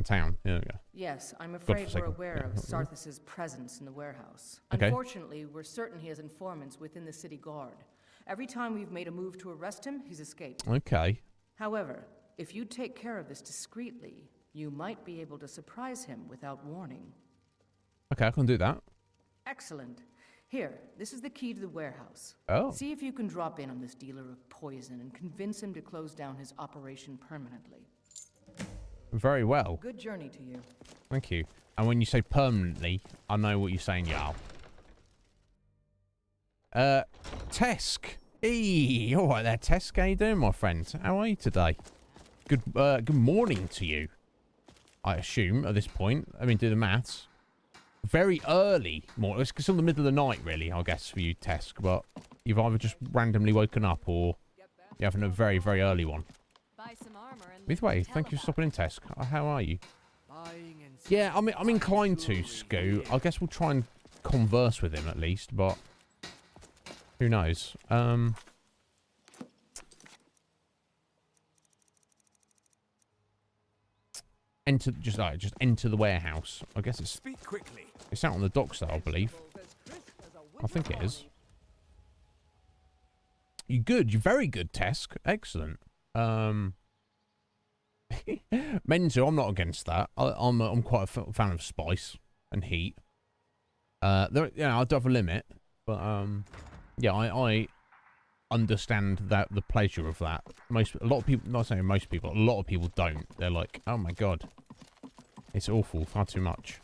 Speaker 2: Town. There we go.
Speaker 7: Yes, I'm afraid we're
Speaker 2: Godforsaken.
Speaker 7: aware
Speaker 2: Yeah.
Speaker 7: of Sarthas's presence in the warehouse.
Speaker 2: Okay.
Speaker 7: Unfortunately, we're certain he has informants within the city guard. Every time we've made a move to arrest him, he's escaped.
Speaker 2: Okay.
Speaker 7: However, if you take care of this discreetly, you might be able to surprise him without warning.
Speaker 2: Okay, I can do that.
Speaker 7: Excellent. Here, this is the key to the warehouse.
Speaker 2: Oh.
Speaker 7: See if you can drop in on this dealer of poison and convince him to close down his operation permanently.
Speaker 2: Very well.
Speaker 7: Good journey to you.
Speaker 2: Thank you. And when you say permanently, I know what you're saying, Jarl. Tesk. Eee, all right there, Tesk. How you doing, my friend? How are you today? Good morning to you. I assume at this point. I mean, do the maths. Very early morning. It's still the middle of the night, really, I guess, for you, Tesk. But you've either just randomly woken up or you're having a very, very early one. Either way, thank you for stopping in, Tesk. How are you? Yeah, I'm inclined to, Scoo. I guess we'll try and converse with him at least, but who knows? Just enter the warehouse. I guess it's
Speaker 11: Speak quickly.
Speaker 2: It's out on the docks, though, I believe. I think it is. You good? You're very good, Tesk. Excellent. Menzo, I'm not against that. I'm quite a fan of spice and heat. I do have a limit, but yeah, I understand that the pleasure of that. A lot of people, not saying most people, a lot of people don't. They're like, oh my god, it's awful, far too much.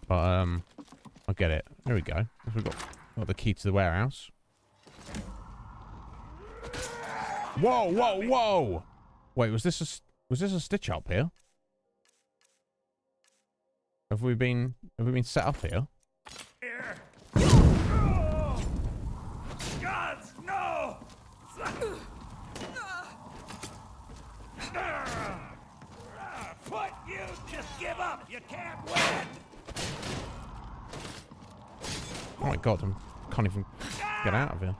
Speaker 2: But I get it. There we go. We've got the key to the warehouse. Whoa, whoa, whoa! Wait, was this a stitch up here? Have we been set up here?
Speaker 8: Gods, no! Put you, just give up. You can't win.
Speaker 2: Oh my god, I can't even get out of here.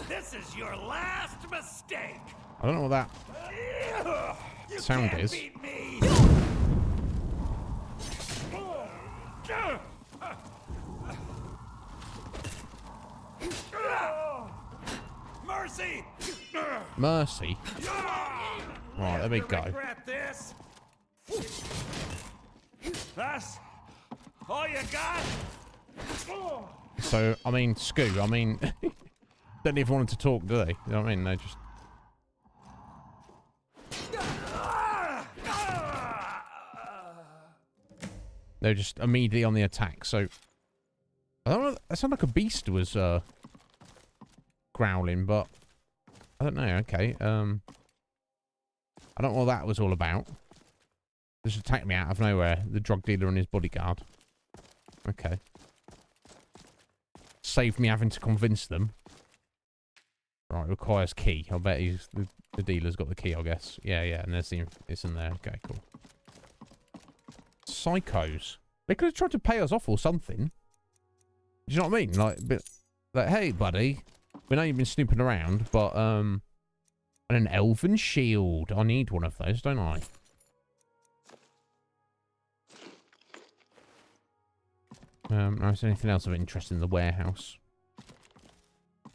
Speaker 8: This is your last mistake.
Speaker 2: I don't know what that sound is.
Speaker 8: Beat me. Mercy.
Speaker 2: Mercy. Right, there we go.
Speaker 8: Regret this. That's all you got.
Speaker 2: So, I mean, Scoo, I mean, don't even want to talk, do they? You know what I mean? They just... They're just immediately on the attack, so... I don't know, that sounded like a beast was, growling, but... I don't know, okay, I don't know what that was all about. Just attacked me out of nowhere, the drug dealer and his bodyguard. Okay. Saved me having to convince them. Right, requires key. I'll bet the dealer's got the key, I guess. Yeah, and it's in there. Okay, cool. Psychos. They could have tried to pay us off or something. Do you know what I mean? Like, hey, buddy, we know you've been snooping around, but and an elven shield. I need one of those, don't I? Is there anything else of interest in the warehouse?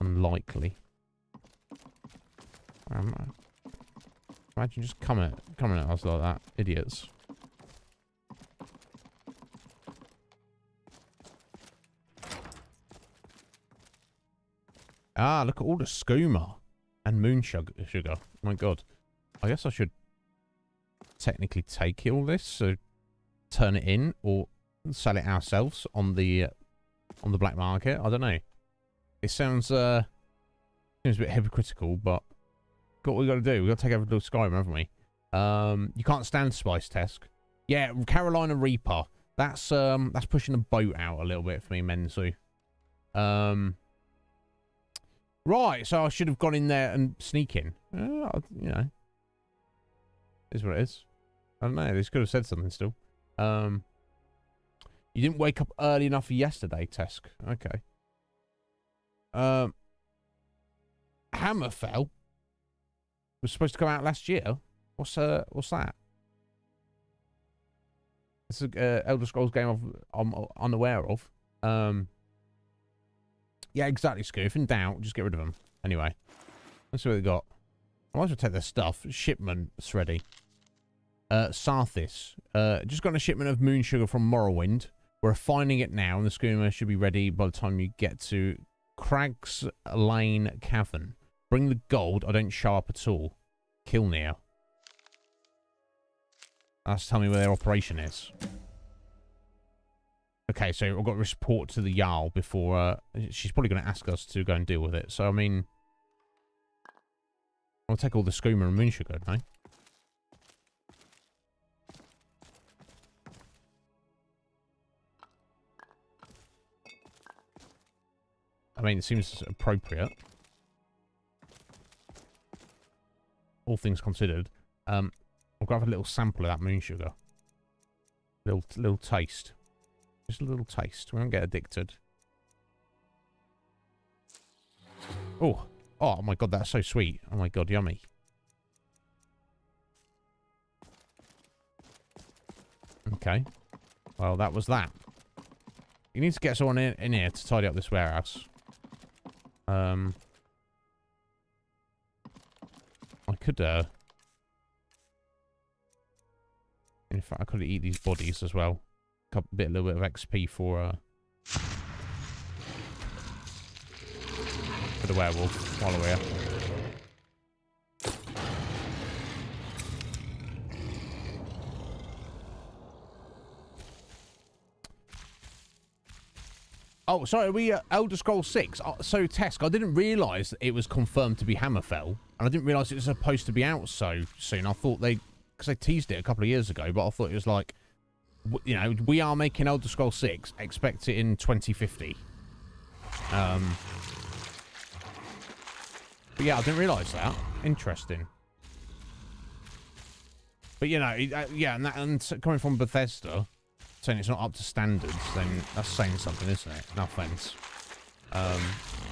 Speaker 2: Unlikely. Imagine just coming at us like that. Idiots. Ah, look at all the skooma and moon sugar. Oh my god. I guess I should technically take all this, so turn it in or sell it ourselves on the black market. I don't know. It sounds a bit hypocritical, but got what we got to do. We got to take over Little Skyrim, haven't we? You can't stand spice, Tesk. Yeah, Carolina Reaper. That's pushing the boat out a little bit for me, Mensu. Right, so I should have gone in there and sneak in. You know, is what it is. I don't know. They could have said something still. You didn't wake up early enough for yesterday, Tesk. Okay. Hammerfell was supposed to come out last year. What's that? It's a Elder Scrolls game I'm unaware of. Yeah, exactly, Scoo. If in doubt, just get rid of them. Anyway, let's see what they got. I might as well take their stuff. Shipment's ready. Sarthis. Just got a shipment of moon sugar from Morrowind. We're refining it now, and the schooner should be ready by the time you get to Crags Lane Cavern. Bring the gold. I don't show up at all. Kill Neo. That's tell me where their operation is. Okay, so I've got to report to the Jarl before... she's probably going to ask us to go and deal with it. So, I mean... I'll take all the skooma and moon sugar, don't I? I mean, it seems appropriate. All things considered. I'll grab a little sample of that moon sugar. Little taste. Just a little taste. We won't get addicted. Oh. Oh my god, that's so sweet. Oh my god, yummy. Okay. Well, that was that. You need to get someone in here to tidy up this warehouse. I could, in fact, I could eat these bodies as well. A little bit of XP for the werewolf while we're here. Oh, sorry, are we Elder Scrolls 6? So, Tesk, I didn't realise that it was confirmed to be Hammerfell, and I didn't realise it was supposed to be out so soon. I thought because they teased it a couple of years ago, but I thought it was like, you know, we are making Elder Scrolls 6, expect it in 2050. But yeah, I didn't realise that. Interesting. But, you know, yeah, and coming from Bethesda... saying it's not up to standards, then that's saying something, isn't it? No offense.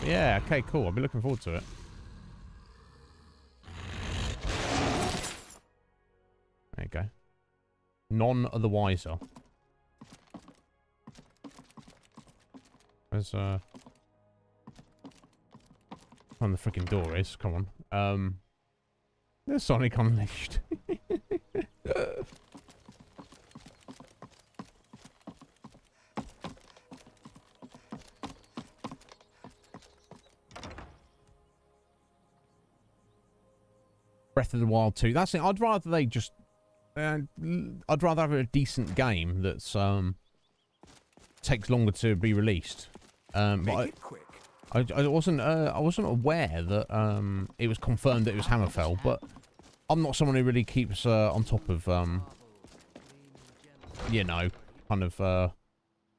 Speaker 2: Yeah, okay, cool. I'll be looking forward to it. There you go. None are the wiser. Where's, on the freaking door is. Come on. There's Sonic Unleashed. Breath of the Wild 2. That's it. I'd rather they just... I'd rather have a decent game that's takes longer to be released. But I wasn't aware that it was confirmed that it was Hammerfell, but I'm not someone who really keeps on top of you know, kind of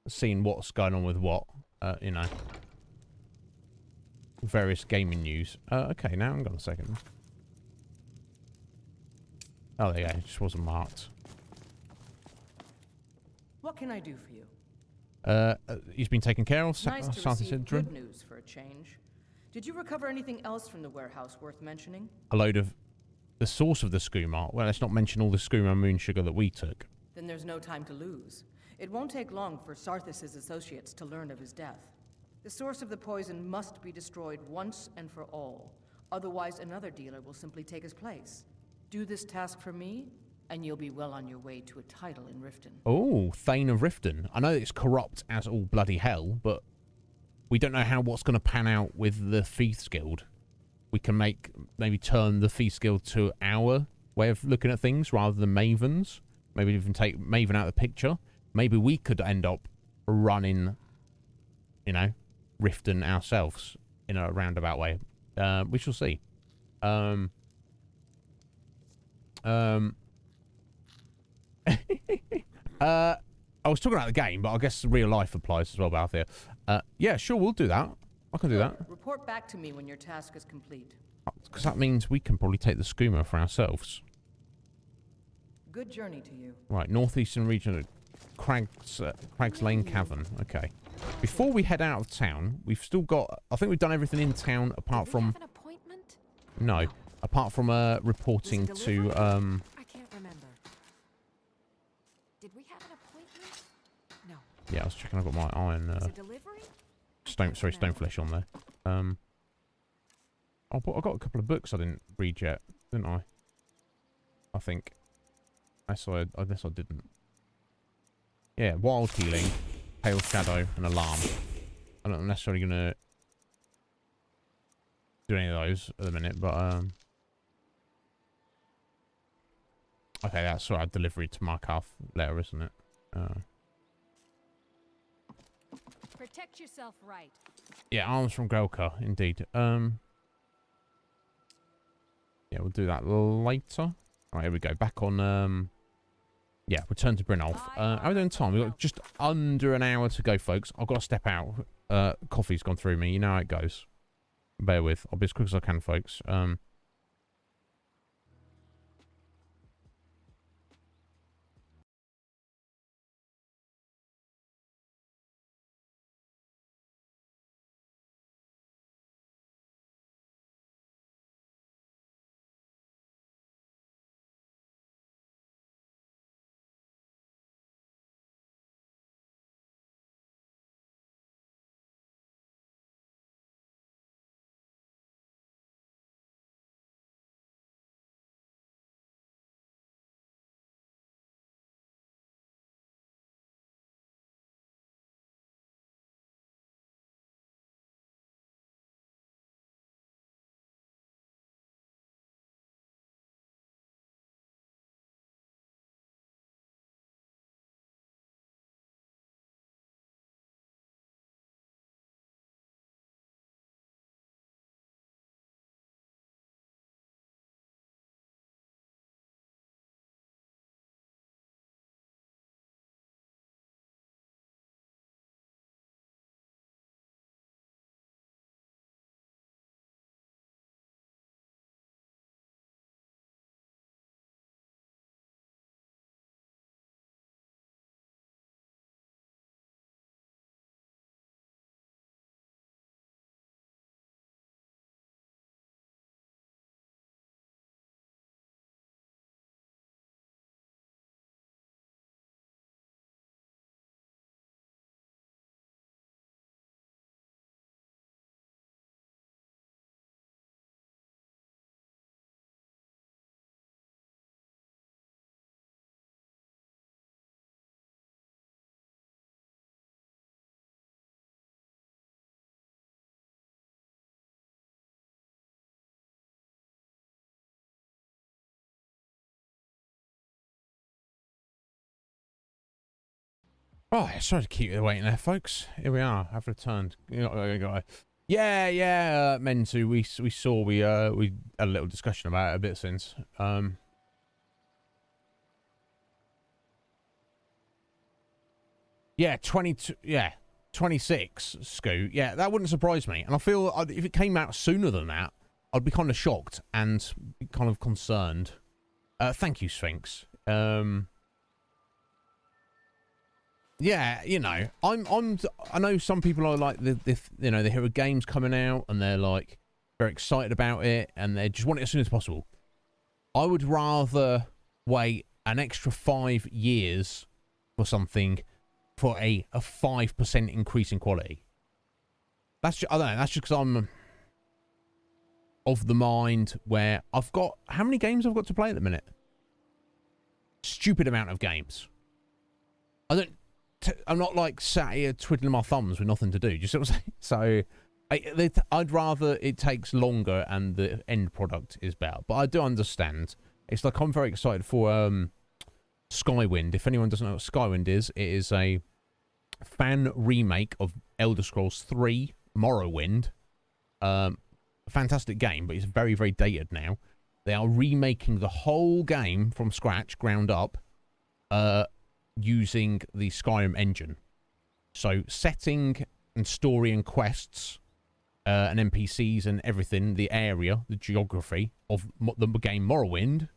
Speaker 2: seeing what's going on with what, you know, various gaming news. Okay, now hang on a second. Oh, there you go. It just wasn't marked.
Speaker 7: What can I do for you?
Speaker 2: He's been taken care of.
Speaker 7: Nice to receive good news for a change. Did you recover anything else from the warehouse worth mentioning?
Speaker 2: A load of... the source of the skooma. Well, let's not mention all the skooma moon sugar that we took.
Speaker 7: Then there's no time to lose. It won't take long for Sarthis' associates to learn of his death. The source of the poison must be destroyed once and for all. Otherwise, another dealer will simply take his place. Do this task for me, and you'll be well on your way to a title in Riften.
Speaker 2: Oh, Thane of Riften. I know it's corrupt as all bloody hell, but we don't know what's going to pan out with the Thieves Guild. We can maybe turn the Thieves Guild to our way of looking at things rather than Maven's. Maybe even take Maven out of the picture. Maybe we could end up running, you know, Riften ourselves in a roundabout way. We shall see. I was talking about the game, but I guess real life applies as well, Balthier. Yeah, sure, we'll do that. I can do that.
Speaker 7: Report back to me when your task is complete.
Speaker 2: Because that means we can probably take the skooma for ourselves.
Speaker 7: Good journey to you.
Speaker 2: Right, northeastern region. Crags Lane Cavern. Okay. Before we head out of town, we've still got... I think we've done everything in town apart from... No. Apart from reporting to...
Speaker 20: I can't remember. Did we have an appointment? No.
Speaker 2: Yeah, I was checking. I've got my iron... Stoneflesh on there. Oh, but I got a couple of books I didn't read yet, didn't I? I think. I guess I didn't. Yeah, Wild Healing, Pale Shadow, and Alarm. I'm not necessarily going to do any of those at the minute, but okay, that's sort of delivery to Markov letter, isn't it?
Speaker 5: Protect yourself, right?
Speaker 2: Yeah, arms from Grelka, indeed. Yeah, we'll do that later. All right, here we go. Back on, yeah, return to Brynolf. How are we doing time? We've got just under an hour to go, folks. I've got to step out. Coffee's gone through me. You know how it goes. Bear with. I'll be as quick as I can, folks. Oh, sorry to keep you waiting there, folks. Here we are. I've returned. Yeah, Mentu. We had a little discussion about it a bit since. Yeah, 22. Yeah, 26. Scoot. Yeah, that wouldn't surprise me. And I feel if it came out sooner than that, I'd be kind of shocked and kind of concerned. Thank you, Sphinx. Yeah, you know, I know some people are like they hear a game's coming out and they're like very excited about it and they just want it as soon as possible. I would rather wait an extra 5 years for something for a 5% increase in quality. That's just, I don't know, that's just because I'm of the mind where I've got, how many games I've got to play at the minute? Stupid amount of games. I'm not like sat here twiddling my thumbs with nothing to do. Do you see what I'm saying? So I'd rather it takes longer and the end product is better. But I do understand. It's like I'm very excited for Skywind. If anyone doesn't know what Skywind is, it is a fan remake of Elder Scrolls 3 Morrowind. Fantastic game, but it's very, very dated now. They are remaking the whole game from scratch, ground up, using the Skyrim engine. So setting and story and quests and NPCs and everything, the area, the geography of the game Morrowind,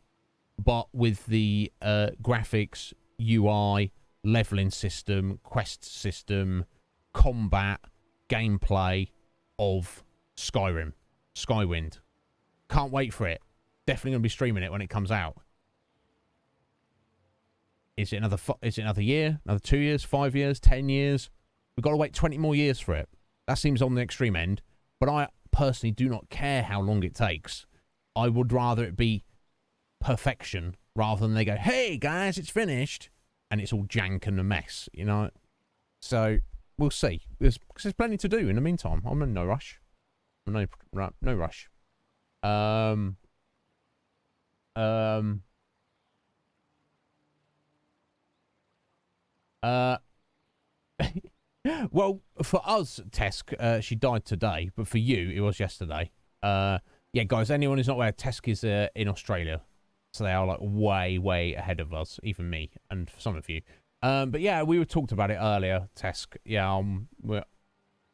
Speaker 2: but with the graphics, UI, leveling system, quest system, combat, gameplay of Skyrim. Skywind. Can't wait for it. Definitely going to be streaming it when it comes out. Is it another year? Another 2 years? 5 years? 10 years? We've got to wait 20 more years for it. That seems on the extreme end. But I personally do not care how long it takes. I would rather it be perfection rather than they go, hey guys, it's finished, and it's all jank and a mess, you know. So we'll see. There's plenty to do in the meantime. I'm in no rush. No rush. Well, for us, Tesk, she died today, but for you, it was yesterday. Yeah, guys, anyone who's not aware, Tesk is in Australia. So they are like way ahead of us, even me, and for some of you. But yeah, we were talked about it earlier, Tesk. Yeah, I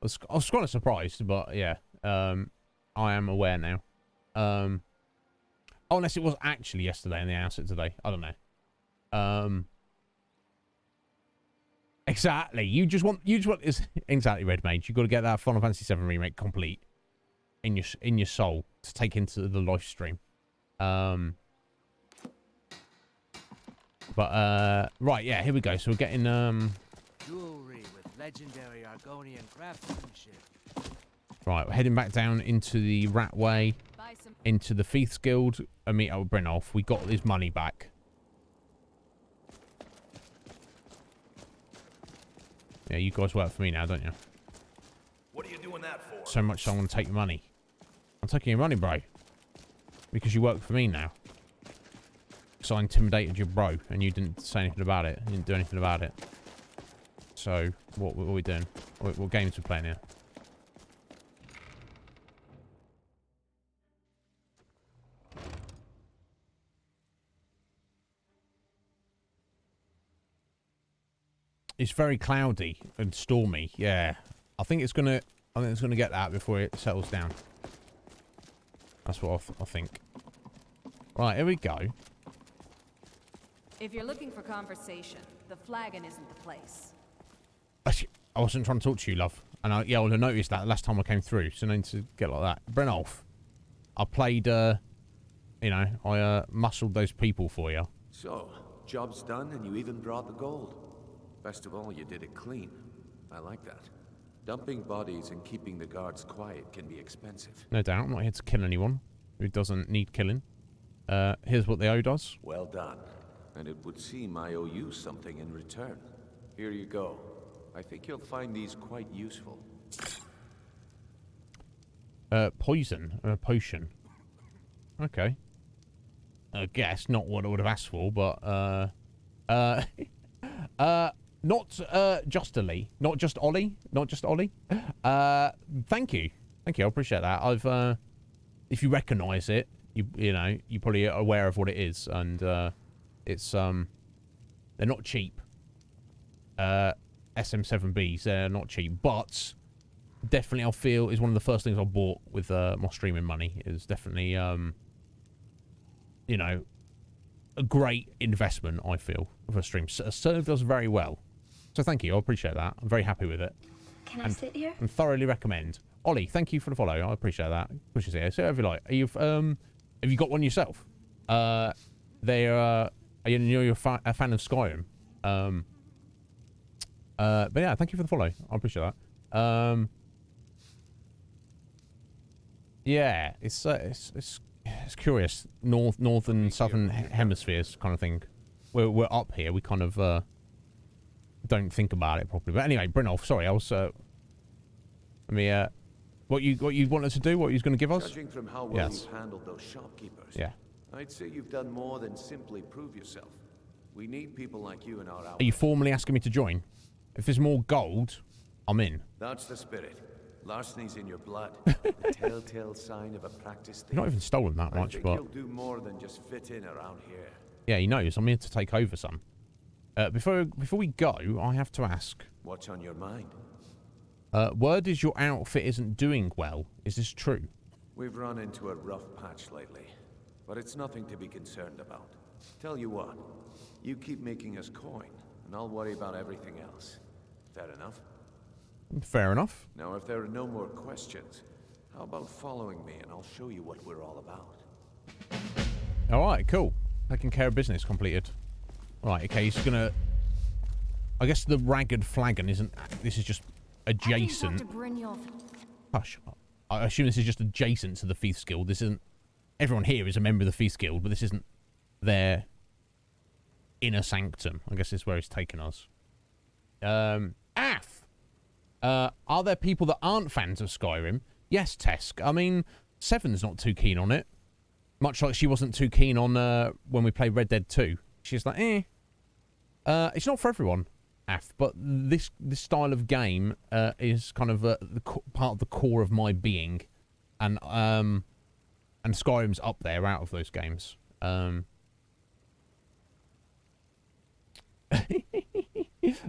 Speaker 2: was kind of surprised, but yeah, I am aware now. Unless it was actually yesterday and they announced it today. I don't know. Exactly. You just want is exactly, Red Mage. You got to get that Final Fantasy VII remake complete in your soul to take into the live stream. But right, yeah, here we go. So we're getting
Speaker 23: jewelry with legendary Argonian craftsmanship.
Speaker 2: Right, we're heading back down into the Ratway, into the Thieves Guild, and meet up with Brynolf. We got his money back. Yeah, you guys work for me now, don't you?
Speaker 11: What are you doing that for?
Speaker 2: So much so I want to take your money. I'm taking your money, bro. Because you work for me now. So I intimidated your bro, and you didn't say anything about it. You didn't do anything about it. So, what are we doing? What games are we playing here? It's very cloudy and stormy. Yeah, I think it's gonna get that before it settles down. That's what I think. Right, here we go.
Speaker 5: If you're looking for conversation, the flagon isn't the place.
Speaker 2: I wasn't trying to talk to you, love. And I would have noticed that last time I came through. So I need to get like that. Brynolf, I played, you know, I muscled those people for you.
Speaker 6: So, job's done and you even brought the gold. Best of all, you did it clean. I like that. Dumping bodies and keeping the guards quiet can be expensive.
Speaker 2: No doubt. I'm not here to kill anyone who doesn't need killing. Here's what the O does.
Speaker 6: Well done. And it would seem I owe you something in return. Here you go. I think you'll find these quite useful.
Speaker 2: Poison. Potion. Okay. I guess not what I would have asked for, but not just Ollie. Not just Ollie. Not just Ollie. Thank you. Thank you. I appreciate that. I've if you recognise it, you know, you're probably aware of what it is, and it's they're not cheap. SM7Bs, they're not cheap, but definitely I feel is one of the first things I bought with my streaming money. Is definitely you know, a great investment, I feel, for a stream. Served us very well. So thank you, I appreciate that. I'm very happy with it.
Speaker 12: Can I sit here?
Speaker 2: And thoroughly recommend. Ollie, thank you for the follow. I appreciate that. Push us here. So if you like, have you got one yourself? You're a fan of Skyrim. But yeah, thank you for the follow. I appreciate that. Yeah, it's curious. North and southern hemispheres kind of thing. We're up here. We kind of don't think about it properly. But anyway, Brynolf, sorry, I was. What you wanted to do? What you was going to give us?
Speaker 6: Judging from how well you've handled those shopkeepers,
Speaker 2: yeah,
Speaker 6: I'd say you've done more than simply prove yourself. We need people like you in our outfit.
Speaker 2: Are you formally asking me to join? If there's more gold, I'm in.
Speaker 6: That's the spirit. Larceny's in your blood. The telltale sign of a practiced thief.
Speaker 2: You're not even stolen that much,
Speaker 6: I think
Speaker 2: but
Speaker 6: you'll do more than just fit in around here.
Speaker 2: yeah, he knows. I'm here to take over some. Before we go, I have to ask.
Speaker 6: What's on your mind?
Speaker 2: Word is your outfit isn't doing well. Is this true?
Speaker 6: We've run into a rough patch lately, but it's nothing to be concerned about. Tell you what, you keep making us coin,
Speaker 12: and I'll worry about everything else. Fair enough?
Speaker 2: Fair enough.
Speaker 12: Now, if there are no more questions, how about following me and I'll show you what we're all about?
Speaker 2: Alright, cool. Taking care of business completed. Right, okay, he's gonna... I guess the ragged flagon isn't... This is just adjacent. Hush. I assume this is just adjacent to the Thieves Guild. This isn't... Everyone here is a member of the Thieves Guild, but this isn't their inner sanctum. I guess this is where it's taken us. Ath! Are there people that aren't fans of Skyrim? Yes, Tesk. I mean, Seven's not too keen on it. Much like she wasn't too keen on when we played Red Dead 2. She's like, eh. It's not for everyone, Ath, but this style of game is kind of part of the core of my being. And Skyrim's up there out of those games.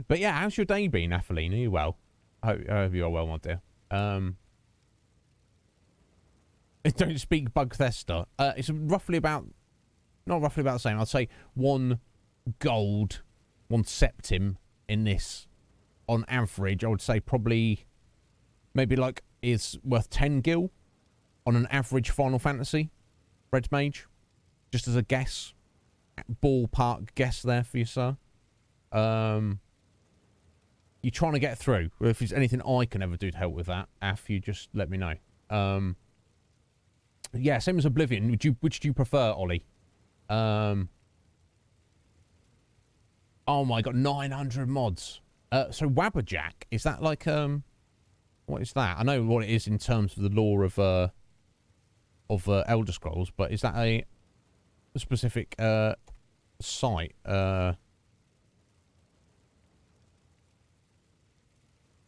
Speaker 2: But yeah, how's your day been, Athelene? Are you well? I hope you are well, my dear. Don't speak Bugthester. It's roughly about... Not roughly about the same. I'd say 1 gold, 1 septim in this. On average, I would say probably... Maybe like is worth 10 gil on an average Final Fantasy Red Mage. Just as a guess. Ballpark guess there for you, sir. You're trying to get through. If there's anything I can ever do to help with that, Af, you just let me know. Yeah, same as Oblivion. Which do you prefer, Ollie? Oh my god, 900 mods. So Wabberjack, is that like what is that? I know what it is in terms of the lore of Elder Scrolls, but is that a specific site?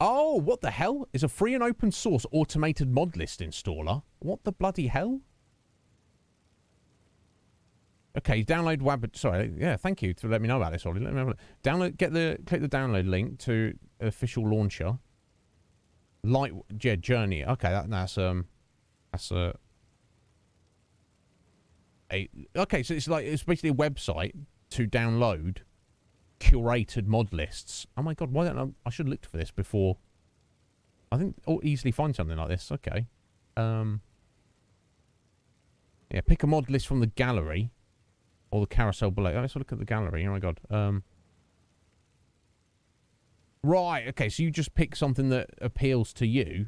Speaker 2: Oh, what the hell? Is a free and open source automated mod list installer? What the bloody hell? Okay, download Wab... Sorry, yeah, thank you for letting me know about this, Ollie. Let me have a look. Download, click the download link to official launcher. Journey. Okay, that's okay, so it's basically a website to download curated mod lists. Oh my god, why don't I should have looked for this before. I think I'll easily find something like this. Okay. Yeah, pick a mod list from the gallery or the carousel below. Let's look at the gallery. Oh my god. Right, okay, so you just pick something that appeals to you.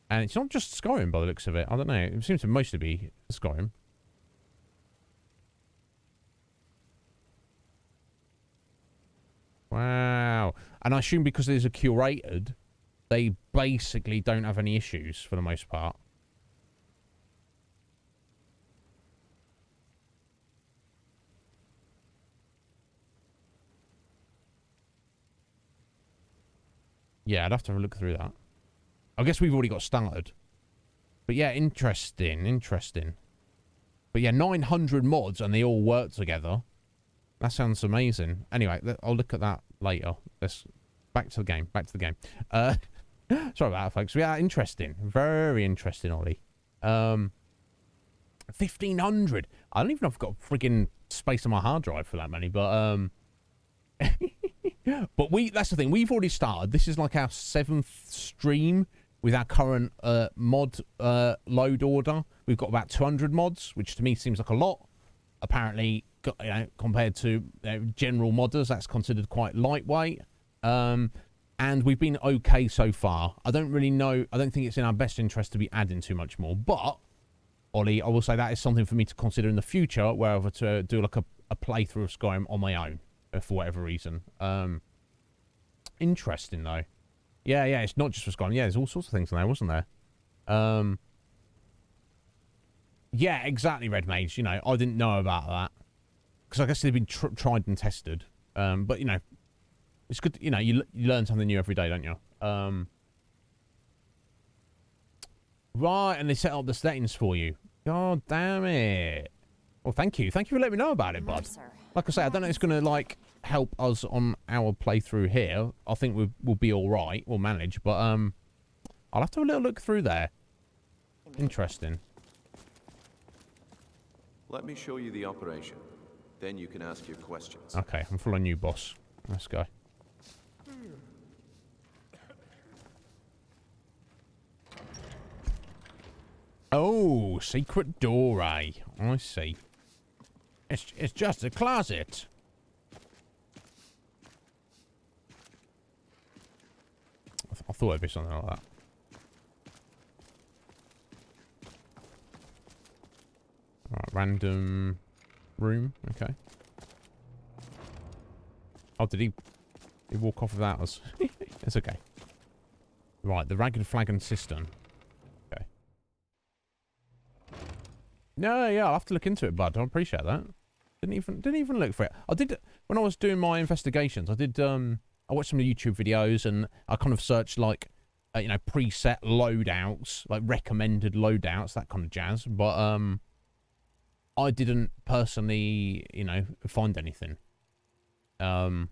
Speaker 2: And it's not just Skyrim by the looks of it. I don't know. It seems to mostly be Skyrim. Wow. And I assume because these are curated, they basically don't have any issues for the most part. Yeah, I'd have to have a look through that. I guess we've already got started. But yeah, interesting. But yeah, 900 mods and they all work together. That sounds amazing. Anyway, I'll look at that later. Let's back to the game. Sorry about that, folks. Yeah, interesting. Very interesting, Ollie. 1,500. I don't even know if I've got friggin' space on my hard drive for that many, but but that's the thing. We've already started. This is like our 7th stream with our current mod load order. We've got about 200 mods, which to me seems like a lot. Apparently, you know, compared to general modders, that's considered quite lightweight. And we've been okay so far. I don't really know. I don't think it's in our best interest to be adding too much more. But, Ollie, I will say that is something for me to consider in the future, where I to do like a playthrough of Skyrim on my own, for whatever reason. Interesting, though. Yeah, it's not just for Skyrim. Yeah, there's all sorts of things in there, wasn't there? Yeah, exactly, Red Mage. You know, I didn't know about that. Because I guess they've been tried and tested. But, you know, it's good. You know, you learn something new every day, don't you? Right, and they set up the settings for you. God damn it. Well, thank you. Thank you for letting me know about it, bud. Like I say, I don't know if it's going to, like, help us on our playthrough here. I think we'll be all right. We'll manage. But, I'll have to have a little look through there. Interesting.
Speaker 12: Let me show you the operation. Then you can ask your questions.
Speaker 2: Okay, I'm following you, boss. Let's go. Oh, secret door, eh? I see. It's just a closet. I thought it'd be something like that. Alright, random room. Okay. Oh, did he walk off without us? It's okay. Right, the ragged flagon cistern. Okay. No, yeah, I'll have to look into it, bud. I appreciate that. Didn't even look for it. I did when I was doing my investigations. I did I watched some of the YouTube videos and I kind of searched like you know, preset loadouts, like recommended loadouts, that kind of jazz. But I didn't personally, you know, find anything. You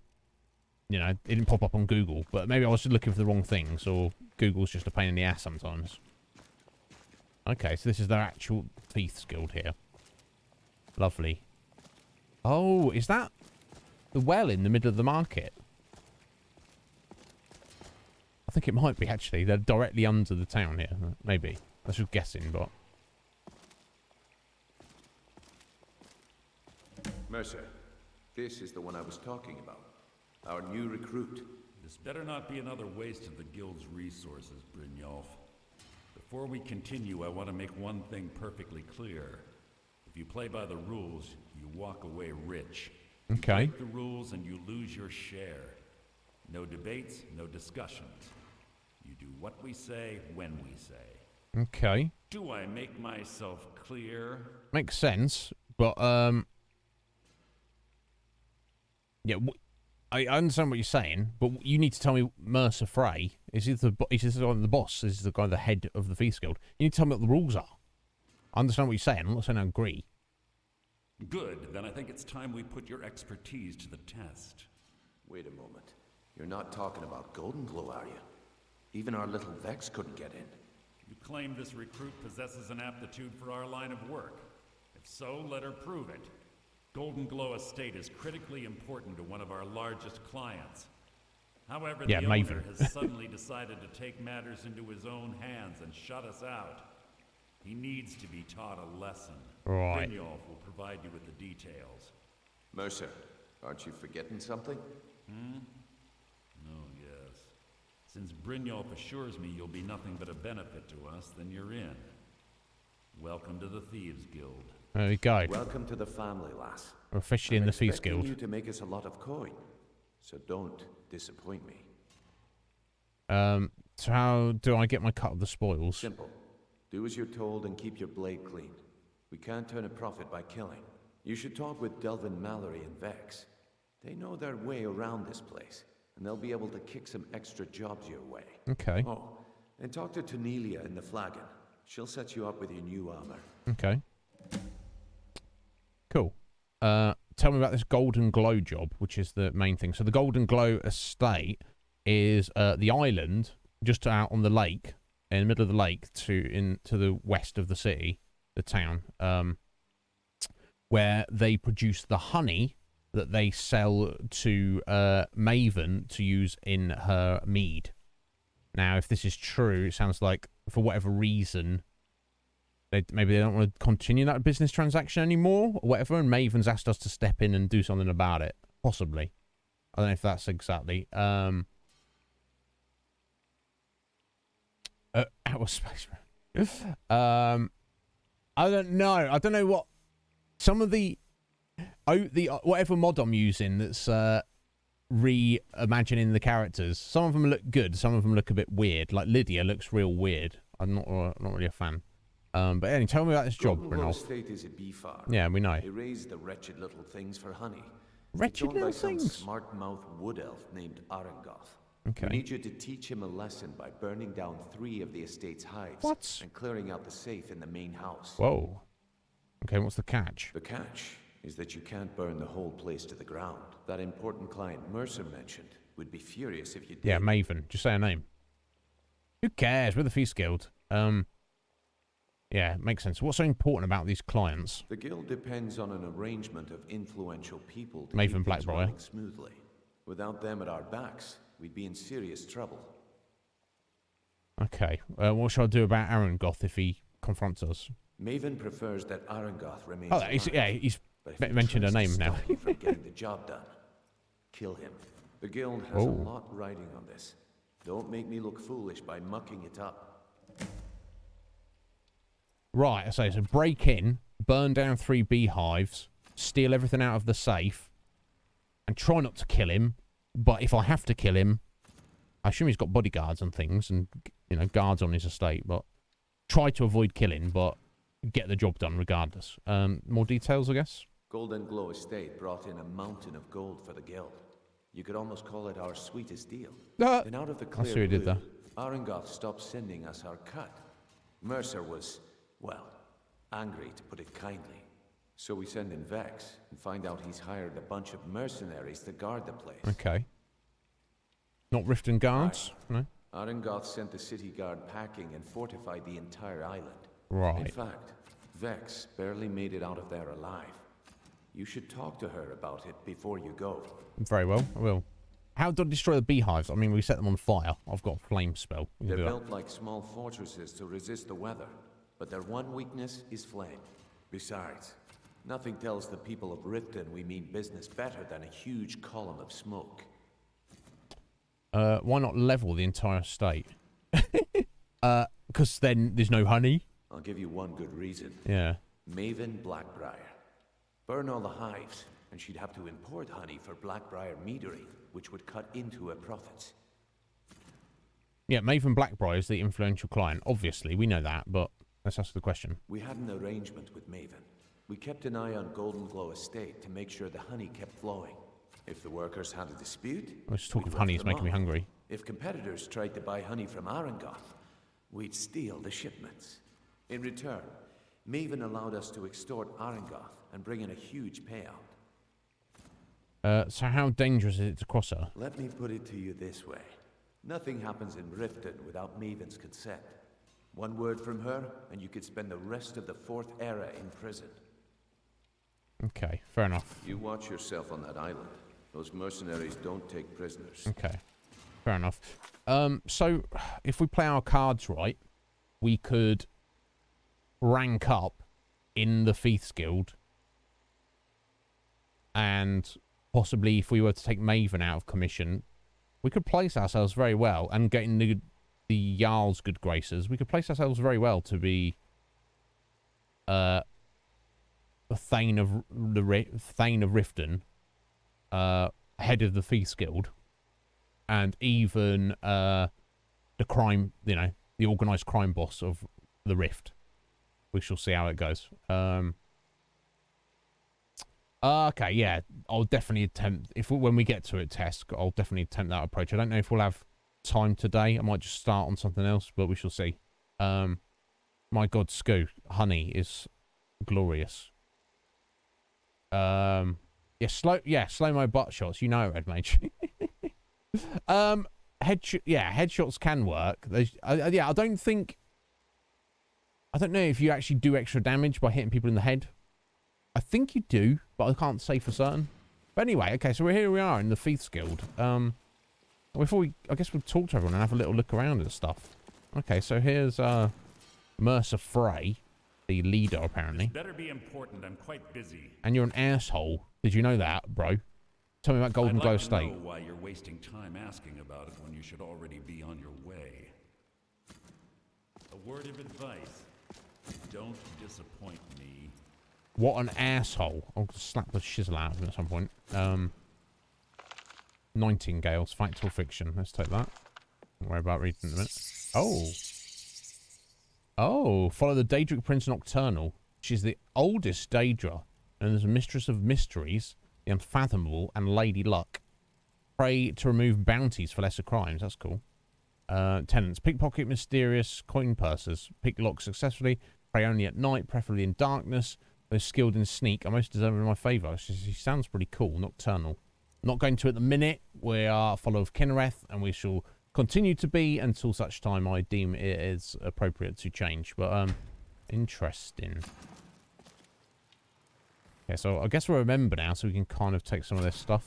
Speaker 2: know, it didn't pop up on Google, but maybe I was looking for the wrong things, or Google's just a pain in the ass sometimes. Okay, so this is their actual Thieves Guild here. Lovely. Oh, is that the well in the middle of the market? I think it might be, actually. They're directly under the town here. Maybe. That's just guessing, but...
Speaker 12: Mercer, this is the one I was talking about. Our new recruit.
Speaker 8: This better not be another waste of the Guild's resources, Brynjolf. Before we continue, I want to make one thing perfectly clear. If you play by the rules, you walk away rich.
Speaker 2: Okay.
Speaker 8: You break the rules and you lose your share. No debates, no discussions. You do what we say, when we say.
Speaker 2: Okay.
Speaker 8: Do I make myself clear?
Speaker 2: Makes sense, but, yeah, I understand what you're saying, but you need to tell me Mercer Frey. Is he the boss? Is he the guy, the head of the Thieves Guild? You need to tell me what the rules are. I understand what you're saying. I'm not saying I agree.
Speaker 8: Good. Then I think it's time we put your expertise to the test.
Speaker 12: Wait a moment. You're not talking about Golden Glow, are you? Even our little Vex couldn't get in.
Speaker 8: You claim this recruit possesses an aptitude for our line of work. If so, let her prove it. Golden Glow Estate is critically important to one of our largest clients. However, the owner has suddenly decided to take matters into his own hands and shut us out. He needs to be taught a lesson.
Speaker 2: Right.
Speaker 8: Brynjolf will provide you with the details.
Speaker 12: Mercer, aren't you forgetting something?
Speaker 8: Oh, yes. Since Brynjolf assures me you'll be nothing but a benefit to us, then you're in. Welcome to the Thieves Guild.
Speaker 2: There we go.
Speaker 12: Welcome to the family, lass.
Speaker 2: We're officially in the Thieves Guild.
Speaker 12: You to make us a lot of coin, so don't disappoint me.
Speaker 2: So how do I get my cut of the spoils?
Speaker 12: Simple. Do as you're told and keep your blade clean. We can't turn a profit by killing. You should talk with Delvin Mallory and Vex. They know their way around this place, and they'll be able to kick some extra jobs your way.
Speaker 2: Okay.
Speaker 12: Oh, and talk to Tanelia in the Flagon. She'll set you up with your new armor.
Speaker 2: Okay. Cool. Tell me about this Golden Glow job, which is the main thing. So the Golden Glow Estate is the island just out on the lake, in the middle of the lake, to the west of the city, the town, where they produce the honey that they sell to Maven to use in her mead. Now, if this is true, it sounds like for whatever reason, maybe they don't want to continue that business transaction anymore, or whatever, and Maven's asked us to step in and do something about it. Possibly. I don't know if that's exactly. Outer space. I don't know. I don't know what some of the whatever mod I'm using that's reimagining the characters. Some of them look good. Some of them look a bit weird. Like Lydia looks real weird. I'm not really a fan. But anyway, tell me about this job,
Speaker 12: Golden Glow Estate is a bee farm.
Speaker 2: Yeah, we know.
Speaker 12: They raise the wretched little things for honey.
Speaker 2: Wretched little things?
Speaker 12: Some smart-mouthed wood elf named Arangoth.
Speaker 2: Okay.
Speaker 12: We need you to teach him a lesson by burning down 3 of the estate's hives.
Speaker 2: What?
Speaker 12: And clearing out the safe in the main house.
Speaker 2: Whoa. Okay, what's the catch?
Speaker 12: The catch is that you can't burn the whole place to the ground. That important client Mercer mentioned would be furious if you did.
Speaker 2: Yeah, Maven. Just say her name. Who cares? We're the Thieves Guild. Yeah, makes sense. What's so important about these clients?
Speaker 12: The guild depends on an arrangement of influential people to
Speaker 2: Maven
Speaker 12: keep things
Speaker 2: Blackbriar.
Speaker 12: running smoothly. Without them at our backs, we'd be in serious trouble.
Speaker 2: Okay. What shall I do about Arangoth if he confronts us?
Speaker 12: Maven prefers that Arangoth remains
Speaker 2: Oh,
Speaker 12: alive.
Speaker 2: he's
Speaker 12: But if he
Speaker 2: mentioned her
Speaker 12: tries to
Speaker 2: name now.
Speaker 12: stop you from getting the job done, kill him. The guild has a lot riding on this. Don't make me look foolish by mucking it up.
Speaker 2: Right, so break in, burn down 3 beehives, steal everything out of the safe, and try not to kill him. But if I have to kill him, I assume he's got bodyguards and things, and guards on his estate. But try to avoid killing, but get the job done regardless. More details, I guess.
Speaker 12: Golden Glow Estate brought in a mountain of gold for the guild. You could almost call it our sweetest deal. And out of the
Speaker 2: I see
Speaker 12: clear
Speaker 2: what he did
Speaker 12: blue,
Speaker 2: there.
Speaker 12: Arangoth stopped sending us our cut. Mercer was, well, angry to put it kindly. So we send in Vex and find out he's hired a bunch of mercenaries to guard the place.
Speaker 2: Okay. Not Riften guards? No?
Speaker 12: Arangoth sent the city guard packing and fortified the entire island.
Speaker 2: Right.
Speaker 12: In fact, Vex barely made it out of there alive. You should talk to her about it before you go.
Speaker 2: Very well, I will. How do I destroy the beehives? I mean, we set them on fire. I've got a flame spell. We can
Speaker 12: They're
Speaker 2: do that.
Speaker 12: built like small fortresses to resist the weather, but their one weakness is flame. Besides, nothing tells the people of Riften we mean business better than a huge column of smoke.
Speaker 2: Why not level the entire estate? Because then there's no honey.
Speaker 12: I'll give you one good reason.
Speaker 2: Yeah.
Speaker 12: Maven Blackbriar. Burn all the hives, and she'd have to import honey for Blackbriar meadery, which would cut into her profits.
Speaker 2: Yeah, Maven Blackbriar is the influential client. Obviously, we know that, but let's ask the question.
Speaker 12: We had an arrangement with Maven. We kept an eye on Golden Glow Estate to make sure the honey kept flowing. If the workers had a dispute,
Speaker 2: Let's talk of honey, it's making me hungry.
Speaker 12: If competitors tried to buy honey from Arangoth, we'd steal the shipments. In return, Maven allowed us to extort Arangoth and bring in a huge payout.
Speaker 2: So how dangerous is it to cross her?
Speaker 12: Let me put it to you this way. Nothing happens in Riften without Maven's consent. One word from her, and you could spend the rest of the Fourth Era in prison.
Speaker 2: Okay, fair enough.
Speaker 12: You watch yourself on that island. Those mercenaries don't take prisoners.
Speaker 2: Okay, fair enough. So if we play our cards right, we could rank up in the Thieves Guild, and possibly if we were to take Maven out of commission, we could place ourselves very well, and getting the Jarl's good graces, we could place ourselves very well to be the Thane of Riften, head of the Thieves Guild, and even the crime, the organised crime boss of the Rift. We shall see how it goes. Okay, yeah, I'll definitely attempt, when we get to it, Tess, I'll definitely attempt that approach. I don't know if we'll have time today. I might just start on something else, but we shall see. My God, Scoo, honey is glorious. Yeah, slow-mo butt shots, Red Mage. Headshots can work. I don't know if you actually do extra damage by hitting people in the head. I think you do, but I can't say for certain. But anyway, okay, so here we are in the Thieves Guild. I guess we'll talk to everyone and have a little look around and stuff. Okay, so here's Mercer Frey, the leader, apparently.
Speaker 8: This better be important. I'm quite busy.
Speaker 2: And you're an asshole. Did you know that, bro? Tell me about Golden Glow Estate.
Speaker 8: I'd like to know why you're wasting time asking about it when you should already be on your way. A word of advice. Don't disappoint me.
Speaker 2: What an asshole. I'll slap the shizzle out of him at some point. Nightingales, fact or fiction. Let's take that. Don't worry about reading in a minute. Oh, follow the Daedric Prince Nocturnal. She's the oldest Daedra, and is a mistress of mysteries, the unfathomable, and Lady Luck. Pray to remove bounties for lesser crimes. That's cool. Tenants, pickpocket, mysterious, coin pursers. Pick lock successfully. Pray only at night, preferably in darkness. Those skilled in sneak are most deserving of my favour. She sounds pretty cool. Nocturnal. Not going to at the minute. We are a follower of Kinnereth, and we shall continue to be until such time I deem it is appropriate to change. But Interesting. Okay, so I guess we're a member now, so we can kind of take some of this stuff.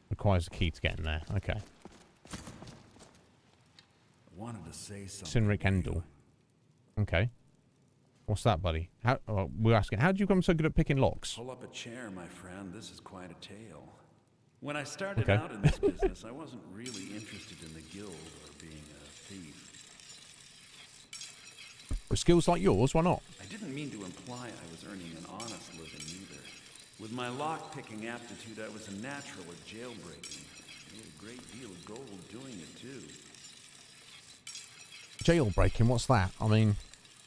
Speaker 2: Requires a key to get in there. Okay.
Speaker 8: I wanted to say something.
Speaker 2: Sinric Endel. Okay. What's that, buddy? How? We're asking, how did you become so good at picking locks?
Speaker 8: Pull up a chair, my friend. This is quite a tale. When I started out in this business, I wasn't really interested in the guild or being a thief.
Speaker 2: With skills like yours, why not?
Speaker 8: I didn't mean to imply I was earning an honest living either. With my lock-picking aptitude, I was a natural at jailbreaking. I made a great deal of gold doing it, too.
Speaker 2: Jailbreaking? What's that? I mean,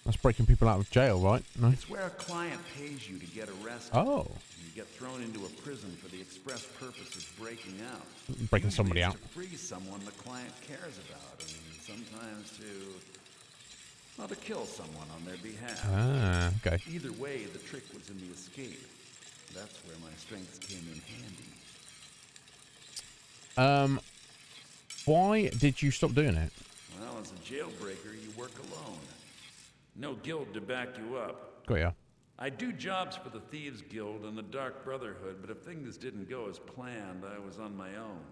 Speaker 2: that's breaking people out of jail, right? No?
Speaker 8: It's where a client pays you to get arrested.
Speaker 2: Oh.
Speaker 8: You get thrown into a prison for the express purpose of breaking out.
Speaker 2: Breaking somebody out.
Speaker 8: To free someone the client cares about, and sometimes to kill someone on their behalf.
Speaker 2: Ah, okay.
Speaker 8: Either way, the trick was in the escape. That's where my strengths came in handy.
Speaker 2: Why did you stop doing it?
Speaker 8: Well, as a jailbreaker, you work alone. No guild to back you up.
Speaker 2: Got ya.
Speaker 8: I do jobs for the Thieves Guild and the Dark Brotherhood, but if things didn't go as planned, I was on my own.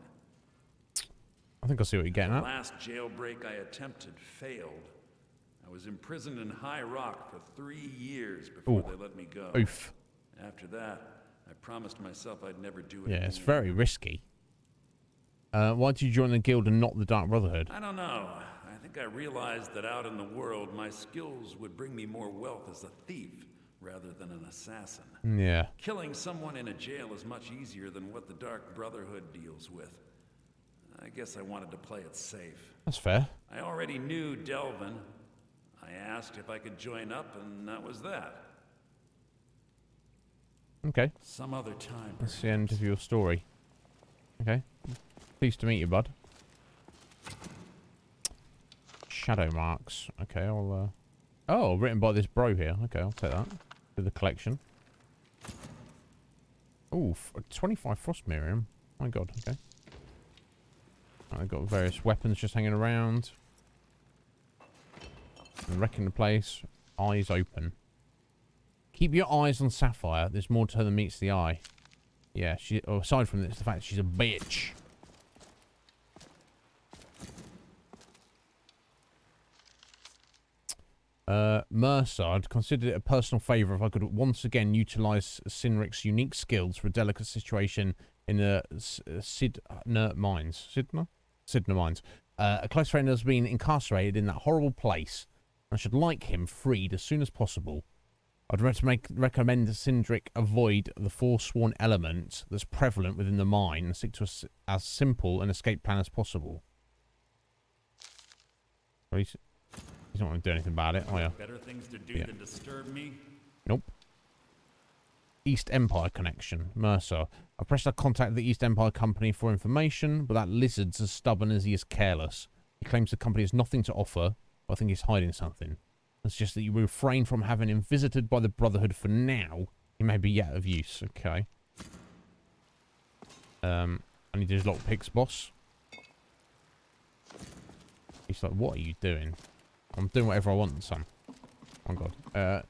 Speaker 2: I think I see what you're getting
Speaker 8: The
Speaker 2: at.
Speaker 8: last jailbreak I attempted failed. I was imprisoned in High Rock for 3 years before they let me go.
Speaker 2: Oof.
Speaker 8: After that, I promised myself I'd never do it
Speaker 2: Yeah,
Speaker 8: again.
Speaker 2: it's very risky. Why did you join the guild and not the Dark Brotherhood?
Speaker 8: I don't know. I think I realized that out in the world, my skills would bring me more wealth as a thief rather than an assassin.
Speaker 2: Yeah.
Speaker 8: Killing someone in a jail is much easier than what the Dark Brotherhood deals with. I guess I wanted to play it safe.
Speaker 2: That's fair.
Speaker 8: I already knew Delvin. I asked if I could join up, and that was that.
Speaker 2: Okay.
Speaker 8: Some other time.
Speaker 2: That's the end of your story. Okay. Pleased to meet you, bud. Shadow marks. Okay, I'll, Oh, written by this bro here. Okay, I'll take that. To the collection. Ooh, 25 frost mirror. My god, okay. I've got various weapons just hanging around. And wrecking the place. Eyes open. Keep your eyes on Sapphire. There's more to her than meets the eye. Yeah, aside from this, the fact that she's a bitch. Mercer, I'd consider it a personal favour if I could once again utilise Sinric's unique skills for a delicate situation in the Sidna Mines. Sidna Mines. A close friend has been incarcerated in that horrible place. I should like him freed as soon as possible. I'd recommend Sinric avoid the forsworn element that's prevalent within the mine and stick to as simple an escape plan as possible. He's not going to do anything about it, are you?
Speaker 8: Better things to do than disturb me?
Speaker 2: Nope. East Empire connection. Mercer. I pressed to contact the East Empire company for information, but that lizard's as stubborn as he is careless. He claims the company has nothing to offer, but I think he's hiding something. It's just that you refrain from having him visited by the Brotherhood for now. He may be yet of use. Okay. I need his lockpicks, boss. He's like, what are you doing? I'm doing whatever I want, son. Oh, God.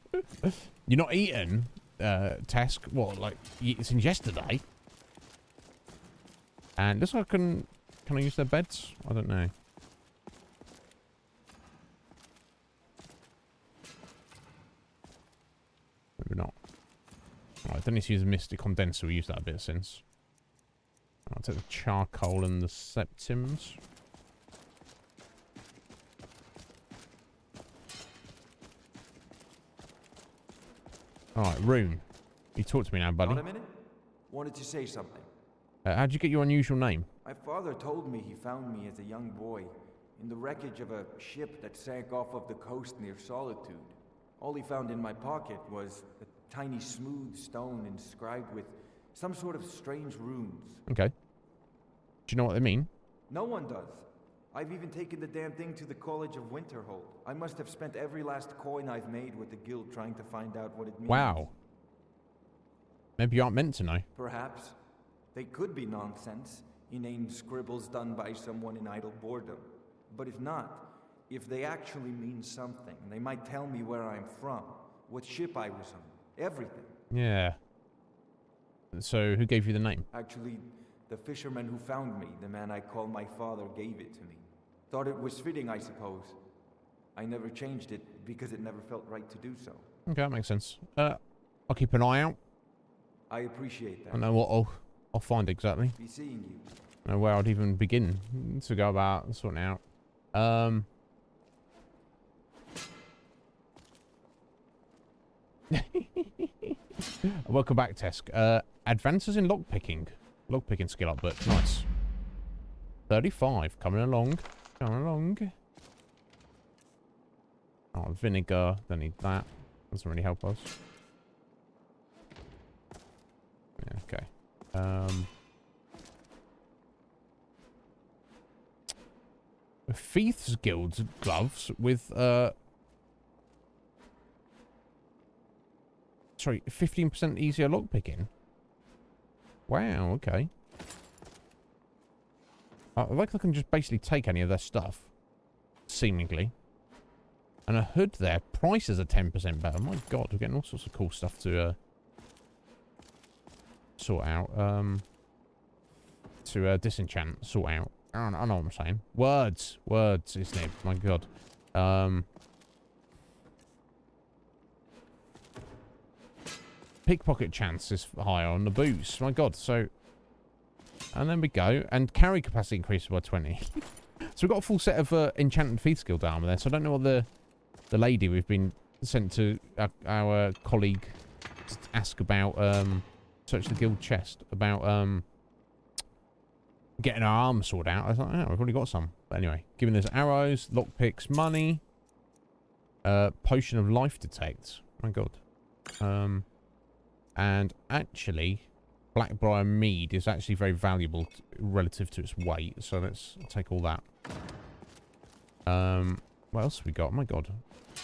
Speaker 2: You're not eating, Task? What, like, since yesterday? And looks like can I use their beds? I don't know. Maybe not. Alright, then need to use a Mystic Condenser. We used that a bit since. I'll take the charcoal and the septims. Alright, Rune. You talk to me now, buddy.
Speaker 22: Got a minute? Wanted to say something.
Speaker 2: How'd you get your unusual name?
Speaker 22: My father told me he found me as a young boy in the wreckage of a ship that sank off of the coast near Solitude. All he found in my pocket was a tiny smooth stone inscribed with some sort of strange runes.
Speaker 2: Okay. Do you know what they mean?
Speaker 22: No one does. I've even taken the damn thing to the College of Winterhold. I must have spent every last coin I've made with the guild trying to find out what it means.
Speaker 2: Wow. Maybe you aren't meant to know.
Speaker 22: Perhaps. They could be nonsense, inane scribbles done by someone in idle boredom. But if not, If they actually mean something, they might tell me where I'm from, what ship I was on, everything.
Speaker 2: Yeah. So, who gave you the name?
Speaker 22: Actually, the fisherman who found me, the man I call my father, gave it to me. Thought it was fitting, I suppose. I never changed it because it never felt right to do so.
Speaker 2: Okay, that makes sense. I'll keep an eye out.
Speaker 22: I appreciate that.
Speaker 2: I know what I'll find exactly.
Speaker 22: Be seeing you.
Speaker 2: I know where I'd even begin to go about sorting out. Welcome back, Tesk. Advances in lockpicking. Lockpicking skill up, but nice. 35. Coming along. Coming along. Oh, vinegar. Don't need that. Doesn't really help us. Yeah, okay. Thief's Guild's gloves with, sorry, 15% easier lockpicking. Wow, okay. I like I can just basically take any of their stuff. Seemingly. And a hood there. Prices are 10% better. My god, we're getting all sorts of cool stuff to sort out. To disenchant, sort out. I know what I'm saying. Words, Iznib. My god. Pickpocket chance is higher on the boots. My god. So, and then we go, and carry capacity increases by 20. So we've got a full set of enchanted Thief's Guild armor there. So I don't know what the lady we've been sent to our colleague to ask about search the guild chest about getting our armor sorted out. I was like, oh, we've already got some. But anyway, giving us arrows, lockpicks, money, potion of life detect. My god. And actually, Blackbriar mead is actually very valuable relative to its weight. So let's take all that. What else have we got? Oh my god.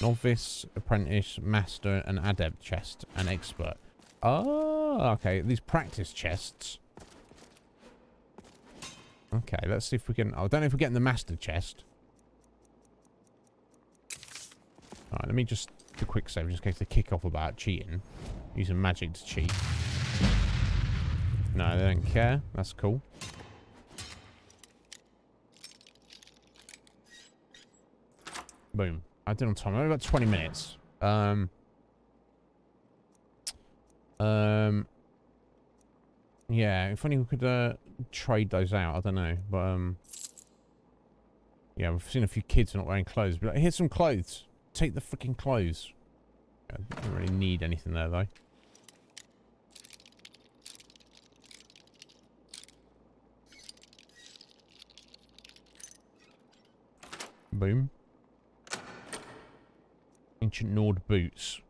Speaker 2: Novice, apprentice, master, and adept chest, and expert. Oh, okay. These practice chests. Okay, let's see if we can... I don't know if we're getting the master chest. Alright, let me just do a quick save just in case they kick off about cheating. Using magic to cheat. No, they don't care. That's cool. Boom. I did on time. Only about 20 minutes. Yeah, if only we could trade those out. I don't know, but yeah, we've seen a few kids not wearing clothes. But like, here's some clothes. Take the freaking clothes. I don't really need anything there though. Boom. Ancient Nord boots.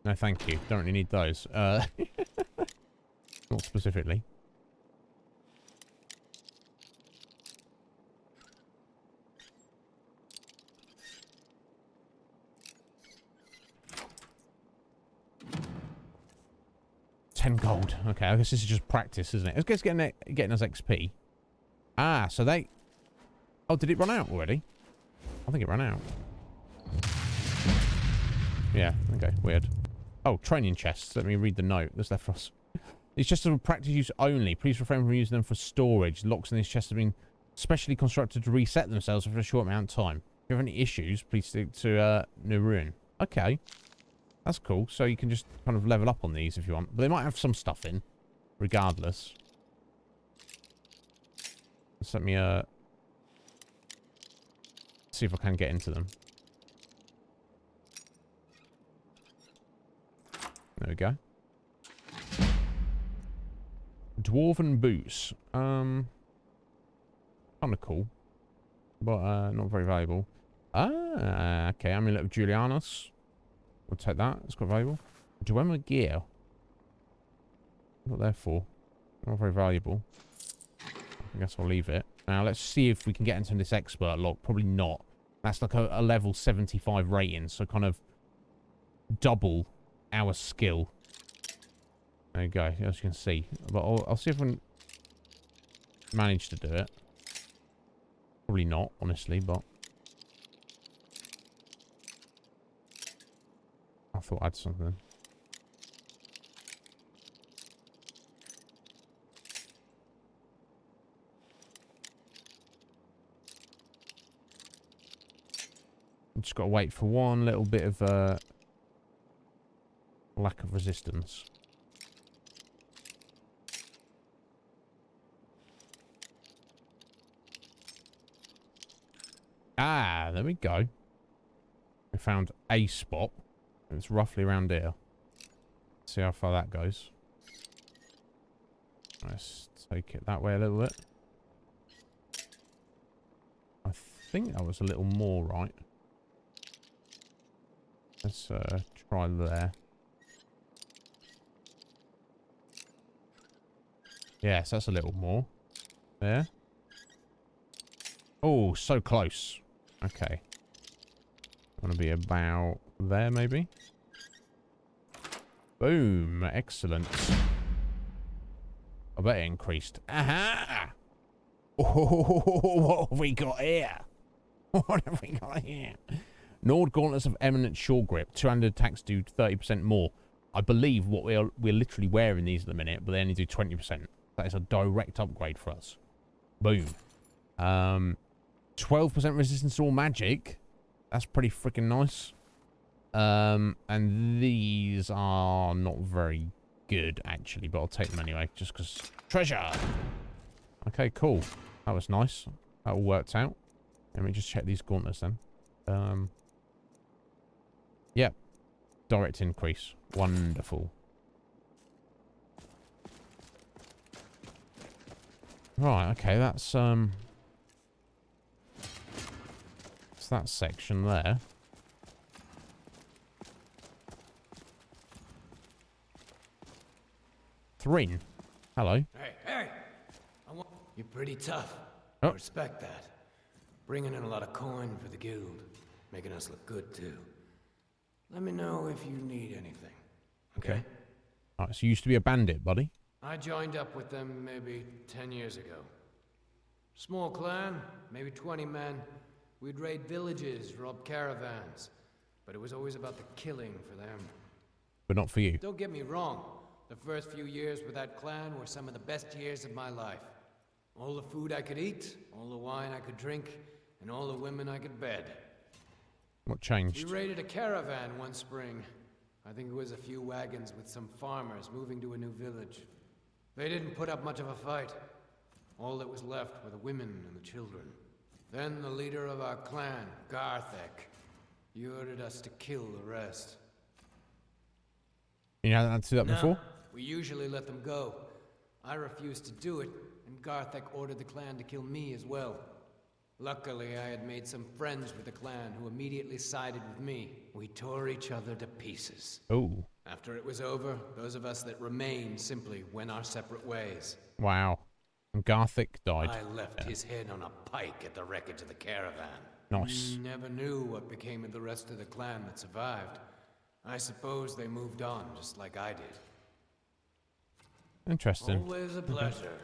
Speaker 2: No, thank you. Don't really need those. Not specifically. $10 gold. Okay, I guess this is just practice, isn't it? I guess getting us XP. Ah, so they... Oh, did it run out already? I think it ran out. Yeah, okay, weird. Oh, training chests. Let me read the note that's left for us. These chests are for practice use only. Please refrain from using them for storage. Locks in these chests have been specially constructed to reset themselves for a short amount of time. If you have any issues, please stick to New Ruin. Okay. That's cool. So you can just kind of level up on these if you want. But they might have some stuff in, regardless. Just let me see if I can get into them. There we go. Dwarven boots. Kind of cool. But not very valuable. Ah, okay. Amulet of Julianus. We'll take that. It's quite valuable. Dwemer gear. What they're for. Not very valuable. I guess I'll leave it. Now let's see if we can get into this expert lock. Probably not. That's like a level 75 rating. So kind of double our skill. There you go, as you can see. But I'll see if I can manage to do it. Probably not, honestly, but thought I had something. Just got to wait for one little bit of lack of resistance. Ah, there we go. We found a spot. It's roughly around here. See how far that goes. Let's take it that way a little bit. I think that was a little more right. Let's try there. Yes, that's a little more. There. Oh, so close. Okay. Want to be about there, maybe? Boom. Excellent. I bet it increased. Aha! Oh, what have we got here? What have we got here? Nord gauntlets of eminent shore grip. 200 attacks do 30% more. I believe what we're literally wearing these at the minute, but they only do 20%. That is a direct upgrade for us. Boom. 12% resistance to all magic. That's pretty freaking nice. And these are not very good, actually, but I'll take them anyway, just because treasure. Okay, cool. That was nice. That all worked out. Let me just check these gauntlets then. Yep. Direct increase. Wonderful. Right, okay, that's that section there. Thrin. Hello.
Speaker 14: Hey! You're pretty tough.
Speaker 2: Oh.
Speaker 14: I respect that. Bringing in a lot of coin for the guild. Making us look good, too. Let me know if you need anything. Okay?
Speaker 2: Alright, so you used to be a bandit, buddy.
Speaker 14: I joined up with them maybe 10 years ago. Small clan, maybe 20 men. We'd raid villages, rob caravans. But it was always about the killing for them.
Speaker 2: But not for you.
Speaker 14: Don't get me wrong. The first few years with that clan were some of the best years of my life. All the food I could eat, all the wine I could drink, and all the women I could bed.
Speaker 2: What changed?
Speaker 14: We raided a caravan one spring. I think it was a few wagons with some farmers moving to a new village. They didn't put up much of a fight. All that was left were the women and the children. Then the leader of our clan, Garthek, he ordered us to kill the rest.
Speaker 2: You hadn't had to do that before?
Speaker 14: We usually let them go. I refused to do it, and Garthek ordered the clan to kill me as well. Luckily, I had made some friends with the clan who immediately sided with me. We tore each other to pieces.
Speaker 2: Oh.
Speaker 14: After it was over, those of us that remained simply went our separate ways.
Speaker 2: Wow. And Garthik died.
Speaker 14: I left his head on a pike at the wreckage of the caravan.
Speaker 2: Nice.
Speaker 14: Never knew what became of the rest of the clan that survived. I suppose they moved on, just like I did.
Speaker 2: Interesting.
Speaker 14: Always a pleasure.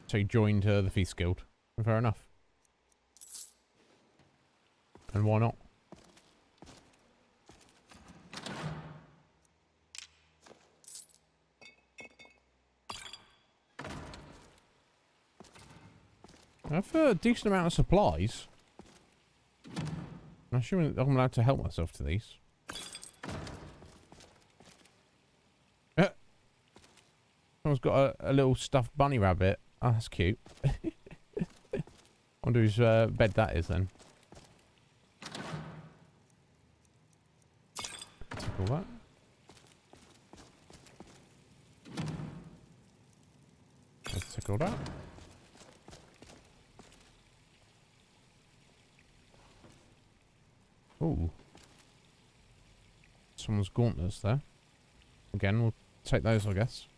Speaker 2: So you joined the Feast Guild. Fair enough. And why not? I have a decent amount of supplies. I'm sure I'm allowed to help myself to these. Someone's got a little stuffed bunny rabbit. Oh, that's cute. I wonder whose bed that is then. Take all that. Let's take all that. Ooh. Someone's gauntlets there. Again, we'll take those, I guess.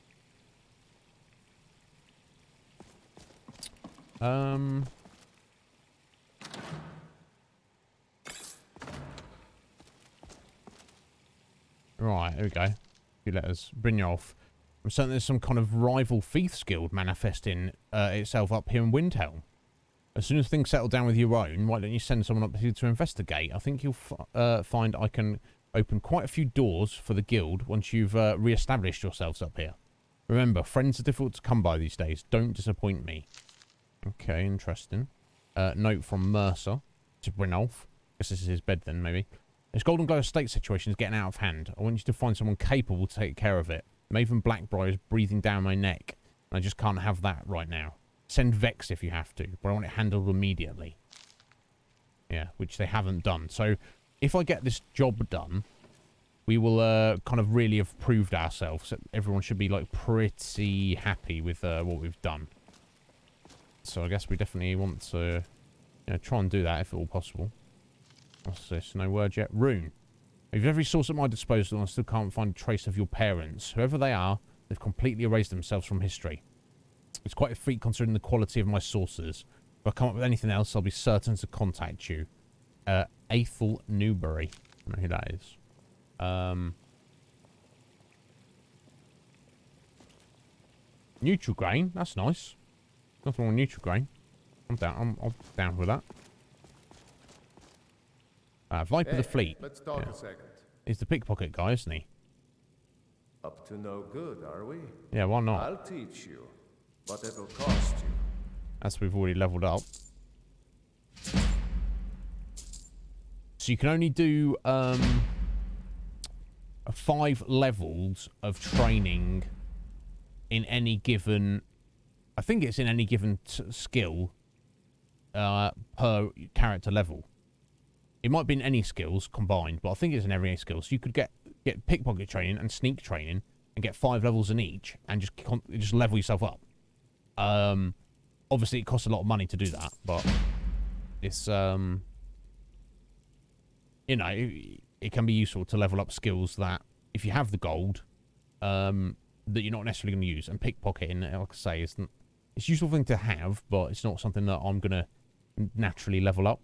Speaker 2: Right, here we go. A few letters. Brynjolf. I'm certain there's some kind of rival Thieves Guild manifesting itself up here in Windhelm. As soon as things settle down with your own, why don't you send someone up here to investigate? I think you'll find I can open quite a few doors for the guild once you've re-established yourselves up here. Remember, friends are difficult to come by these days. Don't disappoint me. Okay, interesting. Note from Mercer to Brynolf. Guess this is his bed then, maybe. This Golden Glow estate situation is getting out of hand. I want you to find someone capable to take care of it. Maven Blackbriar is breathing down my neck, and I just can't have that right now. Send Vex if you have to, but I want it handled immediately. Yeah, which they haven't done. So, if I get this job done, we will kind of really have proved ourselves. Everyone should be, like, pretty happy with what we've done. So I guess we definitely want to, you know, try and do that if at all possible. What's this? No word yet. Rune. I've every source at my disposal and I still can't find a trace of your parents. Whoever they are, they've completely erased themselves from history. It's quite a feat considering the quality of my sources. If I come up with anything else, I'll be certain to contact you. Aethel Newbury. I don't know who that is. Neutral grain. That's nice. Nothing wrong with neutral grain. I'm down. I'm down with that. Viper the Fleet.
Speaker 1: Let's talk a second.
Speaker 2: He's the pickpocket guy, isn't he?
Speaker 1: Up to no good, are we?
Speaker 2: Yeah, why not?
Speaker 1: I'll teach you, but it'll cost you.
Speaker 2: As we've already leveled up. So you can only do 5 levels of training in any given... I think it's in any given skill per character level. It might be in any skills combined, but I think it's in every skill. So you could get pickpocket training and sneak training and get 5 levels in each and just level yourself up. Obviously, it costs a lot of money to do that, but it's you know, it can be useful to level up skills that if you have the gold, that you're not necessarily going to use. And pickpocketing, like I say, it's a useful thing to have, but it's not something that I'm going to naturally level up.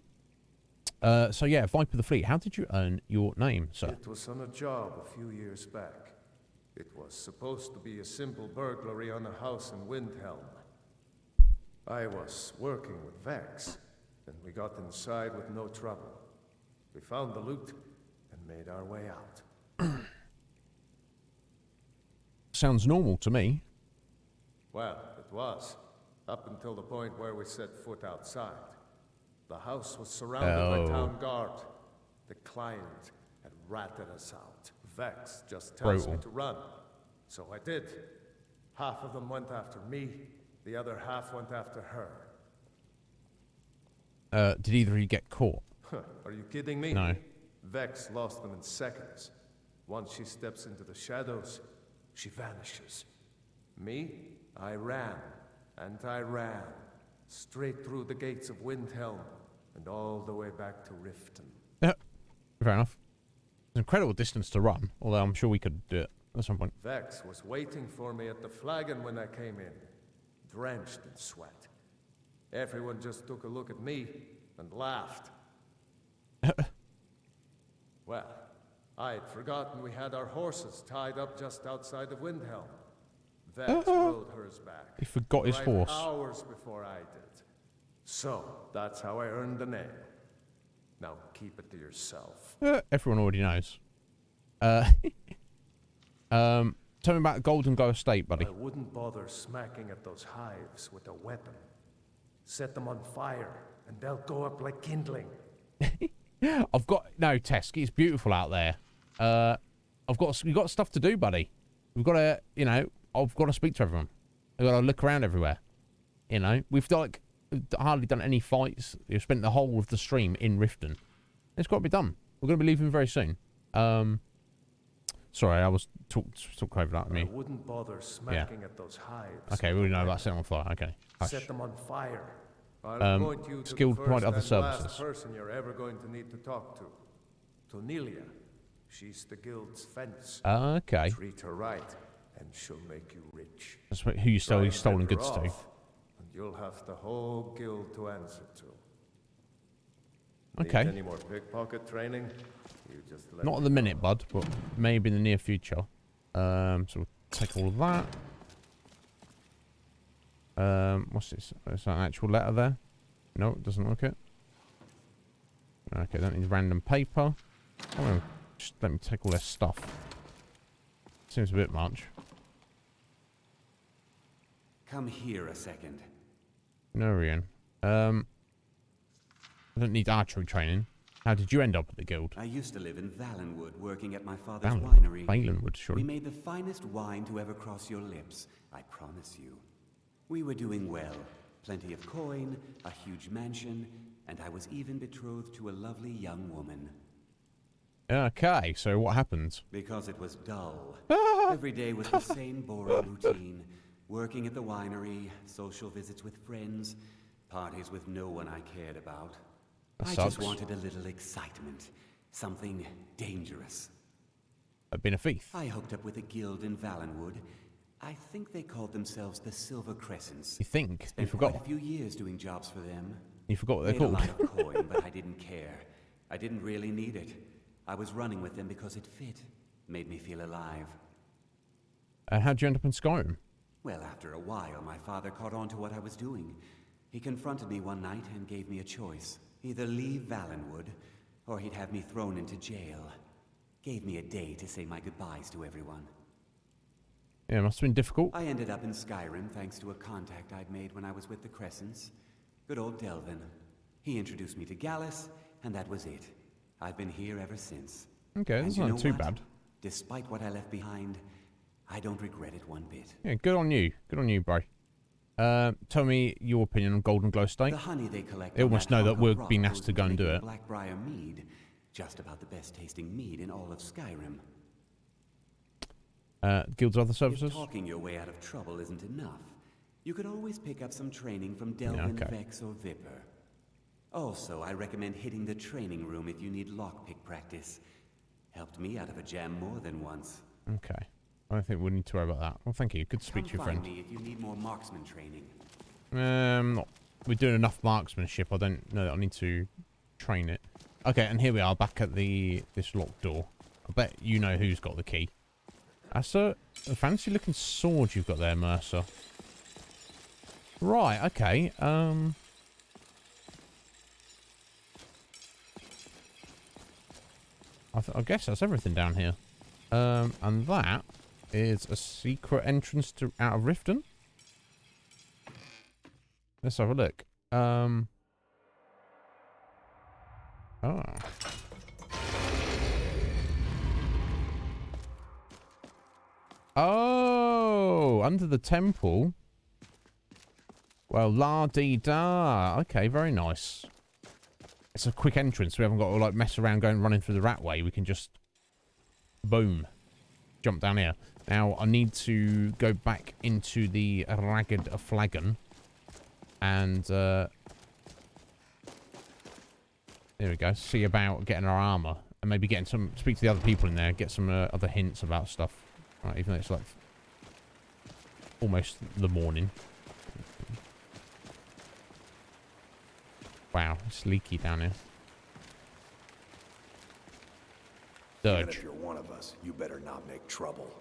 Speaker 2: So yeah, Viper the Fleet, how did you earn your name, sir?
Speaker 1: It was on a job a few years back. It was supposed to be a simple burglary on a house in Windhelm. I was working with Vex, and we got inside with no trouble. We found the loot and made our way out.
Speaker 2: Sounds normal to me.
Speaker 1: Well, it was, up until the point where we set foot outside. The house was surrounded by town guard. The client had ratted us out. Vex just tells me to run. So I did. Half of them went after me, the other half went after her.
Speaker 2: Did either of you get caught?
Speaker 1: Are you kidding me?
Speaker 2: No.
Speaker 1: Vex lost them in seconds. Once she steps into the shadows, she vanishes. Me, I ran, and I ran, straight through the gates of Windhelm, and all the way back to Riften.
Speaker 2: Yep, fair enough. It's an incredible distance to run, although I'm sure we could do it at some point.
Speaker 1: Vex was waiting for me at the flagon when I came in, drenched in sweat. Everyone just took a look at me and laughed. Well, I'd forgotten we had our horses tied up just outside of Windhelm. Vex rode hers back.
Speaker 2: He forgot his horse.
Speaker 1: Hours before I did. So, that's how I earned the name. Now keep it to yourself.
Speaker 2: Everyone already knows. Tell me about Golden Glow Estate, buddy.
Speaker 1: I wouldn't bother smacking at those hives with a weapon. Set them on fire, and they'll go up like kindling.
Speaker 2: I've got... No, Tesk, it's beautiful out there. We've got stuff to do, buddy. We've got to, you know, I've got to speak to everyone. I've got to look around everywhere. You know, we've hardly done any fights. We've spent the whole of the stream in Riften. It's got to be done. We're going to be leaving very soon. Sorry, I was talk over that.
Speaker 1: I wouldn't bother smacking at those hives.
Speaker 2: Okay, we already know about setting on fire. Okay. Hush.
Speaker 1: Set them on fire. I'll point you to
Speaker 2: skilled
Speaker 1: the
Speaker 2: provide
Speaker 1: first
Speaker 2: other
Speaker 1: and
Speaker 2: services.
Speaker 1: last person you're ever going to need to talk to. Tonelia. She's the guild's fence.
Speaker 2: Okay.
Speaker 1: Treat her right, and she'll make you rich.
Speaker 2: That's who you stole your stolen goods to.
Speaker 1: And you'll have the whole guild to answer to.
Speaker 2: Okay.
Speaker 1: Need any more pickpocket training? You just let
Speaker 2: Not at the minute, bud, but maybe in the near future. So we'll take all of that. What's this? Is that an actual letter there? No, it doesn't look it. Okay, don't need random paper. Oh, Just let me take all their stuff. Seems a bit much.
Speaker 18: Come here a second.
Speaker 2: No, Rian. I don't need archery training. How did you end up at the guild?
Speaker 18: I used to live in Valenwood, working at my father's
Speaker 2: Valenwood?
Speaker 18: winery.
Speaker 2: Valenwood, surely.
Speaker 18: We made the finest wine to ever cross your lips, I promise you. We were doing well. Plenty of coin, a huge mansion, and I was even betrothed to a lovely young woman.
Speaker 2: Okay, so what happened?
Speaker 18: Because it was dull. Every day was the same boring routine. Working at the winery, social visits with friends, parties with no one I cared about. I just wanted a little excitement. Something dangerous.
Speaker 2: I've been a thief.
Speaker 18: I hooked up with a guild in Valenwood. I think they called themselves the Silver Crescents.
Speaker 2: You think?
Speaker 18: Spent
Speaker 2: You forgot.
Speaker 18: quite a few years doing jobs for them.
Speaker 2: You forgot what they're
Speaker 18: Made
Speaker 2: called.
Speaker 18: a lot of coin, but I didn't care. I didn't really need it. I was running with them because it fit. Made me feel alive.
Speaker 2: How'd you end up in Skyrim?
Speaker 18: Well, after a while, my father caught on to what I was doing. He confronted me one night and gave me a choice. Either leave Valenwood, or he'd have me thrown into jail. Gave me a day to say my goodbyes to everyone.
Speaker 2: Yeah, it must have been difficult.
Speaker 18: I ended up in Skyrim thanks to a contact I'd made when I was with the Crescents. Good old Delvin. He introduced me to Gallus, and that was it. I've been here ever since.
Speaker 2: Okay, that's not too bad.
Speaker 18: Despite what I left behind, I don't regret it one bit.
Speaker 2: Yeah, good on you. Good on you, bro. Tell me your opinion on Golden Glow Estate.
Speaker 18: The honey they collect.
Speaker 2: They almost know that we're being asked
Speaker 18: goes
Speaker 2: to go and do
Speaker 18: into
Speaker 2: it.
Speaker 18: Blackbriar mead, just about the best tasting mead in all of Skyrim.
Speaker 2: Guild's other services?
Speaker 18: If talking your way out of trouble isn't enough, you could always pick up some training from Delvin,
Speaker 2: okay.
Speaker 18: Vex, or Viper. Also, I recommend hitting the training room if you need lockpick practice. Helped me out of a jam more than once.
Speaker 2: Okay. I don't think we need to worry about that. Well, thank you. Good to speak to your friend.
Speaker 18: Come find me if you need more marksman training.
Speaker 2: Not. We're doing enough marksmanship. I don't know that I need to train it. Okay, and here we are back at this locked door. I bet you know who's got the key. That's a fancy looking sword you've got there, Mercer. Right, okay. I guess that's everything down here. And that is a secret entrance to out of Riften. Let's have a look. Oh. Oh, under the temple. Well, la-dee-da. Okay, very nice. It's a quick entrance. We haven't got to like mess around running through the rat way. We can just boom, jump down here. Now I need to go back into the Ragged Flagon, and there we go. See about getting our armor and maybe getting some. Speak to the other people in there. Get some other hints about stuff. Right, even though it's like almost the morning. Wow, it's leaky down here. Dirge.
Speaker 11: Even if you're one of us, you better not make trouble.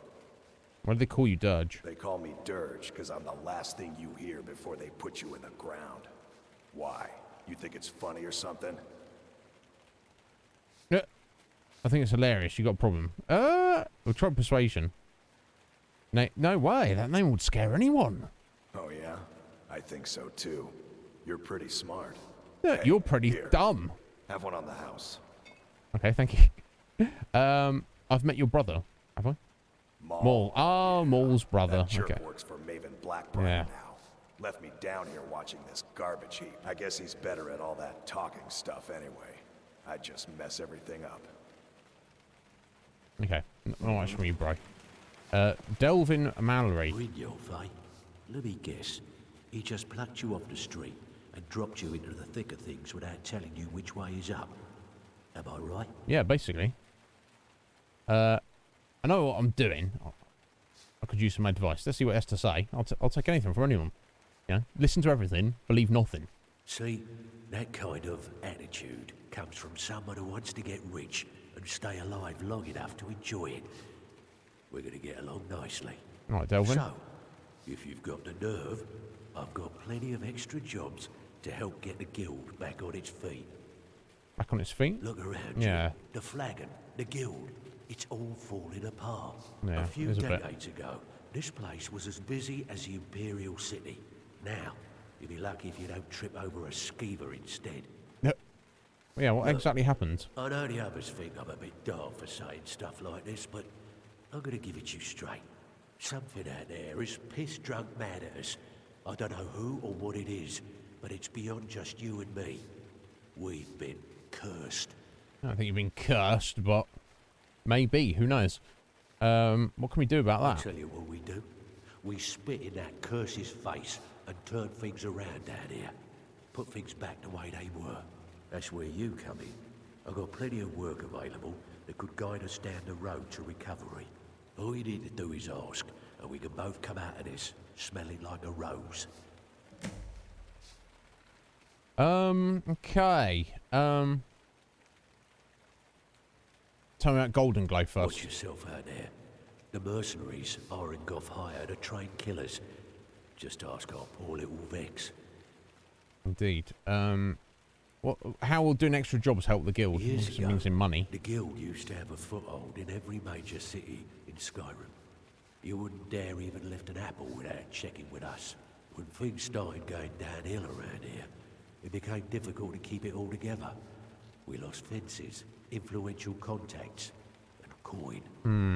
Speaker 2: Why do they call you Dirge?
Speaker 11: They call me Dirge because I'm the last thing you hear before they put you in the ground. Why? You think it's funny or something?
Speaker 2: Yeah. I think it's hilarious. You got a problem. We'll try persuasion. No way. That name would scare anyone.
Speaker 11: Oh yeah? I think so too. You're pretty smart.
Speaker 2: Yeah,
Speaker 11: hey,
Speaker 2: you're pretty
Speaker 11: here.
Speaker 2: dumb.
Speaker 11: Have one on the house.
Speaker 2: Okay, thank you. I've met your brother, have I? Maul. Oh, Maul's brother.
Speaker 11: That jerk
Speaker 2: Okay.
Speaker 11: works for Maven Blackbriar now. Left me down here watching this garbage heap. I guess he's better at all that talking stuff anyway. I just mess everything up.
Speaker 2: Okay. Not much from you, bro. Delvin Mallory.
Speaker 6: Brynjolf, eh? Let me guess. He just plucked you off the street and dropped you into the thick of things without telling you which way is up. Am I right?
Speaker 2: Yeah, basically. I know what I'm doing. I could use some advice. Let's see what he has to say. I'll take anything from anyone. You know, listen to everything, believe nothing.
Speaker 6: See, that kind of attitude comes from someone who wants to get rich and stay alive long enough to enjoy it. We're going to get along nicely.
Speaker 2: All right, Delvin.
Speaker 6: So, if you've got the nerve, I've got plenty of extra jobs to help get the guild back on its feet.
Speaker 2: Back on its feet?
Speaker 6: Look around
Speaker 2: Yeah.
Speaker 6: you. The flagon, the guild, it's all falling apart.
Speaker 2: Yeah,
Speaker 6: a few
Speaker 2: there's a bit.
Speaker 6: decades ago, this place was as busy as the Imperial City. Now, you'll be lucky if you don't trip over a skeever instead.
Speaker 2: Yep. Yeah, what
Speaker 6: Look,
Speaker 2: exactly happened?
Speaker 6: I know the others think I'm a bit daft for saying stuff like this, but I'm gonna give it to you straight. Something out there is piss-drunk mad at us. I don't know who or what it is, but it's beyond just you and me. We've been cursed.
Speaker 2: I don't think you've been cursed, but maybe. Who knows? What can we do about
Speaker 6: I'll
Speaker 2: that?
Speaker 6: tell you what we do. We spit in that curse's face and turn things around down here. Put things back the way they were. That's where you come in. I've got plenty of work available that could guide us down the road to recovery. All you need to do is ask, and we can both come out of this smelling like a rose.
Speaker 2: Okay. Tell me about Golden Glow first.
Speaker 6: Watch yourself out there. The mercenaries are in Goth hire to train killers. Just ask our poor little Vex.
Speaker 2: Indeed. How will doing extra jobs help the guild?
Speaker 6: Years
Speaker 2: It
Speaker 6: ago,
Speaker 2: means in money.
Speaker 6: the guild used to have a foothold in every major city in Skyrim. You wouldn't dare even lift an apple without checking with us. When things started going downhill around here, it became difficult to keep it all together. We lost fences, influential contacts, and coin.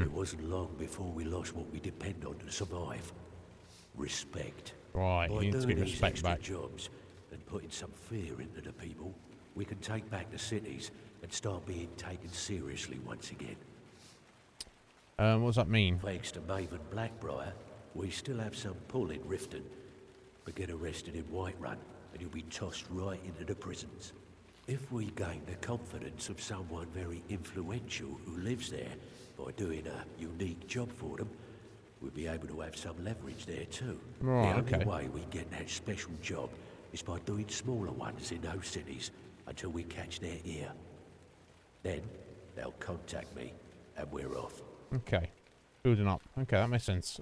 Speaker 6: It wasn't long before we lost what we depend on to survive. Respect.
Speaker 2: Right,
Speaker 6: By
Speaker 2: you need to
Speaker 6: doing
Speaker 2: get
Speaker 6: these
Speaker 2: respect
Speaker 6: extra
Speaker 2: back.
Speaker 6: jobs and putting some fear into the people, we can take back the cities and start being taken seriously once again.
Speaker 2: What does that mean?
Speaker 6: Thanks to Maven Blackbriar, we still have some pull in Riften. But get arrested in Whiterun, and you'll be tossed right into the prisons. If we gain the confidence of someone very influential who lives there by doing a unique job for them, we'll be able to have some leverage there too.
Speaker 2: Right,
Speaker 6: the only
Speaker 2: okay.
Speaker 6: way we get that special job is by doing smaller ones in those cities until we catch their ear. Then they'll contact me, and we're off.
Speaker 2: Okay. Building up. Okay, that makes sense.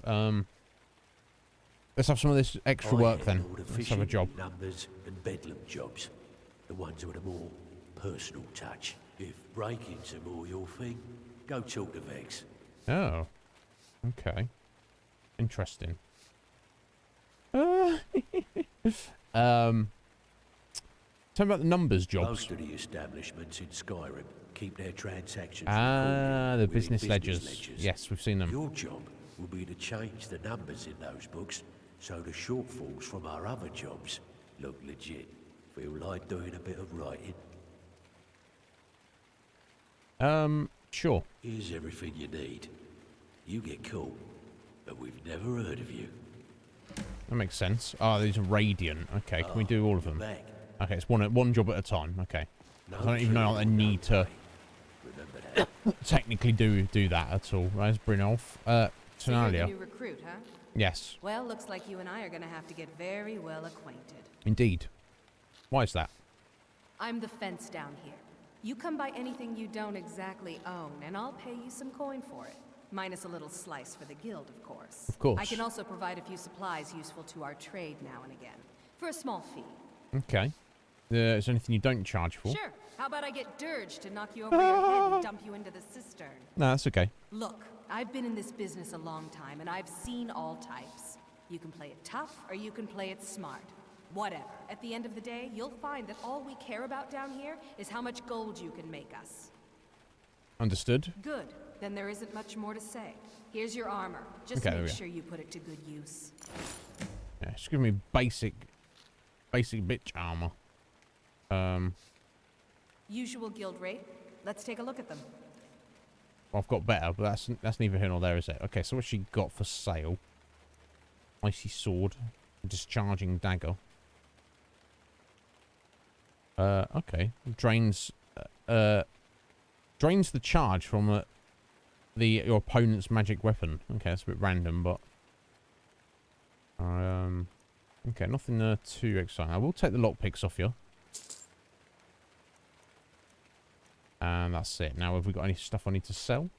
Speaker 2: Let's have some of this extra work then.
Speaker 6: All the
Speaker 2: Let's have a
Speaker 6: fishing,
Speaker 2: job.
Speaker 6: numbers, and bedlam jobs. The ones with a more personal touch. If break-ins are more your thing, go talk to Vex.
Speaker 2: Oh. Okay. Interesting. Tell me about the numbers jobs.
Speaker 6: Most of the establishments in Skyrim keep their transactions
Speaker 2: Ah, the
Speaker 6: recorded within
Speaker 2: business ledgers. Yes, we've seen them.
Speaker 6: Your job will be to change the numbers in those books so the shortfalls from our other jobs look legit. Feel like doing a bit of writing?
Speaker 2: Sure.
Speaker 6: Here's everything you need. You get caught, but we've never heard of you.
Speaker 2: That makes sense. Oh, these are radiant. Okay, can we do all of them?
Speaker 6: Back.
Speaker 2: Okay, it's one job at a time. Okay.
Speaker 6: No
Speaker 2: I don't even know I need to
Speaker 6: Remember that.
Speaker 2: technically do that at all. Right, let's bring off.
Speaker 5: So you're the
Speaker 2: Tenalia.
Speaker 5: new recruit, huh?
Speaker 2: Yes,
Speaker 5: Well, looks like you and I are gonna have to get very well acquainted.
Speaker 2: indeed. Why is that?
Speaker 5: I'm the fence down here. You come by anything you don't exactly own, and I'll pay you some coin for it. Minus a little slice for the guild, of course.
Speaker 2: Of course.
Speaker 5: I can also provide a few supplies useful to our trade now and again. For a small fee.
Speaker 2: Okay. Is there anything you don't charge for?
Speaker 5: Sure. How about I get Dirge to knock you over your head and dump you into the cistern?
Speaker 2: No, that's okay.
Speaker 5: Look, I've been in this business a long time, and I've seen all types. You can play it tough, or you can play it smart. Whatever. At the end of the day, you'll find that all we care about down here is how much gold you can make us.
Speaker 2: Understood.
Speaker 5: Good. Then there isn't much more to say. Here's your armor. Just
Speaker 2: Okay, there we
Speaker 5: make
Speaker 2: go.
Speaker 5: sure you put it to good use.
Speaker 2: Yeah, just give me basic bitch armor.
Speaker 5: Usual guild rate. Let's take a look at them.
Speaker 2: Well, I've got better, but that's neither here nor there, is it? Okay, so what's she got for sale? Icy sword, discharging dagger. Okay, drains the charge from your opponent's magic weapon. Okay, that's a bit random, but okay, nothing too exciting. I will take the lockpicks off you. And that's it. Now, have we got any stuff I need to sell?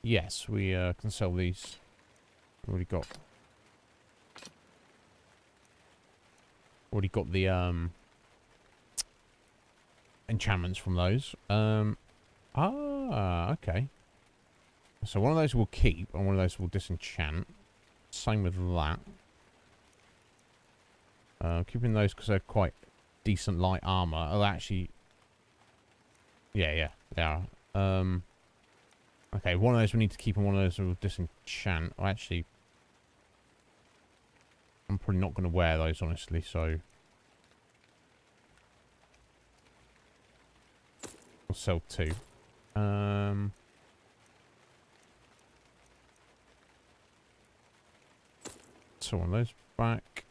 Speaker 2: Yes, we can sell these. Already got the enchantments from those. Okay. So one of those we'll keep, and one of those we'll disenchant. Same with that. Keeping those because they're quite decent light armor. Oh, actually... Yeah, they are. Okay, one of those we need to keep, and one of those we'll disenchant. Oh, actually... I'm probably not going to wear those, honestly, so... We'll sell 2. So one of those back.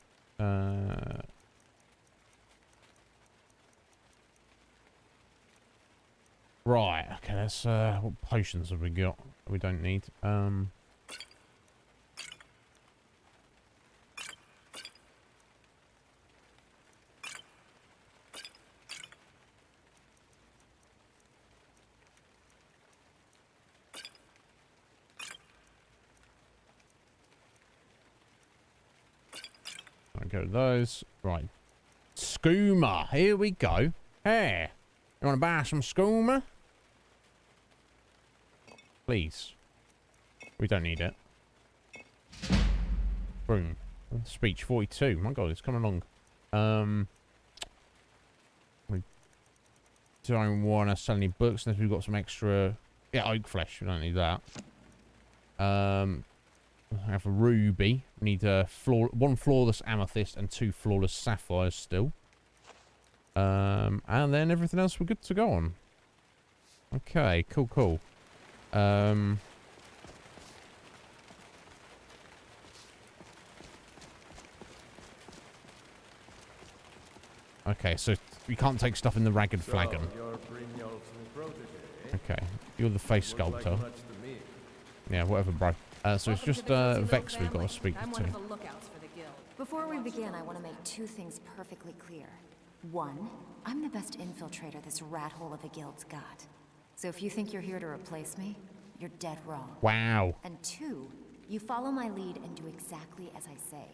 Speaker 2: Right, okay, let's what potions have we got that we don't need? I'll go to those. Right. Skooma. Here we go. Hey. You want to buy some skooma? Please. We don't need it. Boom. Speech 42. My god, it's coming along. We don't want to sell any books unless we've got some extra... Yeah, oak flesh. We don't need that. I have a ruby. We need 1 flawless amethyst and 2 flawless sapphires still. And then everything else we're good to go on. Okay, cool. Okay, so we can't take stuff in the ragged flagon. Okay, you're the face sculptor. Yeah, whatever, bro. So it's just Vex we've got to speak to.
Speaker 16: Before we begin, I want to make 2 things perfectly clear. 1, I'm the best infiltrator this rat hole of a guild's got. So if you think you're here to replace me, you're dead wrong.
Speaker 2: Wow.
Speaker 16: And 2, you follow my lead and do exactly as I say.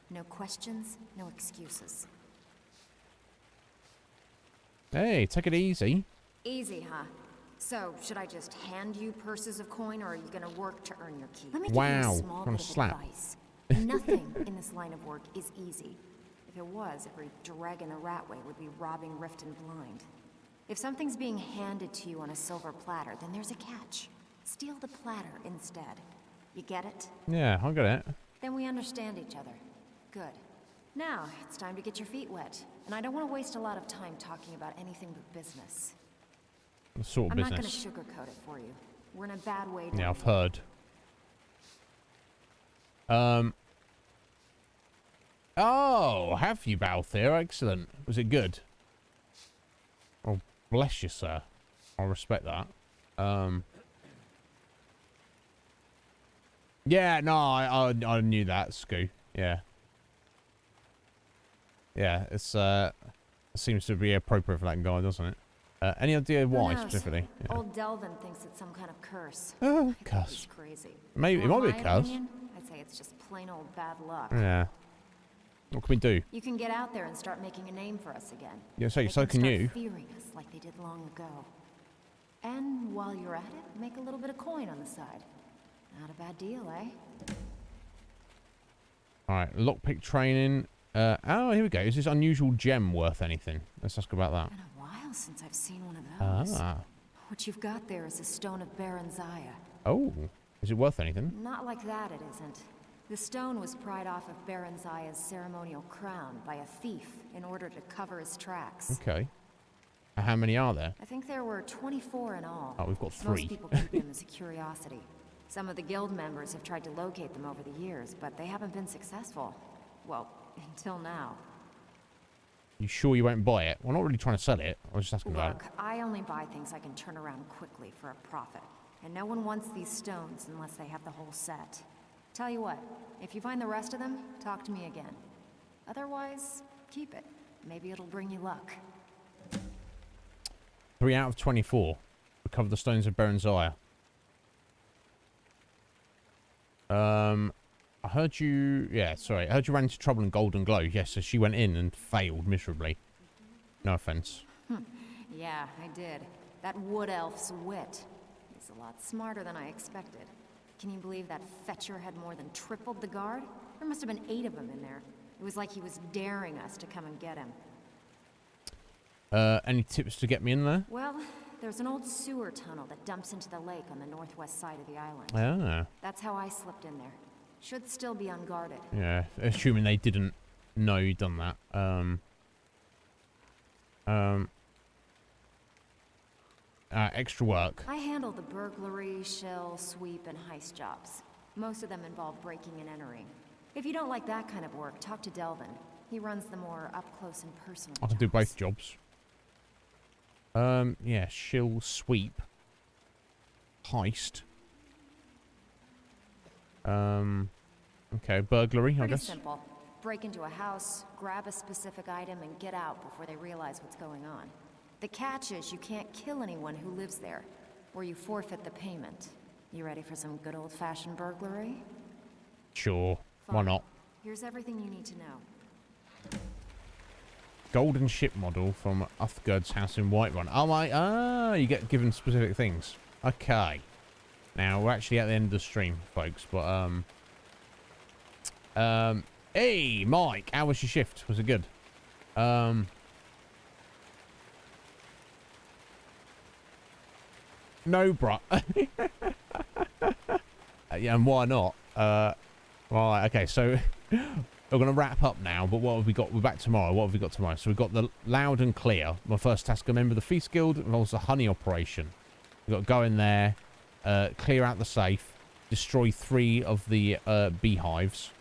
Speaker 16: No questions, no excuses.
Speaker 2: Hey, take it easy.
Speaker 16: Easy, huh? So, should I just hand you purses of coin, or are you gonna work to earn your keep? Let me give you a small bit of advice. Nothing in this line of work is easy. If it was, every dragon or ratway would be robbing Rift and Blind. If something's being handed to you on a silver platter, then there's a catch. Steal the platter instead. You get it?
Speaker 2: Yeah, I get it.
Speaker 16: Then we understand each other. Good. Now, it's time to get your feet wet. And I don't want to waste a lot of time talking about anything but business.
Speaker 2: What sort of
Speaker 16: I'm not
Speaker 2: business?
Speaker 16: going to sugarcoat it for you. We're in a bad way.
Speaker 2: Yeah, I've heard. Oh, have you, Balthier? Excellent. Was it good? Oh, bless you, sir. I respect that. Yeah, no, I knew that, Scoo. Yeah. Yeah, it's it seems to be appropriate for that guy, doesn't it? Any idea why specifically? Yeah.
Speaker 16: Old Delvin thinks it's some kind of curse.
Speaker 2: Oh, curse.
Speaker 16: He's crazy.
Speaker 2: Maybe it might be a curse.
Speaker 16: I'd say it's just plain old bad luck.
Speaker 2: Yeah. What can we do?
Speaker 16: You can get out there and start making a name for us again.
Speaker 2: Yeah, so can you.
Speaker 16: Fearing us like they did long ago. And while you're at it, make a little bit of coin on the side. Not a bad deal, eh?
Speaker 2: Alright, lockpick training. Oh, here we go. Is this unusual gem worth anything? Let's ask about that.
Speaker 16: Been a while since I've seen one of those.
Speaker 2: Ah.
Speaker 16: What you've got there is a stone of Baron Zaya.
Speaker 2: Oh, is it worth anything?
Speaker 16: Not like that, it isn't. The stone was pried off of Baron Zaya's ceremonial crown by a thief in order to cover his tracks.
Speaker 2: Okay. How many are there?
Speaker 16: I think there were 24 in all.
Speaker 2: Oh, we've got 3.
Speaker 16: Most people keep them as a curiosity. Some of the guild members have tried to locate them over the years, but they haven't been successful. Well, until now.
Speaker 2: You sure you won't buy it? Well, I'm not really trying to sell it. I was just asking about it.
Speaker 16: Look, I only buy things I can turn around quickly for a profit. And no one wants these stones unless they have the whole set. Tell you what, if you find the rest of them, talk to me again. Otherwise, keep it. Maybe it'll bring you luck.
Speaker 2: 3 out of 24. Recover the stones of Baron Zaya. I heard you... Yeah, sorry. I heard you ran into trouble in Golden Glow. Yes, so she went in and failed miserably. No offense.
Speaker 16: Yeah, I did. That wood elf's wit. He's a lot smarter than I expected. Can you believe that fetcher had more than tripled the guard? There must have been 8 of them in there. It was like he was daring us to come and get him.
Speaker 2: Any tips to get me in there?
Speaker 16: Well, there's an old sewer tunnel that dumps into the lake on the northwest side of the island.
Speaker 2: Ah.
Speaker 16: That's how I slipped in there. Should still be unguarded.
Speaker 2: Yeah, assuming they didn't know you'd done that. Extra work.
Speaker 16: I handle the burglary, shell, sweep, and heist jobs. Most of them involve breaking and entering. If you don't like that kind of work, talk to Delvin. He runs the more up-close and personal
Speaker 2: I can do both jobs. Yeah, shill, sweep, heist. Okay, burglary, I guess.
Speaker 16: Pretty simple. Break into a house, grab a specific item, and get out before they realize what's going on. The catch is you can't kill anyone who lives there, or you forfeit the payment. You ready for some good old-fashioned burglary?
Speaker 2: Sure,
Speaker 16: Fine.
Speaker 2: why not?
Speaker 16: Here's everything you need to know.
Speaker 2: Golden ship model from Uthgerd's house in Whiterun. You get given specific things. Okay. Now, we're actually at the end of the stream, folks, but, hey, Mike, how was your shift? Was it good? No, bruh. Yeah, and why not? Right, okay, so we're going to wrap up now, but what have we got? We're back tomorrow. What have we got tomorrow? So we've got the Loud and Clear. My first task, a member of the Feast Guild, involves the honey operation. We've got to go in there, clear out the safe, destroy 3 of the beehives,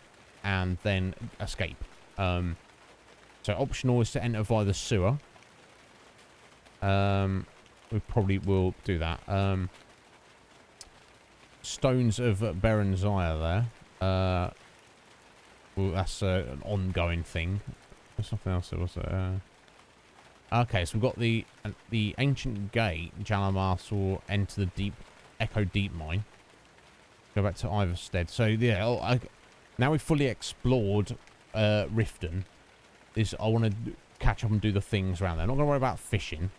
Speaker 2: and then escape. So optional is to enter via the sewer. We probably will do that. Stones of Berenzire there. Well, that's an ongoing thing. There's something else there, was it? Okay, so we've got the ancient gate. Jalamas will enter the deep, Echo Deep mine. Go back to Iverstead. So yeah, now we've fully explored Riften. I want to catch up and do the things around there. Not going to worry about fishing.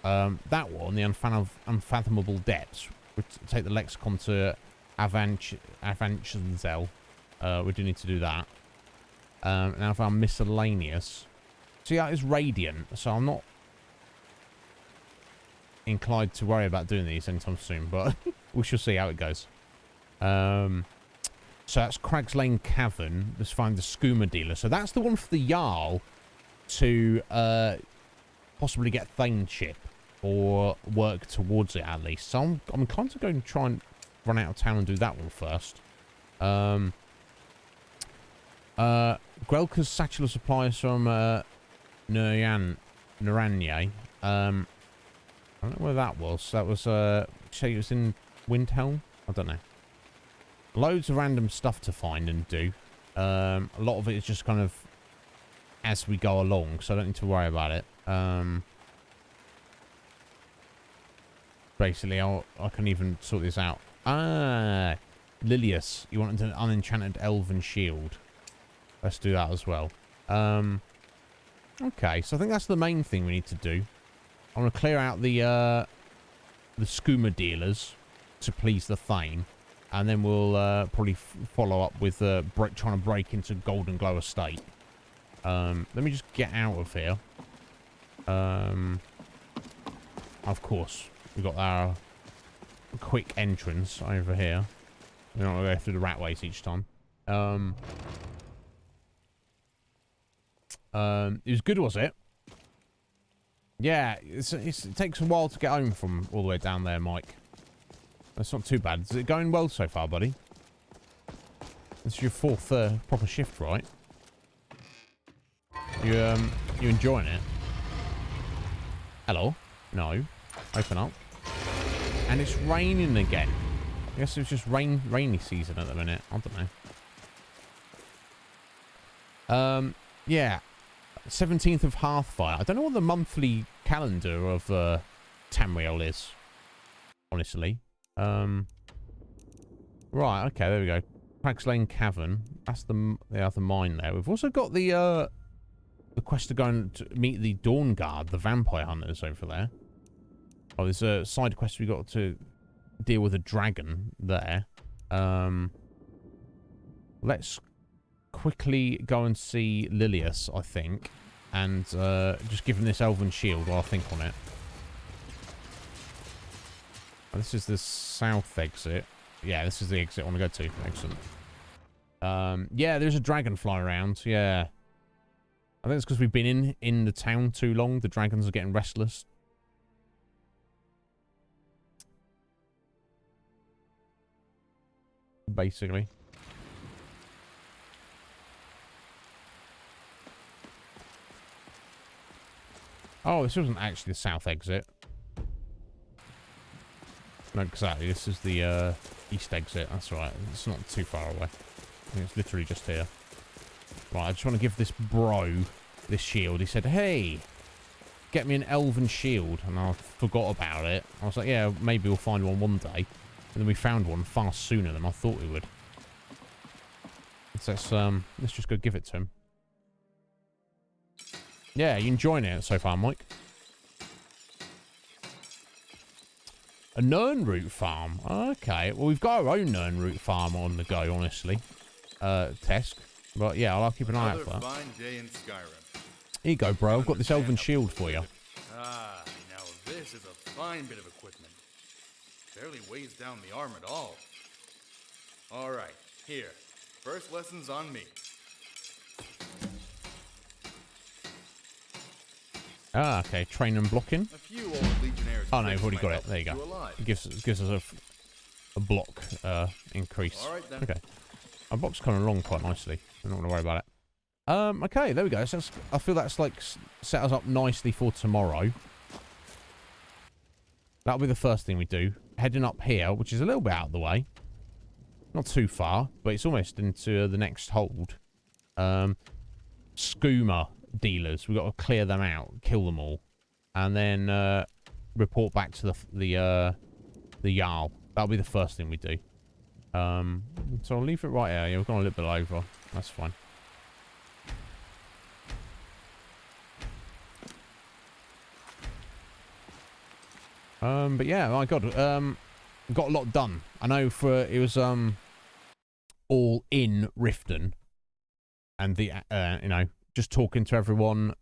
Speaker 2: That one, the Unfathomable Depths, would take the lexicon to Avanchzel. We do need to do that. Now if I'm miscellaneous. See, that is Radiant, so I'm not inclined to worry about doing these anytime soon, but we shall see how it goes. So that's Crag's Lane Cavern. Let's find the skooma dealer. So that's the one for the Jarl to possibly get Thane'ship or work towards it at least. So I'm inclined to go and try and run out of town and do that one first. Grelka's satchel of supplies from Naranye. I don't know where that was. That was say it was in Windhelm? I don't know. Loads of random stuff to find and do. A lot of it is just kind of as we go along, so I don't need to worry about it. Basically, I can even sort this out. Ah, Lilius, you want an unenchanted elven shield. Let's do that as well. Okay, so I think that's the main thing we need to do. I want to clear out the skooma dealers to please the Thane, and then we'll probably follow up with trying to break into Golden Glow Estate. Let me just get out of here. Of course, we've got our quick entrance over here. We don't want to go through the ratways each time. It was good, was it? Yeah, it takes a while to get home from all the way down there, Mike. That's not too bad. Is it going well so far, buddy? This is your 4th proper shift, right? You enjoying it? Hello? No. Open up. And it's raining again. I guess it's just rainy season at the minute. I don't know. Yeah. 17th of Hearthfire. I don't know what the monthly calendar of Tamriel is. Honestly. Right, okay, there we go. Crag's Lane Cavern. That's the other mine there. We've also got the the quest to go and to meet the Dawn Guard, the vampire hunters over there. Oh, there's a side quest we got to deal with a dragon there. Let's quickly go and see Lilius, I think, and just give him this elven shield while I think on it. Oh, this is the south exit. Yeah, this is the exit I want to go to. Excellent. Yeah, there's a dragon fly around. Yeah. I think it's because we've been in the town too long. The dragons are getting restless. Basically. Oh, this wasn't actually the south exit. No, exactly. This is the east exit. That's right. It's not too far away. I think it's literally just here. Right, I just want to give this bro this shield. He said, hey, get me an elven shield. And I forgot about it. I was like, yeah, maybe we'll find one day. And then we found one far sooner than I thought we would. So let's just go give it to him. Yeah, you enjoying it so far, Mike? A Nernroot farm. Okay, well, we've got our own Nernroot farm on the go, honestly. Tesk. But yeah, I'll keep an eye out for that.
Speaker 4: Fine day in Skyrim.
Speaker 2: Here you go, bro. I've got this elven shield for you.
Speaker 4: Ah, now this is a fine bit of equipment. Barely weighs down the arm at all. All right, here. First lesson's on me.
Speaker 2: Ah, okay. Train and blocking.
Speaker 4: A few old legionnaires.
Speaker 2: Oh no, we've already got it. There you go. It gives us a block increase.
Speaker 4: All right, then.
Speaker 2: Okay. Our block's coming along quite nicely. I'm not going to worry about it. Okay, there we go. So I feel that's like set us up nicely for tomorrow. That'll be the first thing we do. Heading up here, which is a little bit out of the way. Not too far, but it's almost into the next hold. Skooma dealers. We've got to clear them out, kill them all, and then report back to the Jarl. That'll be the first thing we do. So I'll leave it right here. Yeah, we've gone a little bit over. That's fine. But yeah, my God, got a lot done. I know it was all in Riften, and the you know, just talking to everyone,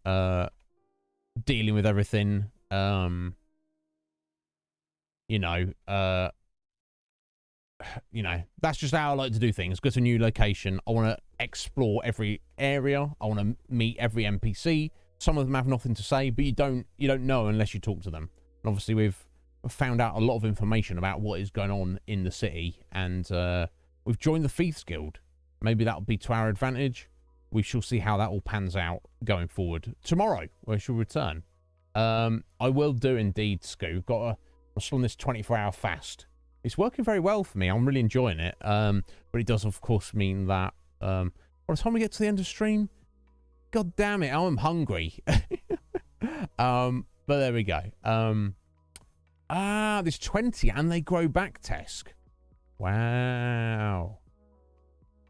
Speaker 2: dealing with everything. You know, that's just how I like to do things. Go to a new location. I want to explore every area. I want to meet every NPC. Some of them have nothing to say, but you don't know unless you talk to them. And obviously, we've found out a lot of information about what is going on in the city, and we've joined the Thieves Guild. Maybe that'll be to our advantage. We shall see how that all pans out going forward. Tomorrow, we shall return. I will do indeed, Scoo. I'm still on this 24-hour fast. It's working very well for me. I'm really enjoying it. But it does, of course, mean that by the time we get to the end of stream, God damn it, I'm hungry. But there we go. There's 20 and they grow back, Tesk. Wow.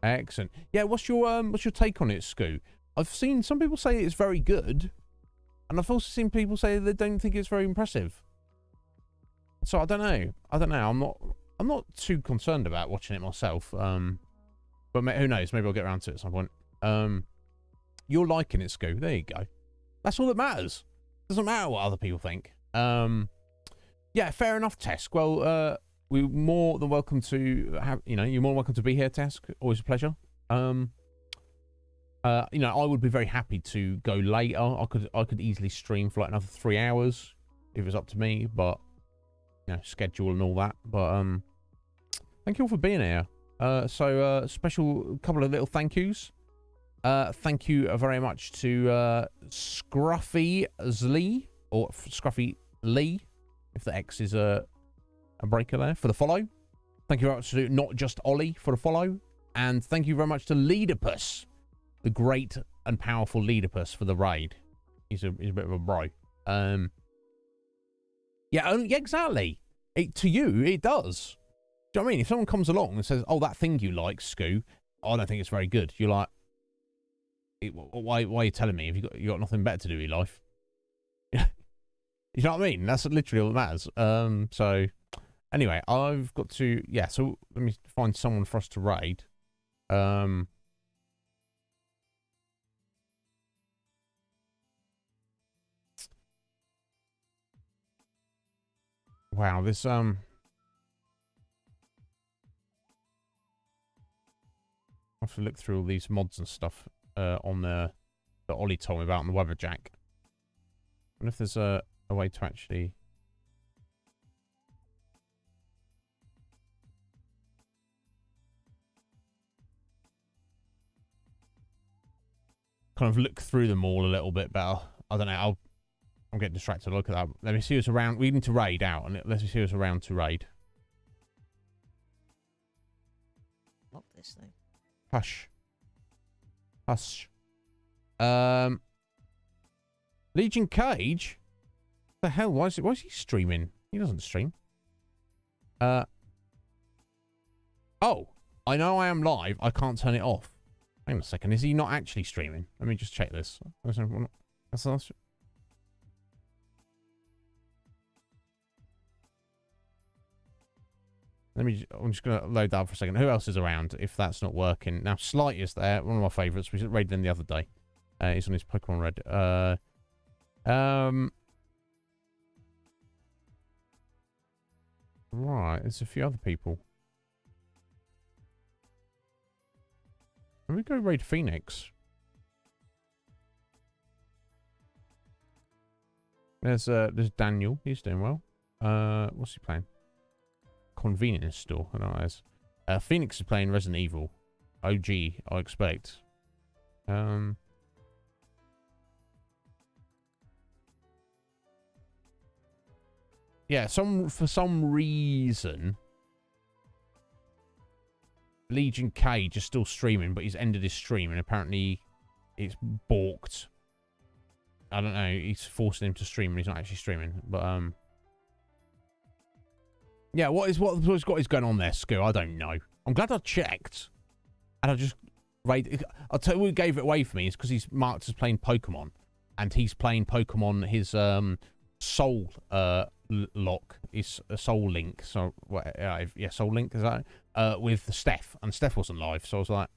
Speaker 2: Excellent. Yeah, what's your take on it, Scoo? I've seen some people say it's very good, and I've also seen people say they don't think it's very impressive. So I don't know. I'm not too concerned about watching it myself. But who knows? Maybe I'll get around to it at some point. You're liking it, Scoo. There you go. That's all that matters. Doesn't matter what other people think. Yeah, fair enough, Tesk. Well, we're more than welcome to have. You're more than welcome to be here, Tesk. Always a pleasure. I would be very happy to go later. I could easily stream for like another 3 hours if it's up to me, but schedule and all that. But thank you all for being here. Special couple of little thank yous. Thank you very much to Scruffy Lee, or Scruffy Lee, if the X is a breaker there, for the follow. Thank you very much to Not Just Ollie for the follow. And thank you very much to Leaderpuss, the great and powerful Leaderpuss, for the raid. He's a bit of a bro. Yeah, exactly. To you, it does. Do you know what I mean? If someone comes along and says, oh, that thing you like, Scoo, I don't think it's very good. You're like, Why are you telling me? Have you got nothing better to do with your life? You know what I mean? That's literally all that matters. So, anyway, I've got to... Yeah, so let me find someone for us to raid. Wow, this... I have to look through all these mods and stuff on the... that Ollie told me about on the Weatherjack. I wonder if there's a way to actually... kind of look through them all a little bit better. I don't know. I'm getting distracted. Look at that. Let me see who's around. We need to raid out, and let's see who's around to raid.
Speaker 3: Lock this thing.
Speaker 2: Hush. Hush. Legion Cage? What the hell? Why is he streaming? He doesn't stream. Oh, I know I am live. I can't turn it off. Hang on a second. Is he not actually streaming? Let me just check this. Let me. I'm just gonna load that up for a second. Who else is around? If that's not working now, Slight is there. One of my favourites. We raided him the other day. He's on his Pokemon Red. Right. There's a few other people. Let me go raid Phoenix. There's Daniel. He's doing well. What's he playing? Convenience store. I don't know what it is. Phoenix is playing Resident Evil. OG, I expect. Yeah, for some reason, Legion Cage is still streaming, but he's ended his stream, and apparently it's balked. I don't know. He's forcing him to stream, and he's not actually streaming. But yeah, what's going on there, Scoo? I don't know. I'm glad I checked, and I just I'll tell you what gave it away for me is because he's marked as playing Pokemon, and he's playing Pokemon his Soul lock is a Soul Link. So yeah, Soul Link is that with Steph, and Steph wasn't live, so I was like,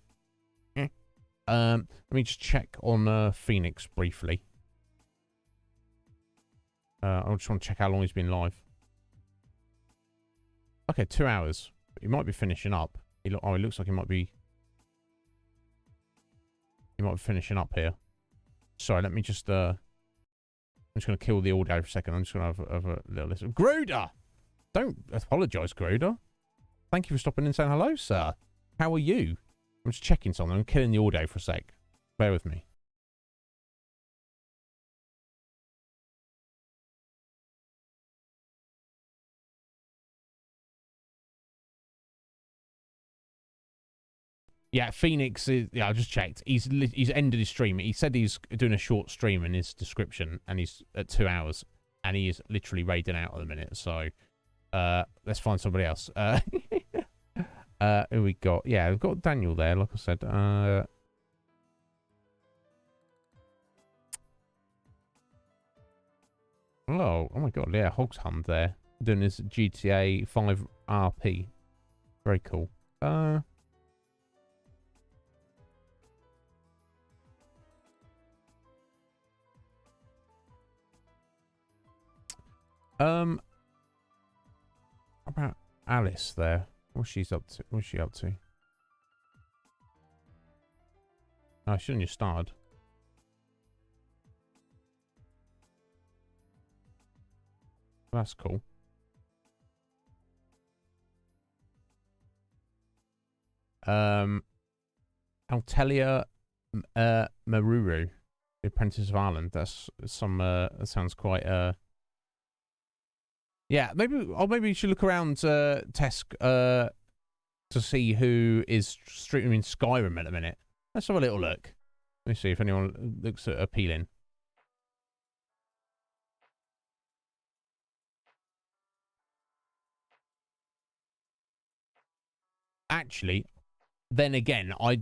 Speaker 2: let me just check on Phoenix briefly. I just want to check how long he's been live. Okay, 2 hours. He might be finishing up. It looks like he might be finishing up here. Sorry, let me just I'm just going to kill the audio for a second. I'm just going to have a little listen. Gruder! Don't apologise, Gruder. Thank you for stopping in and saying hello, sir. How are you? I'm just checking something. I'm killing the audio for a sec. Bear with me. Yeah, Phoenix is... Yeah, I just checked. He's ended his stream. He said he's doing a short stream in his description, and he's at 2 hours, and he is literally raiding out at the minute. So, let's find somebody else. Who we got? Yeah, we've got Daniel there, like I said. Hello. Oh my god, yeah, Hogs Hunt there. Doing his GTA 5 RP. Very cool. About Alice there. What's she up to? What's she up to? Oh, she only started. That's cool. Altelia Maruru, the Apprentice of Ireland. That's some that sounds quite yeah, maybe you should look around Tesk to see who is streaming Skyrim at the minute. Let's have a little look. Let me see if anyone looks appealing. Actually, then again, I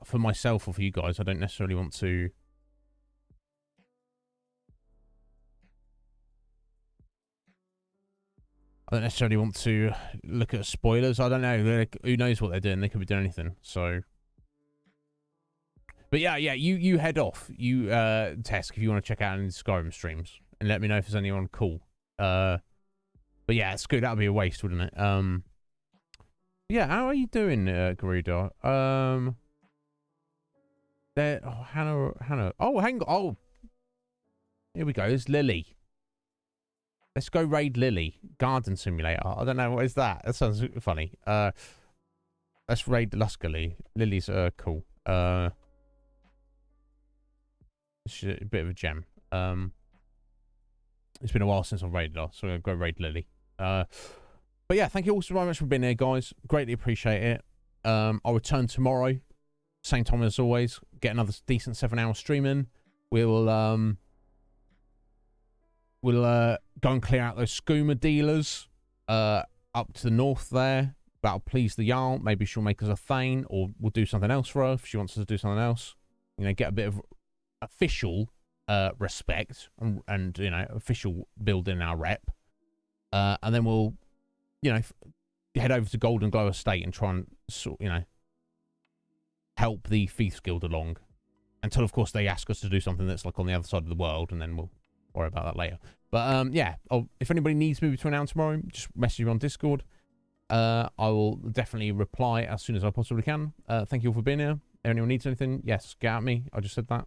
Speaker 2: for myself or for you guys, I don't necessarily want to. I don't necessarily want to look at spoilers. I don't know. Who knows what they're doing? They could be doing anything. So, but yeah, you head off. You Tesk, if you want to check out any Skyrim streams and let me know if there's anyone cool. But yeah, it's good. That'd be a waste, wouldn't it? Yeah. How are you doing, Garuda? There. Oh, Hannah. Oh, hang on. Oh, here we go. It's Lily. Let's go raid Lily. Garden Simulator. I don't know. What is that? That sounds funny. Let's raid Luscally. Lily's cool. She's a bit of a gem. It's been a while since I've raided her, so I'm going to go raid Lily. But yeah, thank you all so very much for being here, guys. Greatly appreciate it. I'll return tomorrow. Same time as always. Get another decent 7-hour stream in. We'll go and clear out those skooma dealers up to the north there. That'll please the Jarl. Maybe she'll make us a Thane, or we'll do something else for her if she wants us to do something else. You know, get a bit of official respect and you know, official building our rep. And then we'll, you know, head over to Golden Glow Estate and try and sort, you know, help the Thieves Guild along. Until, of course, they ask us to do something that's like on the other side of the world, and then we'll worry about that later. But yeah, if anybody needs me between now and tomorrow, just message me on Discord. I will definitely reply as soon as I possibly can. Thank you all for being here. If anyone needs anything, yes, get at me. I just said that.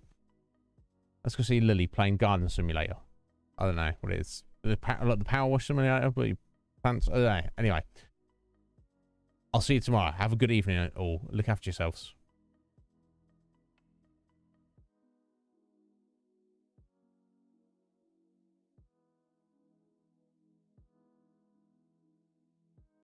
Speaker 2: Let's go see Lily playing Garden Simulator. I don't know what it is. Like the Power Wash Simulator, but I don't know. Anyway, I'll see you tomorrow. Have a good evening all. Look after yourselves.